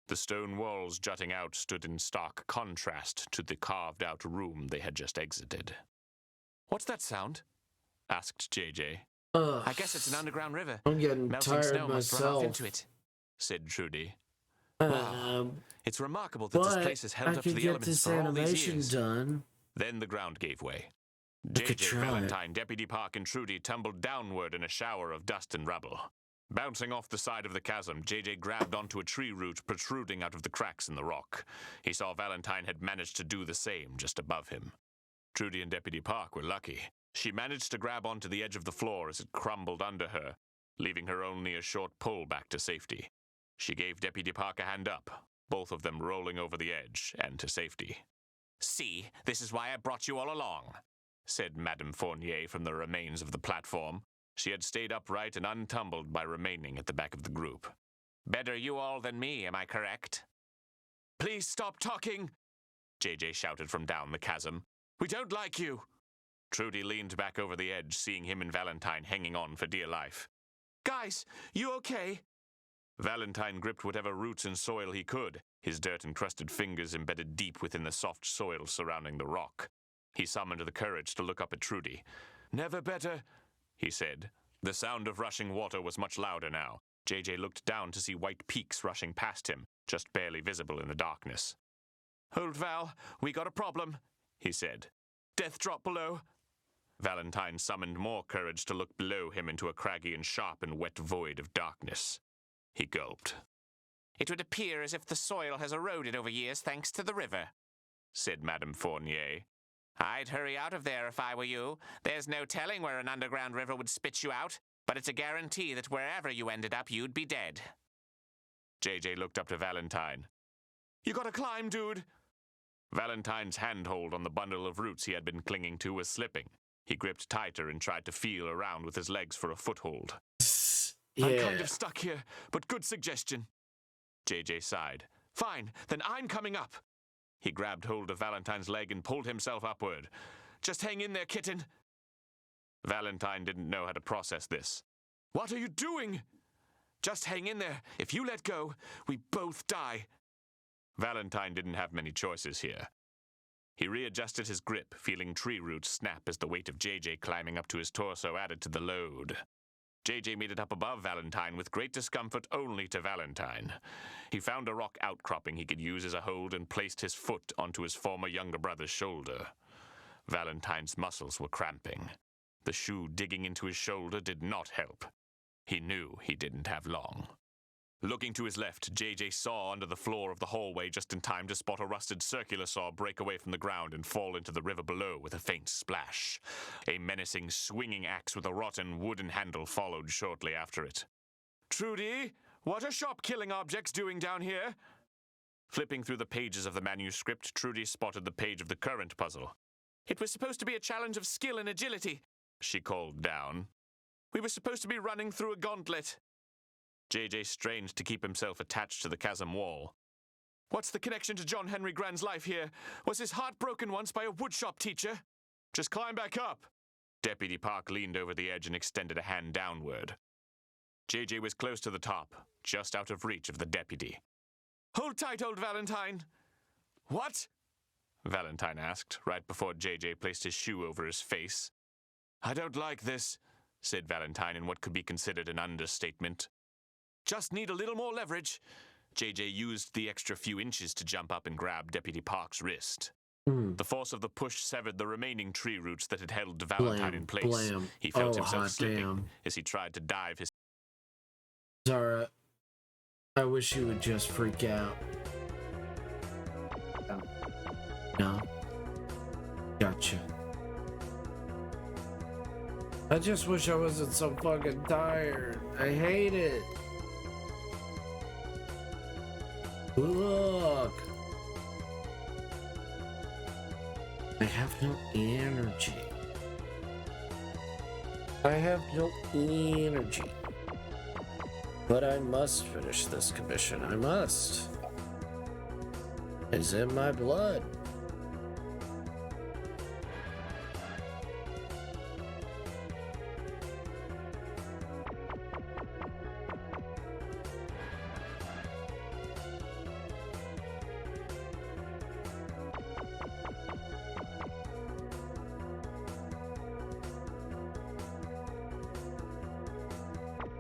The stone walls jutting out stood in stark contrast to the carved-out room they had just exited. "What's that sound?" asked JJ. "I guess it's an underground river. I'm getting Melting tired snow must run off myself. into it," said Trudy. Wow. It's remarkable that this place has held I up to could the get elements this for all these animation years. done. Then the ground gave way. I could JJ, try. Valentine, Deputy Park, and Trudy tumbled downward in a shower of dust and rubble. Bouncing off the side of the chasm, JJ grabbed onto a tree root protruding out of the cracks in the rock. He saw Valentine had managed to do the same just above him. Trudy and Deputy Park were lucky. She managed to grab onto the edge of the floor as it crumbled under her, leaving her only a short pull back to safety. She gave Deputy Park a hand up, both of them rolling over the edge and to safety. "See, this is why I brought you all along," said Madame Fournier from the remains of the platform. She had stayed upright and untumbled by remaining at the back of the group. "Better you all than me, am I correct?" "Please stop talking," JJ shouted from down the chasm. "We don't like you." Trudy leaned back over the edge, seeing him and Valentine hanging on for dear life. "Guys, you okay?" Valentine gripped whatever roots and soil he could, his dirt-encrusted fingers embedded deep within the soft soil surrounding the rock. He summoned the courage to look up at Trudy. "Never better," he said. The sound of rushing water was much louder now. JJ looked down to see white peaks rushing past him, just barely visible in the darkness. "Old Val, we got a problem," he said. "Death drop below." Valentine summoned more courage to look below him into a craggy and sharp and wet void of darkness. He gulped. "It would appear as if the soil has eroded over years thanks to the river," said Madame Fournier. "I'd hurry out of there if I were you. There's no telling where an underground river would spit you out, but it's a guarantee that wherever you ended up, you'd be dead." JJ looked up to Valentine. "You gotta climb, dude." Valentine's handhold on the bundle of roots he had been clinging to was slipping. He gripped tighter and tried to feel around with his legs for a foothold. Yeah. "I'm kind of stuck here, but good suggestion." JJ sighed. "Fine, then I'm coming up." He grabbed hold of Valentine's leg and pulled himself upward. "Just hang in there, kitten." Valentine didn't know how to process this. "What are you doing?" "Just hang in there. If you let go, we both die." Valentine didn't have many choices here. He readjusted his grip, feeling tree roots snap as the weight of JJ climbing up to his torso added to the load. JJ made it up above Valentine with great discomfort only to Valentine. He found a rock outcropping he could use as a hold and placed his foot onto his former younger brother's shoulder. Valentine's muscles were cramping. The shoe digging into his shoulder did not help. He knew he didn't have long. Looking to his left, JJ saw under the floor of the hallway just in time to spot a rusted circular saw break away from the ground and fall into the river below with a faint splash. A menacing, swinging axe with a rotten wooden handle followed shortly after it. "Trudy, what are shop-killing objects doing down here?" Flipping through the pages of the manuscript, Trudy spotted the page of the current puzzle. "It was supposed to be a challenge of skill and agility," she called down. "We were supposed to be running through a gauntlet." JJ strained to keep himself attached to the chasm wall. "What's the connection to John Henry Grand's life here? Was his heart broken once by a woodshop teacher?" "Just climb back up." Deputy Park leaned over the edge and extended a hand downward. JJ was close to the top, just out of reach of the deputy. "Hold tight, old Valentine." "What?" Valentine asked, right before JJ placed his shoe over his face. "I don't like this," said Valentine in what could be considered an understatement. "Just need a little more leverage." JJ used the extra few inches to jump up and grab Deputy Park's wrist. The force of the push severed the remaining tree roots that had held Valentine in place. Blam. He felt Oh, himself hot slipping damn. as he tried to dive his... Zara, I wish you would just freak out. No? Gotcha. I just wish I wasn't so fucking tired. I hate it. Look. I have no energy. I have no energy. But I must finish this commission. I must. It's in my blood.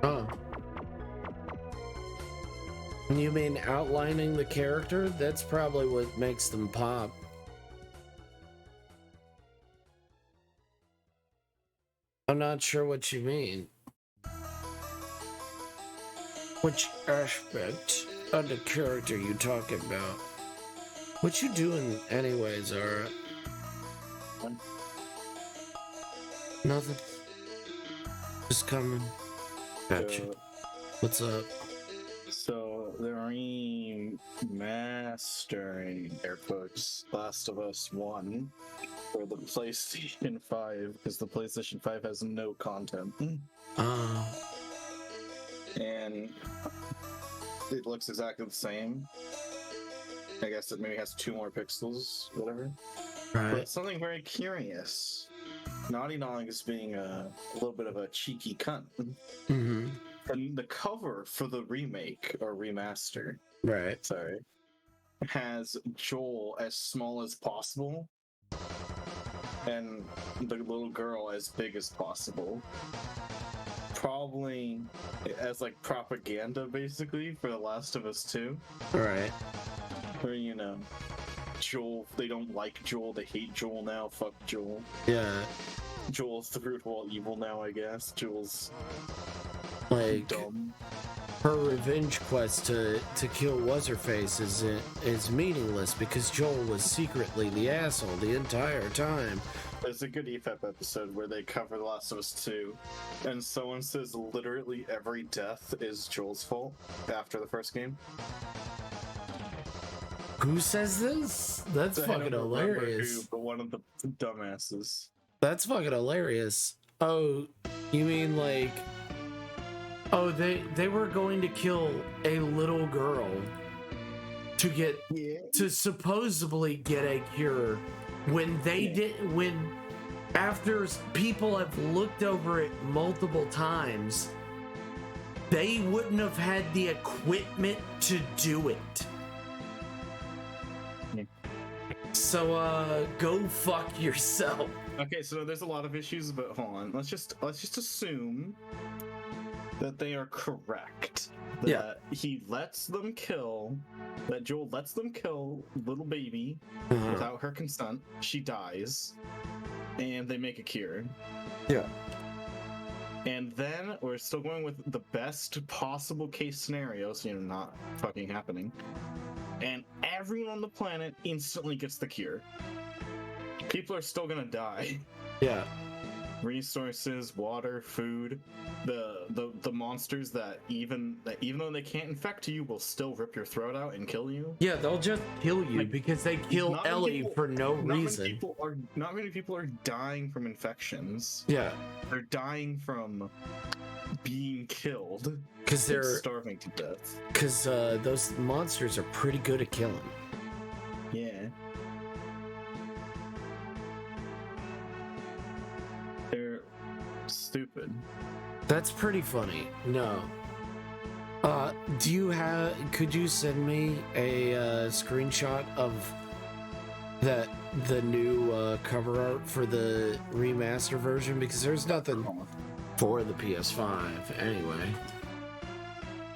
Oh. You mean outlining the character? That's probably what makes them pop. I'm not sure what you mean. Which aspect of the character you talking about? What you doing anyways, Zara? Nothing. Just coming. Gotcha. What's up? So they're remastering air quotes Last of Us 1 for the PlayStation 5 because the PlayStation 5 has no content. And it looks exactly the same. I guess it maybe has 2 more pixels, whatever. Right. But something very curious. Naughty Dog is being a little bit of a cheeky cunt. Mm-hmm. And the cover for the remake or remaster, right? Sorry, has Joel as small as possible, and the little girl as big as possible. Probably as like propaganda, basically, for The Last of Us 2. Right. Where Joel, they don't like Joel, they hate Joel now. Fuck Joel. Yeah. Joel's the root of all evil now, I guess. Joel's like dumb. Her revenge quest to kill What's-Her-Face is meaningless because Joel was secretly the asshole the entire time. There's a good EFAP episode where they cover The Last of Us 2, and someone says literally every death is Joel's fault after the first game. Who says this? That's fucking hilarious. Who, but one of the dumbasses. That's fucking hilarious. Oh, you mean like... Oh, they were going to kill a little girl to supposedly get a cure when after people have looked over it multiple times, they wouldn't have had the equipment to do it. So go fuck yourself. Okay, so there's a lot of issues, but hold on. Let's just assume that they are correct. That he lets them kill, that Joel lets them kill little baby without her consent. She dies, and they make a cure. Yeah. And then we're still going with the best possible case scenario, so not fucking happening. And everyone on the planet instantly gets the cure. People are still gonna die. Yeah. Resources, water, food, the monsters that even though they can't infect you, will still rip your throat out and kill you. Yeah, they'll just kill you because they kill Ellie for no reason. Not many people are dying from infections. Yeah. They're dying from being killed. Because they're starving to death. Because those monsters are pretty good at killing. Yeah. They're stupid. That's pretty funny. No. Could you send me a screenshot of the new cover art for the remaster version? Because there's nothing for the PS5 anyway.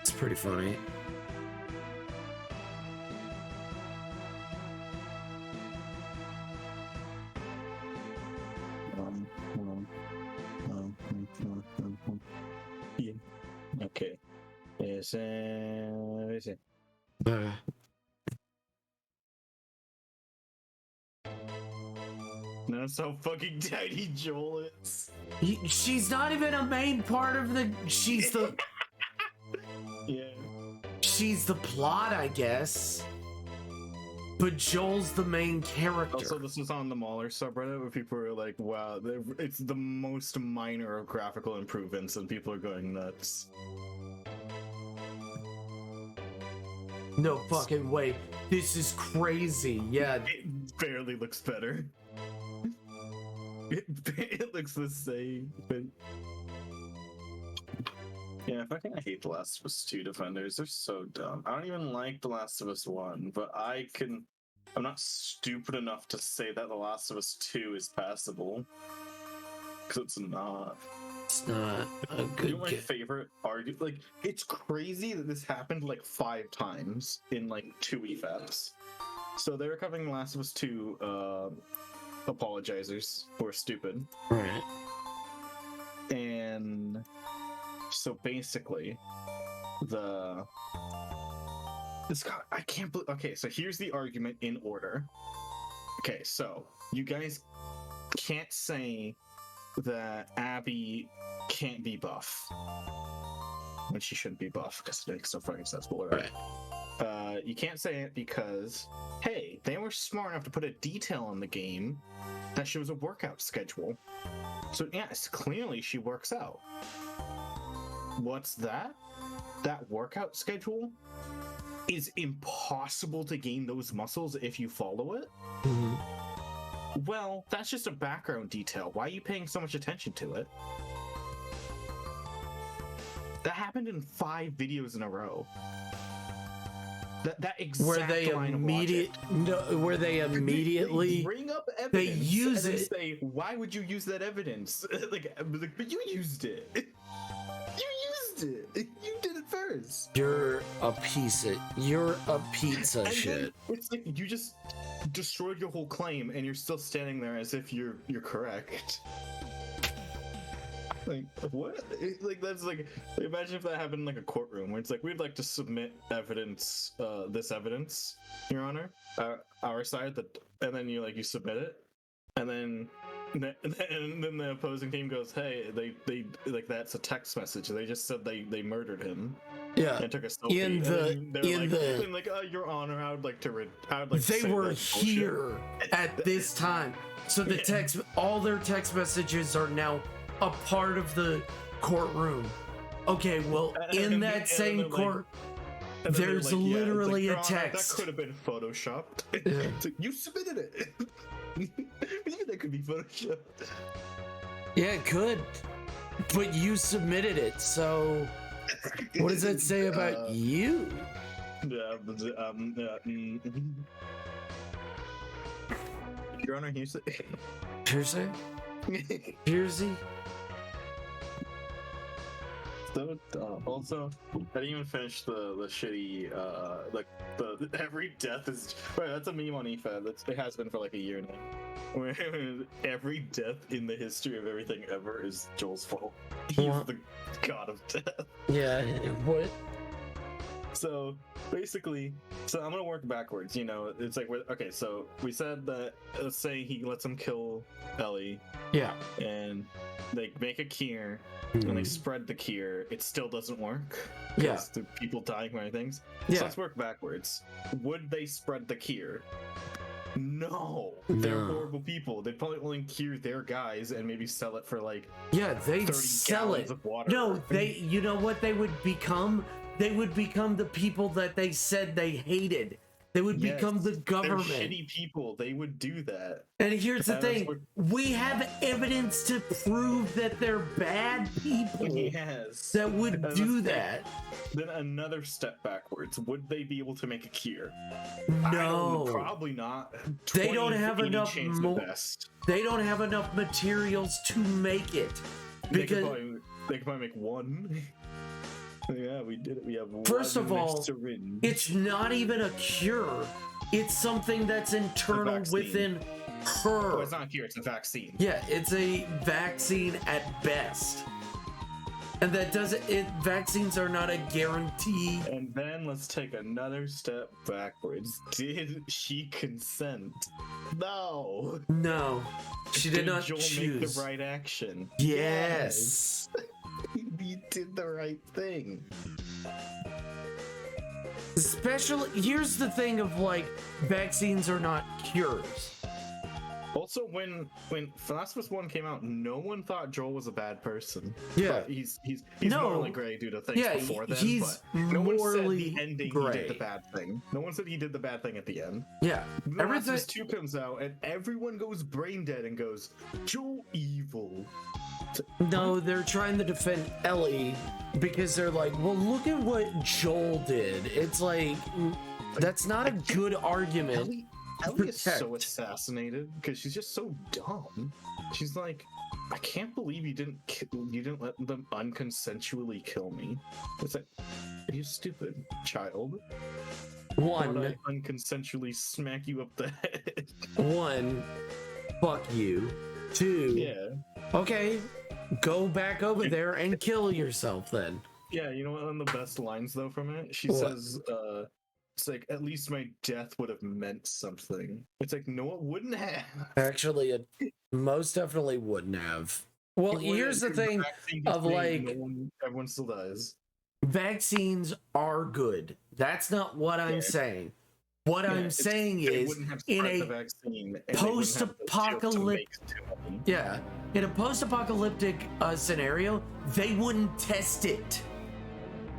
It's pretty funny. Yeah. Okay. Yes. Notice how fucking tiny Joel is. She's not even a main part of the. She's the. Yeah. She's the plot, I guess. But Joel's the main character. Also, this is on the Mauler subreddit where people are like, wow, it's the most minor of graphical improvements, and people are going nuts. No fucking way. This is crazy. Yeah. It barely looks better. It looks the same, but... Yeah, fucking I hate The Last of Us 2 defenders. They're so dumb. I don't even like The Last of Us 1, but I'm not stupid enough to say that The Last of Us 2 is passable. Because it's not. That's not a good. You know my favorite argument? Like, it's crazy that this happened like 5 times in like 2 EFAPs. So they were covering The Last of Us 2 apologizers who are stupid. Right. And so basically, I can't believe. Okay, so here's the argument in order. Okay, so you guys can't say that Abby can't be buff when she shouldn't be buff because it makes no fucking sense. But whatever. Right. You can't say it because, hey, they were smart enough to put a detail in the game that she was a workout schedule. So yes, clearly she works out. What's that? That workout schedule is impossible to gain those muscles if you follow it? Mm-hmm. Well, that's just a background detail. Why are you paying so much attention to it? That happened in 5 videos in a row. That exact where they immediately bring up evidence they use and it. Say, why would you use that evidence? But you used it. You used it. You did it first. You're a piece of shit. It's like you just destroyed your whole claim, and you're still standing there as if you're correct. Like, what? That's like, imagine if that happened in like a courtroom where it's like, we'd like to submit evidence, this evidence, Your Honor, our side, and then you submit it, and then the opposing team goes, hey, they like, that's a text message. They just said they murdered him. Yeah. And took a selfie. Your Honor, I would like to. They were here at this time, so the all their text messages are now a part of the courtroom. Okay, well, in that same court, there's literally a text. That could have been photoshopped. Yeah. You submitted it. Maybe that could be photoshopped. Yeah, it could. But you submitted it, so what does that say about you? Your Honor, here's it. Hearsay? Hearsay? So also, I didn't even finish the shitty the every death is right. That's a meme on EFAD. It has been for like a year now. Where every death in the history of everything ever is Joel's fault. He's the god of death. Yeah. What? So basically, I'm gonna work backwards. It's like, okay. So we said that, let's say he lets him kill Ellie. Yeah. And they make a cure, and they spread the cure. It still doesn't work. Yeah. The people dying from other things. Yeah. So let's work backwards. Would they spread the cure? No. They're horrible people. They'd probably only cure their guys and maybe sell it for like they'd sell it. Of water. No, you know what they would become? They would become the people that they said they hated. They would become the government. They're shitty people. They would do that. And here's the thing. We have evidence to prove that they're bad people. Yes. That would do that. Then another step backwards. Would they be able to make a cure? No. Probably not. They don't have enough They don't have enough materials to make it. Because they could probably make one. Yeah, we did it. We have First of all, it's not even a cure. It's something that's internal within her. Oh, it's not a cure, it's a vaccine. Yeah, it's a vaccine at best. And that doesn't, vaccines are not a guarantee. And then let's take another step backwards. Did she consent? No. No. She did not Joel choose. Make the right action. Yes. He did the right thing. Here's the thing of like, vaccines are not cures. Also, when Last of Us 1 came out, no one thought Joel was a bad person. Yeah, but he's morally gray due to things before then. He's but no one said morally the ending gray. He did the bad thing. No one said he did the bad thing at the end. Yeah, Last of Us 2 comes out and everyone goes brain dead and goes, Joel evil. No, they're trying to defend Ellie because they're like, well, look at what Joel did. It's like, that's not a good argument. Ellie is so assassinated because she's just so dumb. She's like, I can't believe you didn't let them unconsensually kill me. It's like, are you stupid, child? One. Why would I unconsensually smack you up the head? One, fuck you. Two, Yeah. okay, go back over there and kill yourself then. Yeah, you know what? One of the best lines though from it. She What? says, "It's like at least my death would have meant something." It's like no, it wouldn't have. Actually, it most definitely wouldn't have. Well, here's the thing of like, everyone still dies. Vaccines are good. That's not what I'm saying. What I'm saying is, in a post-apocalyptic, in a post-apocalyptic scenario, they wouldn't test it.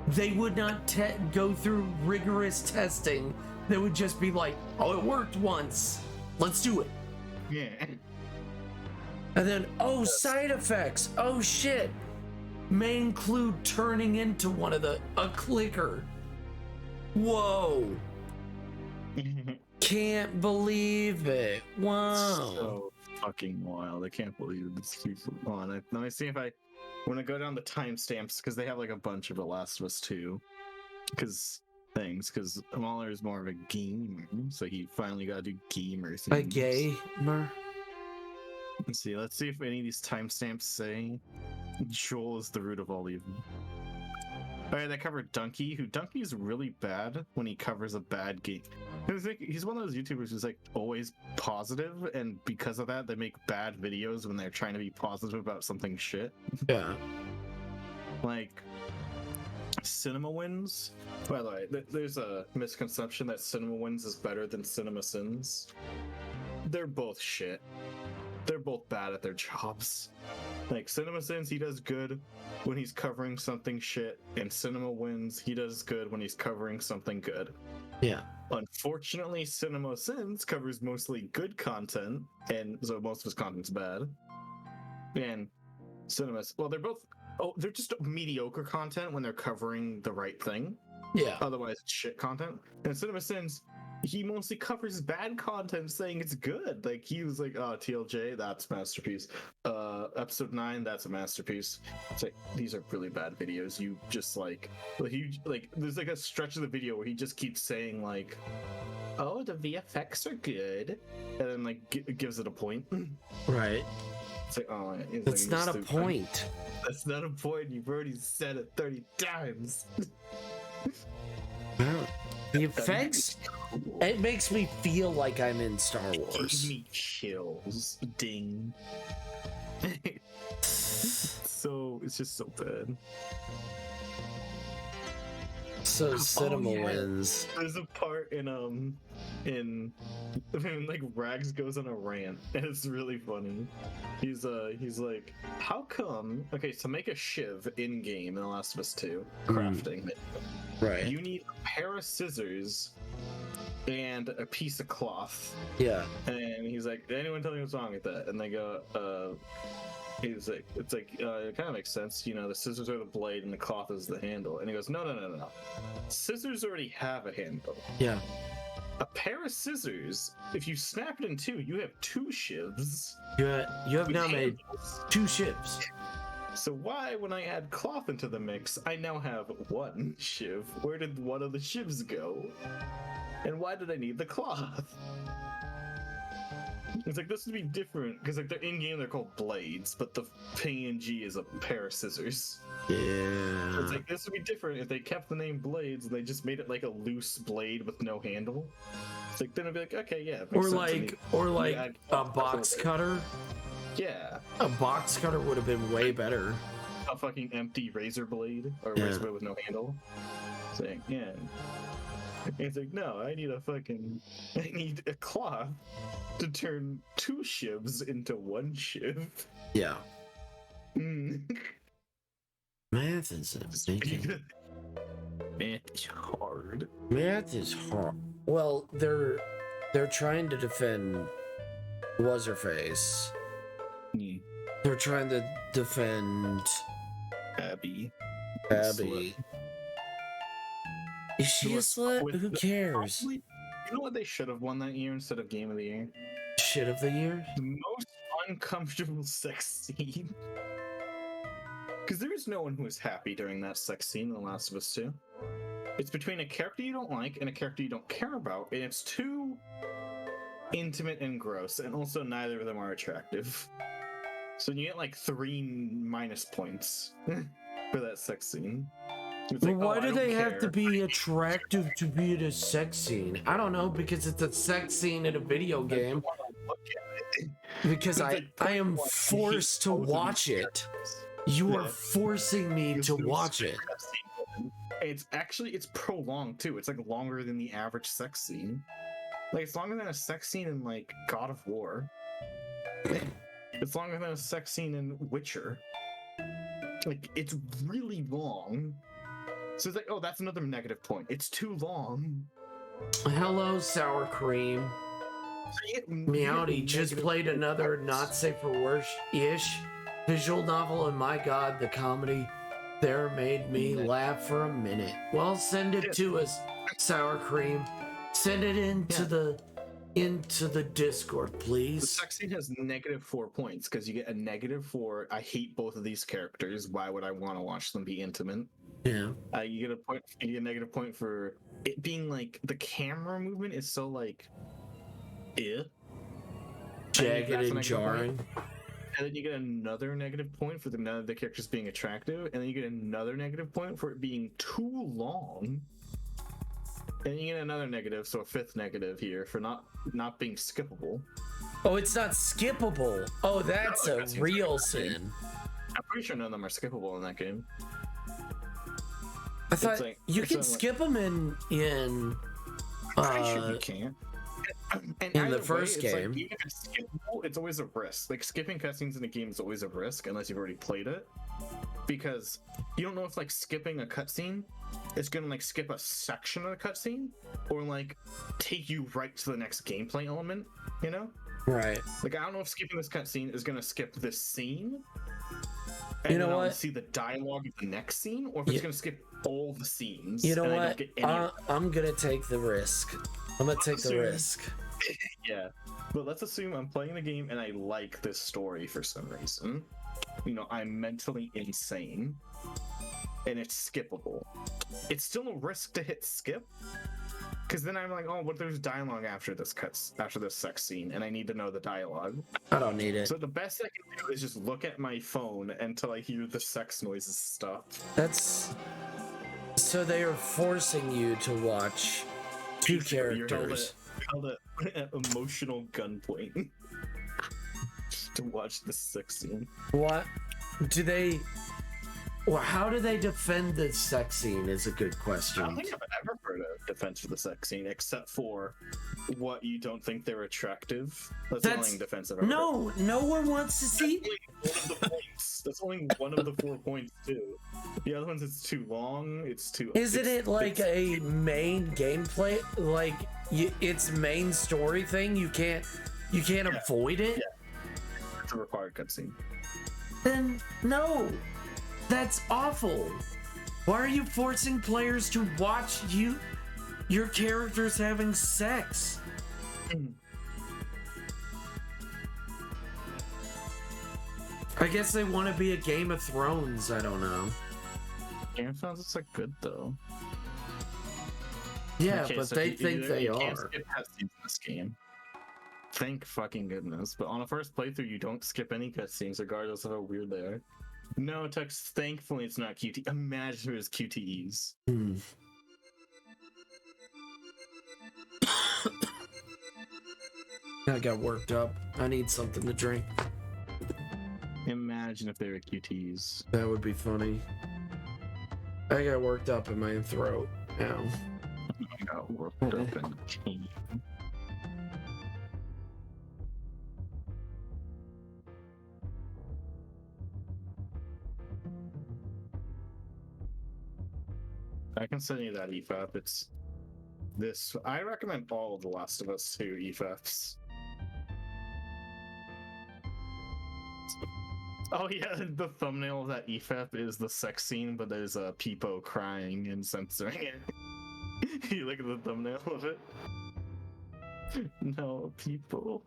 They would not go through rigorous testing. They would just be like, "Oh, it worked once. Let's do it." Yeah. And then, oh, side effects. Oh shit. May include turning into a clicker. Whoa. Can't believe it. Wow. So fucking wild. I can't believe this keeps on. Let me see if I want to go down the timestamps because they have like a bunch of The Last of Us 2. Because Mahler is more of a gamer, so he finally got to do gamer things. A gamer? Let's see if any of these timestamps say Joel is the root of all evil. Alright, they covered Donkey, Donkey's really bad when he covers a bad game. He's one of those YouTubers who's like always positive, and because of that, they make bad videos when they're trying to be positive about something shit. Yeah. Like, Cinema Wins. By the way, there's a misconception that Cinema Wins is better than Cinema Sins. They're both shit. They're both bad at their jobs. Like, Cinema Sins, he does good when he's covering something shit, and Cinema Wins, he does good when he's covering something good. Yeah. Unfortunately, Cinema Sins covers mostly good content, and so most of his content's bad. And they're just mediocre content when they're covering the right thing. Yeah. Otherwise, it's shit content. And Cinema Sins, he mostly covers bad content saying it's good. Like, he was like, oh, TLJ, that's masterpiece. Episode 9, that's a masterpiece. It's like, these are really bad videos. You just there's like a stretch of the video where he just keeps saying like, oh, the VFX are good, and then like gives it a point. Right. It's like, oh, it's like, not a point. That's not a point. You've already said it 30 times. The effects, it makes me feel like I'm in Star Wars. It gives me chills. Ding. So it's just so bad. So Cinema Wins. There's a part in like Rags goes on a rant, and it's really funny. He's like, how come? Okay, so make a shiv in game in The Last of Us 2, crafting it. Right. You need a pair of scissors and a piece of cloth. Yeah. And he's like, did anyone tell me what's wrong with that? And they go, he's like, it kind of makes sense. You know, the scissors are the blade and the cloth is the handle. And he goes, no. Scissors already have a handle. Yeah. A pair of scissors, if you snap it in two, you have two shivs. You have now made two shivs. So why, when I add cloth into the mix, I now have one shiv? Where did one of the shivs go? And why did I need the cloth? It's like, this would be different, because like they're in-game, they're called blades, but the PNG is a pair of scissors. Yeah. So it's like, this would be different if they kept the name blades and they just made it like a loose blade with no handle. It's like, then it'd be like, okay, yeah. Or like a box cutter. Yeah. A box cutter would have been way better. A fucking empty razor blade, or razor blade with no handle. It's like, yeah. It's like, no, I need a cloth to turn two shivs into one shiv. Yeah. Math is amazing. Math is hard. Math is hard. Well, they're trying to defend What's-Her-Face. Yeah. They're trying to defend Abby. Is she a slut? Who cares? You know what they should have won that year instead of Game of the Year? Shit of the year? The most uncomfortable sex scene. Because there is no one who is happy during that sex scene in The Last of Us 2. It's between a character you don't like and a character you don't care about, and it's too intimate and gross, and also neither of them are attractive. So you get like 3 minus points for that sex scene. It's like, why do they have care. to be attractive to be in a sex scene? I don't know, because it's a sex scene in a video game. Because I am forced to watch it. You are forcing me to watch it. It's prolonged too. It's like longer than the average sex scene. Like it's longer than a sex scene in like God of War. It's longer than a sex scene in Witcher. Like it's really long. So it's like, oh, that's another negative point. It's too long. Hello, sour cream. Meowdy just played another not safe for work-ish visual novel, and my god, the comedy there made me laugh for a minute. Well, send it to us, sour cream. Send it into the Discord, please. The sex scene has -4 points because you get a -4. I hate both of these characters. Why would I want to watch them be intimate? Yeah. You get a point. You get a -point for it being like the camera movement is so like, jagged and jarring. And then you get another -point for none of the characters being attractive, and then you get another -point for it being too long. And you get another negative, so a 5th negative here for not being skippable. Oh, it's not skippable. Oh, that's a real sin. I'm pretty sure none of them are skippable in that game. I thought you can skip them in pretty sure you can't. And in the first game. Like, even if it's skippable, it's always a risk. Like skipping cutscenes in a game is always a risk unless you've already played it, because you don't know if like skipping a cutscene is gonna like skip a section of the cutscene or like take you right to the next gameplay element. You know? Right. Like I don't know if skipping this cutscene is gonna skip this scene. And you know what? See the dialogue of the next scene, or if it's gonna skip all the scenes. You know what? I'm gonna take the risk. I'm gonna take the risk. Yeah, but let's assume I'm playing the game and I like this story for some reason. You know, I'm mentally insane, and it's skippable. It's still a risk to hit skip, because then I'm like, oh, but there's dialogue after this sex scene, and I need to know the dialogue. I don't need it. So the best I can do is just look at my phone until I hear the sex noises stop. That's so they are forcing you to watch two characters. Held at emotional gunpoint to watch the sex scene. What do they? Well, how do they defend the sex scene? Is a good question. I don't think I've ever heard a defense for the sex scene, except for what you don't think they're attractive. That's the only defense I've ever heard. No one wants to see. That's only one of the 4 points too. The other ones, it's too long. It's too. Isn't it like a main gameplay, like its main story thing? You can't avoid it. Yeah. It's a required cutscene. Then no. That's awful. Why are you forcing players to watch your characters having sex? I guess they want to be a Game of Thrones. I don't know. Game of Thrones is like good though. Yeah, but they think they you are. Can't skip cutscenes in this game. Thank fucking goodness. But on a first playthrough, you don't skip any cutscenes, regardless of how weird they are. No, Tux, thankfully it's not QT. Imagine if it was QTEs. I got worked up. I need something to drink. Imagine if they were QTEs. That would be funny. I got worked up in my throat now. I got worked up in the I can send you that EFAP. It's this. I recommend all of The Last of Us 2 EFAPs. Oh yeah, the thumbnail of that EFAP is the sex scene, but there's a Peepo crying and censoring it. You look at the thumbnail of it. No, Peepo.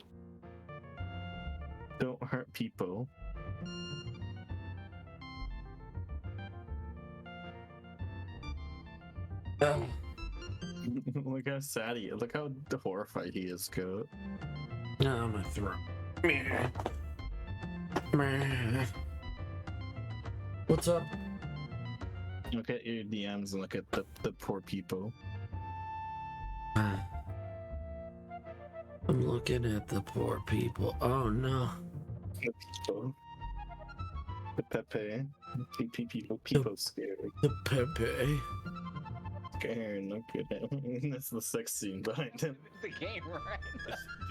Don't hurt people. Oh. Look how sad he is. Look how horrified he is, Goat. No, my throat. What's up? Look at your DMs and look at the poor people. I'm looking at the poor people. Oh no. The people. The Pepe. People scared. The Pepe. Scared, look at him. That's the sex scene behind him. The game, right?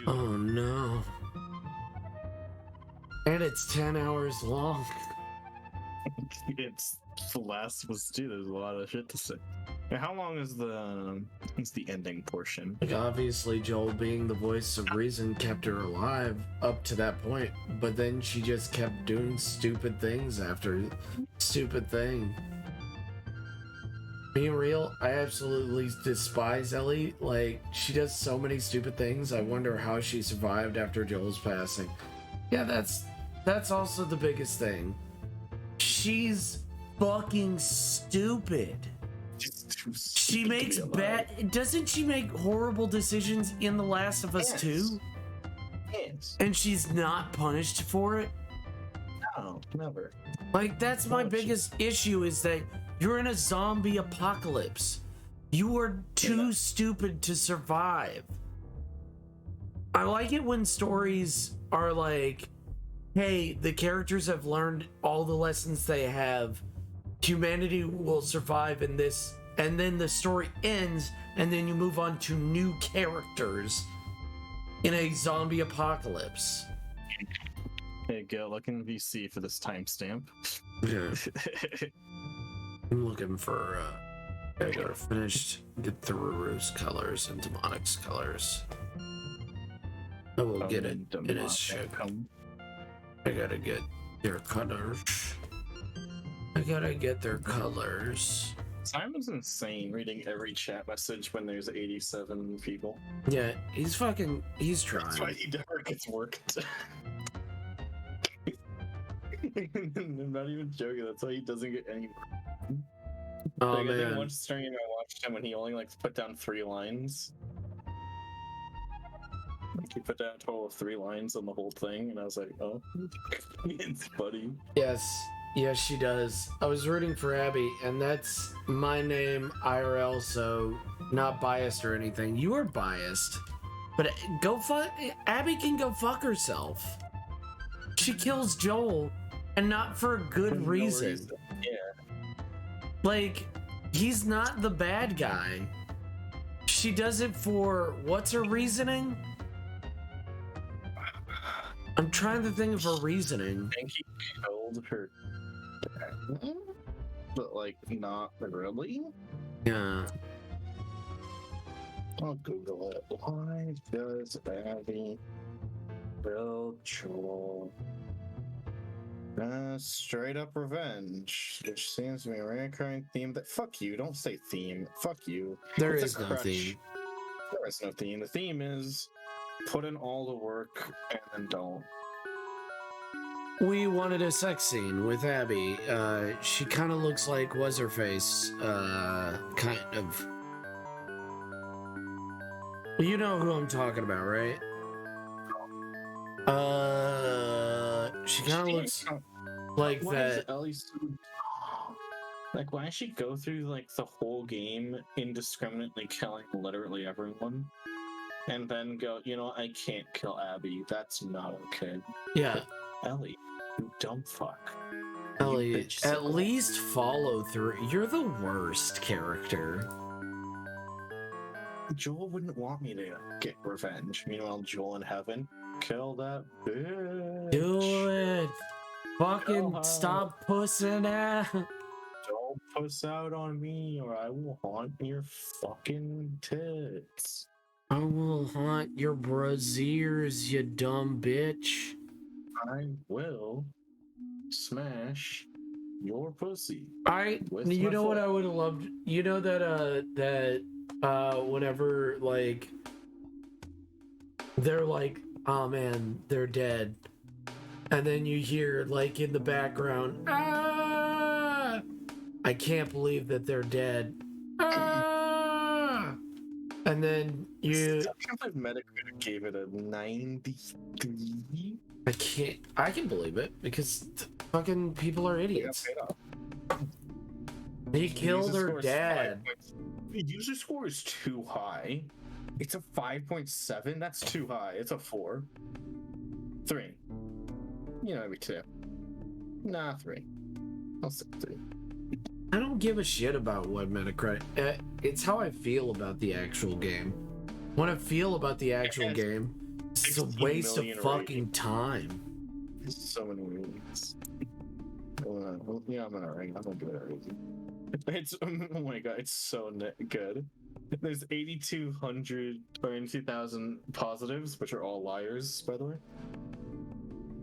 Oh no. And it's 10 hours long. It's the last was too. There's a lot of shit to say. Now, how long is the ending portion? Like obviously Joel being the voice of reason kept her alive up to that point, but then she just kept doing stupid things after stupid thing. Being real, I absolutely despise Ellie. Like, she does so many stupid things. I wonder how she survived after Joel's passing. Yeah, that's also the biggest thing. She's fucking stupid. She makes bad. Doesn't she make horrible decisions in The Last of Us 2? Yes. And she's not punished for it? No, never. Like, that's my biggest issue is that you're in a zombie apocalypse. You are too stupid to survive. I like it when stories are like, hey, the characters have learned all the lessons they have. Humanity will survive in this, and then the story ends, and then you move on to new characters in a zombie apocalypse. Hey, go look in VC for this timestamp. Yeah. I'm looking for, I gotta finish, get through Ruru's colors and Demonic's colors. I will get it in his shape. I gotta get their colors. I gotta get their colors. Simon's insane reading every chat message when there's 87 people. Yeah, he's trying. That's why he never gets worked. I'm not even joking, that's why he doesn't get any work. Oh, like, man. I think one stream I watched him when he only put down 3 lines. Like, he put down a total of 3 lines on the whole thing, and I was like, oh, it's funny. Yes, she does. I was rooting for Abby, and that's my name IRL, so not biased or anything. You are biased, but Abby can go fuck herself. She kills Joel, and not for a good reason. Yeah. Like, he's not the bad guy. She does it for, what's her reasoning? I'm trying to think of her reasoning. I think he killed her dad, but like not really. Yeah. I'll Google it. Why does Abby kill Joel? Straight up revenge, which seems to be a recurring theme. That fuck you! Don't say theme. Fuck you. There It's is a no crutch. theme. There is no theme. The theme is put in all the work and then don't. We wanted a sex scene with Abby. She kind of looks like what's-her-face. Kind of. You know who I'm talking about, right? She kind of looks like Why that. is Ellie so... Like, why does she go through like the whole game indiscriminately killing literally everyone, and then go, you know, I can't kill Abby. That's not okay. Yeah. Ellie, you dumb fuck. Ellie, at least follow through. You're the worst character. Joel wouldn't want me to get revenge. Meanwhile, Joel in heaven, kill that bitch. Do it. Fucking her. stop pussing out. Don't puss out on me, or I will haunt your fucking tits. I will haunt your braziers, you dumb bitch. I will smash your pussy. You know what I would have loved? You know that whenever like they're like, oh man, they're dead. And then you hear, like, in the background, ah! I can't believe that they're dead. Ah! And then you... I can't believe Metacritic gave it a 93. I can believe it, because fucking people are idiots. They killed her dad. The user score is too high. It's a 5.7. That's too high. It's a 4. 3. You know, maybe 2. Nah, 3. I'll say 3. I don't give a shit about what Metacritic. It's how I feel about the actual game. When I feel about the actual game, it's a waste of fucking time. There's so many ratings. Yeah, I'm gonna rank. I'm gonna do it already. It's oh my god, it's so good. There's 8,200 or 82,000 positives, which are all liars, by the way,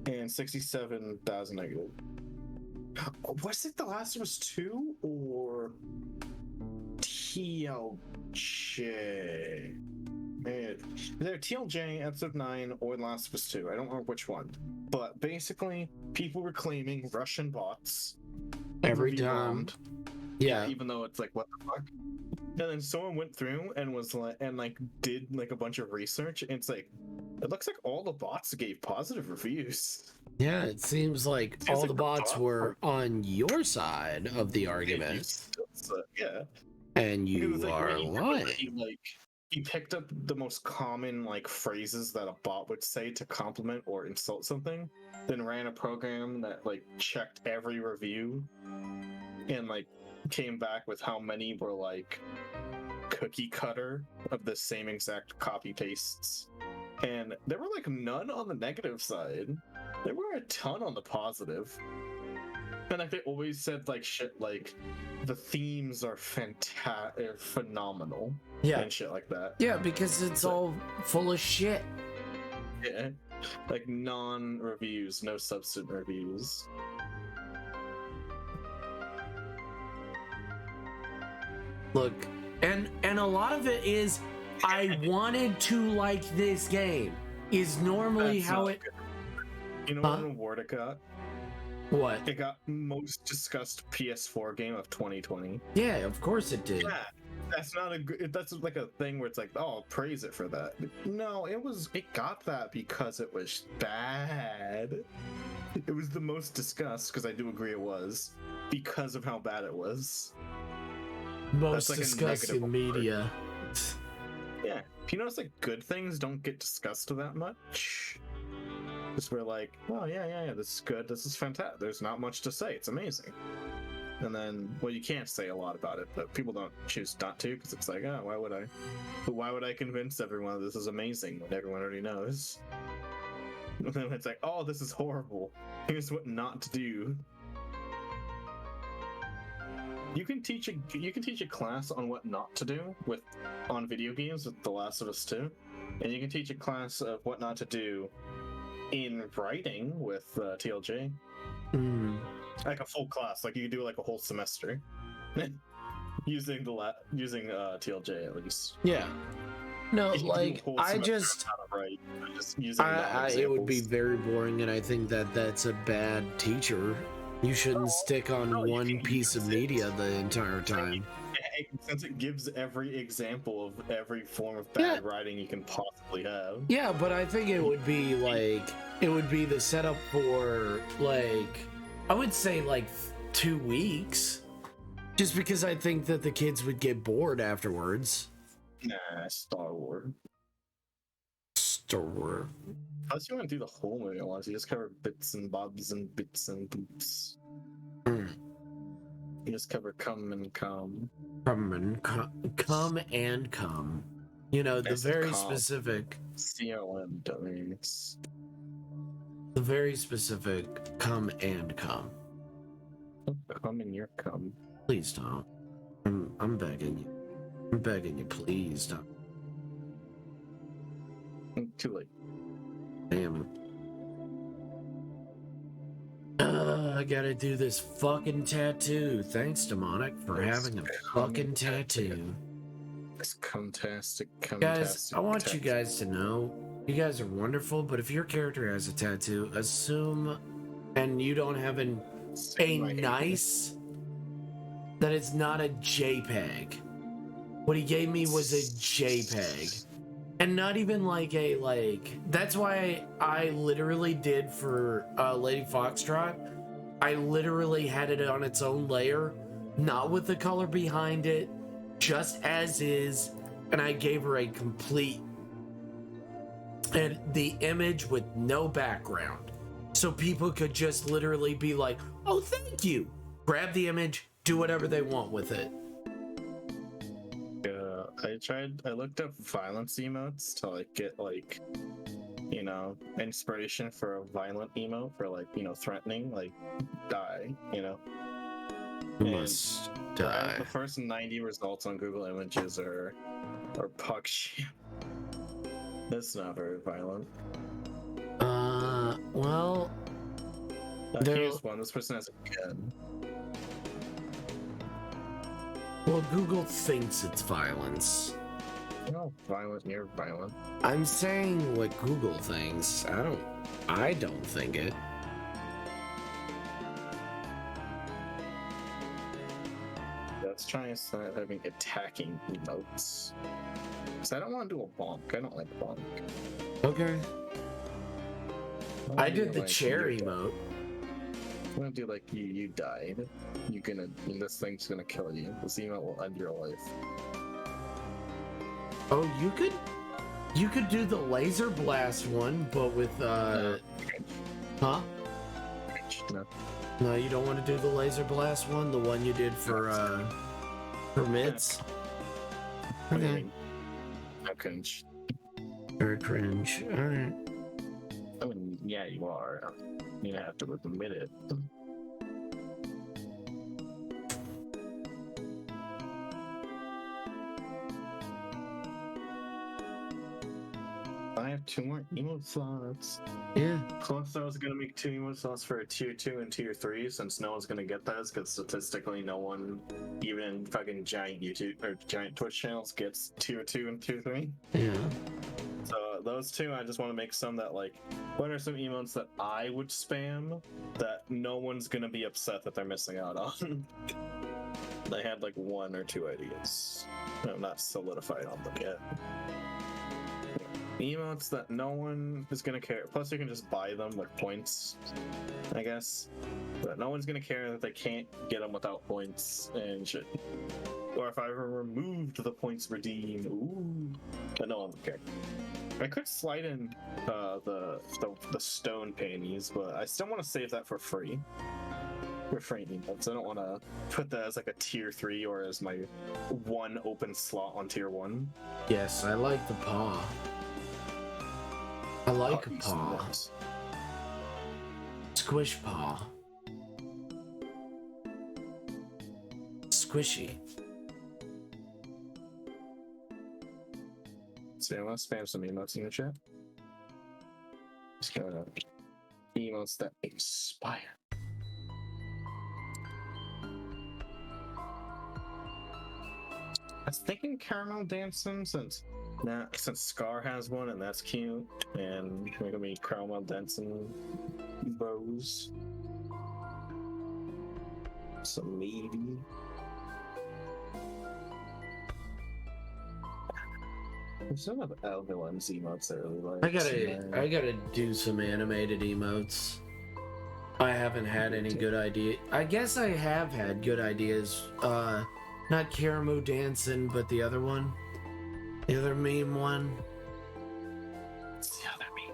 and 67,000 negative. Was it The Last of Us 2 or TLJ? Man, either TLJ episode 9 or The Last of Us 2. I don't remember which one. But basically, people were claiming Russian bots every time. Yeah, even though it's like, what the fuck? And then someone went through and was like, did like a bunch of research, and it's like, it looks like all the bots gave positive reviews. Yeah, it seems like all the bots were on your side of the argument. Yeah. And you are lying. He picked up the most common like phrases that a bot would say to compliment or insult something, then ran a program that like checked every review and like came back with how many were like cookie cutter of the same exact copy pastes. And there were like none on the negative side. There were a ton on the positive. And like they always said like shit like the themes are phenomenal. Yeah. And shit like that. Yeah, because it's all full of shit. Yeah. Like non-reviews, no substance reviews. Look, and a lot of it is I wanted to like this game. Is normally That's how it good. You know what award it got? What? It got most discussed PS4 game of 2020. Yeah, of course it did. Yeah, that's not a good. That's like a thing where it's like, oh, praise it for that. No, it got that because it was bad. It was the most discussed because I do agree it was because of how bad it was. Most discussed in media. Yeah, if you notice, like good things don't get discussed that much. Just we're like, oh yeah, this is good, this is fantastic. There's not much to say. It's amazing. And then, well, you can't say a lot about it, but people don't choose not to because it's like, oh, why would I? But why would I convince everyone this is amazing when everyone already knows? And then it's like, oh, this is horrible. Here's what not to do. You can teach a class on what not to do on video games with The Last of Us 2, and you can teach a class of what not to do in writing with TLJ. Like a full class, like you could do like a whole semester using TLJ at least. Yeah. No, like I just it would be very boring, and I think that that's a bad teacher. You shouldn't stick on one piece of media the entire time. Since it gives every example of every form of bad writing you can possibly have. Yeah, but I think it would be like, it would be the setup for like, I would say like 2 weeks. Just because I think that the kids would get bored afterwards. Nah, Star Wars. Unless you want to do the whole movie at once, you just cover bits and bobs and bits and boops. You just cover come and come. Come and come. You know, the very specific. COM dummies. The very specific come and come. Come in your cum. Please don't. I'm begging you. I'm begging you, please don't. Too late. Damn it. I gotta do this fucking tattoo. Thanks, Demonic, for having a fucking tattoo. It's fantastic. Guys, I want you guys to know You guys are wonderful, but if your character has a tattoo, assume, and you don't have a nice, that it's not a JPEG. What he gave me was a JPEG. And not even like that's why I literally did for Lady Foxtrot. I literally had it on its own layer, not with the color behind it, just as is, and I gave her a complete, and the image with no background. So people could just literally be like, oh, thank you. Grab the image, do whatever they want with it. I looked up violence emotes to like get like, you know, inspiration for a violent emote for like, you know, threatening, like die, you know. Must die. The first 90 results on Google Images are puck shit. That's not very violent. Well, here's one. This person has a gun. Well, Google thinks it's violence. No, violent. You're violent. I'm saying what Google thinks. I don't think it. Let's try and start having attacking emotes. Because I don't want to do a bonk. I don't like bonk. Okay. I did the chair emote. I'm gonna do like you died. This thing's gonna kill you. This emote will end your life. Oh, you could do the laser blast one, but with huh? No, you don't want to do the laser blast one, the one you did for mitts. Okay. I cringe. Very cringe. All right. I mean, yeah, you are. You have to admit it. I have 2 more emote slots. Yeah. Plus, I was gonna make 2 emote slots for a tier 2 and tier 3, since no one's gonna get those, because statistically, no one, even fucking giant YouTube or giant Twitch channels, gets tier 2 and tier 3. Yeah. So those 2, I just want to make some that like, what are some emotes that I would spam that no one's gonna be upset that they're missing out on? I had like 1 or 2 ideas. I'm not solidified on them yet. Emotes that no one is gonna care. Plus, you can just buy them like points, I guess. But no one's gonna care that they can't get them without points and shit. Or if I ever removed the points redeem, ooh, but no one would care. I could slide in the stone panties, but I still want to save that for free. For free emotes. I don't want to put that as like a tier 3 or as my 1 open slot on tier 1. Yes, I like the paw. I like a paw. Squish paw. Squishy. So I want to spam some emotes in the chat. Just gonna emotes that inspire. I was thinking caramel dancing since Scar has one and that's cute, and we're gonna be caramel dancing bows. So maybe. There's some of L-Villain's emotes that I really like. I gotta do some animated emotes. I haven't had any good idea. I guess I have had good ideas. Not Karamu dancing, but the other one. The other meme one. What's the other meme?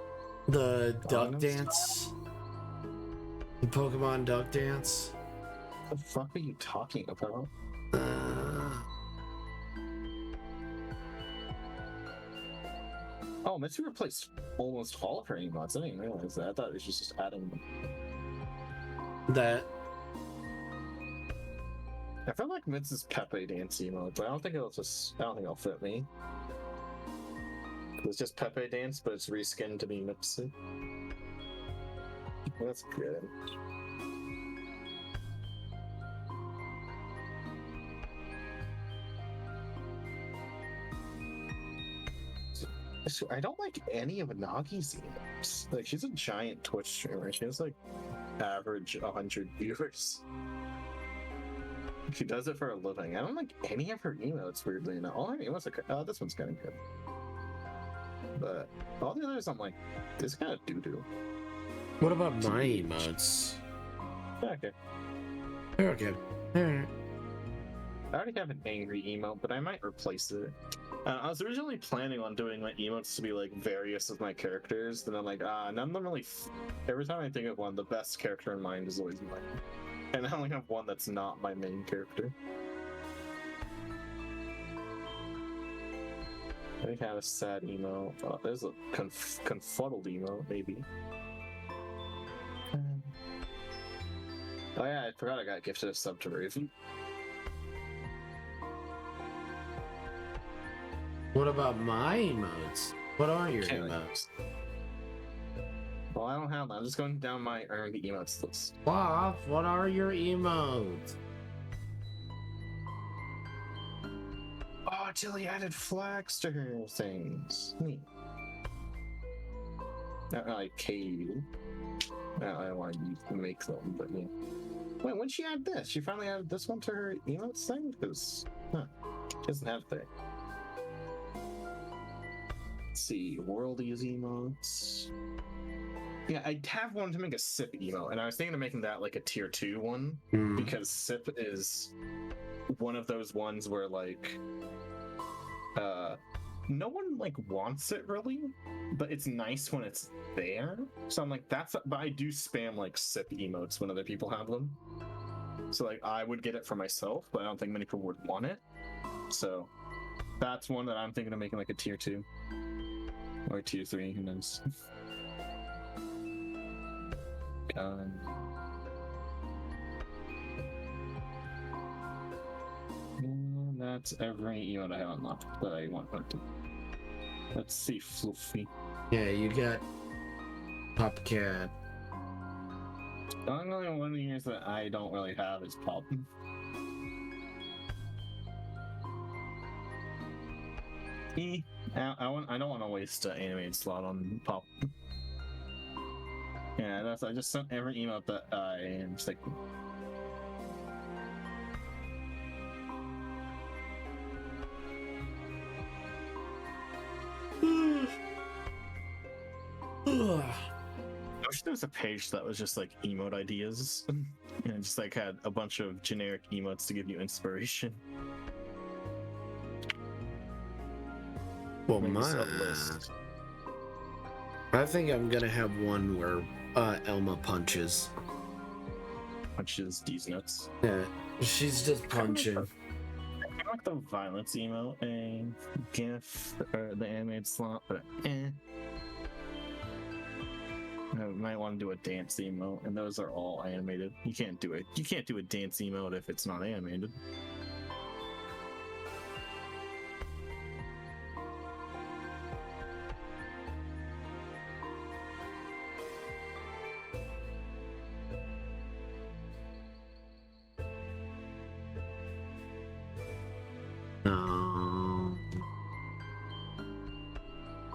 The duck dance. The Pokemon duck dance. What the fuck are you talking about? Oh, Mitsu replaced almost all of her emotes. I didn't realize that. I thought it was just adding them. That. I feel like Mitsu's Pepe dance emote, but I don't think it'll fit me. It's just Pepe dance, but it's reskinned to be Mitsu. That's good. I don't like any of Nagi's emails. Like, she's a giant Twitch streamer. She has like average 100 viewers. She does it for a living. I don't like any of her emotes, weirdly enough. All her emotes are this one's kind of good. But all the others, I'm like, this kind of doo-doo. What about my emotes? Okay. Okay. Alright. I already have an angry emote, but I might replace it. I was originally planning on doing my emotes to be like various of my characters, then I'm like, none of them really. Every time I think of one, the best character in mind is always mine. And I only have one that's not my main character. I think I have a sad emo. Oh, there's a confuddled emo, maybe. Oh yeah, I forgot I got gifted a sub to Raven. What about my emotes? What are your emotes? Well, I don't have them. I'm just going down my earned emotes list. Sloth, what are your emotes? Oh, Tilly added flags to her things. Neat. Not like KU. I don't want to make them, but yeah. Wait, when did she add this? She finally added this one to her emotes thing? Because, she doesn't have that. Let's see, worldies emotes. Yeah, I have one to make a SIP emo, and I was thinking of making that like a tier 2 one, because SIP is one of those ones where like no one like wants it really, but it's nice when it's there. So I'm like, but I do spam like SIP emotes when other people have them. So like I would get it for myself, but I don't think many people would want it. So that's one that I'm thinking of making like a tier 2 or tier 3, who knows. That's every emote I have unlocked that I want to. Let's see, Fluffy. Yeah, you got Popcat. The only one of the years that I don't really have is Pop. I don't want to waste an animated slot on Pop. Yeah, I just sent every emote that I am just like. I wish there was a page that was just like emote ideas, and just like had a bunch of generic emotes to give you inspiration. Well, I think I'm gonna have one where Elma punches. Punches these nuts. Yeah, she's just punching. I like the violence emo and GIF or the animated slot, but I might want to do a dance emote, and those are all animated. You can't do it. You can't do a dance emote if it's not animated. No,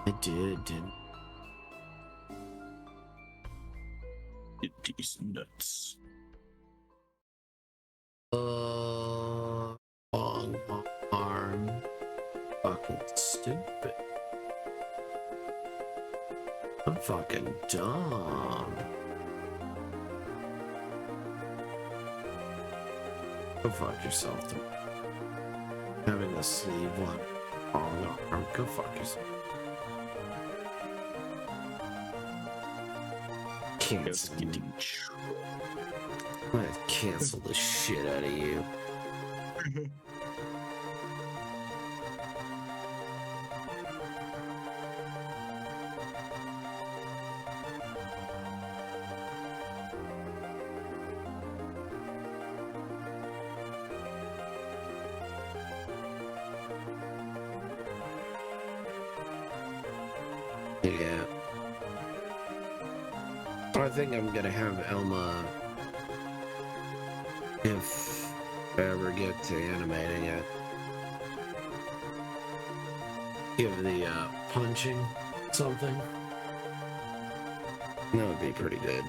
I didn't. These nuts. Long arm. Fucking stupid. I'm fucking dumb. Go fuck yourself. Having a sleeve one. Long arm. Go fuck yourself. Cancel. I'm gonna cancel the shit out of you. Yeah. I think I'm gonna have Elma, if I ever get to animating it. Give the punching something. That would be pretty good.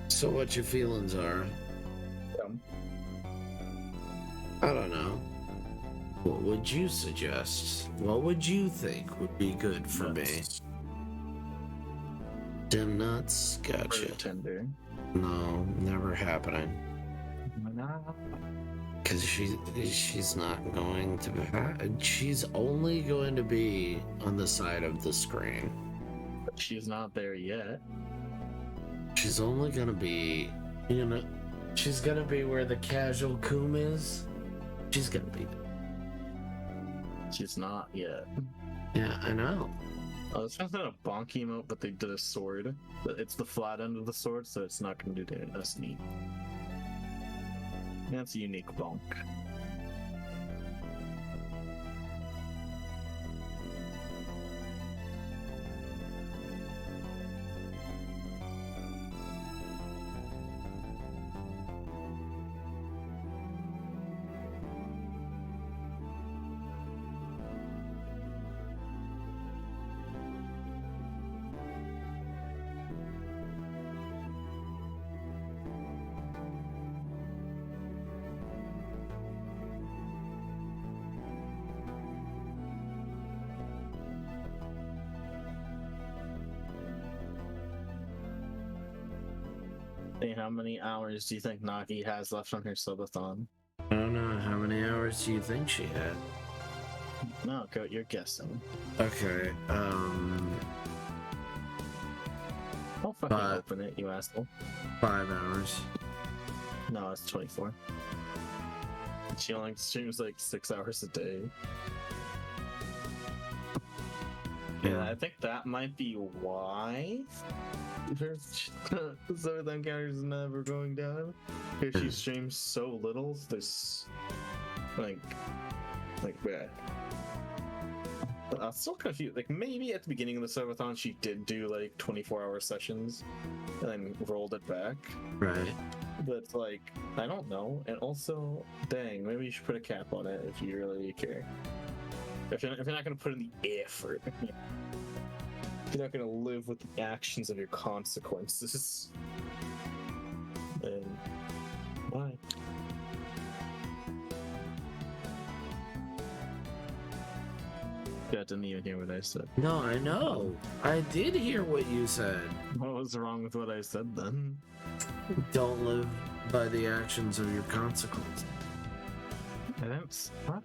So what your feelings are? I don't know. What would you suggest? What would you think would be good for me? Dim nuts? Gotcha. Tender. No, never happening. Because she's not going to be... She's only going to be on the side of the screen. But she's not there yet. She's only going to be... You know, she's going to be where the casual coom is. She's going to be there. She's not yet. Yeah, I know. Oh, it's just not a bonk emote, but they did a sword. But it's the flat end of the sword, so it's not going to do that. That's neat. That's a unique bonk. Hey, how many hours do you think Nagi has left on her subathon? I don't know. How many hours do you think she had? No, go. You're guessing. Okay. Don't fucking open it, you asshole. 5 hours. No, it's 24. She only streams like 6 hours a day. Yeah, I think that might be why the subathon counter is never going down. Because she streams so little, this like bad. I'm still confused. Like, maybe at the beginning of the subathon she did do like 24-hour sessions and then rolled it back. Right. But like, I don't know. And also, dang, maybe you should put a cap on it if you really care. If you're not gonna put in the effort, you're not gonna live with the actions of your consequences. And why? Yeah, I didn't even hear what I said. No, I know. I did hear what you said. What was wrong with what I said then? Don't live by the actions of your consequences. I didn't. What?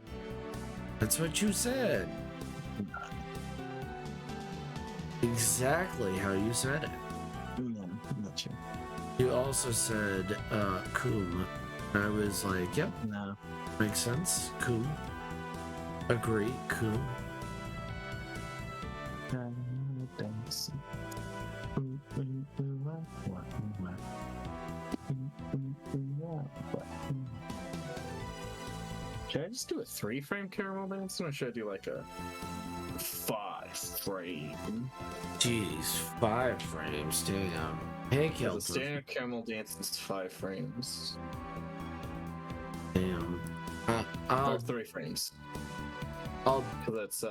That's what you said. Exactly how you said it. No, not you. You also said, coom. And I was like, yep. No. Makes sense. Coom. Agree. Coom. Should I just do a 3-frame caramel dance, or should I do like a 5-frame? Jeez, 5 frames, damn. Hey, Kelton. The standard caramel dance is 5 frames. Damn. Or 3 frames. Because that's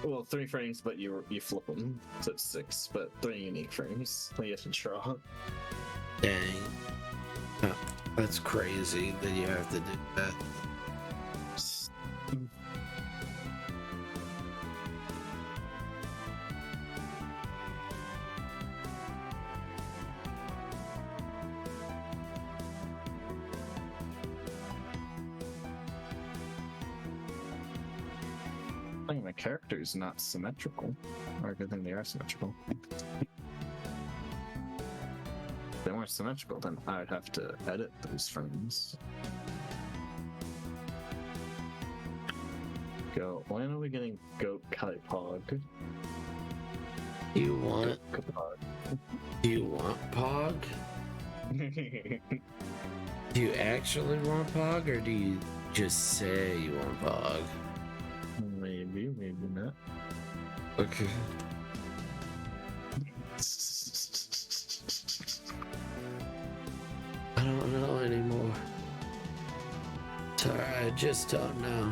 well, 3 frames, but you flip them, so it's 6, but 3 unique frames. So you have to draw. Dang. That's crazy that you have to do that. I think my character's not symmetrical. Or a good thing they are symmetrical. If they weren't symmetrical, then I'd have to edit those frames. Go. When are we getting Goat Kai Pog? Do you want Pog? Do you actually want Pog, or do you just say you want Pog? Maybe, maybe not. Okay. I don't know anymore. Sorry, I just don't know.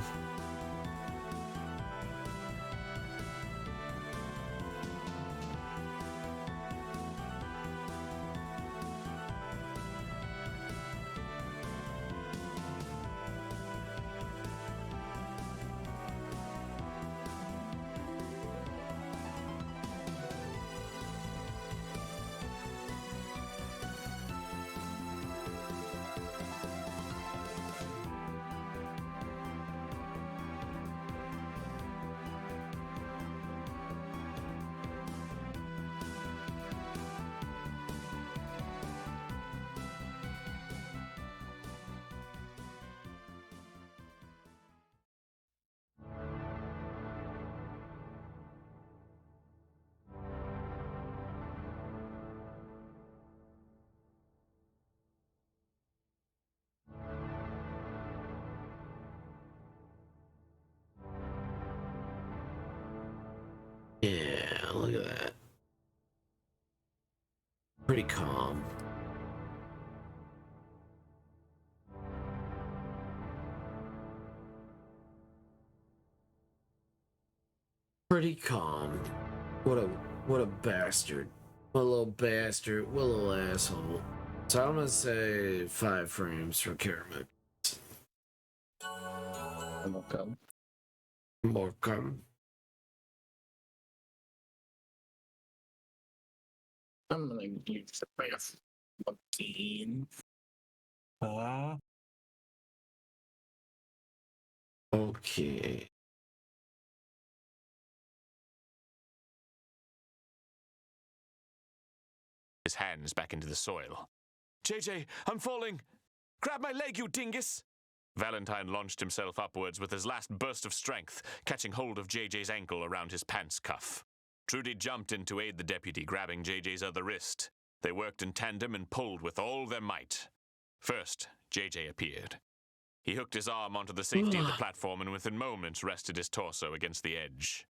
Yeah, look at that. Pretty calm. Pretty calm. What a bastard. What a little bastard. What a little asshole. So I'm gonna say 5 frames for Karamuk. More come. More come. I'm gonna use the best 14. Okay. His hands back into the soil. JJ, I'm falling! Grab my leg, you dingus! Valentine launched himself upwards with his last burst of strength, catching hold of JJ's ankle around his pants cuff. Trudy jumped in to aid the deputy, grabbing JJ's other wrist. They worked in tandem and pulled with all their might. First, JJ appeared. He hooked his arm onto the safety of the platform and within moments rested his torso against the edge.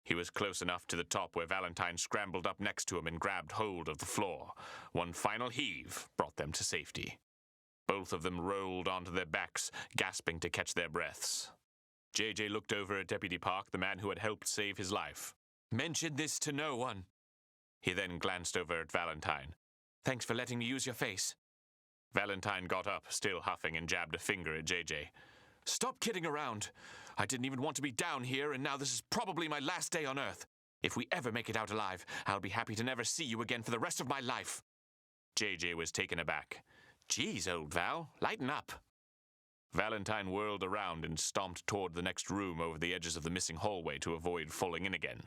He was close enough to the top where Valentine scrambled up next to him and grabbed hold of the floor. One final heave brought them to safety. Both of them rolled onto their backs, gasping to catch their breaths. JJ looked over at Deputy Park, the man who had helped save his life. Mention this to no one. He then glanced over at Valentine. Thanks for letting me use your face. Valentine got up, still huffing, and jabbed a finger at JJ. Stop kidding around. I didn't even want to be down here, and now this is probably my last day on Earth. If we ever make it out alive, I'll be happy to never see you again for the rest of my life. JJ was taken aback. Geez, old Val, lighten up. Valentine whirled around and stomped toward the next room over the edges of the missing hallway to avoid falling in again.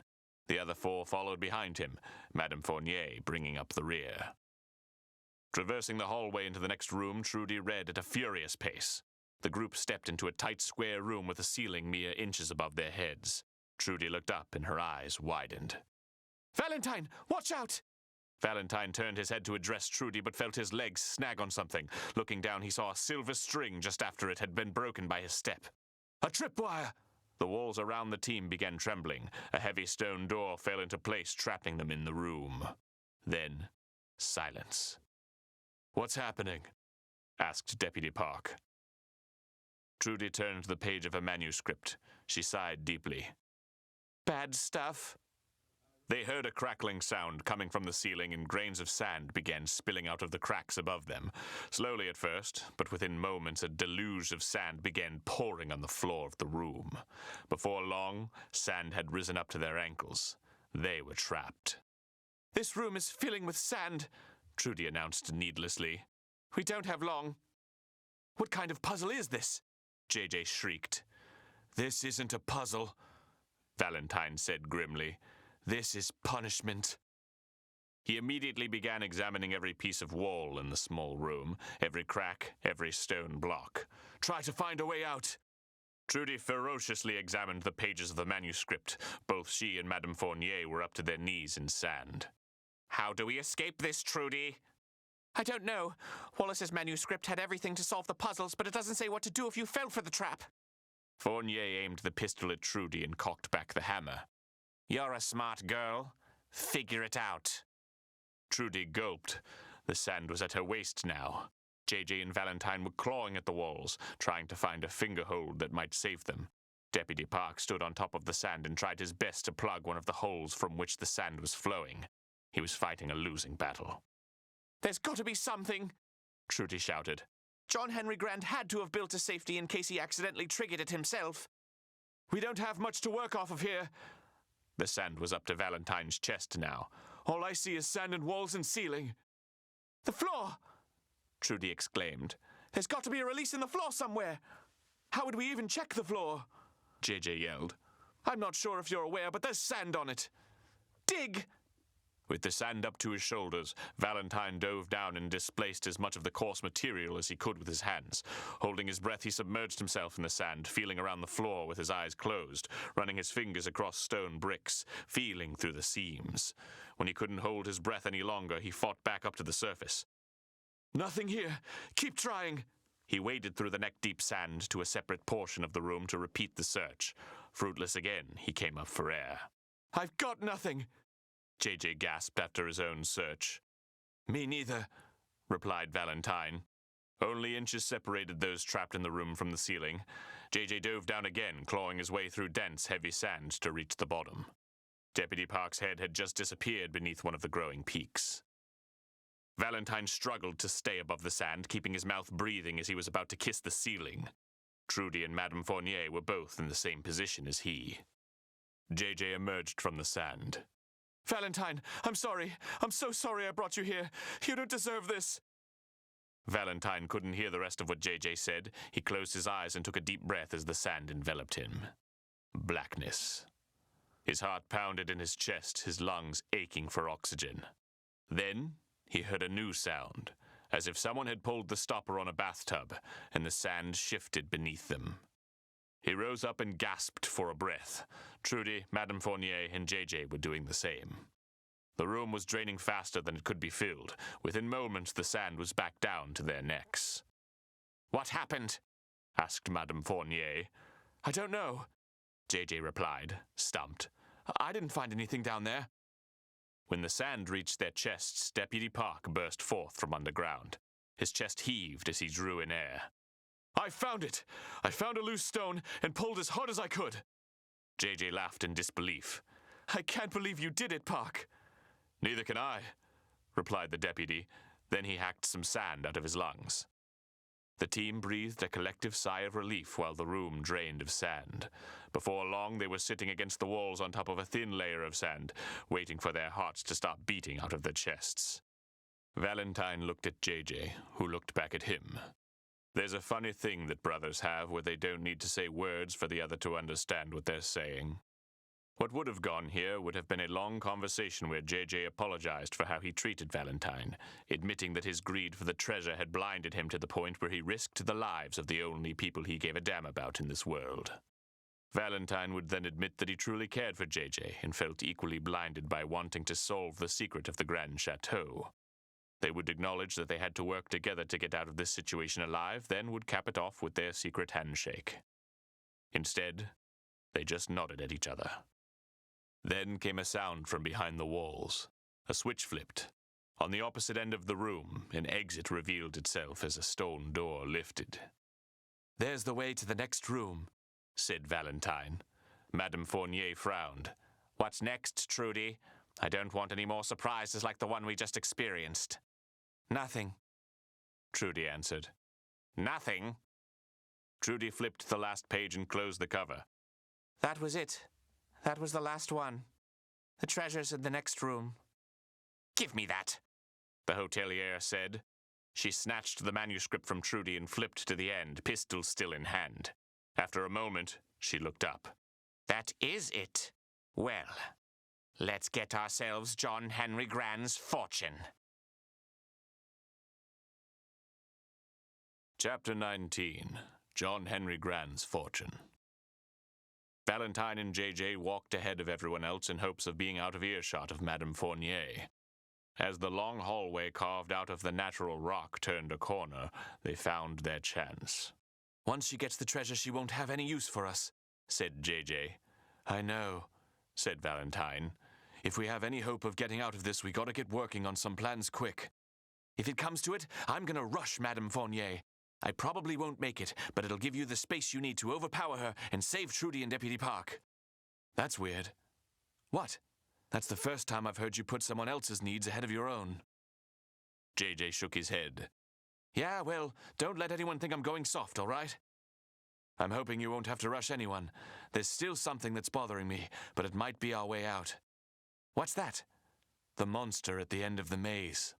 The other 4 followed behind him, Madame Fournier bringing up the rear. Traversing the hallway into the next room, Trudy read at a furious pace. The group stepped into a tight square room with a ceiling mere inches above their heads. Trudy looked up and her eyes widened. Valentine, watch out! Valentine turned his head to address Trudy but felt his legs snag on something. Looking down, he saw a silver string just after it had been broken by his step. A tripwire! The walls around the team began trembling. A heavy stone door fell into place, trapping them in the room. Then, silence. What's happening? Asked Deputy Park. Trudy turned to the page of a manuscript. She sighed deeply. Bad stuff? They heard a crackling sound coming from the ceiling, and grains of sand began spilling out of the cracks above them. Slowly at first, but within moments a deluge of sand began pouring on the floor of the room. Before long, sand had risen up to their ankles. They were trapped. This room is filling with sand, Trudy announced needlessly. We don't have long. What kind of puzzle is this? JJ shrieked. This isn't a puzzle. Valentine said grimly. This is punishment. He immediately began examining every piece of wall in the small room, every crack, every stone block. Try to find a way out. Trudy ferociously examined the pages of the manuscript. Both she and Madame Fournier were up to their knees in sand. How do we escape this, Trudy? I don't know. Wallace's manuscript had everything to solve the puzzles, but it doesn't say what to do if you fell for the trap. Fournier aimed the pistol at Trudy and cocked back the hammer. You're a smart girl. Figure it out. Trudy gulped. The sand was at her waist now. JJ and Valentine were clawing at the walls, trying to find a finger hold that might save them. Deputy Park stood on top of the sand and tried his best to plug one of the holes from which the sand was flowing. He was fighting a losing battle. There's got to be something, Trudy shouted. John Henry Grant had to have built a safety in case he accidentally triggered it himself. We don't have much to work off of here. The sand was up to Valentine's chest now. All I see is sand and walls and ceiling. The floor! Trudy exclaimed. There's got to be a release in the floor somewhere. How would we even check the floor? JJ yelled. I'm not sure if you're aware, but there's sand on it. Dig! With the sand up to his shoulders, Valentine dove down and displaced as much of the coarse material as he could with his hands. Holding his breath, he submerged himself in the sand, feeling around the floor with his eyes closed, running his fingers across stone bricks, feeling through the seams. When he couldn't hold his breath any longer, he fought back up to the surface. Nothing here. Keep trying. He waded through the neck-deep sand to a separate portion of the room to repeat the search. Fruitless again, he came up for air. I've got nothing. JJ gasped after his own search. Me neither, replied Valentine. Only inches separated those trapped in the room from the ceiling. JJ dove down again, clawing his way through dense, heavy sand to reach the bottom. Deputy Park's head had just disappeared beneath one of the growing peaks. Valentine struggled to stay above the sand, keeping his mouth breathing as he was about to kiss the ceiling. Trudy and Madame Fournier were both in the same position as he. JJ emerged from the sand. Valentine, I'm sorry. I'm so sorry I brought you here. You don't deserve this. Valentine couldn't hear the rest of what JJ said. He closed his eyes and took a deep breath as the sand enveloped him. Blackness. His heart pounded in his chest, his lungs aching for oxygen. Then he heard a new sound, as if someone had pulled the stopper on a bathtub, and the sand shifted beneath them. He rose up and gasped for a breath. Trudy, Madame Fournier, and JJ were doing the same. The room was draining faster than it could be filled. Within moments, the sand was back down to their necks. What happened? Asked Madame Fournier. I don't know, JJ replied, stumped. I didn't find anything down there. When the sand reached their chests, Deputy Park burst forth from underground. His chest heaved as he drew in air. I found it! I found a loose stone and pulled as hard as I could. JJ laughed in disbelief. I can't believe you did it, Park. Neither can I, replied the deputy. Then he hacked some sand out of his lungs. The team breathed a collective sigh of relief while the room drained of sand. Before long, they were sitting against the walls on top of a thin layer of sand, waiting for their hearts to stop beating out of their chests. Valentine looked at JJ, who looked back at him. There's a funny thing that brothers have where they don't need to say words for the other to understand what they're saying. What would have gone here would have been a long conversation where JJ apologized for how he treated Valentine, admitting that his greed for the treasure had blinded him to the point where he risked the lives of the only people he gave a damn about in this world. Valentine would then admit that he truly cared for JJ and felt equally blinded by wanting to solve the secret of the Grand Chateau. They would acknowledge that they had to work together to get out of this situation alive, then would cap it off with their secret handshake. Instead, they just nodded at each other. Then came a sound from behind the walls. A switch flipped. On the opposite end of the room, an exit revealed itself as a stone door lifted. There's the way to the next room, said Valentine. Madame Fournier frowned. What's next, Trudy? I don't want any more surprises like the one we just experienced. Nothing, Trudy answered. Nothing? Trudy flipped the last page and closed the cover. That was it. That was the last one. The treasure's in the next room. Give me that, the hotelier said. She snatched the manuscript from Trudy and flipped to the end, pistol still in hand. After a moment, she looked up. That is it. Well, let's get ourselves John Henry Grand's fortune. Chapter 19. John Henry Grand's Fortune. Valentine and JJ walked ahead of everyone else in hopes of being out of earshot of Madame Fournier. As the long hallway carved out of the natural rock turned a corner, they found their chance. Once she gets the treasure, she won't have any use for us, said JJ. I know, said Valentine. If we have any hope of getting out of this, we gotta get working on some plans quick. If it comes to it, I'm gonna rush Madame Fournier. I probably won't make it, but it'll give you the space you need to overpower her and save Trudy and Deputy Park. That's weird. What? That's the first time I've heard you put someone else's needs ahead of your own. JJ shook his head. Yeah, well, don't let anyone think I'm going soft, all right? I'm hoping you won't have to rush anyone. There's still something that's bothering me, but it might be our way out. What's that? The monster at the end of the maze.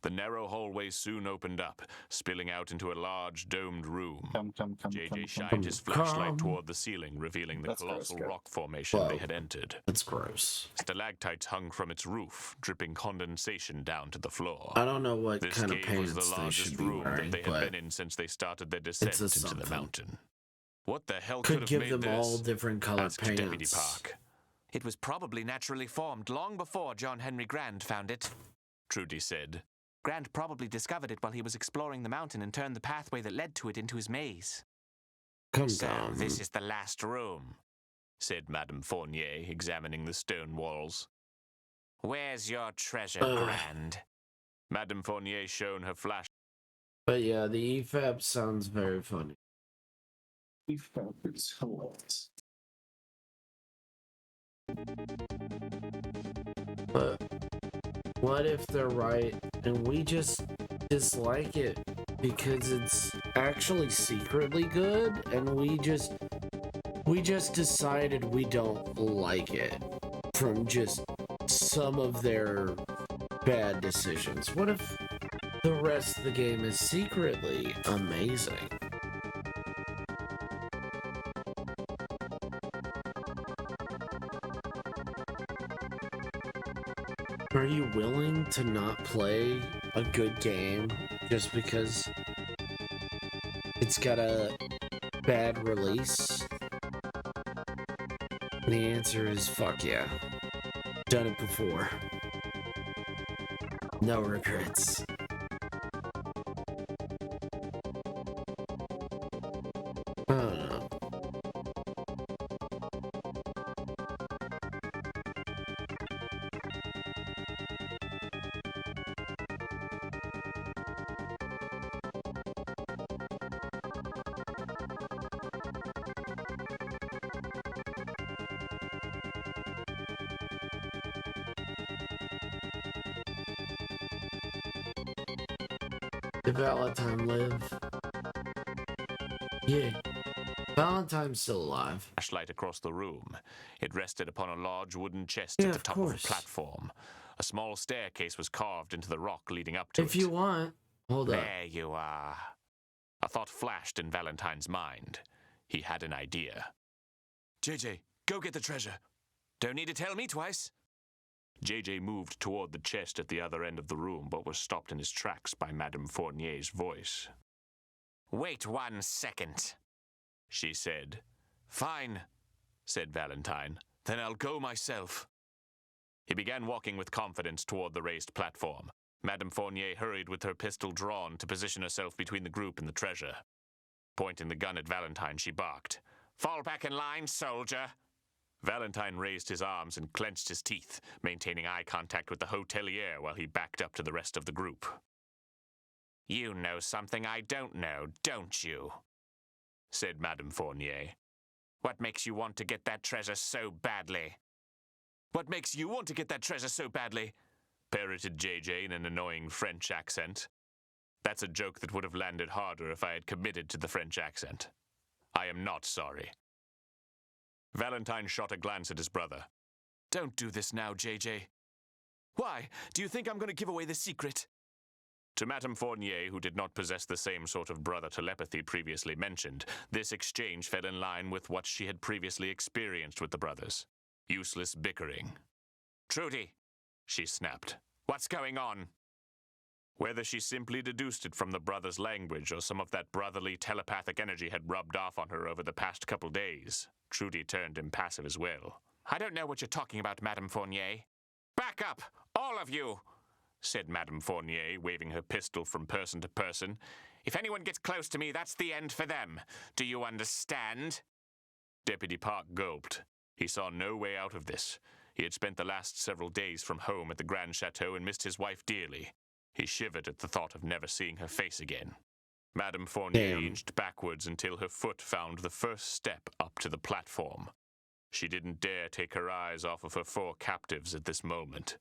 The narrow hallway soon opened up, spilling out into a large, domed room. JJ shined his flashlight toward the ceiling, revealing the colossal rock formation they had entered. That's gross. Stalactites hung from its roof, dripping condensation down to the floor. I don't know what this kind of cave was pants the they largest should be room wearing, that they but had been in since they started their descent into something. the mountain. What the hell Could have give made them this? all different colored Asked Deputy pants. Park. It was probably naturally formed long before John Henry Grand found it, Trudy said. Grant probably discovered it while he was exploring the mountain and turned the pathway that led to it into his maze. So down. this is the last room, said Madame Fournier, examining the stone walls. Where's your treasure, Grand? Madame Fournier shone her flash. But yeah, the EFAB sounds very funny. EFAB is hilarious. But what if they're right and we just dislike it because it's actually secretly good and we just decided we don't like it from just some of their bad decisions? What if the rest of the game is secretly amazing? Are you willing to not play a good game just because it's got a bad release? And the answer is fuck yeah. Done it before. No regrets. I don't know. Did Valentine live? Yeah. Valentine's still alive. Flashlight across the room. It rested upon a large wooden chest at the top of a platform. A small staircase was carved into the rock leading up to it. If you want. Hold up. There you are. A thought flashed in Valentine's mind. He had an idea. JJ, go get the treasure. Don't need to tell me twice. JJ moved toward the chest at the other end of the room, but was stopped in his tracks by Madame Fournier's voice. Wait 1 second, she said. Fine, said Valentine. then I'll go myself. He began walking with confidence toward the raised platform. Madame Fournier hurried with her pistol drawn to position herself between the group and the treasure. Pointing the gun at Valentine, she barked. Fall back in line, soldier. Valentine raised his arms and clenched his teeth, maintaining eye contact with the hotelier while he backed up to the rest of the group. You know something I don't know, don't you? Said Madame Fournier. What makes you want to get that treasure so badly? What makes you want to get that treasure so badly? Parroted JJ in an annoying French accent. That's a joke that would have landed harder if I had committed to the French accent. I am not sorry. Valentine shot a glance at his brother. Don't do this now, JJ. Why? Do you think I'm going to give away the secret? To Madame Fournier, who did not possess the same sort of brother telepathy previously mentioned, this exchange fell in line with what she had previously experienced with the brothers. Useless bickering. "Trudy," she snapped. "What's going on?" Whether she simply deduced it from the brothers' language or some of that brotherly telepathic energy had rubbed off on her over the past couple days, Trudy turned impassive as well. "I don't know what you're talking about, Madame Fournier." "Back up, all of you!" said Madame Fournier, waving her pistol from person to person. "If anyone gets close to me, that's the end for them. Do you understand?" Deputy Park gulped. He saw no way out of this. He had spent the last several days from home at the Grand Chateau and missed his wife dearly. He shivered at the thought of never seeing her face again. Madame Fournier inched backwards until her foot found the first step up to the platform. She didn't dare take her eyes off of her 4 captives at this moment.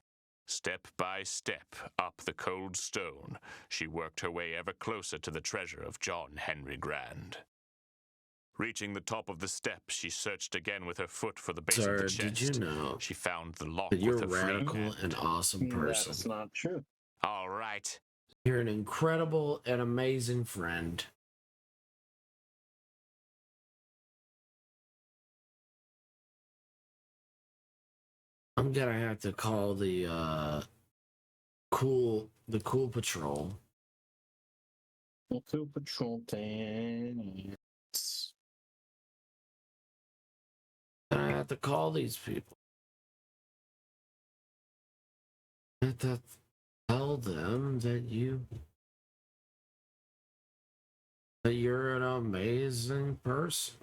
Step by step up the cold stone, she worked her way ever closer to the treasure of John Henry Grand. Reaching the top of the step, she searched again with her foot for the base of the chest. Did you know she found the lock that you're with a a free radical hand. and awesome person? That's not true. All right. You're an incredible and amazing friend. I'm gonna have to call the cool patrol. The cool patrol dance. I have to call these people. I have to tell them that you're an amazing person.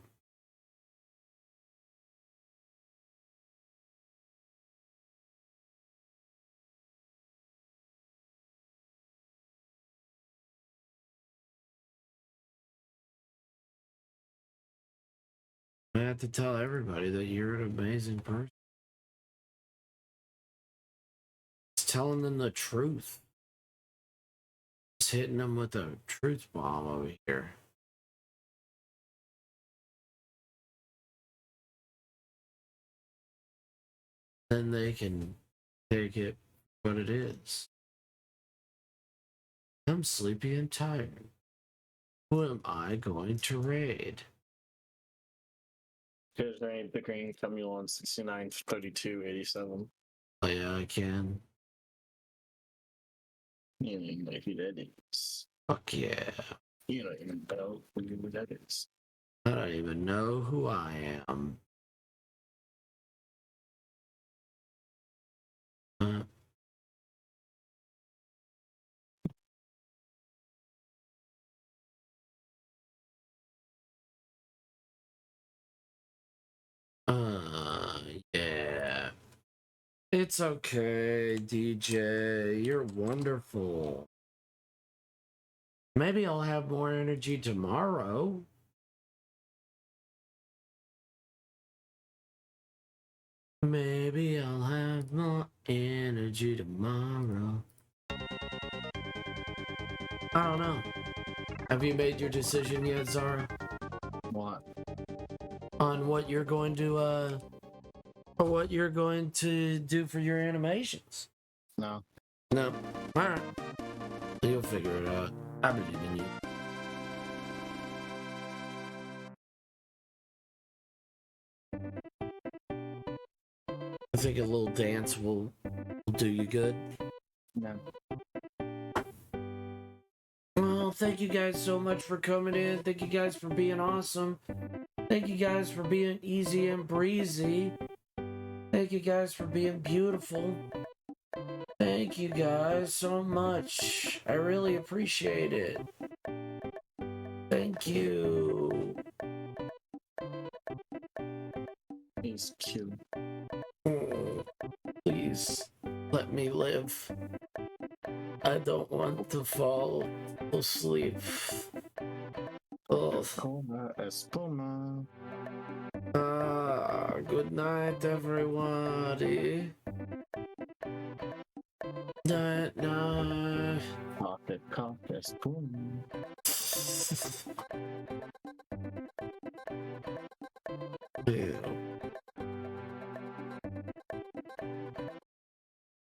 I have to tell everybody that you're an amazing person. It's telling them the truth. It's hitting them with a truth bomb over here. Then they can take it what it is. I'm sleepy and tired. Who am I going to raid? There's any bickering Camille on 693287. Oh yeah, I can. You don't even know who that is. Fuck yeah. You don't even know who that is. I don't even know who I am. Yeah. It's okay, DJ. You're wonderful. Maybe I'll have more energy tomorrow. Maybe I'll have more energy tomorrow. I don't know. Have you made your decision yet, Zara? What? On what you're going to do for your animations? No. No. Alright. You'll figure it out. I believe in you. I think a little dance will do you good. No. Well, thank you guys so much for coming in. Thank you guys for being awesome. Thank you guys for being easy and breezy. Thank you guys for being beautiful. Thank you guys so much. I really appreciate it. Thank you. He's cute. Oh, please let me live. I don't want to fall asleep. Oh. Espuma. Good night, everybody. Night, night. Pocket, espuma.